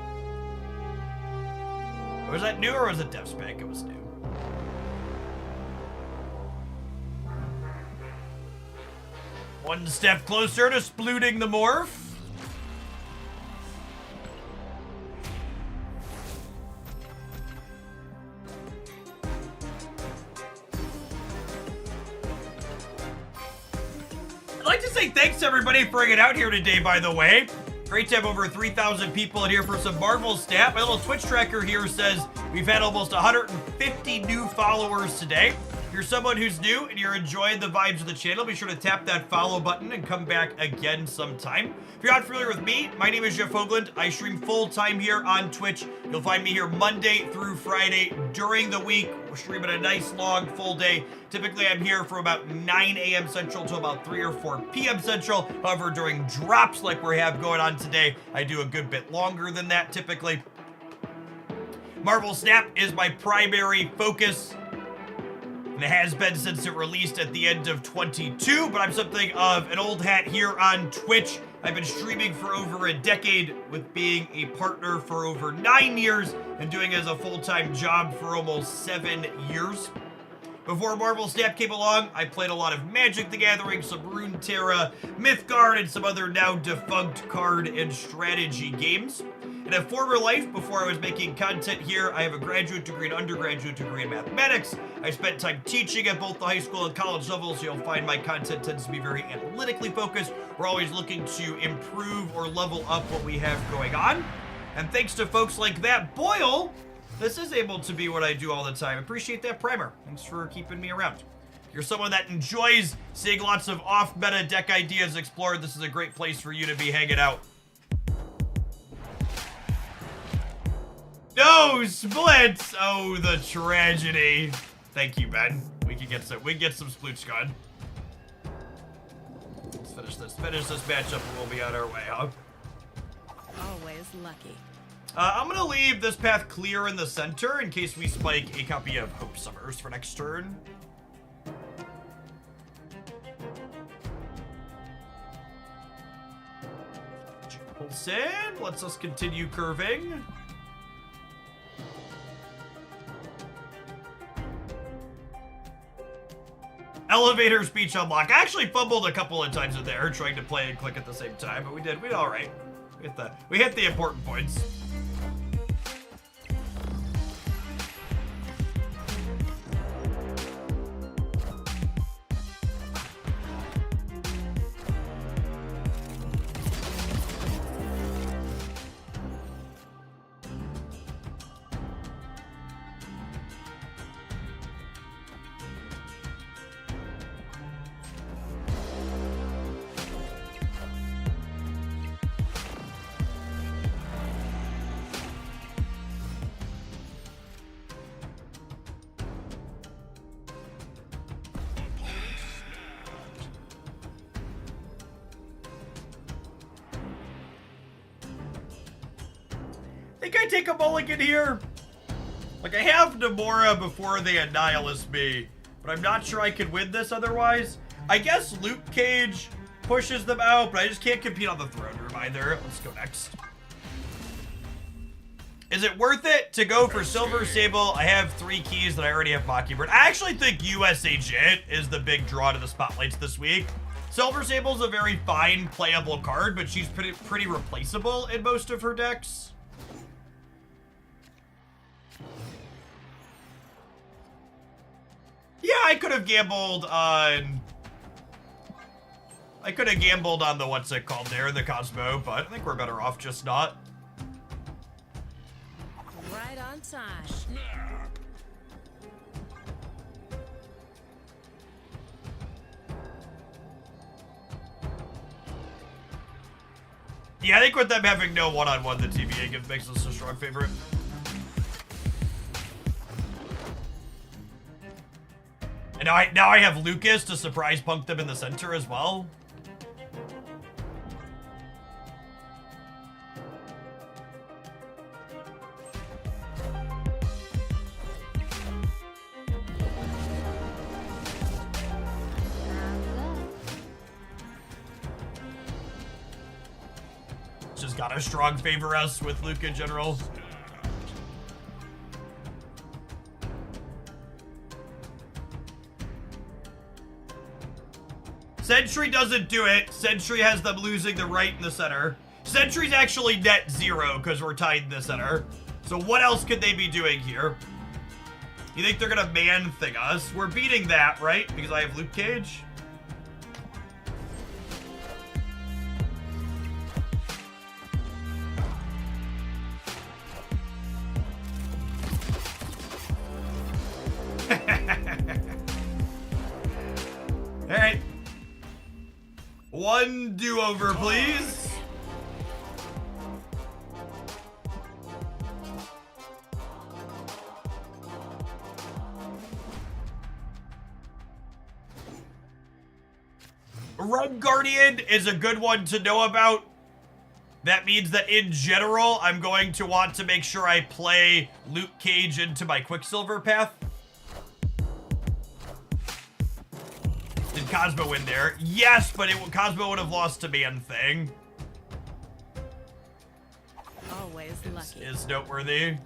Was that new or was it Dev Spec? It was new. One step closer to splooting the morph. like to say thanks to everybody for hanging out here today, by the way. Great to have over 3,000 people in here for some Marvel stat. My little Twitch tracker here says we've had almost 150 new followers today. If you're someone who's new and you're enjoying the vibes of the channel, be sure to tap that follow button and come back again sometime. If you're not familiar with me, my name is Jeff Hoagland. I stream full-time here on Twitch. You'll find me here Monday through Friday during the week. We're streaming a nice, long, full day. Typically, I'm here from about 9 a.m. Central to about 3 or 4 p.m. Central. However, during drops like we have going on today, I do a good bit longer than that typically. Marvel Snap is my primary focus, and it has been since it released at the end of 22, but I'm something of an old hat here on Twitch. I've been streaming for over a decade, with being a partner for over 9 years and doing it as a full-time job for almost 7 years. Before Marvel Snap came along, I played a lot of Magic the Gathering, some Runeterra, Mythgard, and some other now defunct card and strategy games. In a former life, before I was making content here, I have a graduate degree and undergraduate degree in mathematics. I spent time teaching at both the high school and college levels, so you'll find my content tends to be very analytically focused. We're always looking to improve or level up what we have going on. And thanks to folks like that Boyle, this is able to be what I do all the time. Appreciate that primer. Thanks for keeping me around. If you're someone that enjoys seeing lots of off-meta deck ideas explored, this is a great place for you to be hanging out. No splits! Oh, the tragedy. Thank you, Ben. We can get some sploots gone. Let's finish this matchup and we'll be on our way, huh? Always lucky. I'm gonna leave this path clear in the center in case we spike a copy of Hope Summers for next turn. Pulse in, lets us continue curving. Elevator speech unlock. I actually fumbled a couple of times in there trying to play and click at the same time, but we did all right. We hit the important points. Think I take a mulligan here? Like, I have Namora before they annihilate me, but I'm not sure I could win this otherwise. I guess Luke Cage pushes them out, but I just can't compete on the throne room either. Let's go next. Is it worth it to go for Silver Sable? I have 3 keys that I already have Mockingbird. I actually think US Agent is the big draw to the spotlights this week. Silver Sable's a very fine playable card, but she's pretty replaceable in most of her decks. Yeah, I could have gambled on the what's it called there, the Cosmo, but I think we're better off just not. Right on time. Yeah, I think with them having no one-on-one, the TVA makes us a strong favorite. And now I have Lucas to surprise punk them in the center as well. Just gotta strong favor us with Luke in general. Sentry doesn't do it. Sentry has them losing the right and the center. Sentry's actually net 0 because we're tied in the center. So what else could they be doing here? You think they're gonna Man-Thing us? We're beating that, right? Because I have Luke Cage. One do-over, please. Rogue Guardian is a good one to know about. That means that in general, I'm going to want to make sure I play Luke Cage into my Quicksilver path. Did Cosmo win there? Yes, but Cosmo would have lost to Man-Thing. Always lucky. Is noteworthy.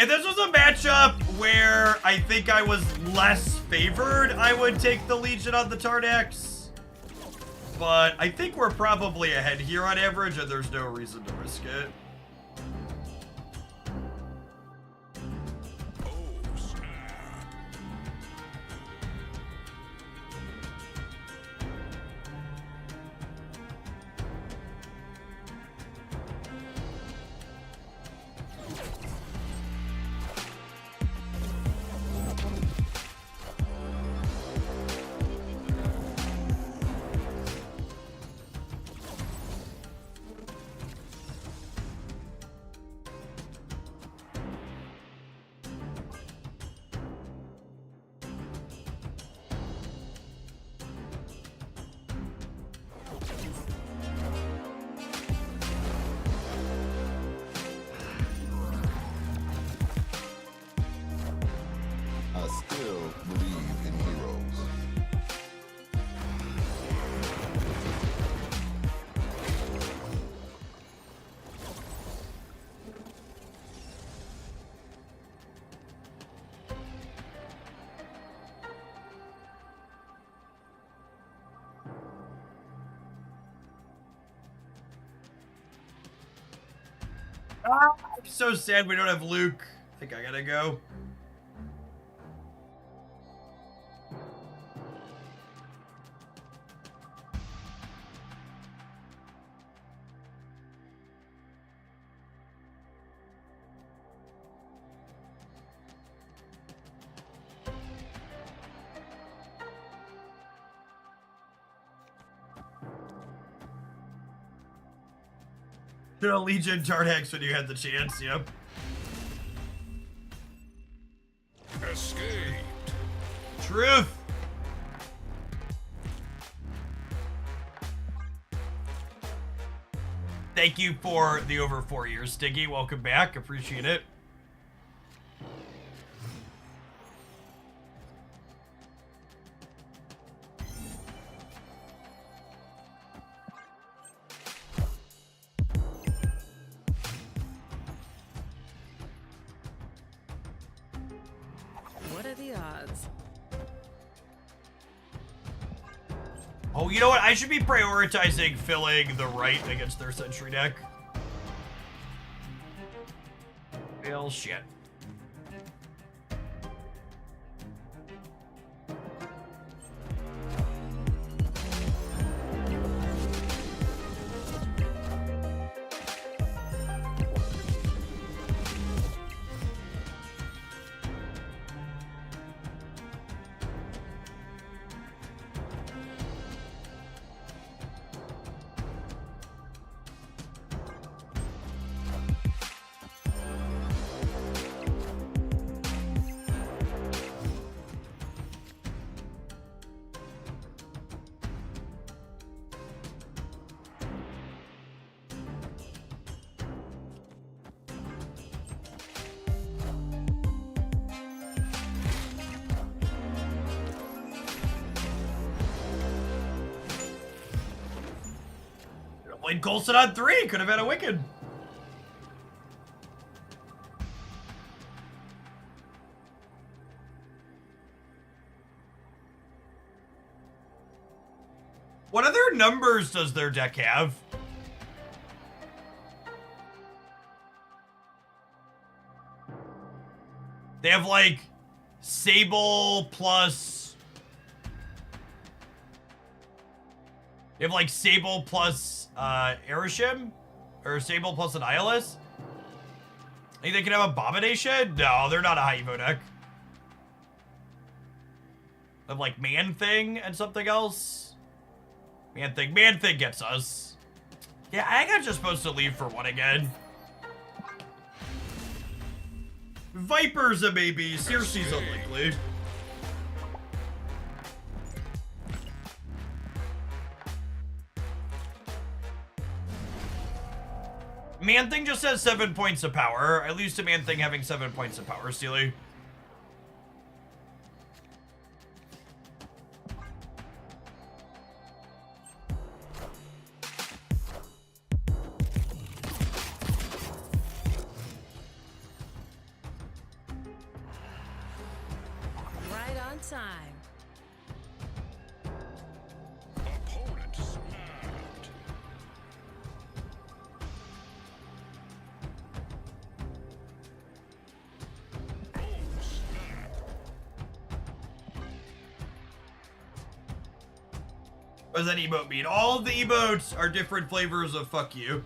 If this was a matchup where I think I was less favored, I would take the Legion on the Tardax. But I think we're probably ahead here on average, and there's no reason to risk it. I still believe in heroes. I'm so sad we don't have Luke. I think I gotta go. Should have Legion Tardax when you had the chance, yep. Escaped. Truth! Thank you for the over 4 years, Stiggy. Welcome back. Appreciate it. What are the odds? Oh, you know what? I should be prioritizing filling the right against their Sentry deck. Well, shit. Played Coulson on 3. Could have had a Wicked. numbers does their deck have? They have like Sable plus. They have like Sable plus Airshim? Or Sable plus an Annihilus? Think they can have Abomination? No, they're not a high Evo deck. They have like Man-Thing and something else? Man-Thing gets us. Yeah, I think I'm just supposed to leave for one again. Viper's a maybe. Circe's unlikely. Man-Thing just has 7 points of power. At least a Man-Thing having 7 points of power, Steely. Right on time. Opponent smacked. Oh, snap. What does that emote mean? All of the emotes are different flavors of fuck you.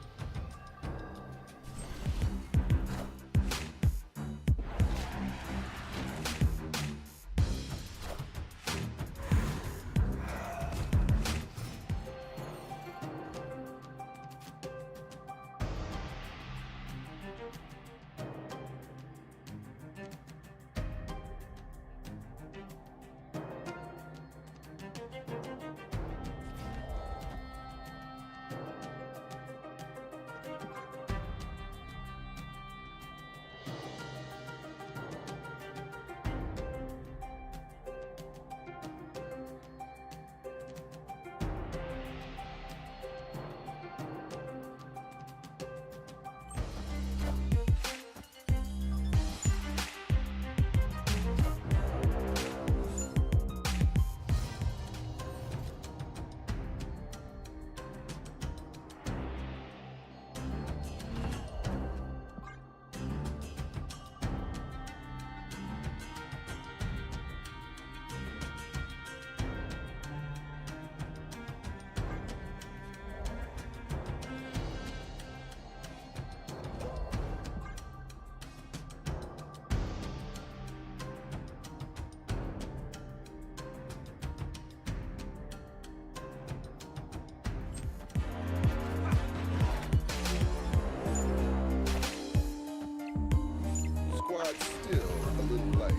Squad still a little light.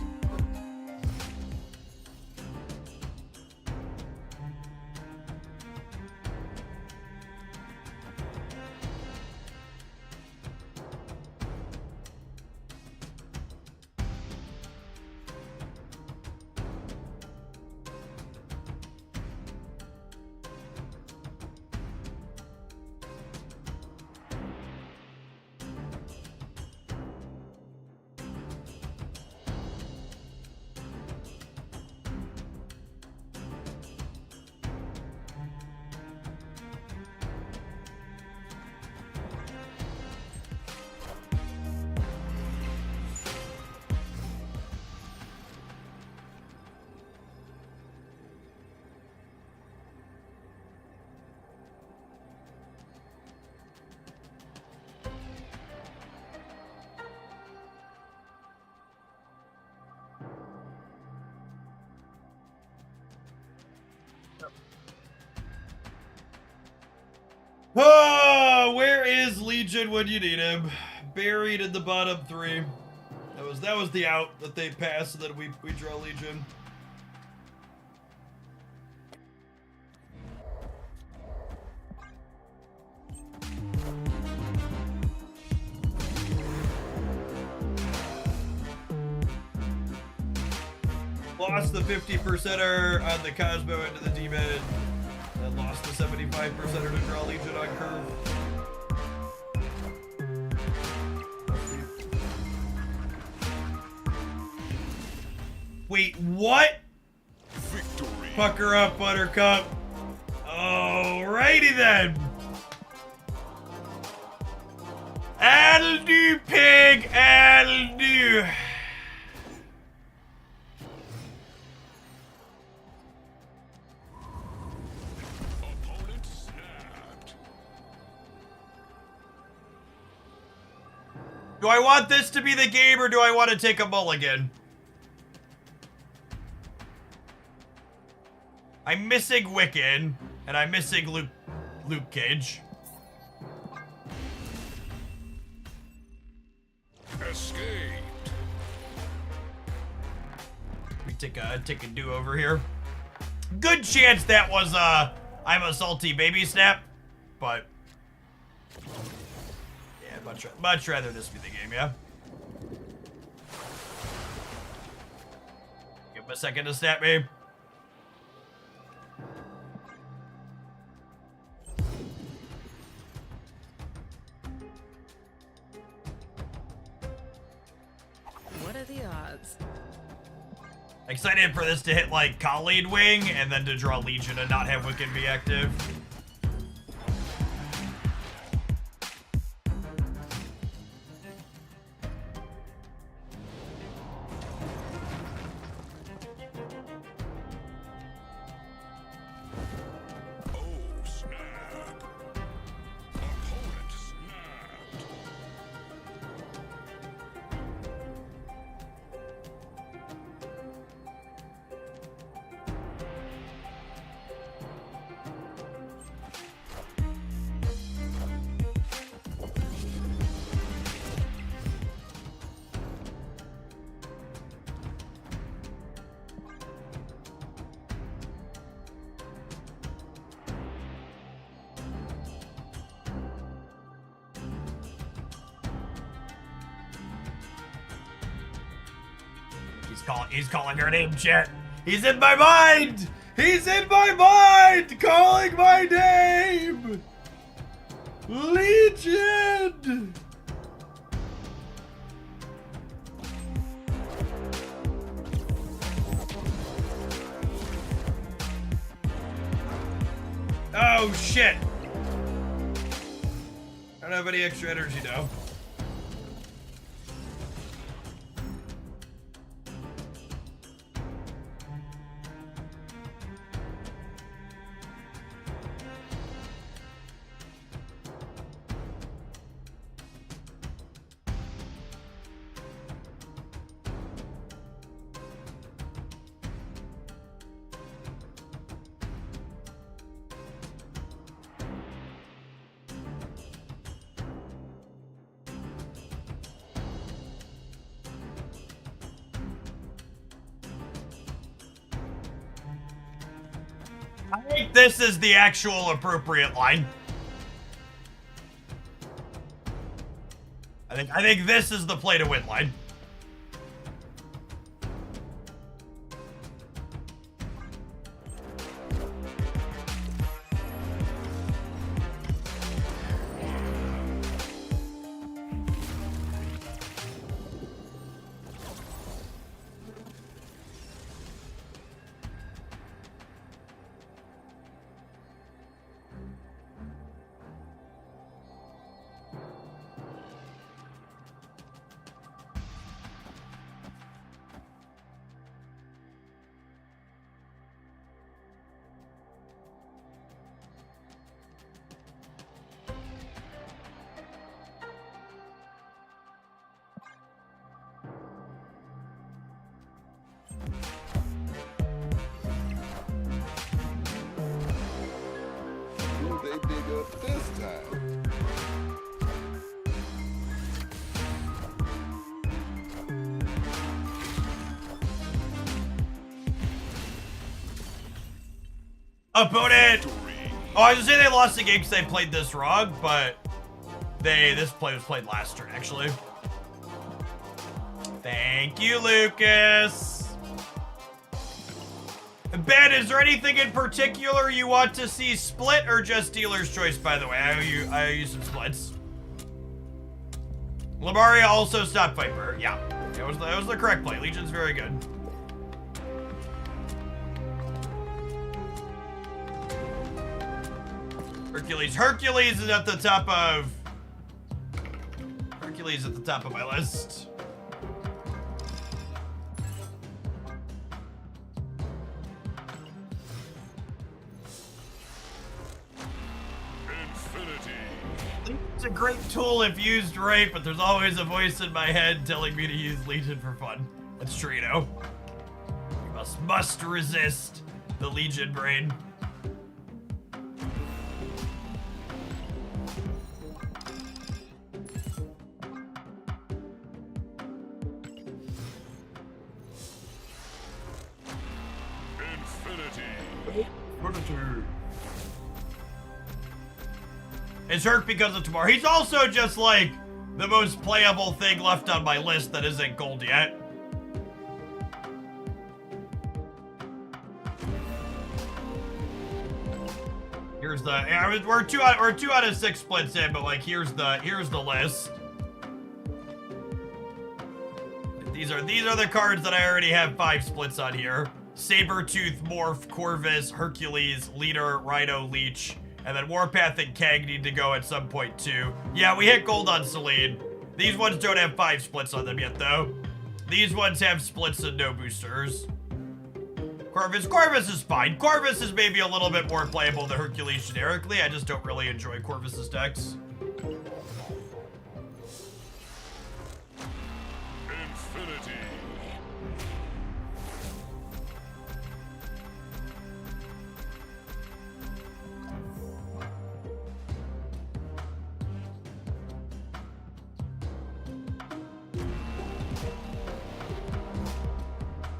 Oh, where is Legion when you need him? Buried in the bottom three. That was the out that they passed, and then we draw Legion. Lost the 50%er on the Cosmo into the Demon. And lost the 75%er to draw Legion on curve. Wait, what? Victory. Pucker up, Buttercup. Alrighty then. I'll do, pig. I'll do. Opponent snapped. Do I want this to be the game or do I want to take a mulligan? I'm missing Wiccan and I'm missing Luke Cage. Escaped. We take a do over here. Good chance that was I'm a salty baby snap, but yeah, much rather this be the game, yeah. Give him a second to snap me. What are the odds? Excited for this to hit like Khalid Wing and then to draw Legion and not have Wiccan be active. Oh, snap. Opponent snapped. He's calling her name, chat. He's in my mind! He's in my mind! Calling my name! Legion! Oh, shit. I don't have any extra energy now. I think this is the actual appropriate line. I think this is the play to win line. Will they dig up this time? Opponent! Oh, I was gonna say they lost the game because they played this wrong, but this play was played last turn, actually. Thank you, Lucas. Ben, is there anything in particular you want to see split or just dealer's choice, by the way? I owe you some splits. Lamaria also stopped Viper. Yeah, that was the correct play. Legion's very good. Hercules. Hercules is at the top of... Hercules at the top of my list. It's a great tool if used right, but there's always a voice in my head telling me to use Legion for fun. That's true, you know. You must resist the Legion brain. It's Herc because of tomorrow. He's also just like the most playable thing left on my list that isn't gold yet. Here's the we're two out of 6 splits in, but like here's the list. These are the cards that I already have 5 splits on here. Sabretooth, Morph, Corvus, Hercules, Leader, Rhino, Leech, and then Warpath and Kang need to go at some point too. Yeah, we hit gold on Celine. These ones don't have 5 splits on them yet though. These ones have splits and no boosters. Corvus is fine. Corvus is maybe a little bit more playable than Hercules generically. I just don't really enjoy Corvus's decks.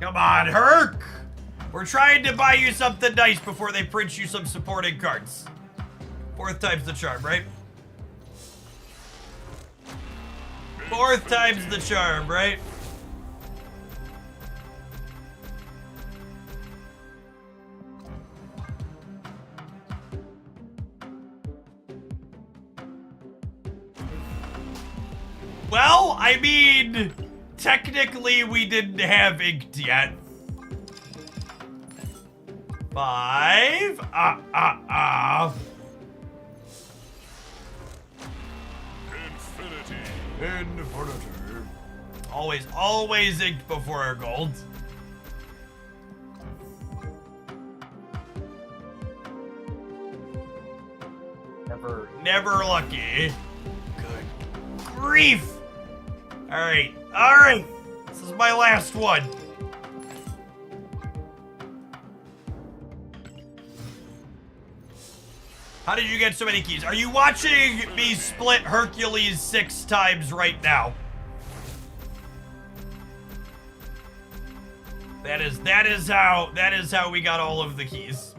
Come on, Herc! We're trying to buy you something nice before they print you some supporting cards. 4th time's the charm, right? 4th time's the charm, right? Well, I mean, technically we didn't have inked yet. 5. Infinity. Always inked before our gold. Never lucky. Good grief. All right. This is my last one. How did you get so many keys? Are you watching me split Hercules 6 times right now? That is how we got all of the keys.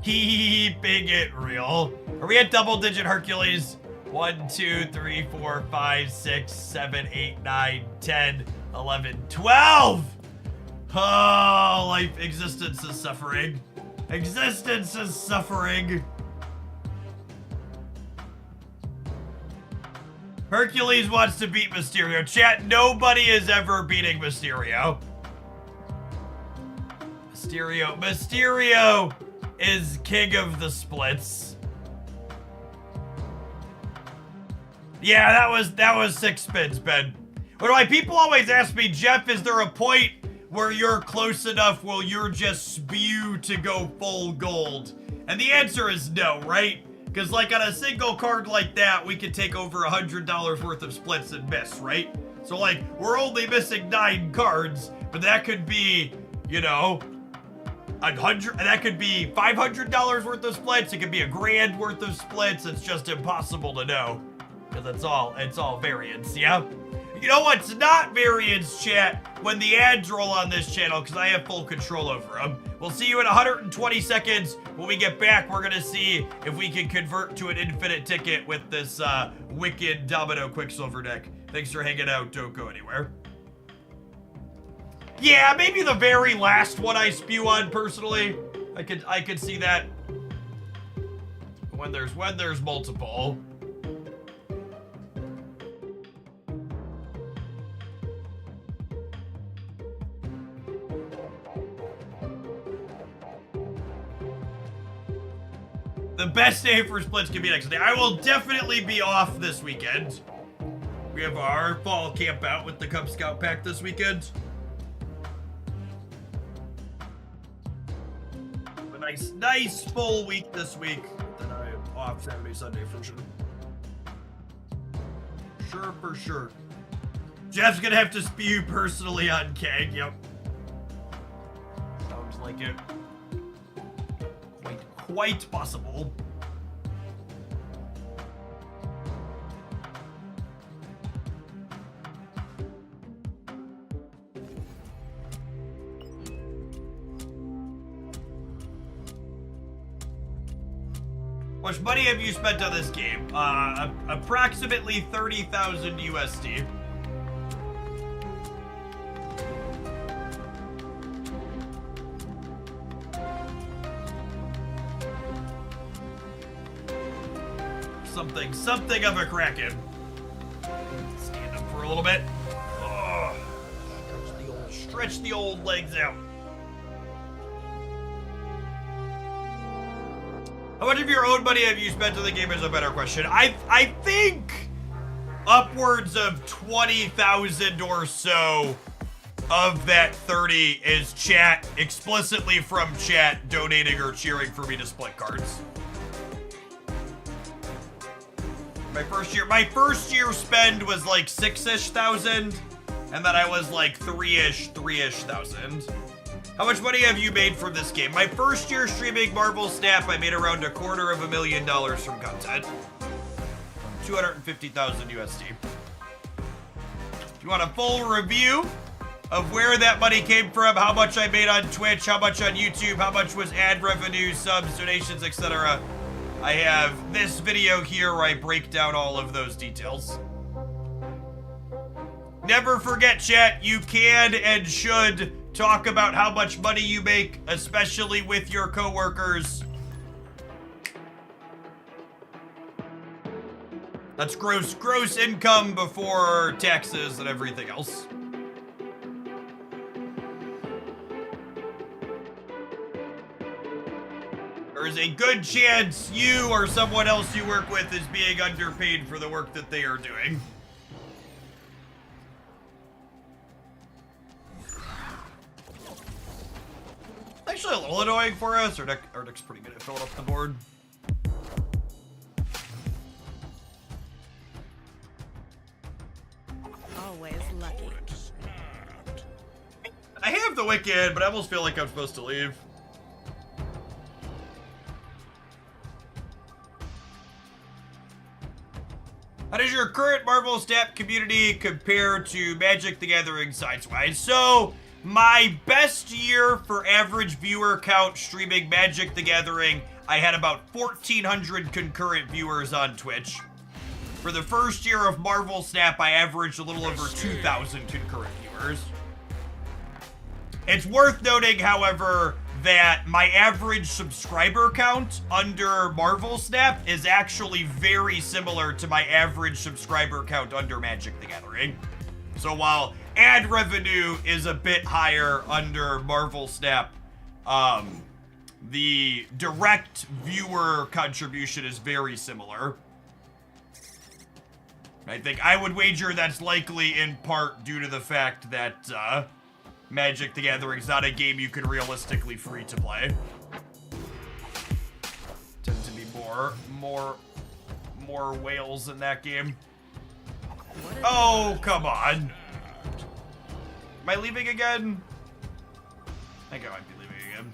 Keeping it real. Are we at double-digit Hercules? 1, 2, 3, 4, 5, 6, 7, 8, 9, 10, 11, 12! Oh, life, existence is suffering. Existence is suffering. Hercules wants to beat Mysterio. Chat, nobody is ever beating Mysterio. Mysterio is king of the splits. Yeah, that was 6 spins, Ben. But why people always ask me, Jeff, is there a point where you're close enough where you're just spew to go full gold? And the answer is no, right? Because like on a single card like that, we could take over $100 worth of splits and miss, right? So like, we're only missing 9 cards, but that could be, you know, that could be $500 worth of splits. It could be $1,000 worth of splits. It's just impossible to know. Because it's all variance, yeah? You know what's not variance, chat? When the ads roll on this channel, because I have full control over them. We'll see you in 120 seconds. When we get back, we're going to see if we can convert to an infinite ticket with this wicked Domino Quicksilver deck. Thanks for hanging out. Don't go anywhere. Yeah, maybe the very last one I spew on, personally. I could see that. When there's multiple. The best day for splits can be next day. I will definitely be off this weekend. We have our fall camp out with the Cub Scout pack this weekend. A nice full week this week. Then I am off Saturday, Sunday for sure. For sure. Jeff's gonna have to spew personally on Keg. Yep. Sounds like it. Quite possible. How much money have you spent on this game? Approximately 30,000 USD. Something of a kraken. Stand up for a little bit. Oh, stretch the old legs out. How much of your own money have you spent on the game is a better question. I think upwards of 20,000 or so of that 30 is chat, explicitly from chat, donating or cheering for me to split cards. My first year spend was like 6-ish thousand, and then I was like 3-ish thousand. How much money have you made from this game? My first year streaming Marvel Snap, I made around $250,000 from content. 250,000 USD. If you want a full review of where that money came from, how much I made on Twitch, how much on YouTube, how much was ad revenue, subs, donations, etc., I have this video here where I break down all of those details. Never forget, chat, you can and should talk about how much money you make, especially with your coworkers. That's gross income before taxes and everything else. There is a good chance you or someone else you work with is being underpaid for the work that they are doing. Actually a little annoying for us. Ardic's pretty good at filling up the board. Always lucky. I have the Wicked, but I almost feel like I'm supposed to leave. How does your current Marvel Snap community compare to Magic the Gathering size-wise? So, my best year for average viewer count streaming Magic the Gathering, I had about 1,400 concurrent viewers on Twitch. For the first year of Marvel Snap, I averaged a little over 2,000 concurrent viewers. It's worth noting, however, that my average subscriber count under Marvel Snap is actually very similar to my average subscriber count under Magic the Gathering. So while ad revenue is a bit higher under Marvel Snap, the direct viewer contribution is very similar. I think I would wager that's likely in part due to the fact that Magic the Gathering is not a game you can realistically free to play. Tend to be more whales in that game. Oh, come on. Am I leaving again? I think I might be leaving again.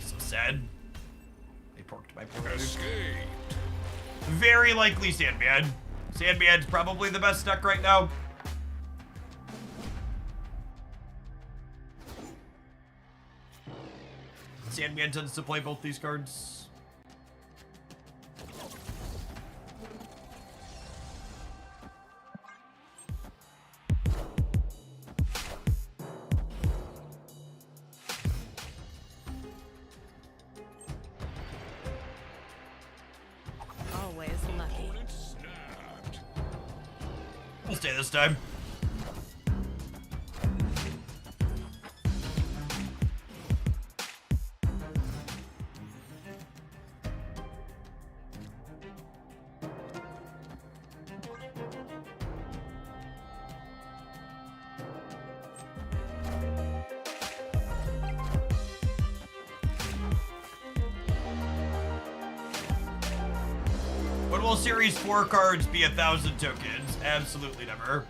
So sad. They porked my poor dude. Very likely Sandman. Sandman's probably the best deck right now. Sandman tends to play both these cards. Always lucky. We'll stay this time. will Series 4 cards be 1,000 tokens? Absolutely never.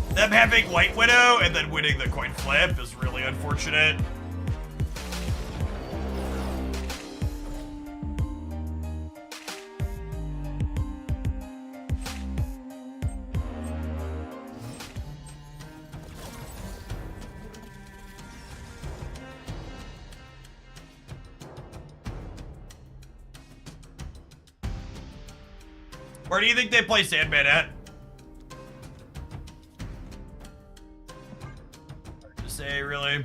Them having White Widow and then winning the coin flip is really unfortunate. Where do you think they play Sandman at? Hard to say, really.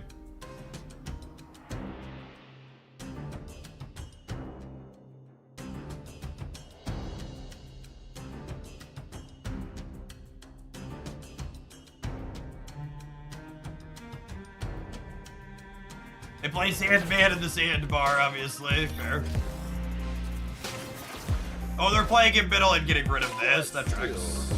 They play Sandman in the Sandbar, obviously. Fair. Oh, they're playing in middle and getting rid of this. That tracks.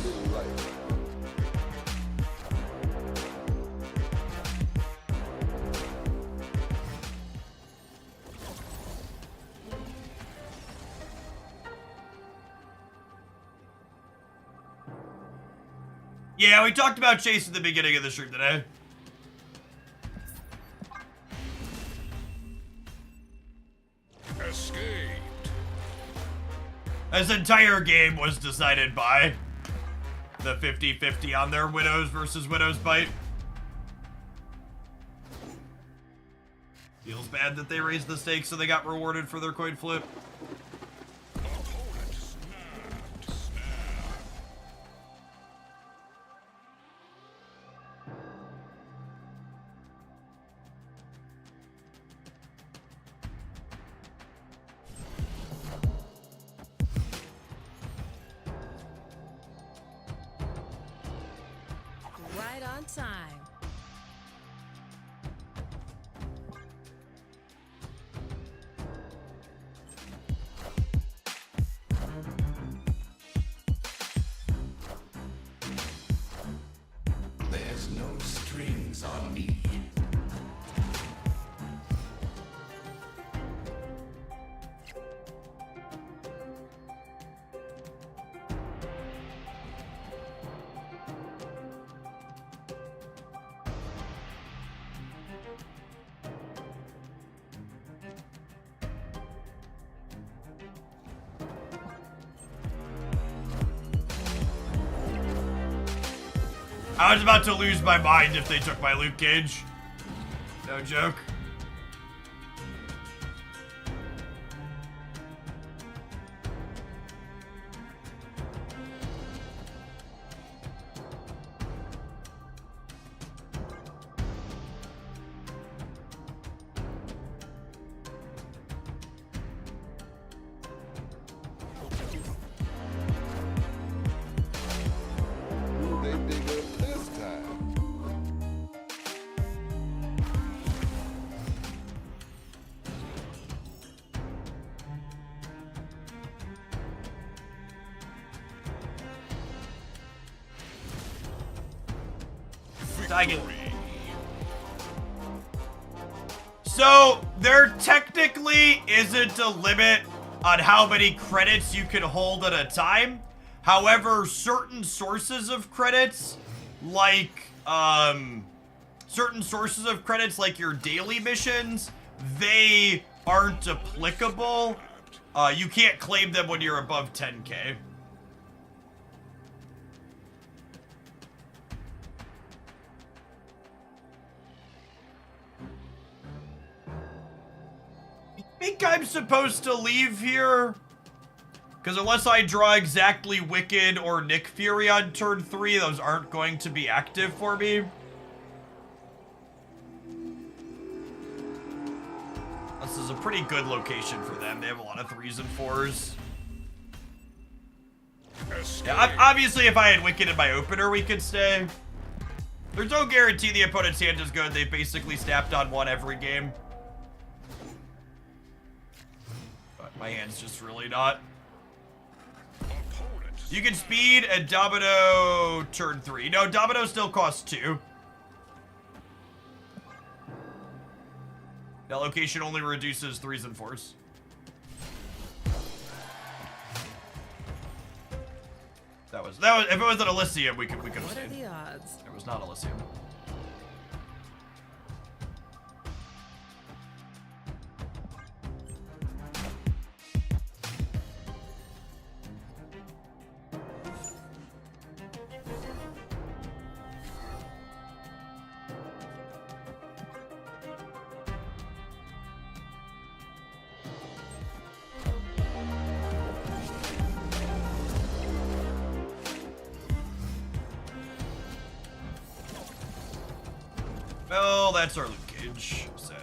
Yeah, we talked about Chase at the beginning of the stream today. Escaped. This entire game was decided by the 50-50 on their Widows versus Widows Bite. Feels bad that they raised the stakes so they got rewarded for their coin flip. Right on time. There's no strings on me. I was about to lose my mind if they took my Luke Cage. No joke. Who they dig up this time? Dang it. So, there technically isn't a limit on how many credits you can hold at a time. However, certain sources of credits, like your daily missions, they aren't applicable. You can't claim them when you're above 10K. I think I'm supposed to leave here. Because unless I draw exactly Wicked or Nick Fury on turn 3, those aren't going to be active for me. This is a pretty good location for them. They have a lot of 3s and 4s. Yeah, obviously, if I had Wicked in my opener, we could stay. There's no guarantee the opponent's hand is good. They basically snapped on one every game. But my hand's just really not. You can speed and Domino turn 3. No, Domino still costs 2. That location only reduces 3s and 4s. That was if it was an Elysium, we could have What are stayed. the odds? It was not Elysium. Well, that's our Luke Cage, said.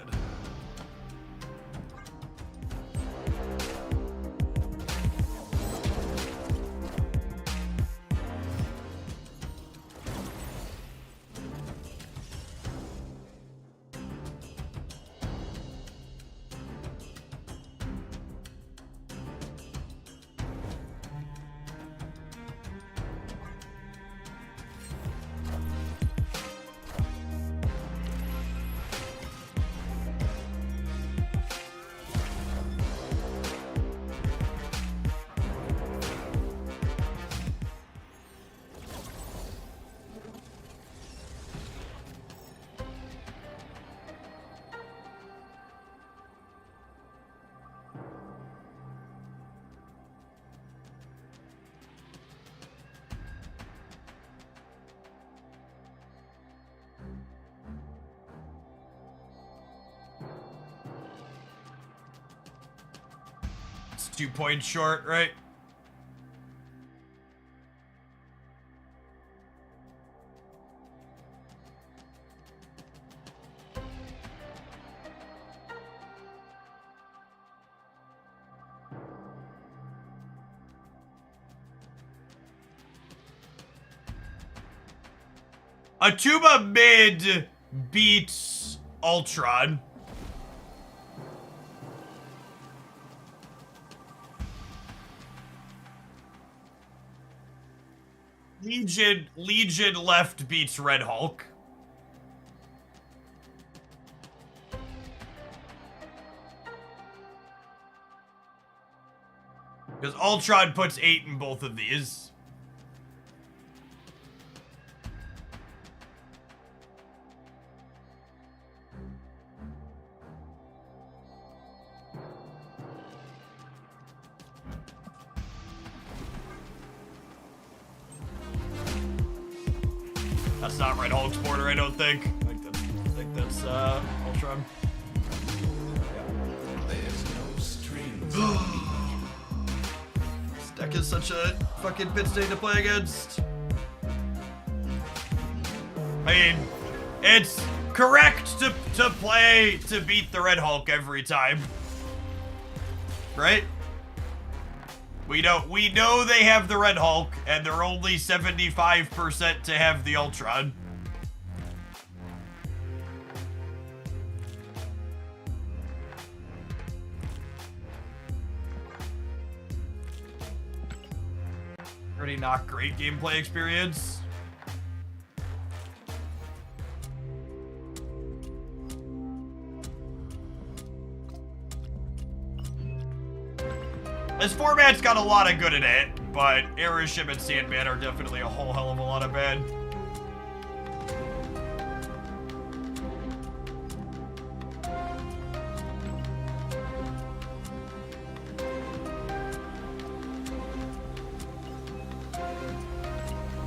It's 2 points short, right? A tuba mid beats Ultron. Legion left beats Red Hulk. Because Ultron puts 8 in both of these. That's not Red Hulk's border, I don't think. I think that's Ultron. There's no strings. This deck is such a fucking pit state to play against. I mean, it's correct to play to beat the Red Hulk every time. Right? We know they have the Red Hulk, and they're only 75% to have the Ultron. Pretty not great gameplay experience. This format's got a lot of good in it, but Aeroship and Sandman are definitely a whole hell of a lot of bad.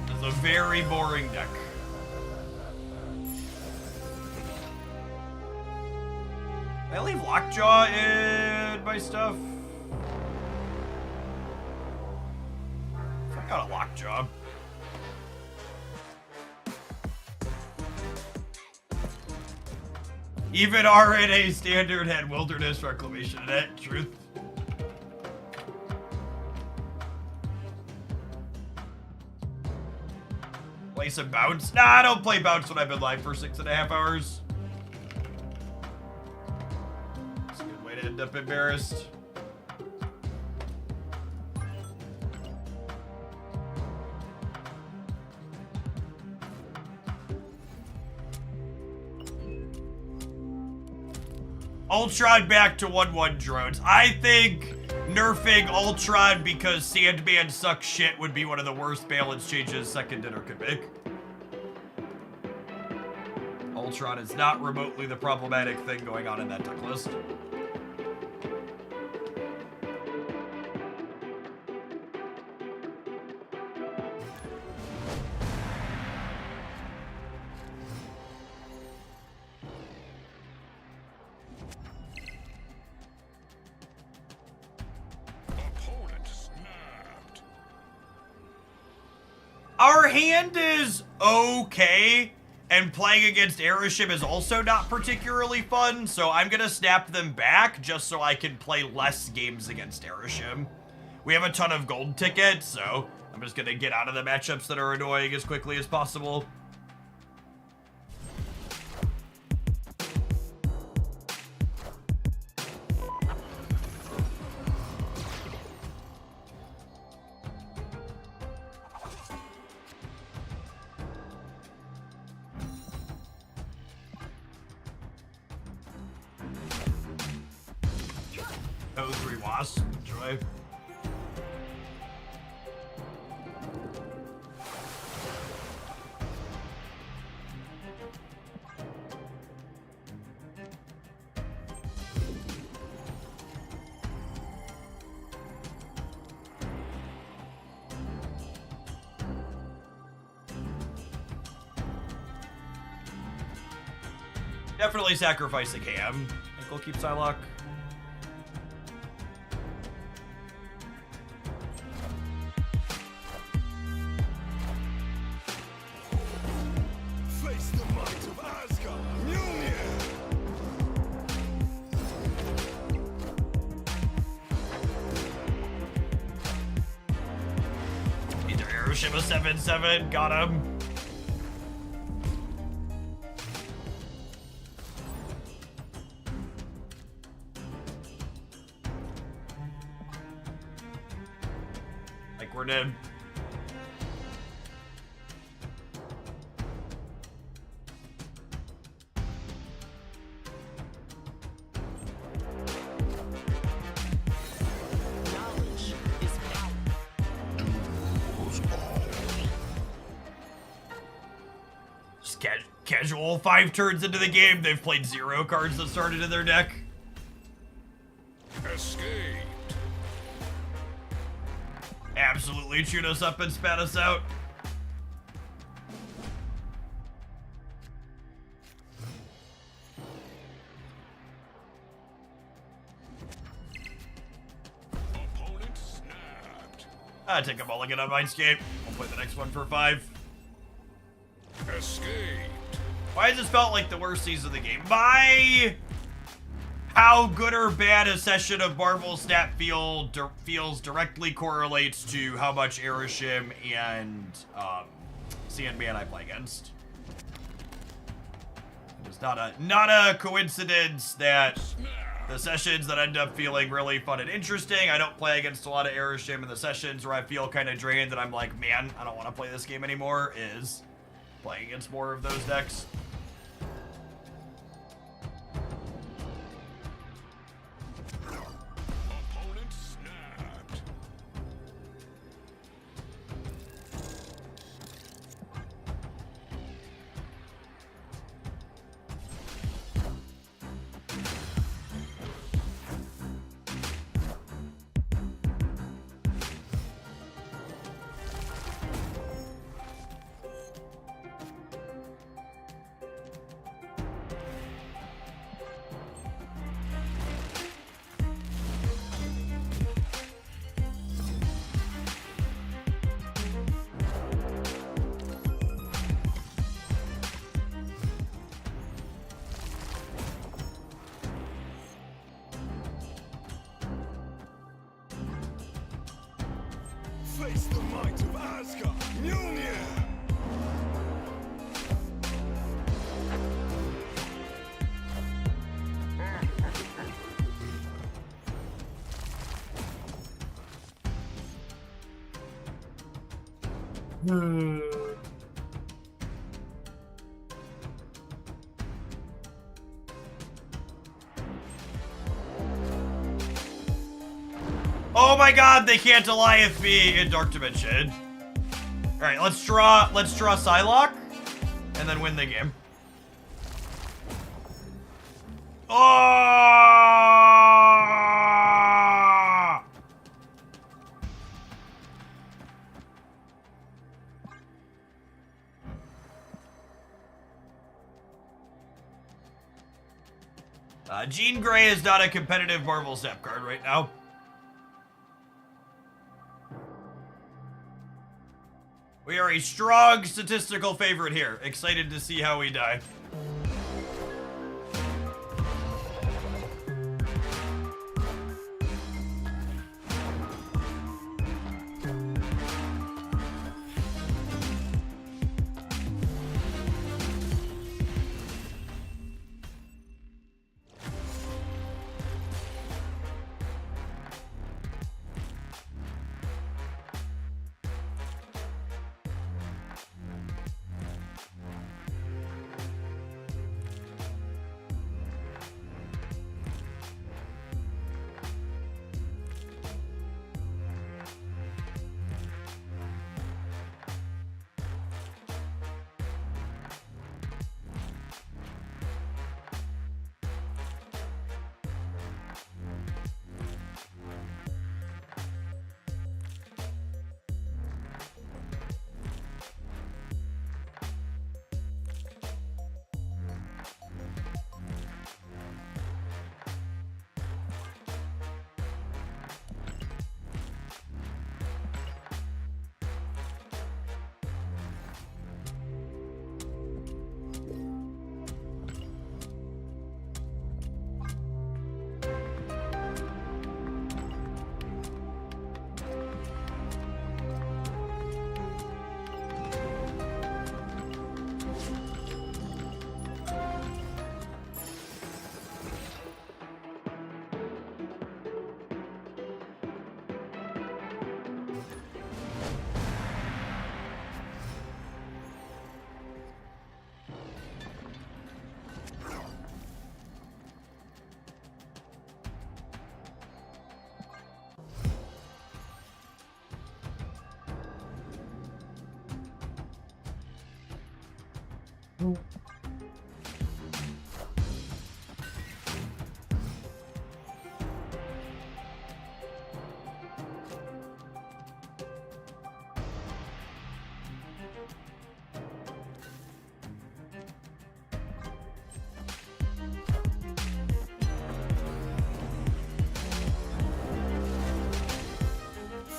It's a very boring deck. Did I leave Lockjaw in my stuff? I got a Lockjaw. Even RNA standard had Wilderness Reclamation in it. Truth. Play some Bounce? Nah, I don't play Bounce when I've been live for 6.5 hours. It's a good way to end up embarrassed. Ultron back to 1-1 drones. I think nerfing Ultron because Sandman sucks shit would be one of the worst balance changes Second Dinner could make. Ultron is not remotely the problematic thing going on in that deck list. Opponent snapped. Our hand is okay, and playing against Aeroshim is also not particularly fun, so I'm gonna snap them back just so I can play less games against Aeroshim. We have a ton of gold tickets, so I'm just gonna get out of the matchups that are annoying as quickly as possible. Oh, 3 wasps. Enjoy. Definitely sacrificing Ham. I think we'll keep Psylocke. Face the might of Asgard. Mjolnir. Either Aeroshim a 7/7, got him. Like we're dead. Knowledge is power. Just casual 5 turns into the game, they've played 0 cards that started in their deck. Escaped. Absolutely chewed us up and spat us out. Opponent snapped. I take a mulligan on Mindscape. We'll play the next one for 5. Escaped. Why has this felt like the worst season of the game? My how good or bad a session of Marvel Snap feels directly correlates to how much Aeroshim and Sandman I play against. It's not a coincidence that the sessions that end up feeling really fun and interesting, I don't play against a lot of Aeroshim, and the sessions where I feel kind of drained that I'm like, man, I don't want to play this game anymore, is playing against more of those decks. Opponent snapped. Face the might of Asgard. Mjolnir. Oh my god, they can't Goliath me in Dark Dimension. Alright, let's draw Psylocke and then win the game. Oh! Jean Grey is not a competitive Marvel Snap card right now. We are a strong statistical favorite here. Excited to see how we die.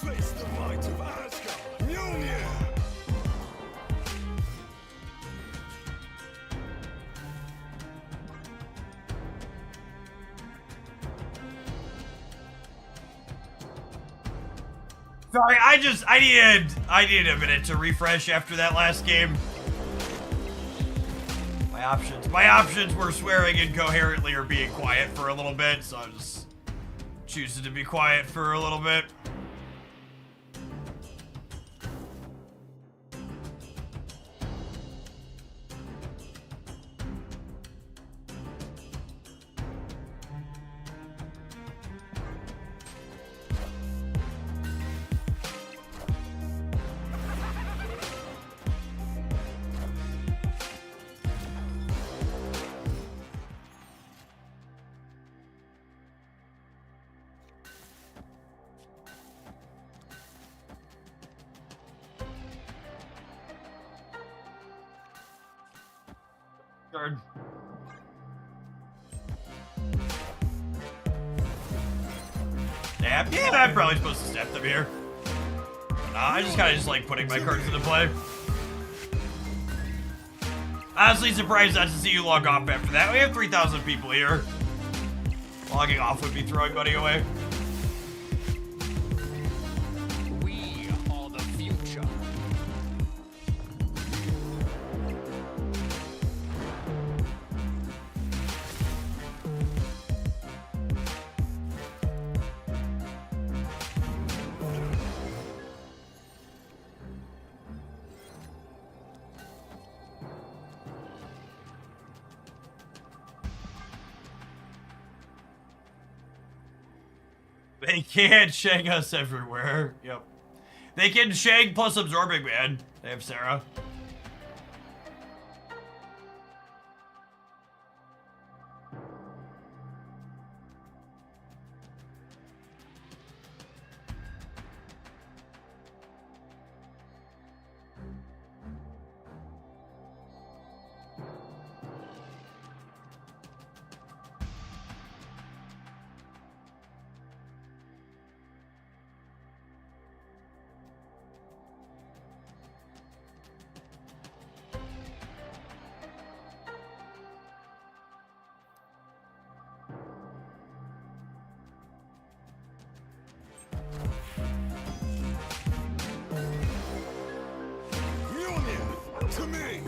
Face the might of Asgard! Mjolnir! Sorry, I needed a minute to refresh after that last game. My options were swearing incoherently or being quiet for a little bit, so I'm just choosing to be quiet for a little bit. Darn. Yeah, I'm probably supposed to step them here. I just kind of like putting my cards into play. Honestly surprised not to see you log off after that. We have 3,000 people here. Logging off would be throwing money away. We are the future. They can't Shang us everywhere. Yep. They can Shang plus Absorbing Man. They have Sarah. Union to me.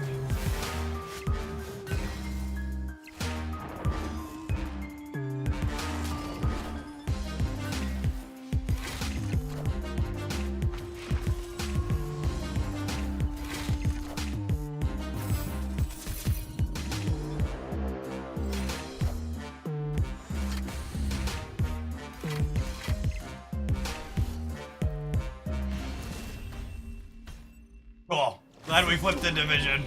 Cool. Glad we flipped the division.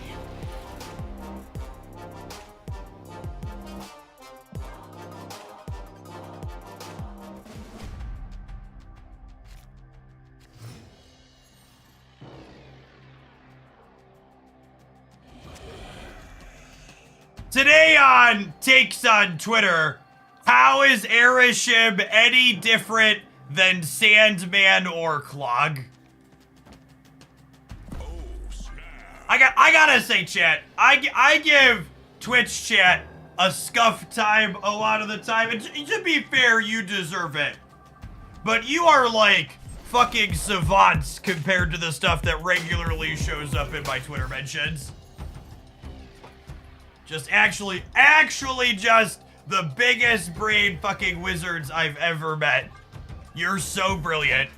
Today on Takes on Twitter, how is Erishim any different than Sandman or Clog? I gotta say, chat, I give Twitch chat a scuff time a lot of the time, and to be fair, you deserve it. But you are like fucking savants compared to the stuff that regularly shows up in my Twitter mentions. Just actually just the biggest brain fucking wizards I've ever met. You're so brilliant.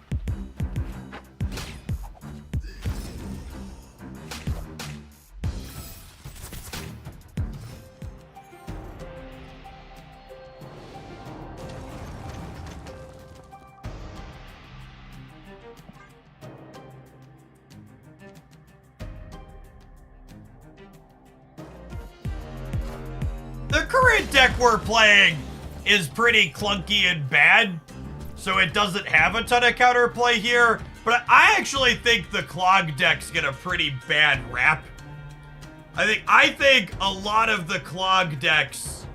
The current deck we're playing is pretty clunky and bad, so it doesn't have a ton of counterplay here, but I actually think the Clog decks get a pretty bad rap. I think a lot of the Clog decks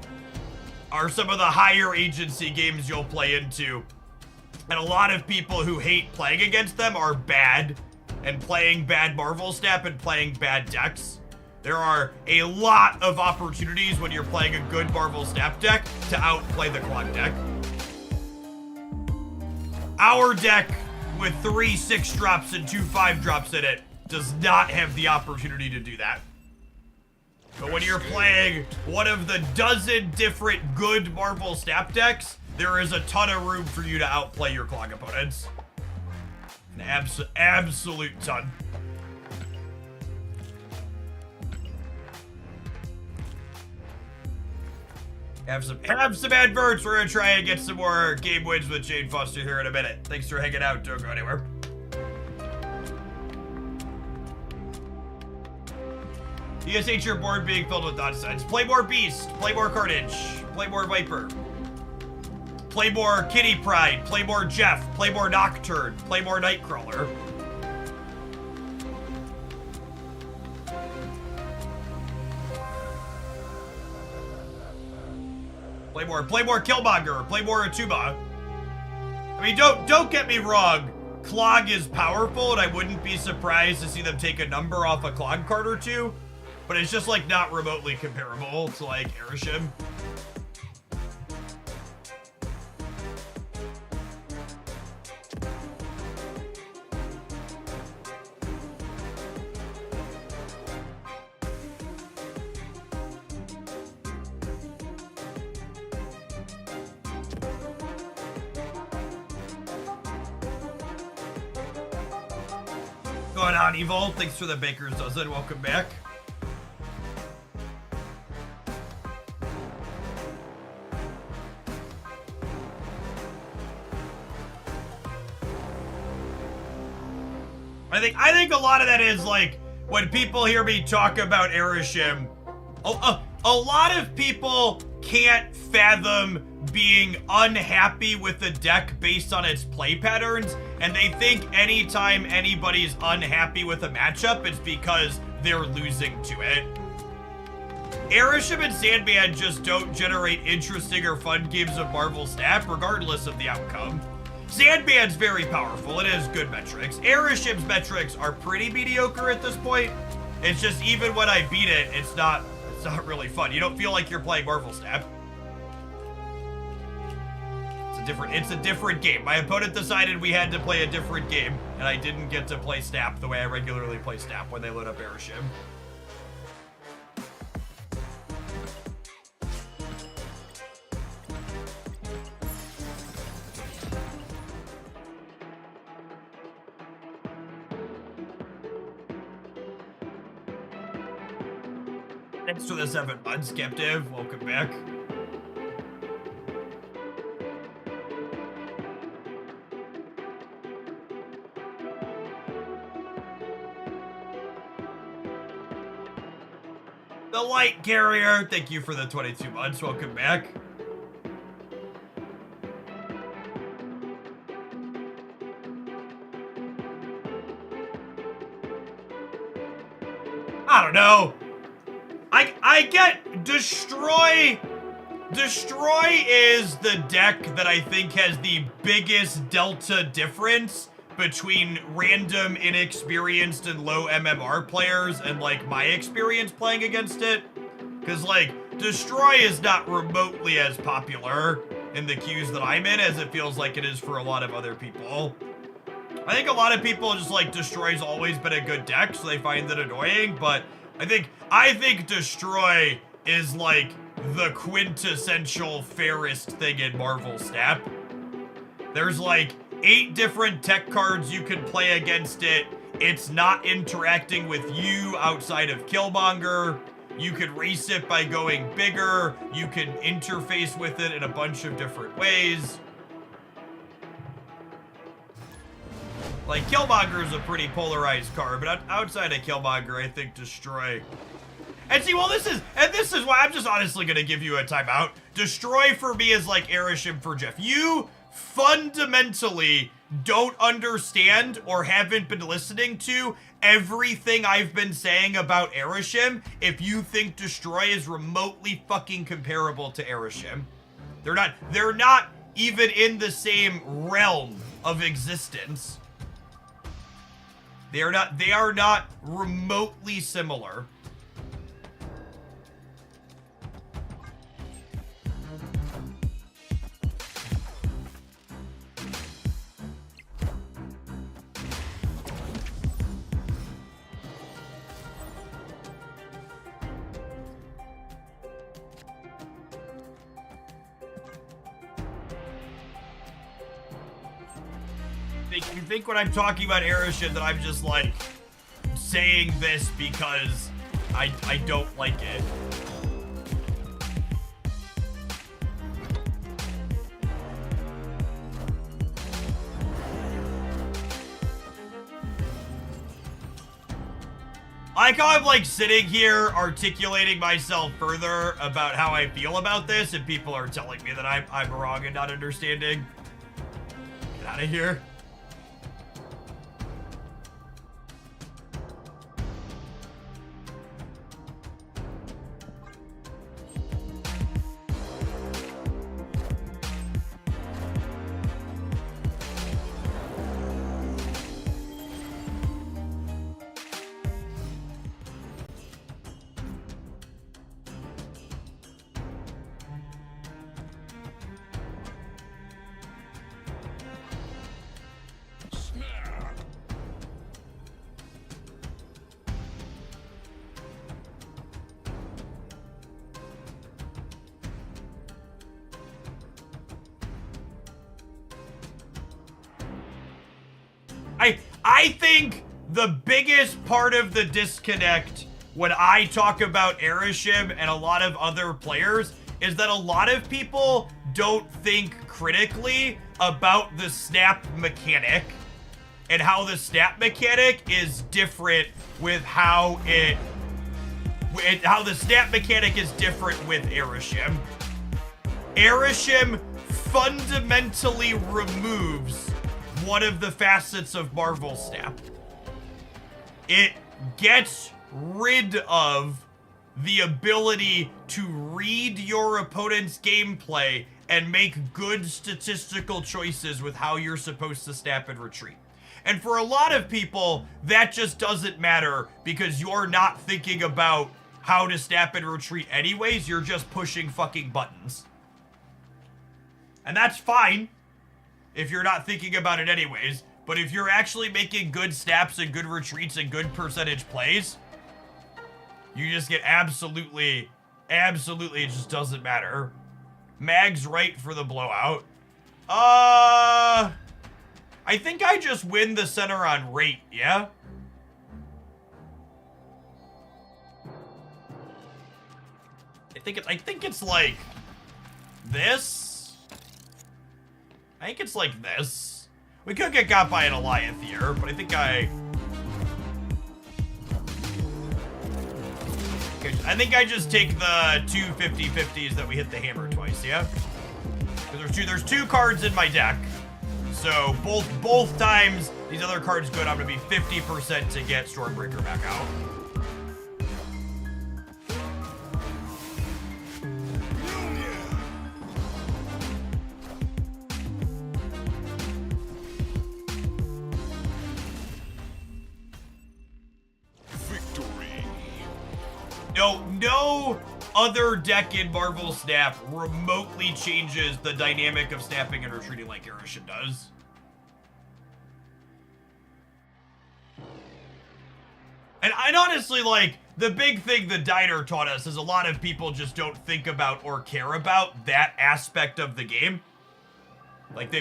are some of the higher agency games you'll play into, and a lot of people who hate playing against them are bad, and playing bad Marvel Snap and playing bad decks. There are a lot of opportunities when you're playing a good Marvel Snap deck to outplay the Clog deck. Our deck with 3 6-drops and 2 5-drops in it does not have the opportunity to do that. But when you're playing one of the dozen different good Marvel Snap decks, there is a ton of room for you to outplay your Clog opponents. An absolute ton. Have some adverts. We're gonna try and get some more game wins with Jane Foster here in a minute. Thanks for hanging out. Don't go anywhere. You guys hate your board being filled with nonsense. Play more Beast. Play more Carnage. Play more Viper. Play more Kitty Pride. Play more Jeff. Play more Nocturne. Play more Nightcrawler. Play more Killmonger, play more Atuba. I mean, don't get me wrong, Clog is powerful, and I wouldn't be surprised to see them take a number off a Clog card or two, but it's just like not remotely comparable to like Erishim. Going on, Evil. Thanks for the Baker's Dozen. Welcome back. I think a lot of that is like when people hear me talk about Aeroshim, a lot of people can't fathom being unhappy with the deck based on its play patterns, and they think anytime anybody's unhappy with a matchup, it's because they're losing to it. Aeroshim and Sandman just don't generate interesting or fun games of Marvel Snap, regardless of the outcome. Sandman's very powerful, it has good metrics. Aeroshim's metrics are pretty mediocre at this point. It's just even when I beat it, it's not really fun. You don't feel like you're playing Marvel Snap. It's a different game. My opponent decided we had to play a different game, and I didn't get to play Snap the way I regularly play Snap when they load up Aeroshim. Thanks for the 7 months, Skeptive. Welcome back. The Light Carrier, thank you for the 22 months. Welcome back. I don't know. I get Destroy. Destroy is the deck that I think has the biggest delta difference between random, inexperienced, and low MMR players and, like, my experience playing against it. Because, like, Destroy is not remotely as popular in the queues that I'm in as it feels like it is for a lot of other people. I think a lot of people just, like, Destroy's always been a good deck, so they find it annoying, but I think Destroy is, like, the quintessential fairest thing in Marvel Snap. There's, like, 8 different tech cards you can play against it. It's not interacting with you outside of Killmonger. You could race it by going bigger. You can interface with it in a bunch of different ways. Like, Killmonger is a pretty polarized card, but outside of Killmonger, I think Destroy. And see, well, this is why I'm just honestly gonna give you a timeout. Destroy for me is like Aeroshim for Jeff. You fundamentally don't understand or haven't been listening to everything I've been saying about Aeroshim if you think Destroy is remotely fucking comparable to Aeroshim. They're not even in the same realm of existence. They are not remotely similar. You think when I'm talking about Aeroshim that I'm just like saying this because I don't like it. I like how I'm like sitting here articulating myself further about how I feel about this and people are telling me that I'm wrong and not understanding. Get out of here. I think the biggest part of the disconnect when I talk about Aeroshim and a lot of other players is that a lot of people don't think critically about the snap mechanic. and how the snap mechanic is different with how the snap mechanic is different with Aeroshim. Aeroshim fundamentally removes one of the facets of Marvel Snap. It gets rid of the ability to read your opponent's gameplay and make good statistical choices with how you're supposed to snap and retreat. And for a lot of people, that just doesn't matter because you're not thinking about how to snap and retreat anyways, you're just pushing fucking buttons. And that's fine if you're not thinking about it anyways, but if you're actually making good snaps and good retreats and good percentage plays, you just get absolutely, it just doesn't matter. Mag's right for the blowout. I think I just win the center on rate, yeah? I think it's like this. I think it's like this. We could get got by an Alliance here, but I think I just take the two 50/50s that we hit the hammer twice, yeah? Because there's two cards in my deck. So both times these other cards good, I'm gonna be 50% to get Stormbreaker back out. No other deck in Marvel Snap remotely changes the dynamic of snapping and retreating like Aeroshim does. And honestly, like, the big thing the Diner taught us is a lot of people just don't think about or care about that aspect of the game. Like,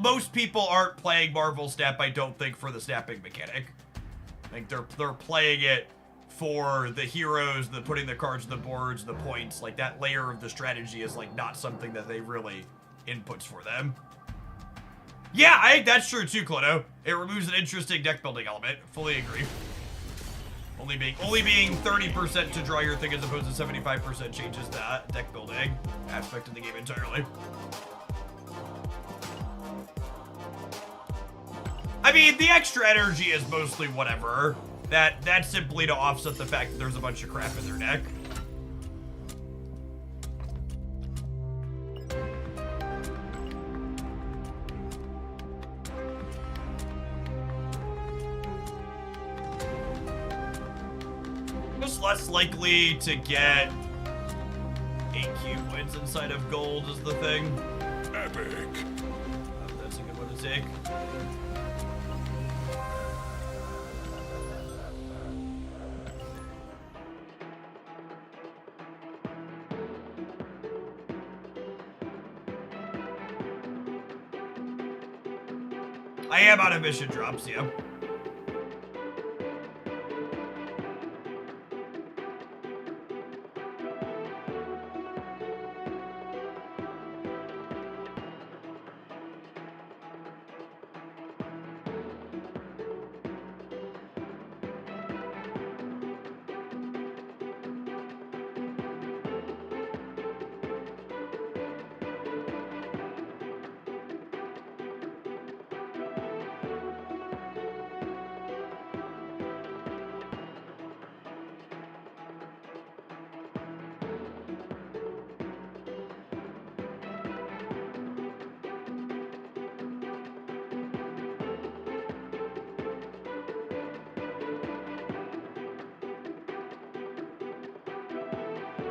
most people aren't playing Marvel Snap, I don't think, for the snapping mechanic. Like, they're playing it for the heroes, the putting the cards on the boards, the points. Like, that layer of the strategy is, like, not something that they really inputs for them. Yeah, I think that's true too, Clodo. It removes an interesting deck building element. Fully agree. Only being 30% to draw your thing as opposed to 75% changes that deck building aspect of the game entirely. I mean, the extra energy is mostly whatever. That's simply to offset the fact that there's a bunch of crap in their deck. Just less likely to get 8 cube wins inside of gold is the thing. Epic. That's a good one to take. I am out of mission drops, yeah.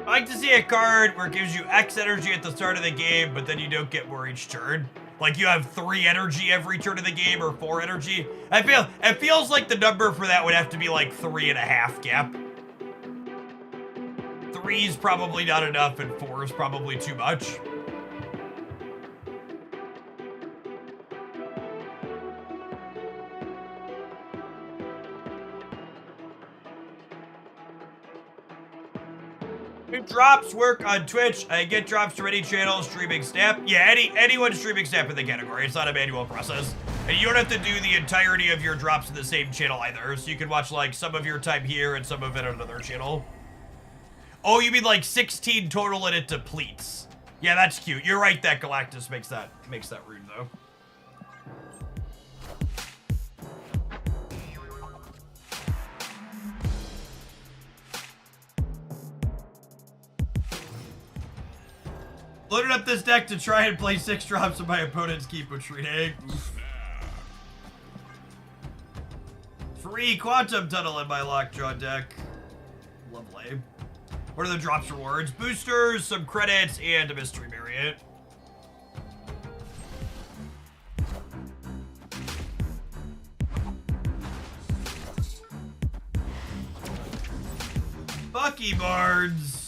I like to see a card where it gives you X energy at the start of the game, but then you don't get more each turn. Like you have 3 energy every turn of the game or 4 energy. It feels like the number for that would have to be like 3.5 gap. 3 is probably not enough and 4 is probably too much. Drops work on Twitch. I get drops from any channel streaming Snap. Yeah, anyone streaming Snap in the category. It's not a manual process. And you don't have to do the entirety of your drops in the same channel either. So you can watch like some of your time here and some of it on another channel. Oh, you mean like 16 total and it depletes. Yeah, that's cute. You're right that Galactus makes that rude though. Loaded up this deck to try and play 6 drops of my opponent's keep retreating. Free Quantum Tunnel in my Lockjaw deck. Lovely. What are the drops rewards? Boosters, some credits, and a mystery variant. Bucky Bards.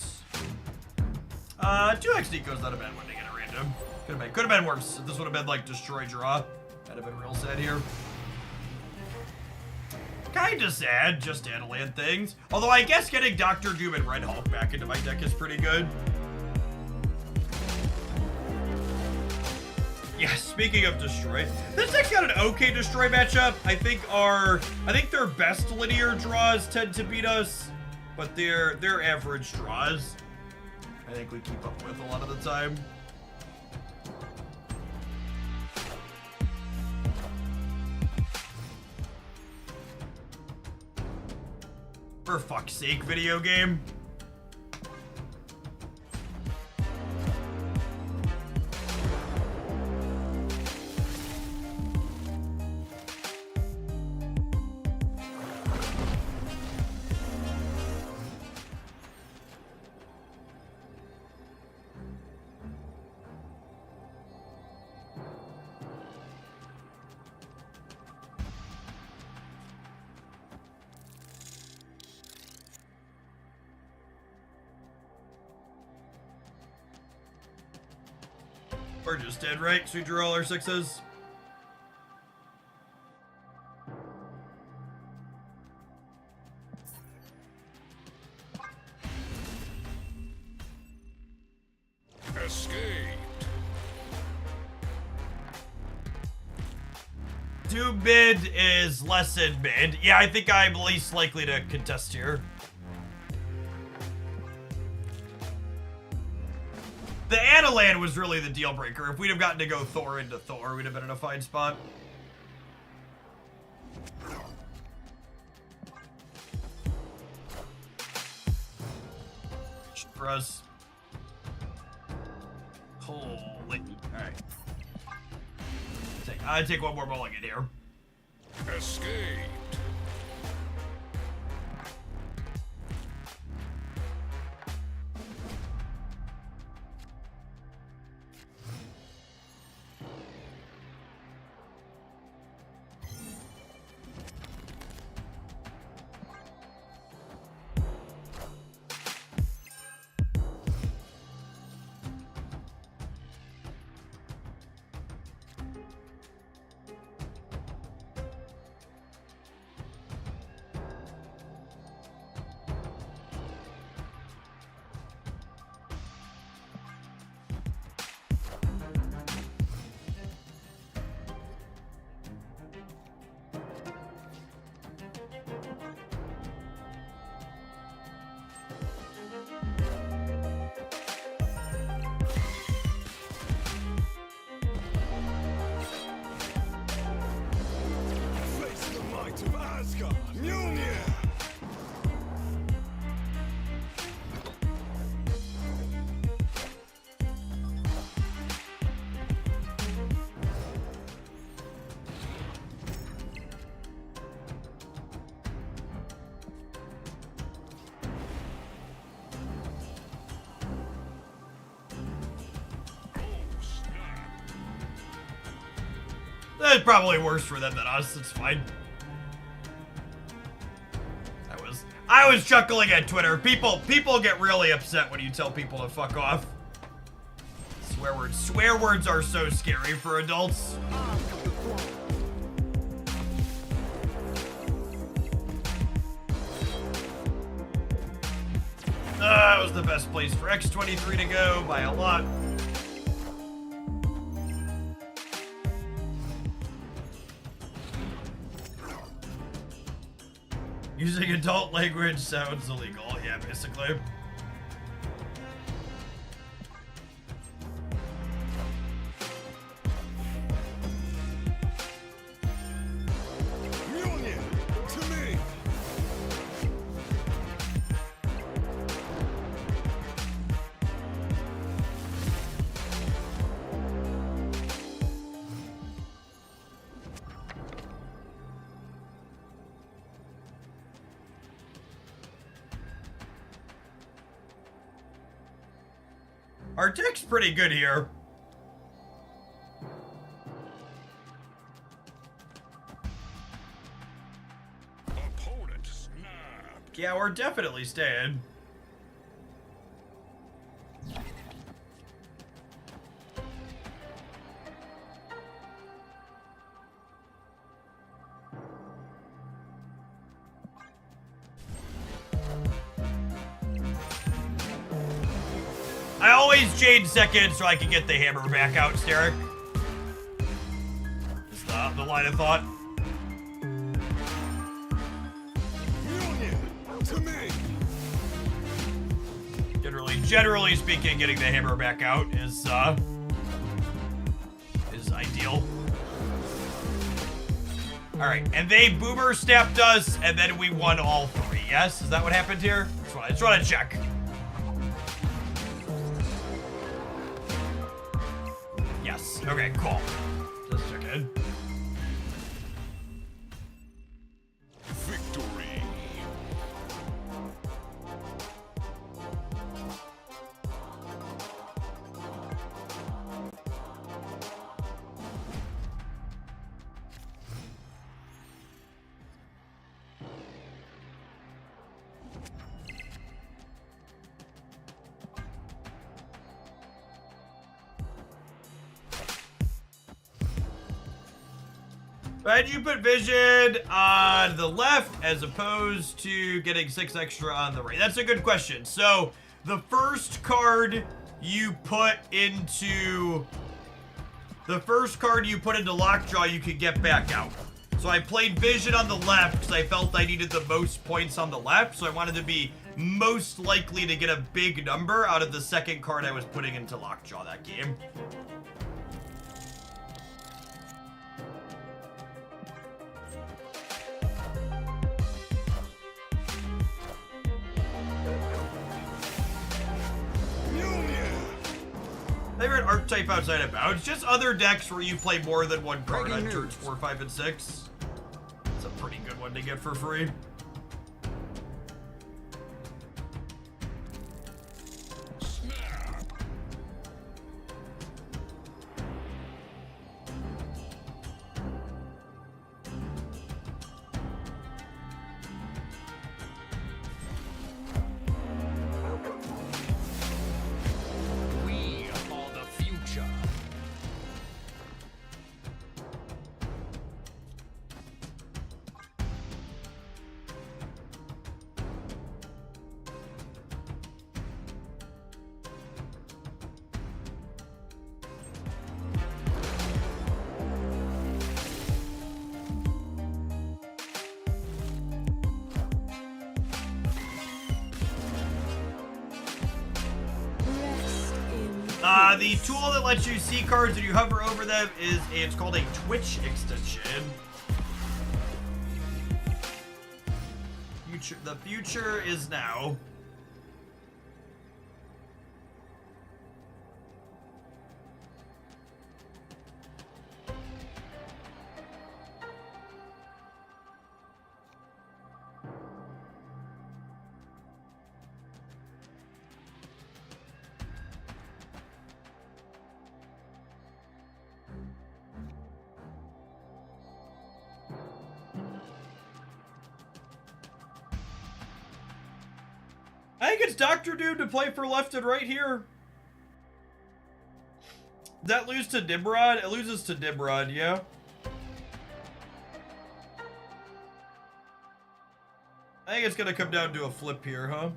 2x Nico's not a bad one to get a random. Could have been worse. This would have been like destroy draw. That'd have been real sad here. Kinda sad, just to land things. Although I guess getting Dr. Doom and Red Hulk back into my deck is pretty good. Yeah, speaking of destroy, this deck's got an okay destroy matchup. I think their best linear draws tend to beat us, but their average draws I think we keep up with a lot of the time. For fuck's sake, video game. We're just dead, right? So we drew all our 6s. Escaped. Doom mid is less than mid. Yeah, I think I'm least likely to contest here. The Analand was really the deal breaker. If we'd have gotten to go Thor into Thor, we'd have been in a fine spot. For us. Holy. Alright. I'd take one more mulligan here. Escaped. That's probably worse for them than us. It's fine. I was chuckling at Twitter. People get really upset when you tell people to fuck off. Swear words. Swear words are so scary for adults. That was the best place for X-23 to go by a lot. Using adult language sounds illegal. Yeah, basically. Union to me. Our tech's pretty good here. Opponent snapped. Yeah, we're definitely staying. I always jade second so I can get the hammer back out, Steric. Is the line of thought. Union to me. Generally speaking, getting the hammer back out is ideal. All right, and they boomer snapped us, and then we won all three. Yes, is that what happened here? I just want to check. Yes. Okay. Cool. Just checking. Victory. Why'd you put vision on the left as opposed to getting 6 extra on the right? That's a good question. So the first card you put into Lockjaw, you could get back out. So I played vision on the left because I felt I needed the most points on the left. So I wanted to be most likely to get a big number out of the second card I was putting into Lockjaw that game. Favorite archetype outside of bounds? Just other decks where you play more than one card on turns 4, 5, and 6. It's a pretty good one to get for free. Snap. We are the future. The tool that lets you see cards when you hover over them it's called a Twitch extension. The future is now. I think it's Dr. Doom to play for left and right here. Does that lose to Nimrod? It loses to Nimrod, yeah. I think it's gonna come down to a flip here, huh?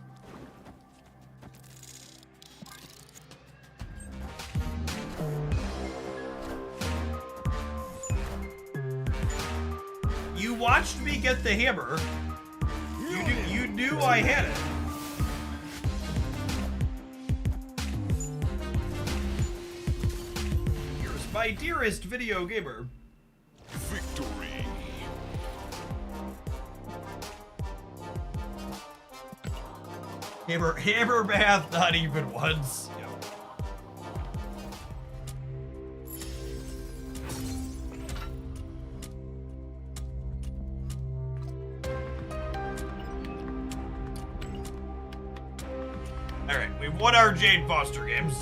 watched me get the hammer. You knew I had it. Here's my dearest video gamer. Victory. Hammer math, not even once. Alright, we won our Jane Foster games.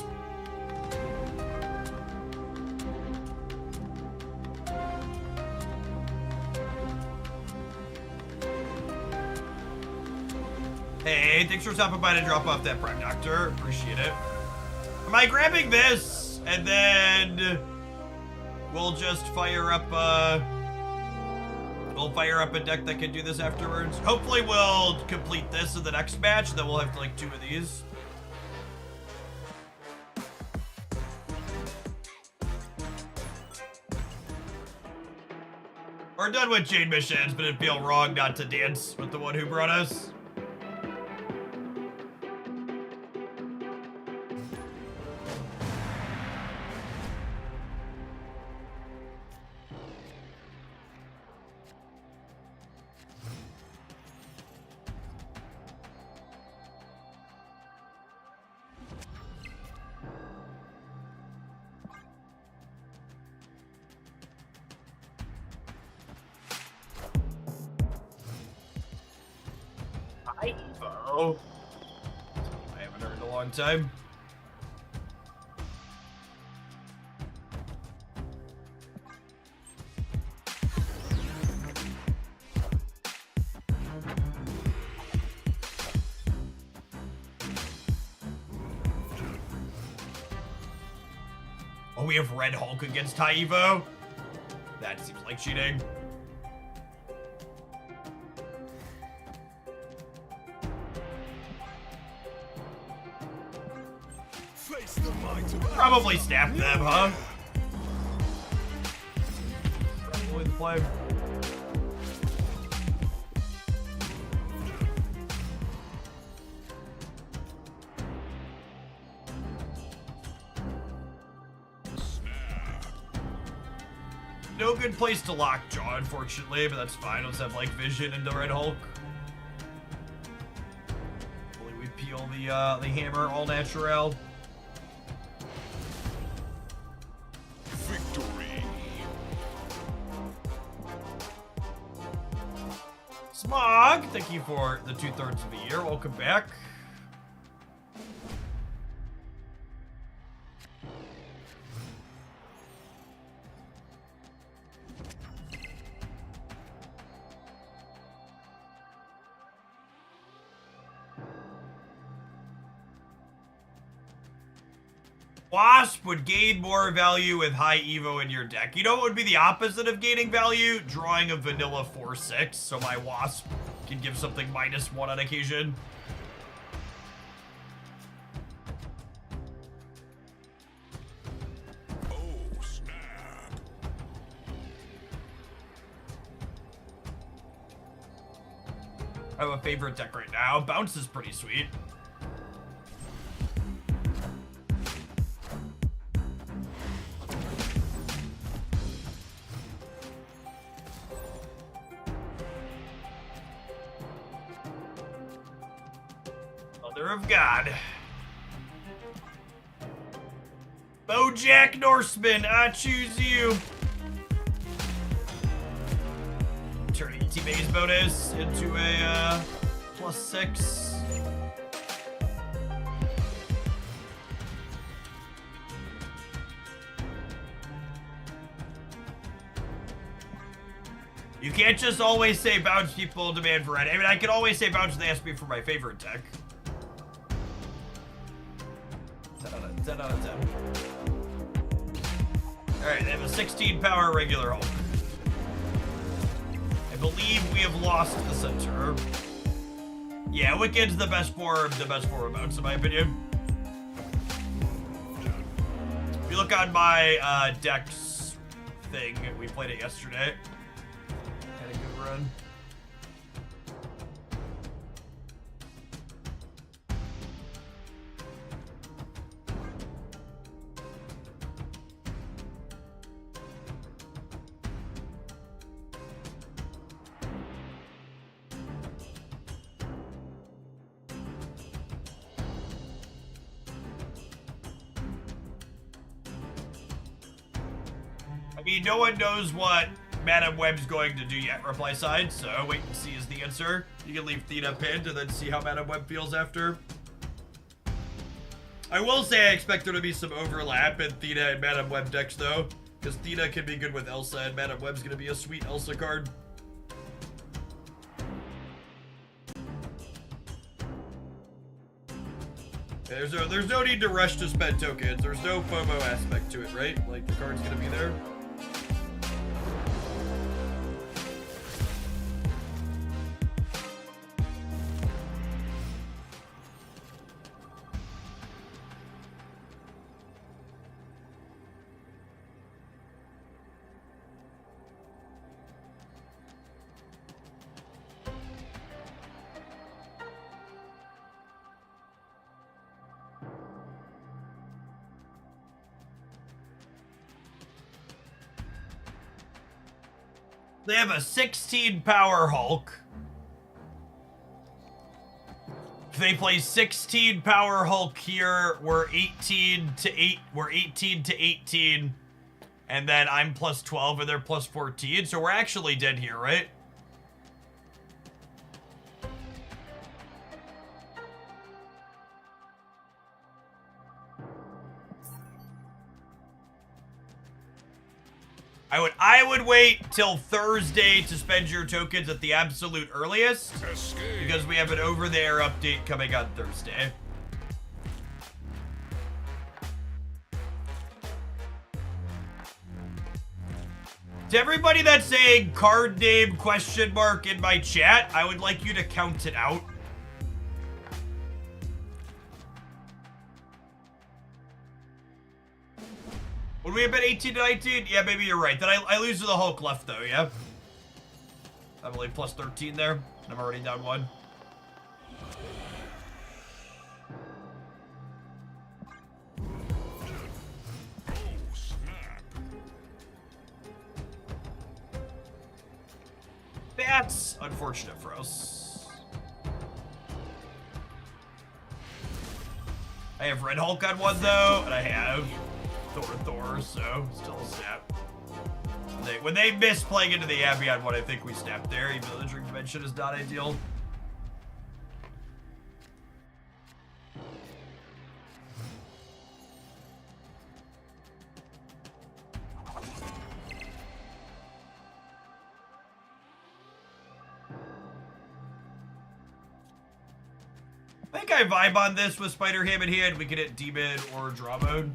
Hey, thanks for stopping by to drop off that Prime Doctor. Appreciate it. Am I grabbing this? And then we'll just fire up we'll fire up a deck that can do this afterwards. Hopefully we'll complete this in the next match, then we'll have like 2 of these. We're done with Jade missions, but it'd feel wrong not to dance with the one who brought us. Evo. I haven't heard in a long time. Oh, we have Red Hulk against High Evo? That seems like cheating. Probably snap them, huh? Probably the play. No good place to lockjaw, unfortunately, but that's fine. Let's have like Vision into Red Hulk. Hopefully we peel the hammer all natural. Smog, thank you for the 2/3 of the year. Welcome back. Wasp would gain more value with high Evo in your deck. You know what would be the opposite of gaining value? Drawing a vanilla 4/6, so my Wasp can give something -1 on occasion. Oh, snap. I have a favorite deck right now. Bounce is pretty sweet. Mother of God. Bojack Norseman, I choose you. Turning T-base bonus into a +6. You can't just always say bounce people demand variety. I mean, I can always say bounce when they ask me for my favorite deck. 10 out of 10. Alright, they have a 16 power regular Hulk. I believe we have lost the center. Yeah, Wicked's the best form of bounce in my opinion. If you look on my decks thing, we played it yesterday. Had a good run. I mean, no one knows what Madam Web's going to do yet, reply side, so wait and see is the answer. You can leave Thena pinned and then see how Madam Web feels after. I will say I expect there to be some overlap in Thena and Madam Web decks, though, because Thena can be good with Elsa, and Madam Web's going to be a sweet Elsa card. There's no need to rush to spend tokens. There's no FOMO aspect to it, right? Like, the card's going to be there. They have a 16 power Hulk. If they play 16 power Hulk here, we're 18 to 8. We're 18 to 18. And then I'm plus 12 and they're plus 14. So we're actually dead here, right? I would wait till Thursday to spend your tokens at the absolute earliest, because we have an over there update coming on Thursday. To everybody that's saying card name question mark in my chat, I would like you to count it out. Would we have been 18 to 19? Yeah, maybe you're right. Then I lose to the Hulk left, though, yeah? I'm only plus 13 there. I'm already down 1. That's unfortunate for us. I have Red Hulk on 1, though, and I have Thor, so still a snap. When they miss playing into the Abbey on 1, I think we snapped there, even though the Dream Dimension is not ideal. I think I vibe on this with Spider-Ham in hand. We can hit Demon or Draw Mode.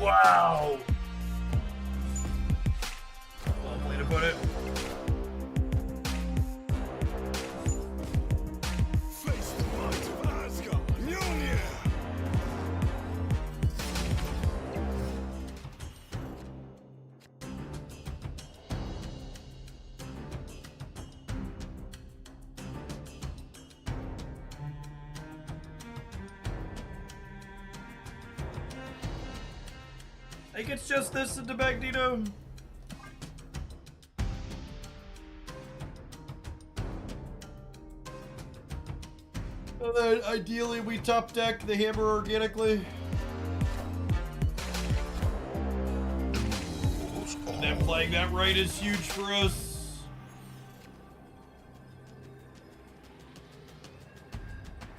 Wow. Lovely to put it. Face the might of Asgard. Mjolnir. think it's just this into Magneto. And then ideally we top deck the hammer organically. And then playing that right is huge for us.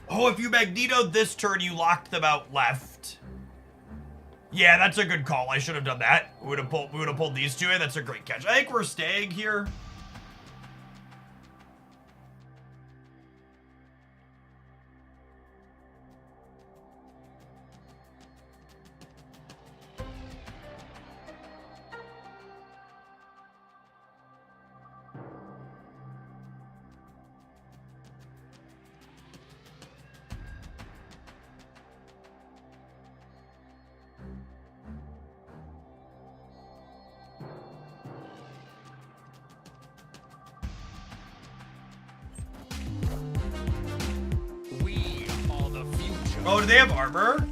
Oh, if you Magneto this turn, you locked them out left. Yeah, that's a good call. I should have done that. We would have pulled these two in. That's a great catch. I think we're staying here. We are the future. Oh, do they have armor?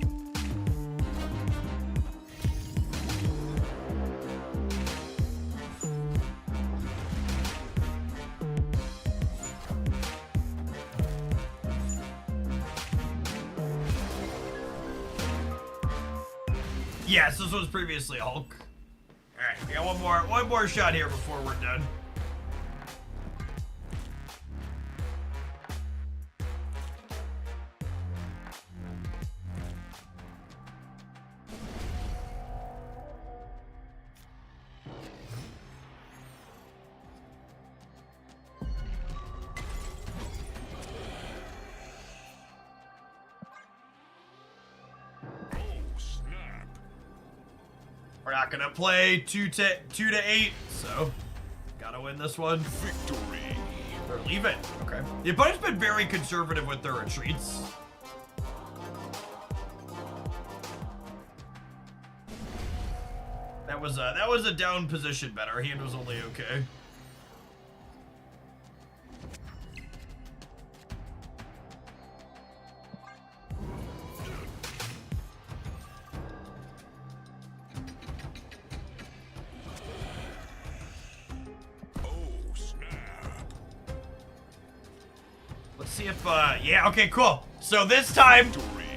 Yes, this was previously Hulk. Alright, we got one more shot here before we're done. We're not gonna play 2 to 8, so gotta win this one. Victory. Or leave it. Okay. The opponent's been very conservative with their retreats. That was a down position bet. Our hand was only okay. Oh, snap. Let's see if, yeah, okay, cool. So this time,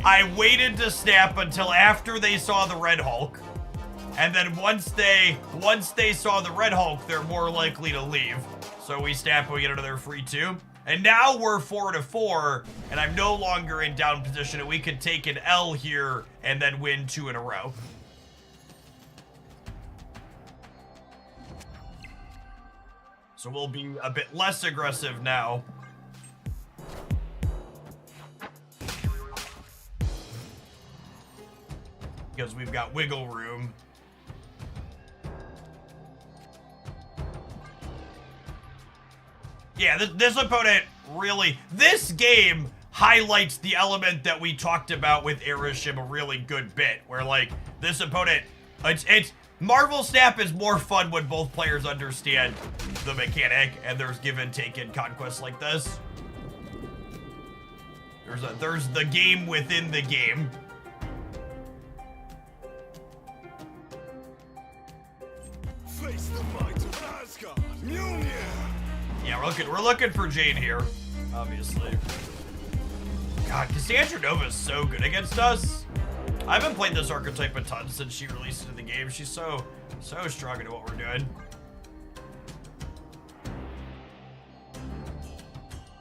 I waited to snap until after they saw the Red Hulk. And then once they saw the Red Hulk, they're more likely to leave. So we snap and we get another free 2. And now we're 4 to 4, and I'm no longer in down position, and we could take an L here and then win 2 in a row. So we'll be a bit less aggressive now. Because we've got wiggle room. Yeah, this opponent really... This game highlights the element that we talked about with Aeroshim a really good bit. Where, like, this opponent... It's Marvel Snap is more fun when both players understand the mechanic and there's give and take in conquests like this. There's the game within the game. Face the might of Asgard. Mjolnir. Yeah, we're looking for Jade here, obviously. God, Cassandra Nova is so good against us. I haven't played this archetype a ton since she released it in the game. She's so strong into what we're doing.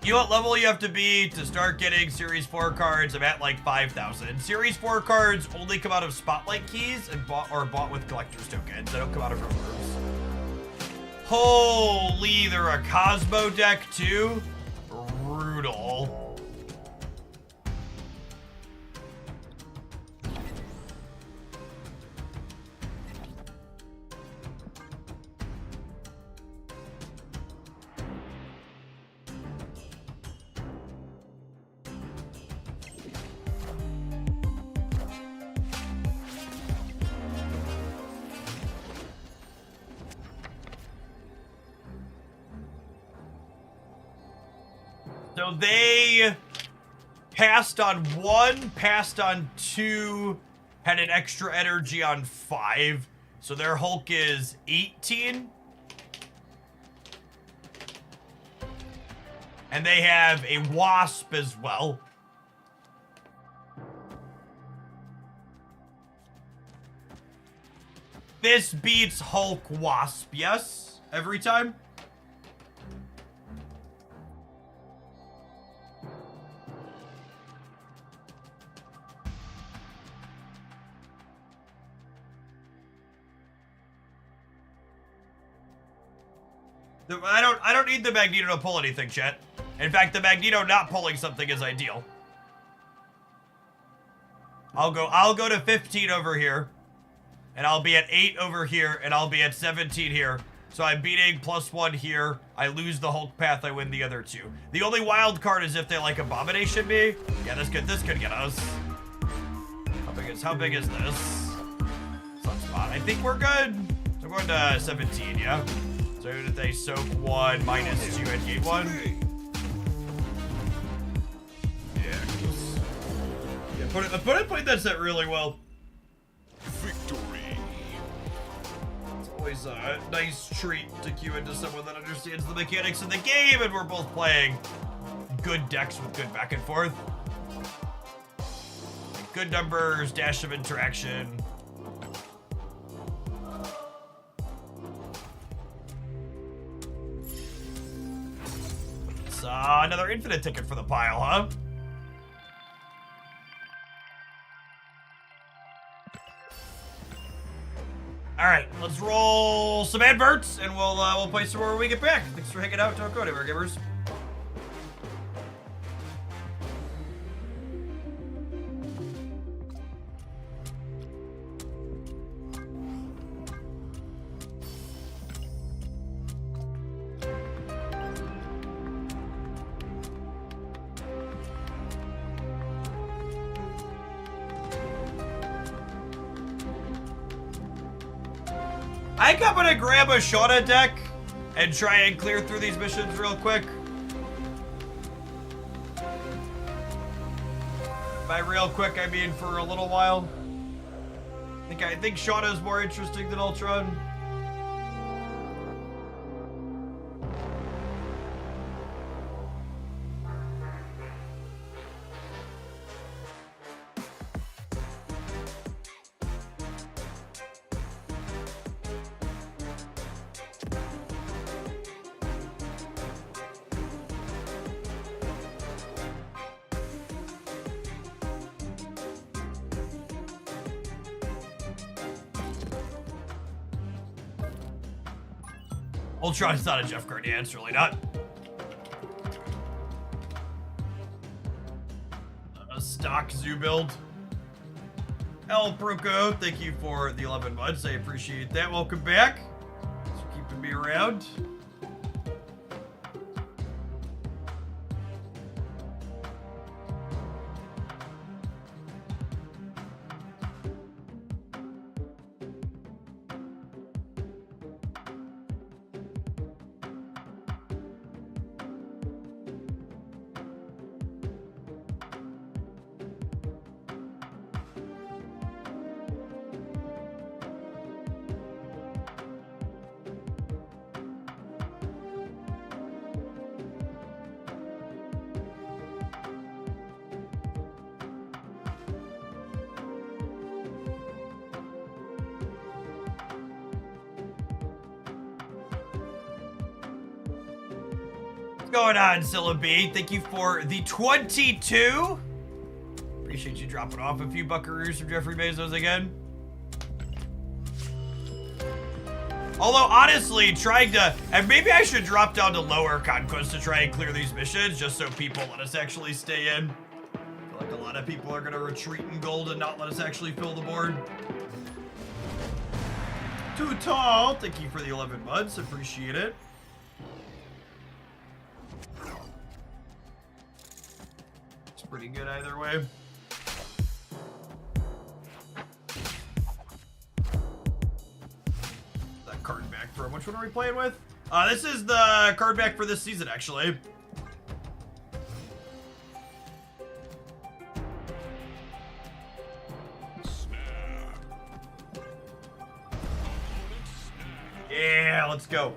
You know what level you have to be to start getting Series 4 cards? I'm at like 5,000. Series 4 cards only come out of Spotlight keys and bought with collector's tokens. They don't come out of reserves. Holy, they're a Cosmo deck too? Brutal. So they passed on 1, passed on 2, had an extra energy on 5. So their Hulk is 18. And they have a Wasp as well. This beats Hulk Wasp, yes? Every time? I don't need the Magneto to pull anything, chat. In fact, the Magneto not pulling something is ideal. I'll go to 15 over here. And I'll be at 8 over here, and I'll be at 17 here. So I'm beating +1 here. I lose the Hulk path, I win the other 2. The only wild card is if they like Abomination me. Yeah, this could get us. How big is this? Sunspot. I think we're good. So I'm going to 17, yeah? So if they soak 1 minus 2 and gain 1. Yeah, played that set really well. Victory. It's always a nice treat to queue into someone that understands the mechanics of the game, and we're both playing good decks with good back and forth. Like good numbers, dash of interaction. It's another infinite ticket for the pile, huh? All right, let's roll some adverts, and we'll play some more when we get back. Thanks for hanging out. Don't go anywhere, gamers. I think I'm gonna grab a Shauna deck and try and clear through these missions real quick. By real quick, I mean for a little while. I think Shauna is more interesting than Ultron. Ultron's not a Jeff Garnett, it's really not. A stock zoo build. El Proco, thank you for the 11 months. I appreciate that. Welcome back. Thanks for keeping me around. Going on, Zilla B? Thank you for the 22. Appreciate you dropping off a few buckaroos from Jeffrey Bezos again. Although, honestly, trying to... And maybe I should drop down to lower conquest to try and clear these missions, just so people let us actually stay in. I feel like a lot of people are going to retreat in gold and not let us actually fill the board. Too tall. Thank you for the 11 months. Appreciate it. Pretty good either way. That card back from which one are we playing with? This is the card back for this season, actually. Yeah, let's go.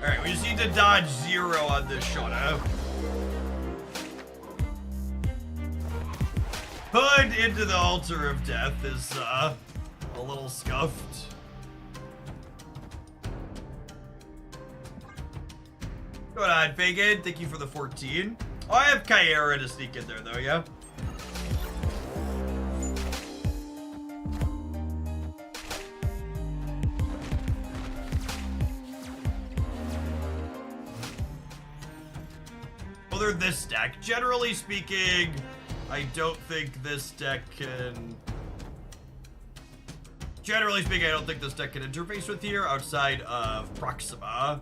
Alright, we just need to dodge 0 on this shot, huh? Put into the altar of death is, a little scuffed. Going on, Fagin. Thank you for the 14. Oh, I have Kyera to sneak in there, though, yeah? Other than this deck, generally speaking, I don't think this deck can... Generally speaking, I don't think this deck can interface with here outside of Proxima.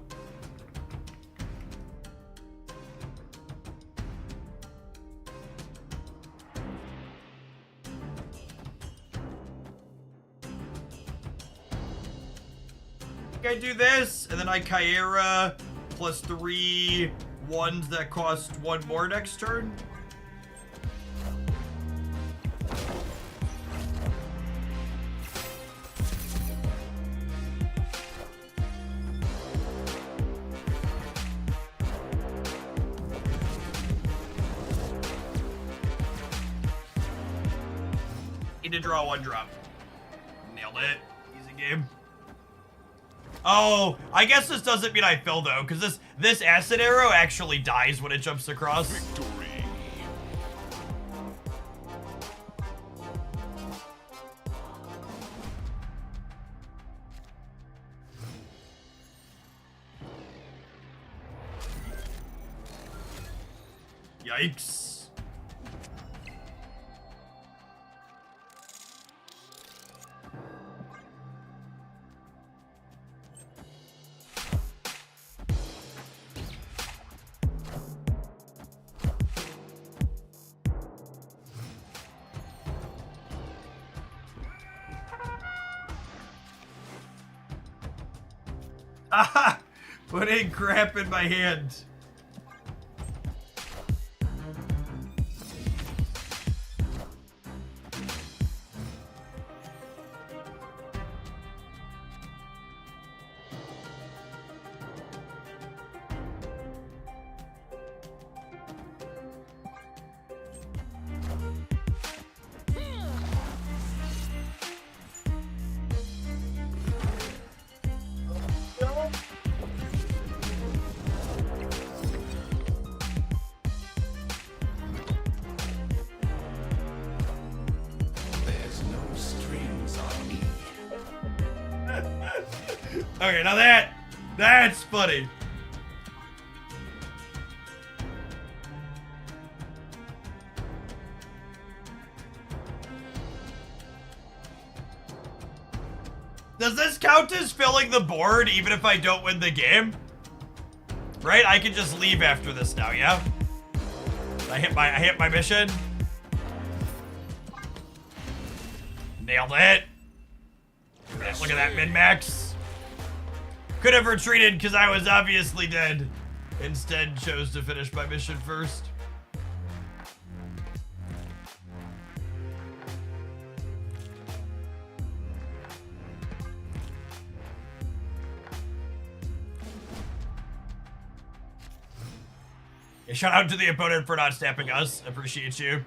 I do this, and then I Kyera plus 3 ones that cost 1 more next turn. Need to draw 1 drop. Nailed it. Easy game. Oh, I guess this doesn't mean I fill though, because this acid arrow actually dies when it jumps across. Victory. Yikes. Aha! Putting crap in my hand. There's no strings on me. Okay, now that's funny. Does this count as filling the board even if I don't win the game? Right? I can just leave after this now, yeah? I hit my mission. Nailed it. Look at that min-max. Could have retreated because I was obviously dead. Instead chose to finish my mission first. Yeah, shout out to the opponent for not snapping us. Appreciate you.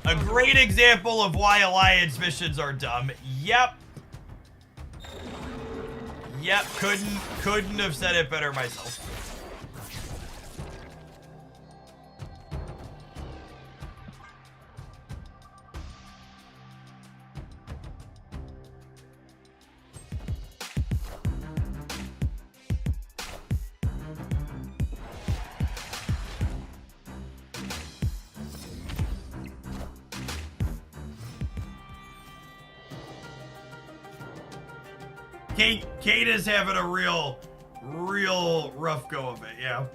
A great example of why alliance missions are dumb. Yep. Yep, couldn't have said it better myself. Kate is having a real rough go of it, yeah.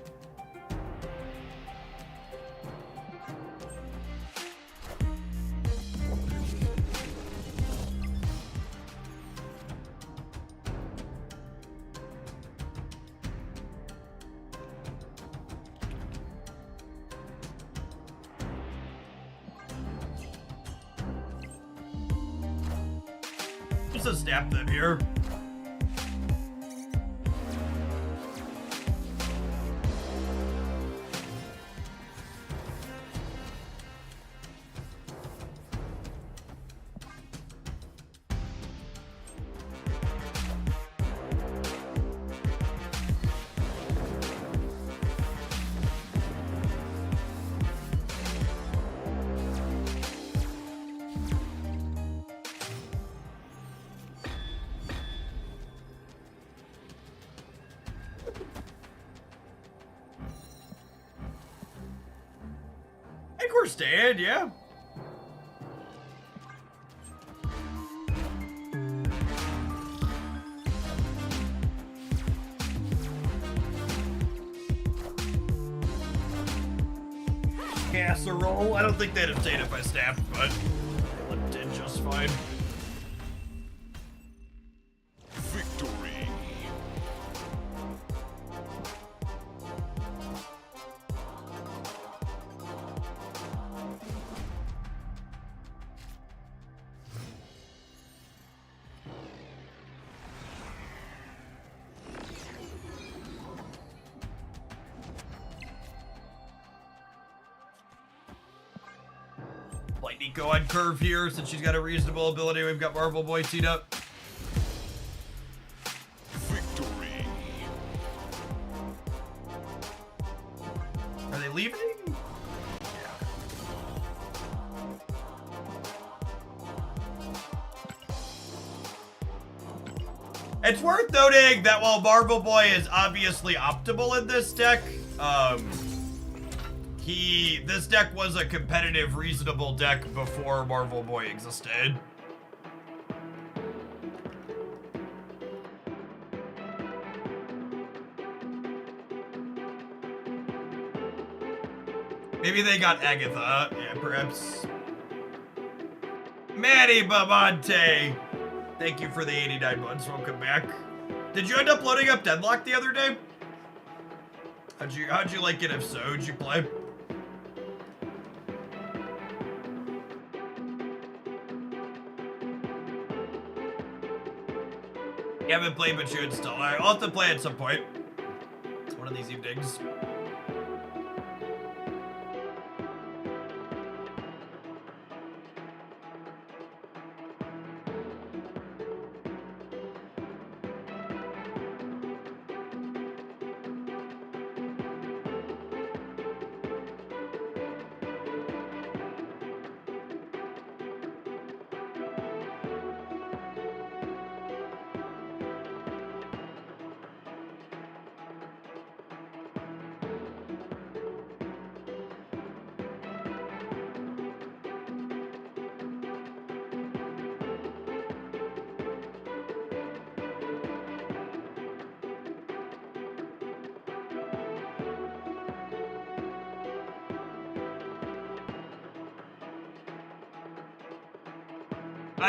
helps us snap them here. I think we're staying, yeah. Casserole. I don't think they'd have stayed if I snapped, but it did just fine. Victory. Play Nico on curve here since she's got a reasonable ability. We've got Marvel Boy teed up. Victory. Are they leaving? It's worth noting that while Marvel Boy is obviously optimal in this deck, this deck was a competitive, reasonable deck before Marvel Boy existed. Maybe they got Agatha. Yeah, perhaps. Manny Bamonte! Thank you for the 89 months. Welcome back. Did you end up loading up Deadlock the other day? How'd you like it? If so, did you play? You haven't played, but you install. Alright, I'll have to play at some point. One of these evenings.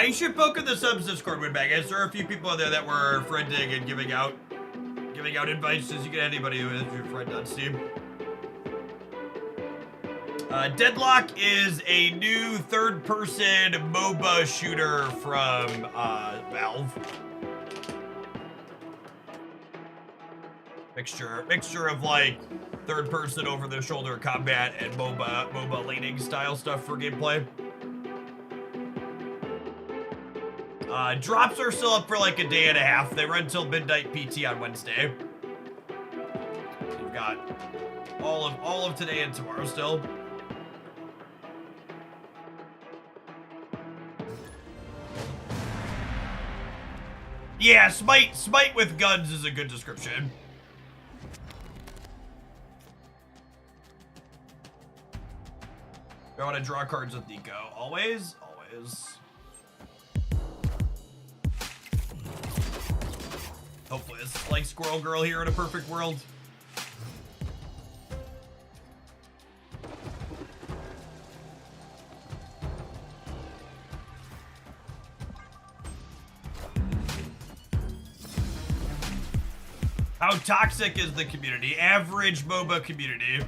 You should poke at the subs Discord, Winbag. There are a few people out there that were friending and giving out invites, as you get anybody who is your friend on Steam. Deadlock is a new third-person MOBA shooter from Valve. Mixture of like third-person over-the-shoulder combat and MOBA laning style stuff for gameplay. Drops are still up for like a day and a half. They run till midnight PT on Wednesday. We've got all of today and tomorrow still. Yeah, smite with guns is a good description. I want to draw cards with Nico. Always. Hopefully it's like Squirrel Girl here in a perfect world. How toxic is the community? Average MOBA community.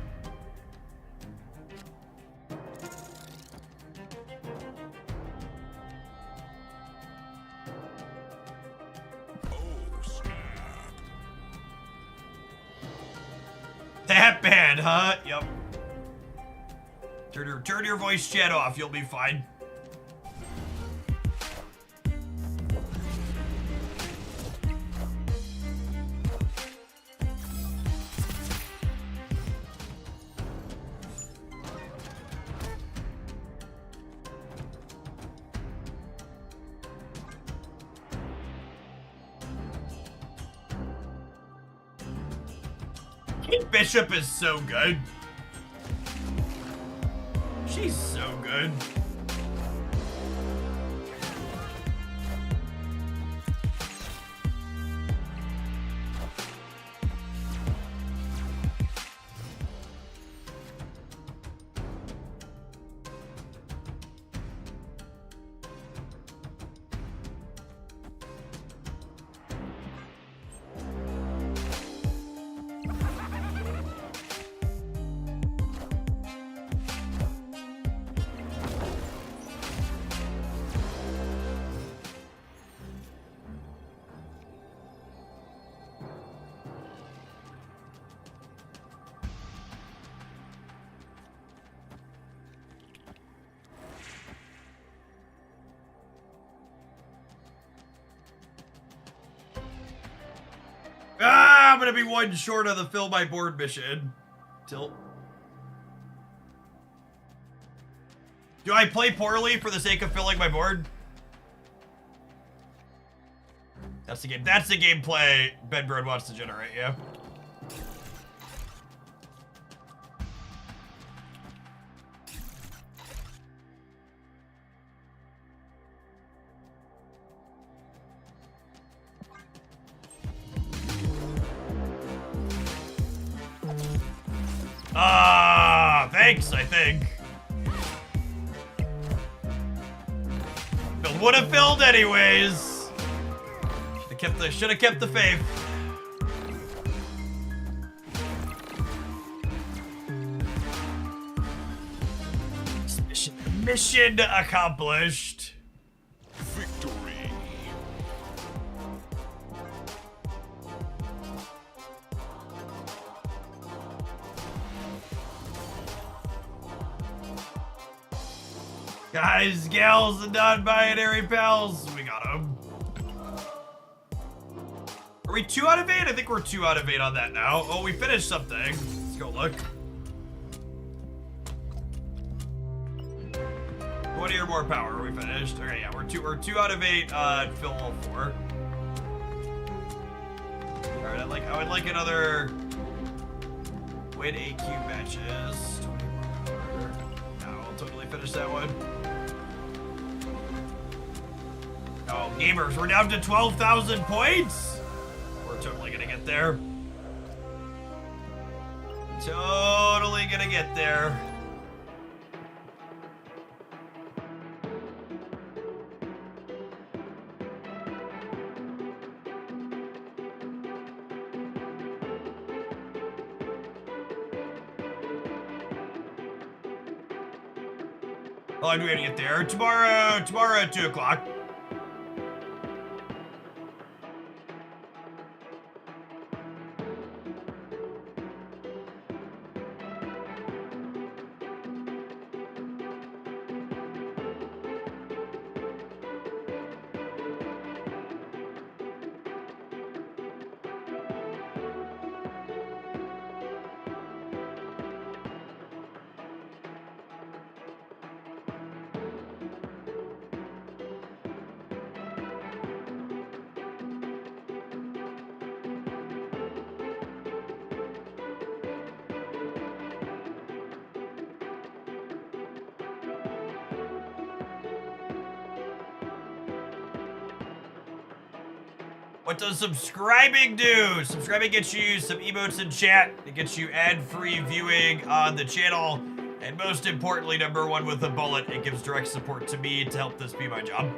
that bad, huh? Yep. Turn your voice chat off. You'll be fine. Kate Bishop is so good. She's so good. Ah, I'm gonna be one short of the fill my board mission. Tilt. Do I play poorly for the sake of filling my board? That's the game. That's the gameplay Bedbird wants to generate, yeah. Thanks, I think. Bill would have filled anyways. Should have kept the faith. Mission accomplished. Victory. Guys, gals, and non-binary pals, we got them. Are we 2 out of 8? I think we're 2 out of 8 on that now. Oh, we finished something. Let's go look. 20 or more power. Are we finished? Okay, yeah, we're 2 out of 8. Fill all 4. All right, I would like another win AQ matches. 20 more power. No, I'll totally finish that one. Oh, gamers, we're down to 12,000 points. We're totally gonna get there. Totally gonna get there. How long do we have to get there? Tomorrow at 2 o'clock. What does subscribing do? Subscribing gets you some emotes in chat. It gets you ad-free viewing on the channel. And most importantly, number 1 with a bullet, it gives direct support to me to help this be my job.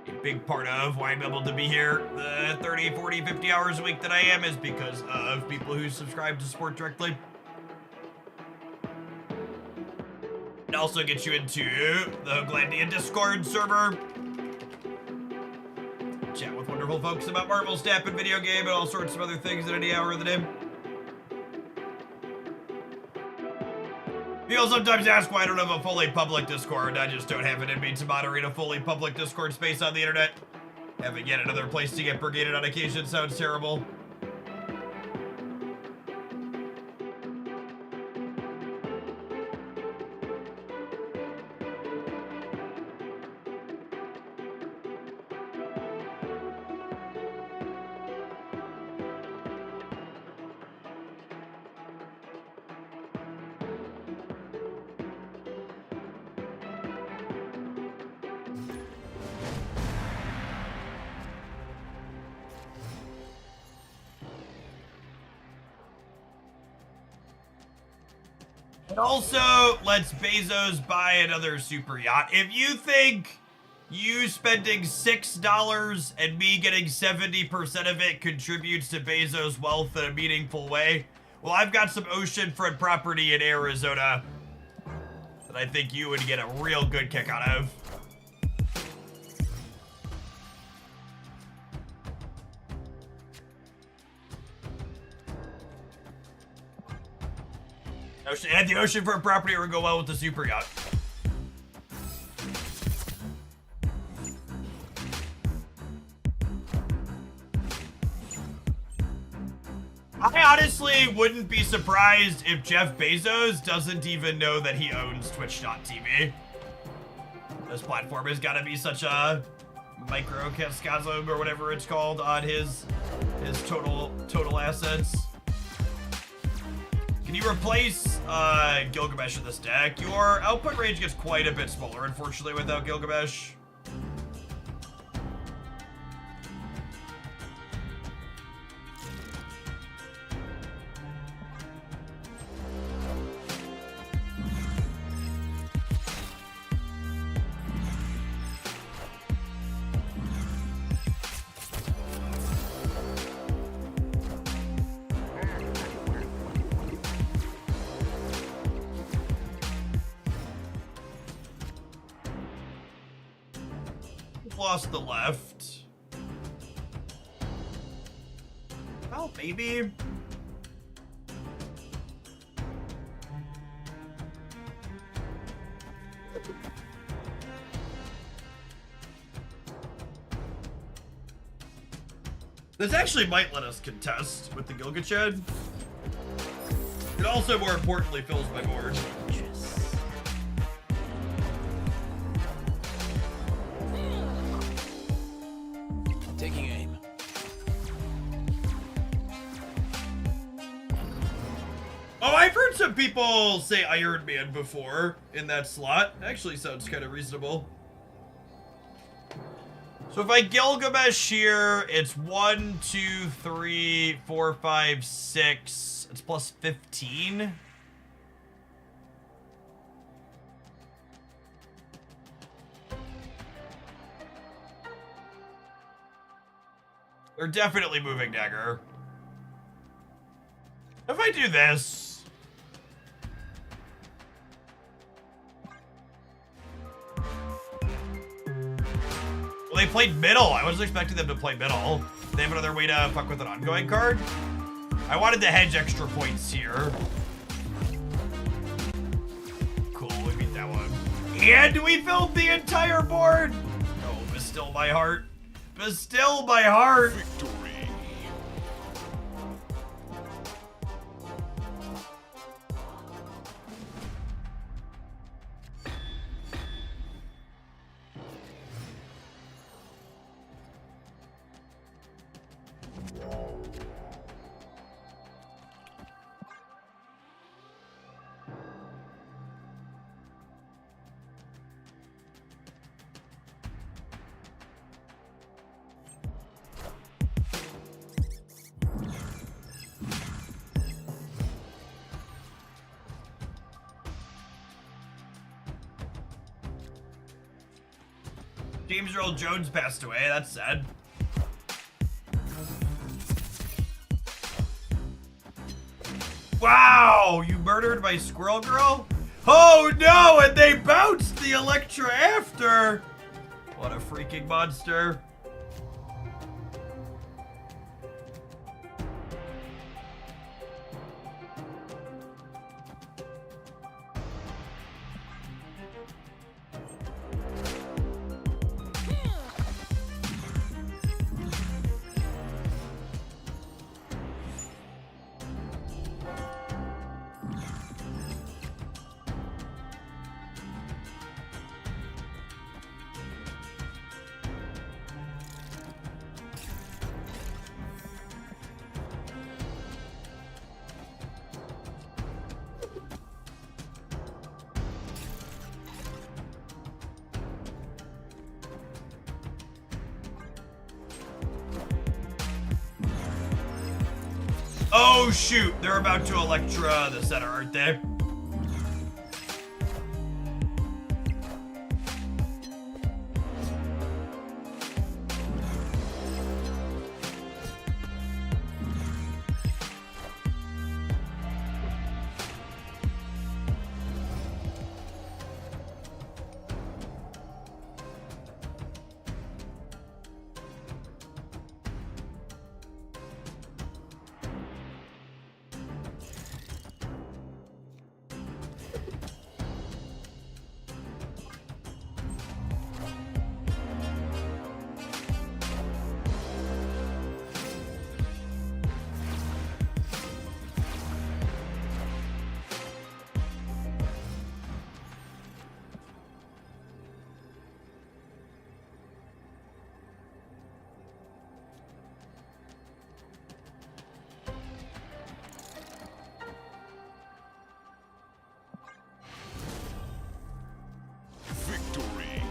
A big part of why I'm able to be here the 30, 40, 50 hours a week that I am is because of people who subscribe to support directly. It also gets you into the Glandia Discord server. Chat with wonderful folks about Marvel Snap and video game and all sorts of other things at any hour of the day. People sometimes ask why I don't have a fully public Discord. I just don't have it in me to moderate a fully public Discord space on the internet. Having yet another place to get brigaded on occasion sounds terrible. And also, let's Bezos buy another super yacht. If you think you spending $6 and me getting 70% of it contributes to Bezos' wealth in a meaningful way, well, I've got some oceanfront property in Arizona that I think you would get a real good kick out of. And the oceanfront property would go well with the super yacht. I honestly wouldn't be surprised if Jeff Bezos doesn't even know that he owns Twitch.tv. This platform has got to be such a microcosm or whatever it's called on his total assets. Can you replace Gilgamesh in this deck? Your output range gets quite a bit smaller, unfortunately, without Gilgamesh. Lost the left. Well, maybe. This actually might let us contest with the Gilgachad. It also, more importantly, fills my board. Taking aim. Oh, I've heard some people say Iron Man before in that slot. Actually sounds kind of reasonable. So if I Gilgamesh here, it's 1, 2, 3, 4, 5, 6. It's plus 15. They're definitely moving dagger. If I do this... Well, they played middle. I wasn't expecting them to play middle. They have another way to fuck with an ongoing card. I wanted to hedge extra points here. Cool, we beat that one. And we filled the entire board! Oh, bestill my heart. Bestill my heart! Victory. James Earl Jones passed away. That's sad. Wow, you murdered my squirrel girl? Oh no, and they bounced the Electra after. What a freaking monster. Oh shoot, they're about to Electra the center, aren't they? Victory.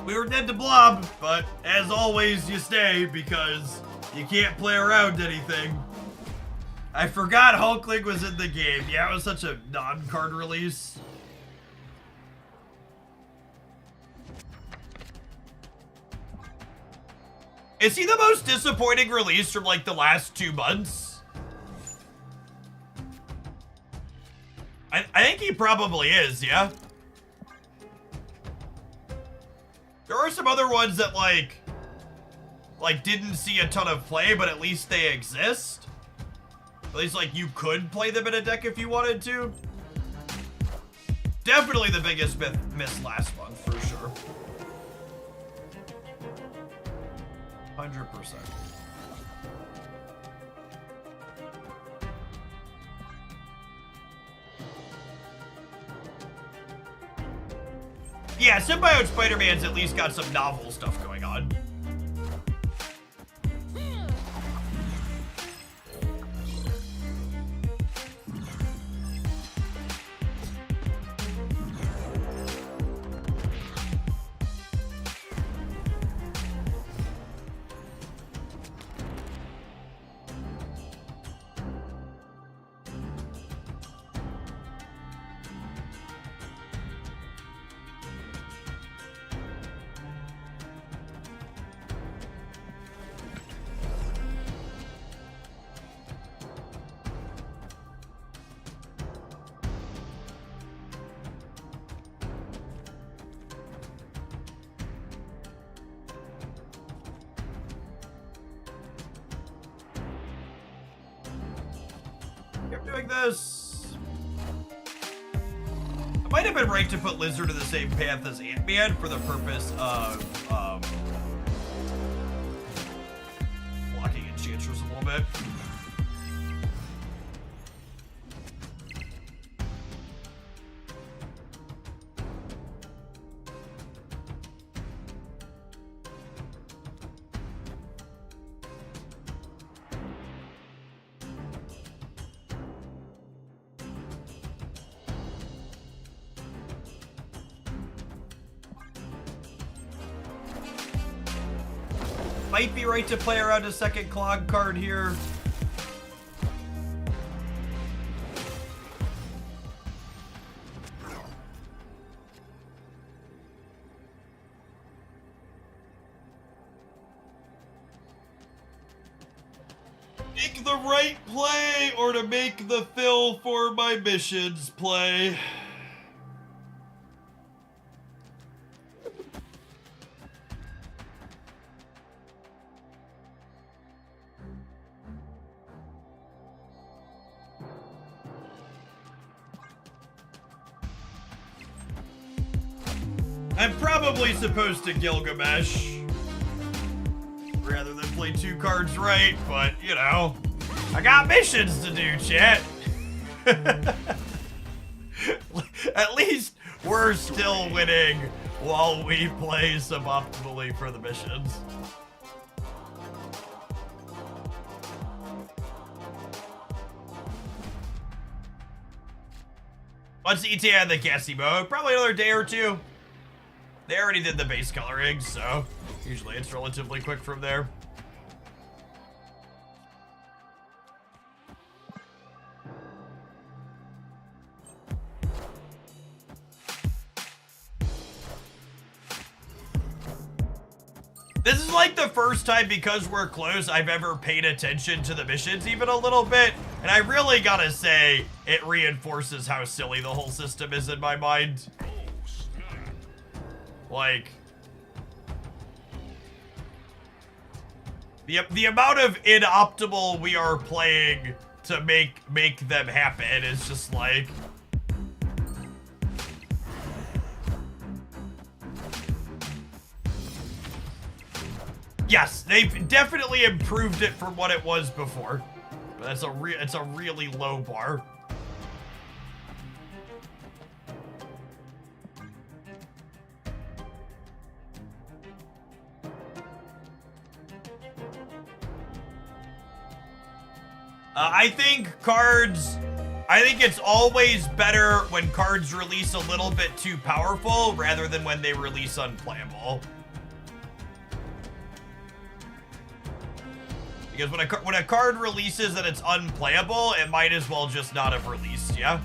We were dead to Blob, but as always, you stay because you can't play around anything. I forgot Hulkling was in the game. Yeah, it was such a non-card release. Is he the most disappointing release from like the last 2 months? I think he probably is, yeah? There are some other ones that like didn't see a ton of play, but at least they exist. At least like you could play them in a deck if you wanted to. Definitely the biggest miss last month for sure. 100%. Yeah, Symbiote Spider-Man's at least got some novel stuff going on. Keep doing this. I might have been right to put Lizard in the same path as Ant-Man for the purpose of blocking Enchantress a little bit. Might be right to play around a second clog card here. Make the right play or to make the fill for my missions play. I'm probably supposed to Gilgamesh rather than play 2 cards right, but you know, I got missions to do, chat. At least we're still winning while we play suboptimally for the missions. What's ETA on the Cassie mode? Probably another day or 2. They already did the base coloring, so usually it's relatively quick from there. This is like the first time, because we're close, I've ever paid attention to the missions even a little bit. And I really gotta say, it reinforces how silly the whole system is in my mind. Like, the amount of inoptimal we are playing to make them happen is just like... Yes, they've definitely improved it from what it was before. But it's a really low bar. I think it's always better when cards release a little bit too powerful rather than when they release unplayable. Because when a card releases and it's unplayable, it might as well just not have released, yeah?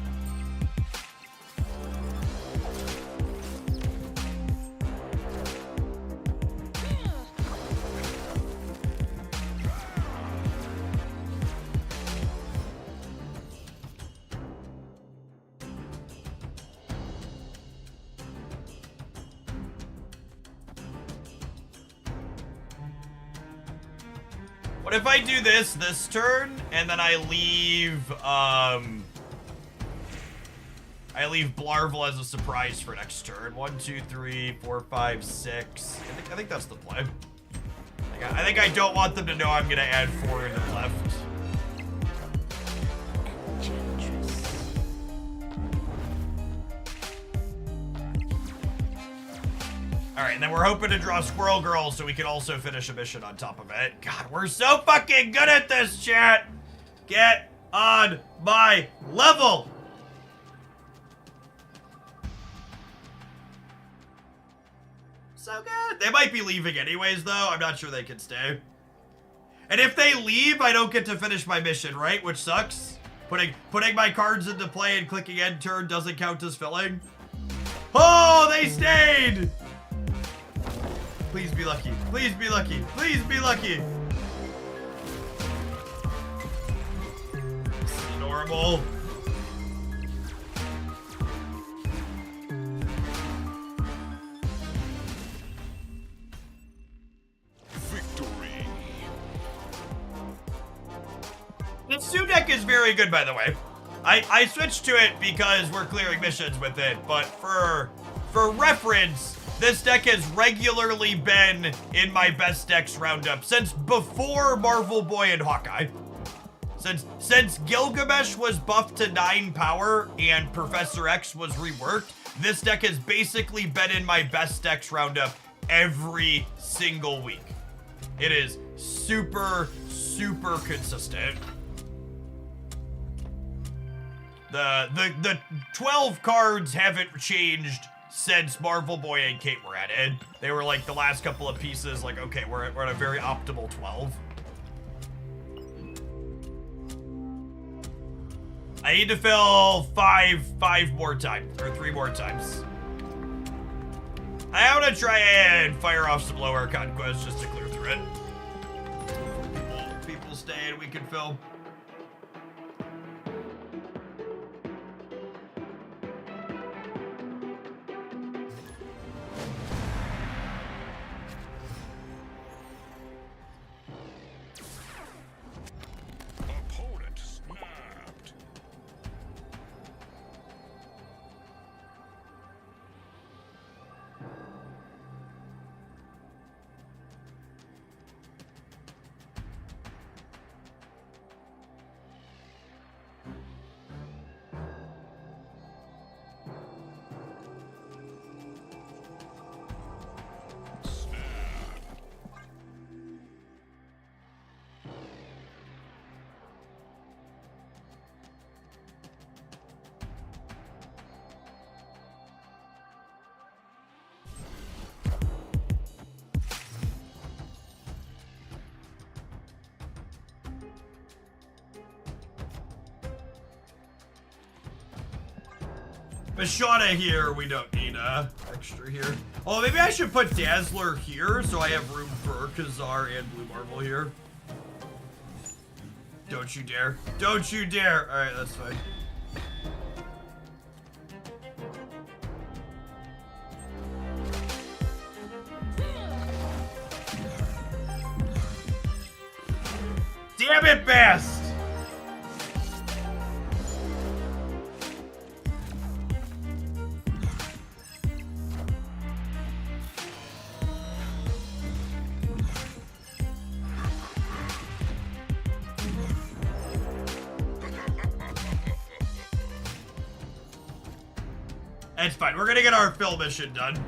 What if I do this turn, and then I leave Blarvel as a surprise for next turn? 1, 2, 3, 4, 5, 6. I think that's the play. I think I don't want them to know I'm gonna add 4 into left. Alright, and then we're hoping to draw Squirrel Girl so we can also finish a mission on top of it. God, we're so fucking good at this, chat! Get on my level! So good. They might be leaving anyways, though. I'm not sure they can stay. And if they leave, I don't get to finish my mission, right? Which sucks. Putting my cards into play and clicking end turn doesn't count as filling. Oh, they stayed! Please be lucky. Please be lucky. Please be lucky. This is normal. Victory. The Sue deck is very good, by the way. I switched to it because we're clearing missions with it, but for reference, this deck has regularly been in my best decks roundup since before Marvel Boy and Hawkeye. Since Gilgamesh was buffed to 9 power and Professor X was reworked, this deck has basically been in my best decks roundup every single week. It is super, super consistent. The 12 cards haven't changed since Marvel Boy and Kate were added. They were like the last couple of pieces, like, okay, we're at a very optimal 12. I need to fill five more times, or 3 more times. I want to try and fire off some lower conquests just to clear through it. People stay and we can fill. Opponent snapped. Bashana here, we don't need extra here. Oh, maybe I should put Dazzler here so I have room for Khazar and Blue Marvel here. Don't you dare. Don't you dare. All right, that's fine. Damn it, Bast! It's fine. We're gonna get our fill mission done.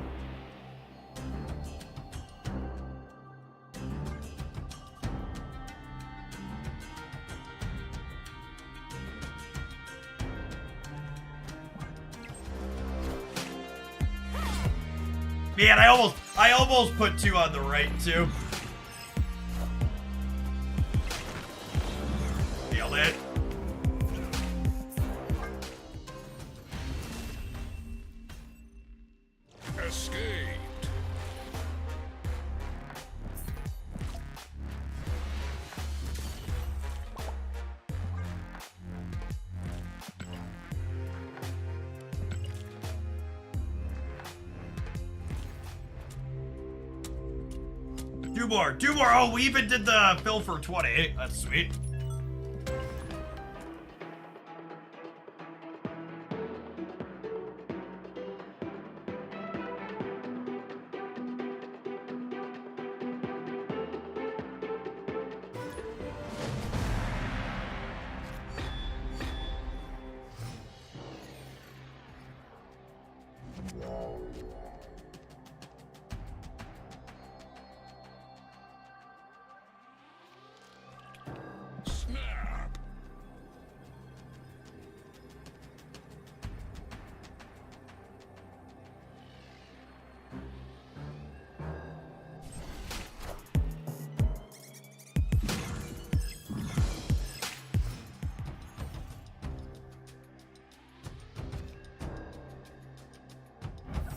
Man, I almost put 2 on the right too. Nailed it. Escaped. Two more. Oh, we even did the fill for 20. That's sweet. Snap.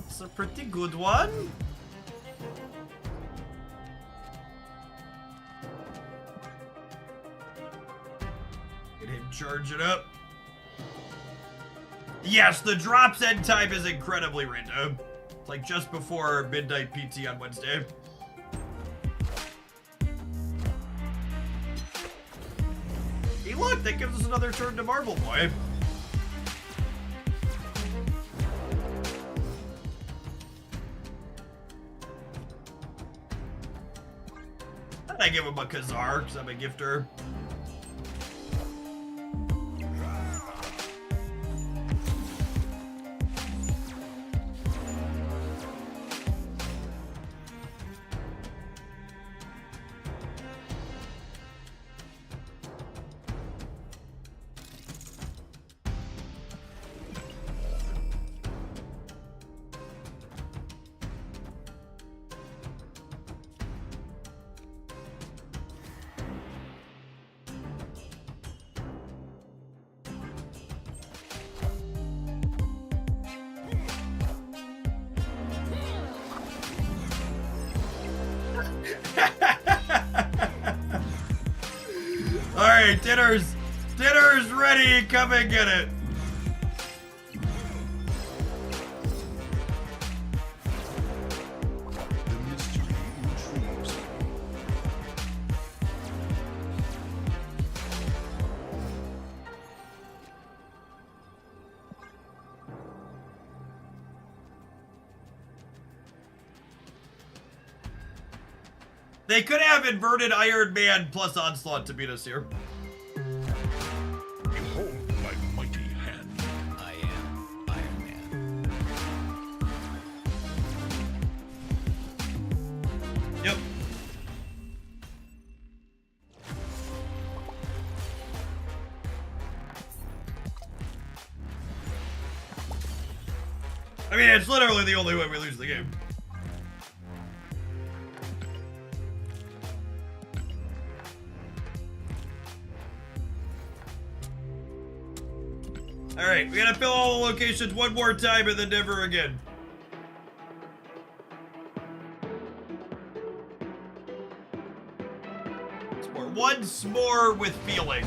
It's a pretty good one. Get him charge it up. Yes, the drops end time is incredibly random. It's like just before midnight PT on Wednesday. Hey, look, that gives us another turn to Marble Boy. I give him a Khazar because I'm a gifter. Alright, dinner's ready, come and get it. The mystery intrigues me. They could have inverted Iron Man plus Onslaught to beat us here. Behold my mighty hand. I am Iron Man. Yep. I mean, it's literally the only way we lose the game. All right, we gotta fill all the locations one more time and then never again. Once more with feeling.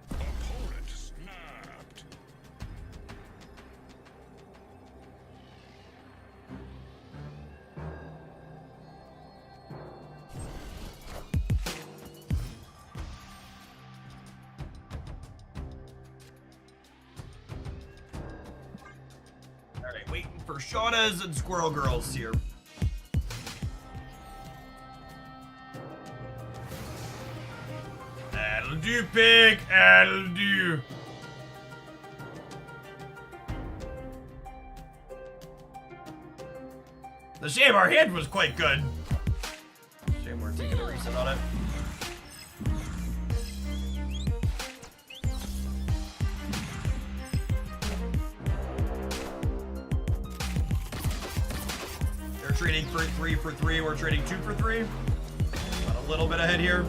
Opponent snapped. Alright, waiting for Shaunas and Squirrel Girls here. That'll do, pig. That'll do. The shame our hand was quite good. Shame we're taking a reset on it. They're trading for 3 for 3. We're trading 2 for 3. Got a little bit ahead here.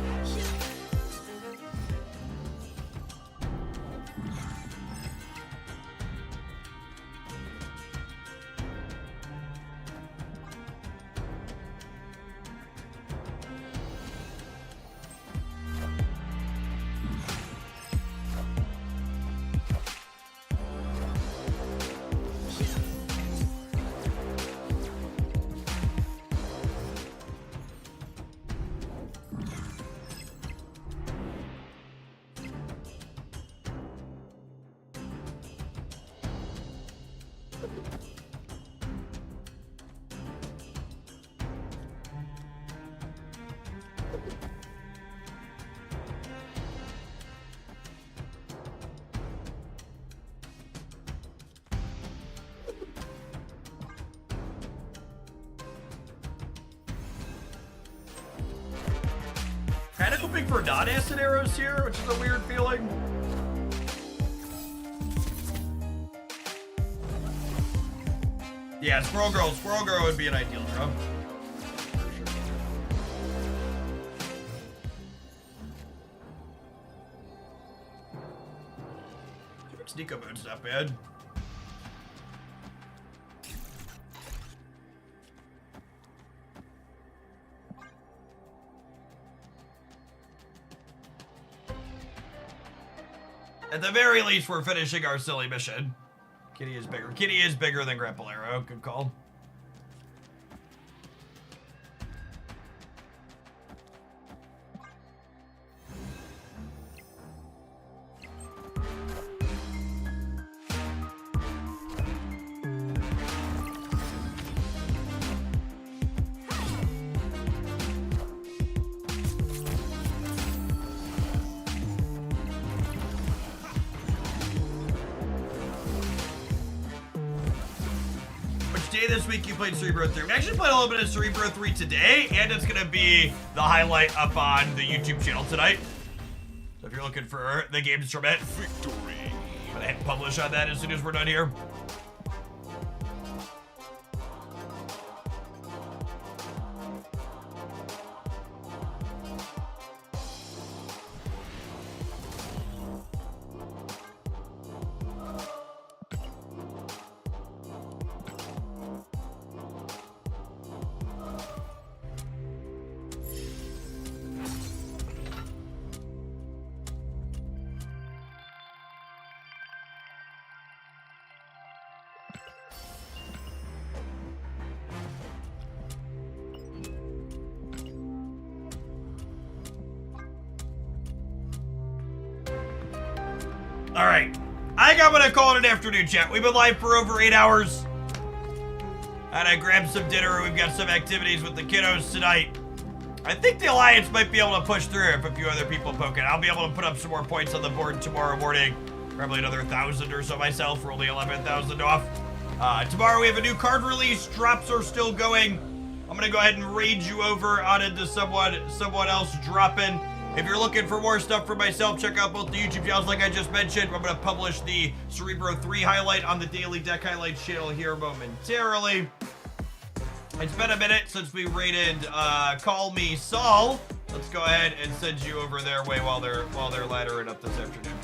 Kind of hoping for non-acid arrows here, which is a weird feeling. Yeah, Squirrel Girl would be an ideal draw. Sneako mode's not bad. At the very least, we're finishing our silly mission. Kitty is bigger. Kitty is bigger than Grappalero. Good call. This week you played Cerebro 3. We actually played a little bit of Cerebro 3 today, and it's gonna be the highlight up on the YouTube channel tonight. So if you're looking for the games from it, Victory. I'm gonna hit publish on that as soon as we're done here. All right, I think I'm gonna call it an afternoon, chat. We've been live for over 8 hours. And I grabbed some dinner. We've got some activities with the kiddos tonight. I think the Alliance might be able to push through if a few other people poke it. I'll be able to put up some more points on the board tomorrow morning. Probably another 1,000 or so myself. We're only 11,000 off. Tomorrow we have a new card release. Drops are still going. I'm gonna go ahead and raid you over on into someone else dropping. If you're looking for more stuff for myself, check out both the YouTube channels like I just mentioned. I'm going to publish the Cerebro 3 highlight on the Daily Deck Highlights channel here momentarily. It's been a minute since we rated Call Me Saul. Let's go ahead and send you over their way while they're laddering up this afternoon.